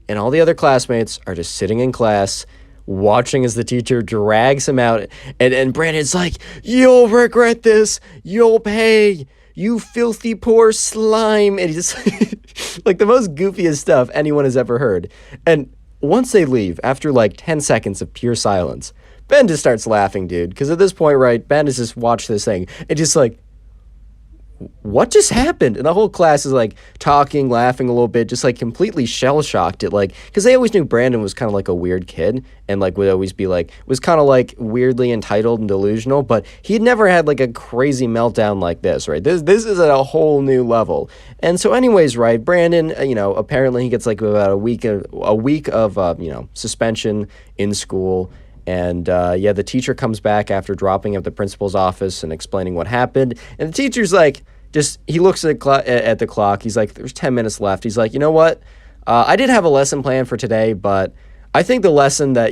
and all the other classmates are just sitting in class watching as the teacher drags him out, and Brandon's like, "You'll regret this, you'll pay, you filthy poor slime," and he's just like the most goofiest stuff anyone has ever heard. And once they leave, after like 10 seconds of pure silence, Ben just starts laughing, dude, because at this point, right, Ben has just watched this thing and just like, what just happened? And the whole class is like talking, laughing a little bit, just like completely shell-shocked at like, because they always knew Brandon was kind of like a weird kid and like would always be like, was kind of like weirdly entitled and delusional, but he'd never had like a crazy meltdown like this, right? This is at a whole new level. And so anyways, right, Brandon, apparently he gets like about a week of suspension in school. And the teacher comes back after dropping him at the principal's office and explaining what happened. And the teacher's like, he looks at the clock. He's like, there's 10 minutes left. He's like, you know what? I did have a lesson planned for today, but I think the lesson that,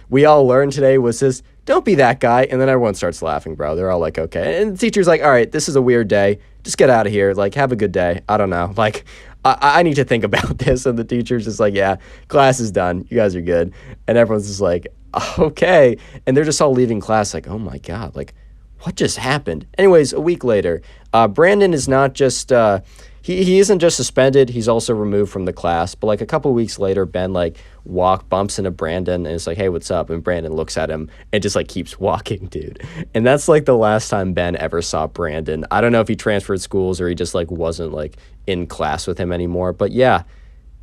we all learned today was just, don't be that guy. And then everyone starts laughing, bro. They're all like, okay. And the teacher's like, all right, this is a weird day. Just get out of here. Like, have a good day. I don't know. Like, I need to think about this. And the teacher's just like, yeah, class is done. You guys are good. And everyone's just like, okay. And they're just all leaving class like, oh my God, like what just happened? Anyways, a week later, Brandon is not just, he isn't just suspended, he's also removed from the class. But like a couple weeks later, Ben like bumps into Brandon and is like, hey, what's up? And Brandon looks at him and just like keeps walking, dude. And that's like the last time Ben ever saw Brandon. I don't know if he transferred schools or he just like wasn't like in class with him anymore. But yeah,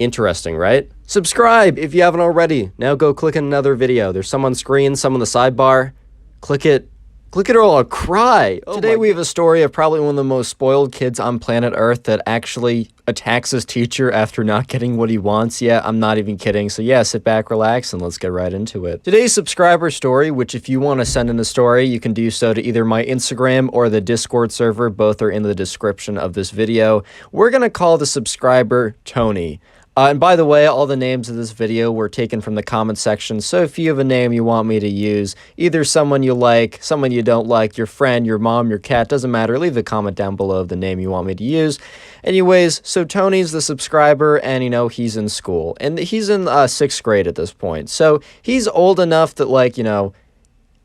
interesting, right? Subscribe if you haven't already. Now go click on another video. There's some on screen, some on the sidebar. Click it or I'll cry. Today we have a story of probably one of the most spoiled kids on planet Earth that actually attacks his teacher after not getting what he wants. Yeah, I'm not even kidding. So yeah, sit back, relax, and let's get right into it. Today's subscriber story, which if you want to send in a story, you can do so to either my Instagram or the Discord server. Both are in the description of this video. We're going to call the subscriber Tony. And by the way, all the names of this video were taken from the comment section, so if you have a name you want me to use, either someone you like, someone you don't like, your friend, your mom, your cat, doesn't matter, leave a comment down below of the name you want me to use. Anyways, so Tony's the subscriber, and he's in school, and he's in 6th grade at this point, so he's old enough that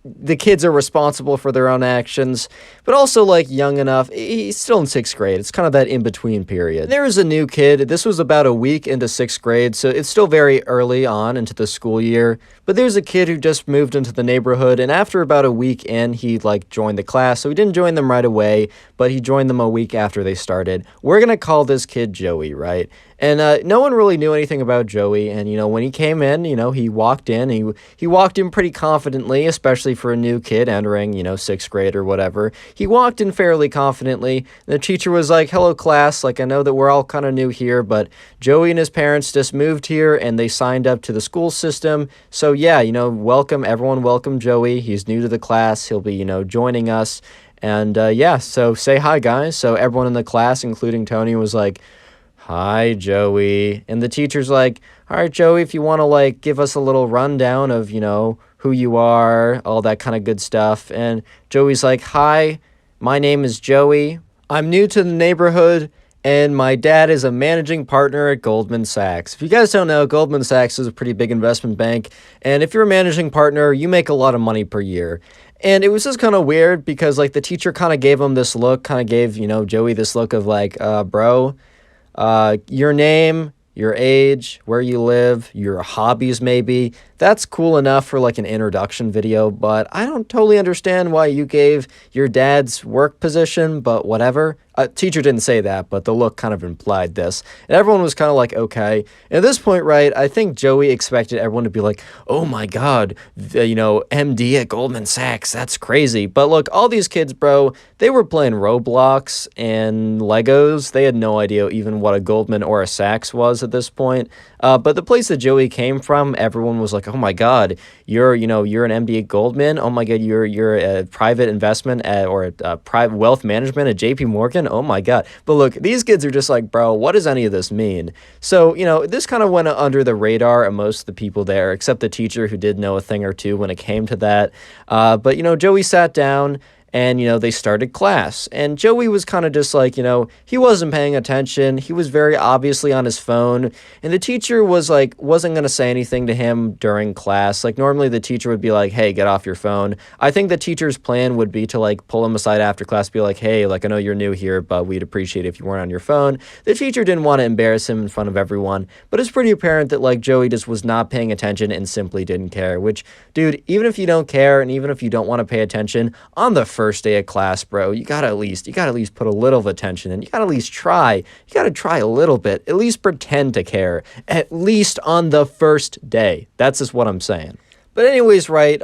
the kids are responsible for their own actions, but also like young enough. He's still in 6th grade. It's kind of that in-between period. There is a new kid. This was about a week into 6th grade, so it's still very early on into the school year. But there's a kid who just moved into the neighborhood, and after about a week in, he joined the class. So he didn't join them right away, but he joined them a week after they started. We're gonna call this kid Joey, right? And no one really knew anything about Joey. And, when he came in, he walked in. He walked in pretty confidently, especially for a new kid entering, 6th grade or whatever. He walked in fairly confidently. The teacher was like, hello, class. Like, I know that we're all kind of new here, but Joey and his parents just moved here and they signed up to the school system. So, yeah, welcome. Everyone welcome Joey. He's new to the class. He'll be, joining us. And, yeah, so say hi, guys. So everyone in the class, including Tony, was like, hi, Joey. And the teacher's like, all right, Joey, if you want to give us a little rundown of, who you are, all that kind of good stuff. And Joey's like, hi, my name is Joey. I'm new to the neighborhood, and my dad is a managing partner at Goldman Sachs. If you guys don't know, Goldman Sachs is a pretty big investment bank. And if you're a managing partner, you make a lot of money per year. And it was just kind of weird because the teacher kind of gave him this look, kind of gave, Joey this look of bro, your name, your age, where you live, your hobbies maybe. That's cool enough for an introduction video, but I don't totally understand why you gave your dad's work position, but whatever. Teacher didn't say that, but the look kind of implied this. And everyone was kind of like, okay. And at this point, right, I think Joey expected everyone to be like, oh my God, MD at Goldman Sachs, that's crazy. But look, all these kids, bro, they were playing Roblox and Legos. They had no idea even what a Goldman or a Sachs was at this point. But the place that Joey came from, everyone was like, oh my God, you're an MBA Goldman. Oh my God, you're a private investment or a private wealth management at JP Morgan. Oh my God. But look, these kids are just like, bro, what does any of this mean? So, this kind of went under the radar of most of the people there, except the teacher who did know a thing or two when it came to that. But, Joey sat down and, they started class. And Joey was kind of just like, he wasn't paying attention. He was very obviously on his phone. And the teacher was like, wasn't going to say anything to him during class. Like, normally the teacher would be like, hey, get off your phone. I think the teacher's plan would be to like pull him aside after class, be like, hey, like, I know you're new here, but we'd appreciate it if you weren't on your phone. The teacher didn't want to embarrass him in front of everyone. But it's pretty apparent that like Joey just was not paying attention and simply didn't care, which, dude, even if you don't care and even if you don't want to pay attention on the first day of class, bro, you gotta at least put a little of attention in. You gotta at least try. You gotta try a little bit. At least pretend to care. At least on the first day. That's just what I'm saying. But anyways, right,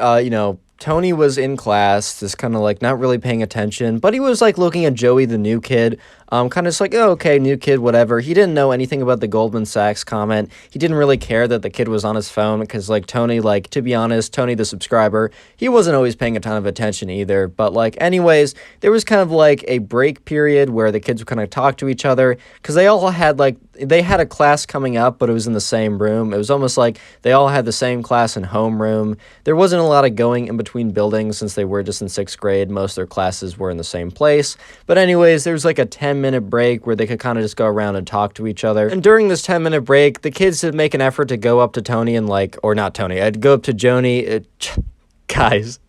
Tony was in class, just kind of like not really paying attention, but he was like looking at Joey, the new kid, kind of just like, oh, okay, new kid, whatever. He didn't know anything about the Goldman Sachs comment. He didn't really care that the kid was on his phone because like Tony, like, to be honest, Tony, the subscriber, he wasn't always paying a ton of attention either. But like, anyways, there was kind of like a break period where the kids would kind of talk to each other because they all had like, they had a class coming up, but it was in the same room. It was almost like they all had the same class in homeroom. There wasn't a lot of going in between buildings since they were just in 6th grade. Most of their classes were in the same place. But anyways, there was like a 10-minute break where they could kind of just go around and talk to each other. And during this 10-minute break, the kids would make an effort to go up to Tony and like, or not Tony, I'd go up to Joni. Guys,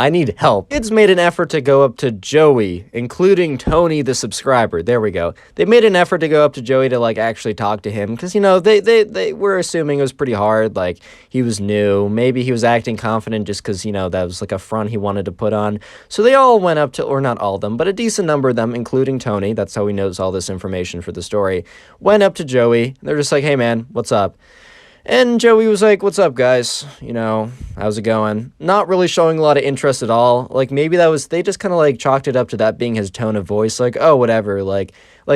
I need help. Kids made an effort to go up to Joey, including Tony, the subscriber. There we go. They made an effort to go up to Joey to like actually talk to him because, they were assuming it was pretty hard. Like he was new. Maybe he was acting confident just because, that was like a front he wanted to put on. So they all went up to, or not all of them, but a decent number of them, including Tony. That's how he knows all this information for the story. Went up to Joey. They're just like, hey man, what's up? And Joey was like, what's up, guys? How's it going? Not really showing a lot of interest at all. Like, maybe they just kind of, like, chalked it up to that being his tone of voice. Like, oh, whatever. Like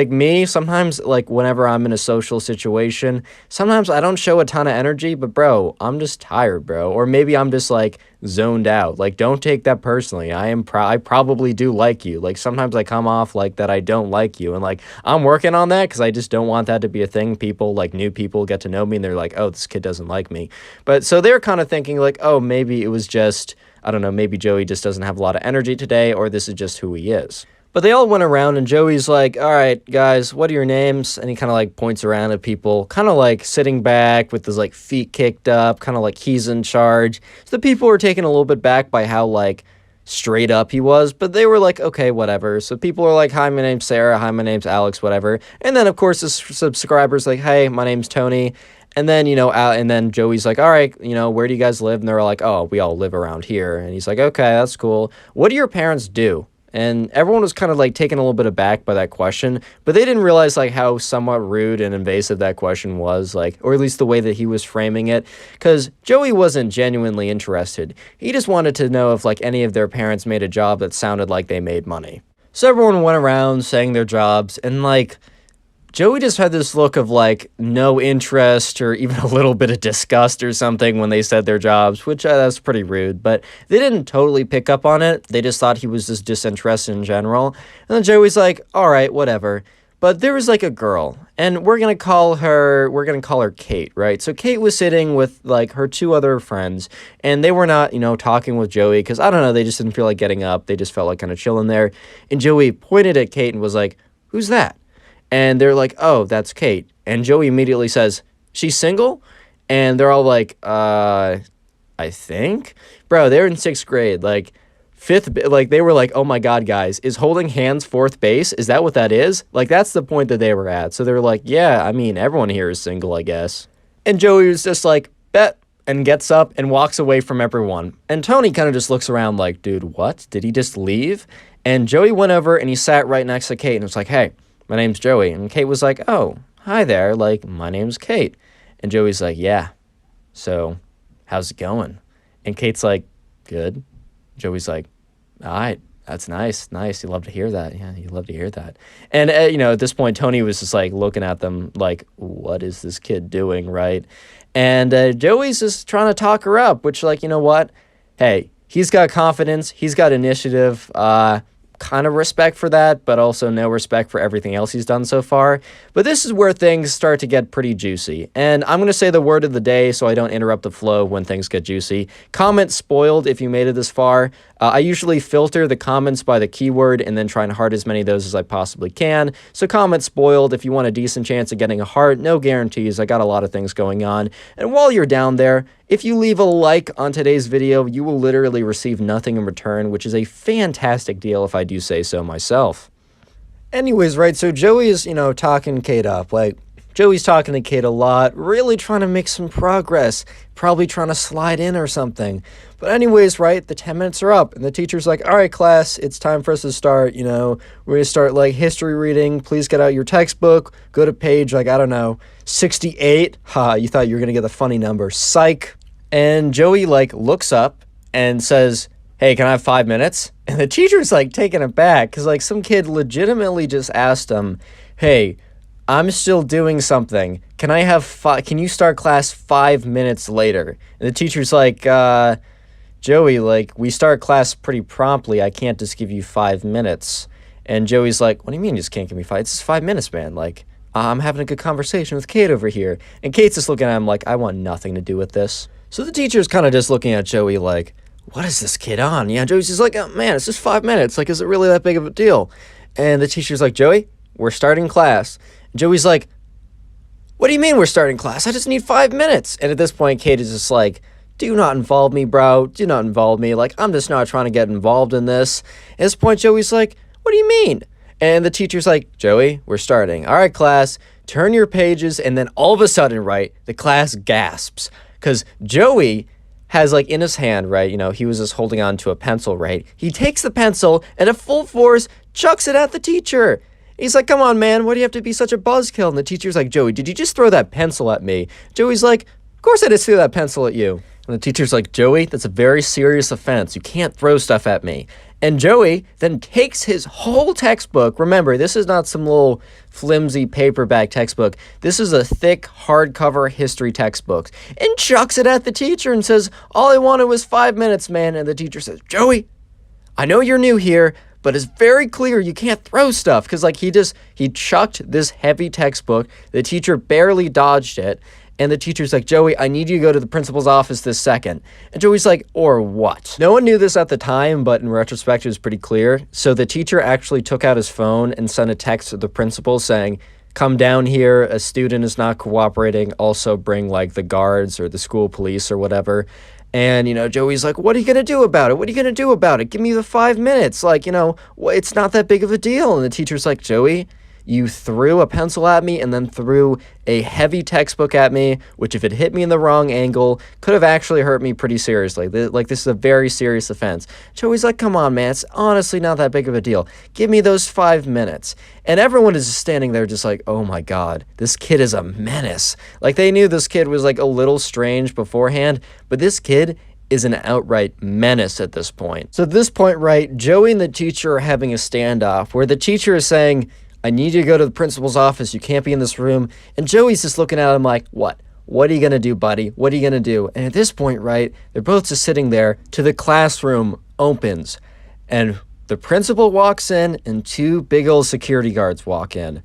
me, sometimes, like, whenever I'm in a social situation, sometimes I don't show a ton of energy, but, bro, I'm just tired, bro. Or maybe I'm just, like, zoned out. Like, don't take that personally. I probably do like you. Like, sometimes I come off like that I don't like you. And, like, I'm working on that because I just don't want that to be a thing. People, like, new people get to know me and they're like, oh, this kid doesn't like me. But so they're kind of thinking, like, oh, maybe it was just, I don't know, maybe Joey just doesn't have a lot of energy today, or this is just who he is. But they all went around, and Joey's like, all right, guys, what are your names? And he kind of, like, points around at people, kind of, like, sitting back with his, like, feet kicked up, kind of like he's in charge. So the people were taken a little bit back by how, like, straight up he was, but they were like, okay, whatever. So people are like, hi, my name's Sarah. Hi, my name's Alex, whatever. And then, of course, the subscriber's like, hey, my name's Tony. And then, and then Joey's like, all right, where do you guys live? And they're like, oh, we all live around here. And he's like, okay, that's cool. What do your parents do? And everyone was kind of like taken a little bit aback by that question, but they didn't realize like how somewhat rude and invasive that question was, like, or at least the way that he was framing it, because Joey wasn't genuinely interested. He just wanted to know if like any of their parents made a job that sounded like they made money. So everyone went around saying their jobs, and like, Joey just had this look of, like, no interest or even a little bit of disgust or something when they said their jobs, which that's pretty rude. But they didn't totally pick up on it. They just thought he was just disinterested in general. And then Joey's like, all right, whatever. But there was, like, a girl, and we're going to call her Kate, right? So Kate was sitting with, like, her 2 other friends, and they were not, talking with Joey because, I don't know, they just didn't feel like getting up. They just felt like kind of chilling there. And Joey pointed at Kate and was like, who's that? And they're like, oh, that's Kate. And Joey immediately says, she's single? And they're all like, I think? Bro, they're in 6th grade. Like, they were like, oh my God, guys, is holding hands 4th base? Is that what that is? Like, that's the point that they were at. So they were like, yeah, I mean, everyone here is single, I guess. And Joey was just like, bet, and gets up and walks away from everyone. And Tony kind of just looks around like, dude, what? Did he just leave? And Joey went over and he sat right next to Kate and was like, hey, my name's Joey. And Kate was like, oh, hi there. Like, my name's Kate. And Joey's like, yeah. So, how's it going? And Kate's like, good. Joey's like, all right. That's nice. Nice. You love to hear that. Yeah, you love to hear that. And, at this point, Tony was just like looking at them like, what is this kid doing? Right. And Joey's just trying to talk her up, which, like, you know what? Hey, he's got confidence. He's got initiative. Kind of respect for that, but also no respect for everything else he's done so far. But this is where things start to get pretty juicy. And I'm going to say the word of the day so I don't interrupt the flow when things get juicy. Comment spoiled if you made it this far. I usually filter the comments by the keyword and then try and heart as many of those as I possibly can. So comment spoiled if you want a decent chance of getting a heart. No guarantees. I got a lot of things going on. And while you're down there, if you leave a like on today's video, you will literally receive nothing in return, which is a fantastic deal if I do say so myself. Anyways, right, so Joey is, talking Kate up. Like, Joey's talking to Kate a lot, really trying to make some progress, probably trying to slide in or something. But anyways, right, the 10 minutes are up, and the teacher's like, all right, class, it's time for us to start, we're going to start, like, history reading. Please get out your textbook, go to page, like, I don't know, 68. Ha, you thought you were going to get the funny number. Psych. And Joey, like, looks up and says, hey, can I have 5 minutes? And the teacher's, like, taken aback because, like, some kid legitimately just asked him, hey, I'm still doing something. Can you start class 5 minutes later? And the teacher's like, Joey, like, we start class pretty promptly. I can't just give you 5 minutes. And Joey's like, what do you mean you just can't give me 5? It's just 5 minutes, man. Like, I'm having a good conversation with Kate over here. And Kate's just looking at him like, I want nothing to do with this. So the teacher's kind of just looking at Joey like, what is this kid on? Yeah, Joey's just like, oh, man, it's just 5 minutes. Like, is it really that big of a deal? And the teacher's like, Joey, we're starting class. And Joey's like, what do you mean we're starting class? I just need 5 minutes. And at this point, Kate is just like, do not involve me, bro. Do not involve me. Like, I'm just not trying to get involved in this. At this point, Joey's like, what do you mean? And the teacher's like, Joey, we're starting. All right, class, turn your pages. And then all of a sudden, right, the class gasps. Because Joey has, like, in his hand, right, he was just holding on to a pencil, right? He takes the pencil and at full force chucks it at the teacher. He's like, come on, man, why do you have to be such a buzzkill? And the teacher's like, Joey, did you just throw that pencil at me? Joey's like, of course I just threw that pencil at you. And the teacher's like, Joey, that's a very serious offense. You can't throw stuff at me. And Joey then takes his whole textbook. Remember, this is not some little flimsy paperback textbook. This is a thick, hardcover history textbook. And chucks it at the teacher and says, all I wanted was 5 minutes, man. And the teacher says, Joey, I know you're new here, but it's very clear you can't throw stuff. Because, like, he chucked this heavy textbook. The teacher barely dodged it. And the teacher's like, Joey, I need you to go to the principal's office this second. And Joey's like, or what? No one knew this at the time, but in retrospect, it was pretty clear. So the teacher actually took out his phone and sent a text to the principal saying, come down here. A student is not cooperating. Also bring, like, the guards or the school police or whatever. And, Joey's like, what are you going to do about it? What are you going to do about it? Give me the 5 minutes. Like, it's not that big of a deal. And the teacher's like, Joey, you threw a pencil at me and then threw a heavy textbook at me, which if it hit me in the wrong angle, could have actually hurt me pretty seriously. Like, this is a very serious offense. Joey's like, come on, man, it's honestly not that big of a deal. Give me those 5 minutes. And everyone is just standing there just like, oh my God, this kid is a menace. Like, they knew this kid was, like, a little strange beforehand, but this kid is an outright menace at this point. So at this point, right, Joey and the teacher are having a standoff where the teacher is saying, I need you to go to the principal's office. You can't be in this room. And Joey's just looking at him like, what? What are you going to do, buddy? What are you going to do? And at this point, right, they're both just sitting there till the classroom opens. And the principal walks in and 2 big old security guards walk in.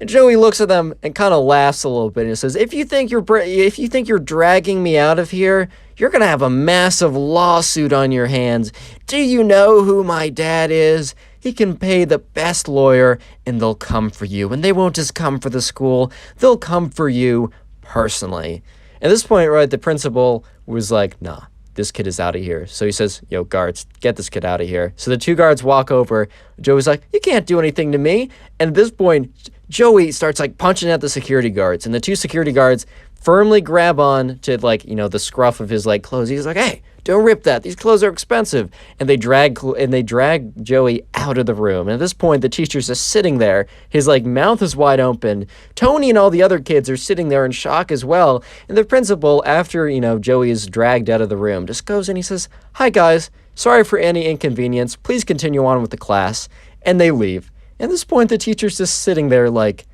And Joey looks at them and kind of laughs a little bit and says, if you think you're dragging me out of here, you're going to have a massive lawsuit on your hands. Do you know who my dad is? He can pay the best lawyer and they'll come for you. And they won't just come for the school. They'll come for you personally. At this point, right, the principal was like, nah, this kid is out of here. So he says, yo, guards, get this kid out of here. So the 2 guards walk over. Joey's like, you can't do anything to me. And at this point, Joey starts, like, punching at the security guards. And the 2 security guards firmly grab on to, like, the scruff of his, like, clothes. He's like, hey, don't rip that. These clothes are expensive. And they drag Joey out of the room. And at this point, the teacher's just sitting there. His like mouth is wide open. Tony and all the other kids are sitting there in shock as well. And the principal, after, Joey is dragged out of the room, just goes in. He says, "Hi, guys. Sorry for any inconvenience. Please continue on with the class." And they leave. At this point, the teacher's just sitting there like,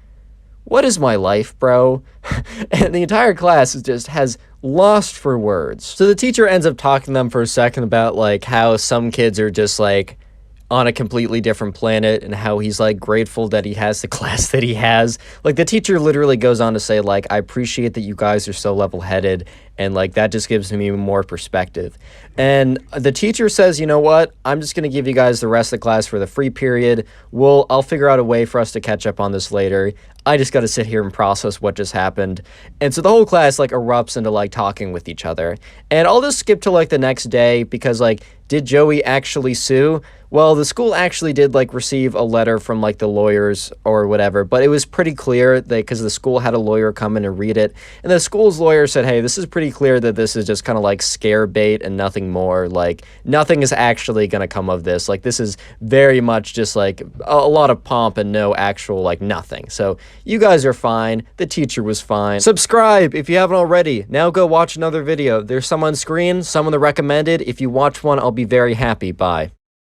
what is my life, bro? And the entire class has lost for words. So the teacher ends up talking to them for a second about like how some kids are just like on a completely different planet and how he's like grateful that he has the class that he has. Like the teacher literally goes on to say like, "I appreciate that you guys are so level-headed, and like that just gives me more perspective." And the teacher says, "You know what? I'm just going to give you guys the rest of the class for the free period. I'll figure out a way for us to catch up on this later. I just got to sit here and process what just happened." And so the whole class like erupts into like talking with each other. And I'll just skip to like the next day because like, did Joey actually sue? Well, the school actually did like receive a letter from like the lawyers or whatever, but it was pretty clear that because the school had a lawyer come in and read it, and the school's lawyer said, "Hey, this is pretty clear that this is just kind of like scare bait and nothing more. Like nothing is actually going to come of this. Like this is very much just like a lot of pomp and no actual like nothing. So you guys are fine. The teacher was fine. Subscribe if you haven't already. Now go watch another video. There's some on screen, someone that recommended. If you watch one, I'll be very happy. Bye."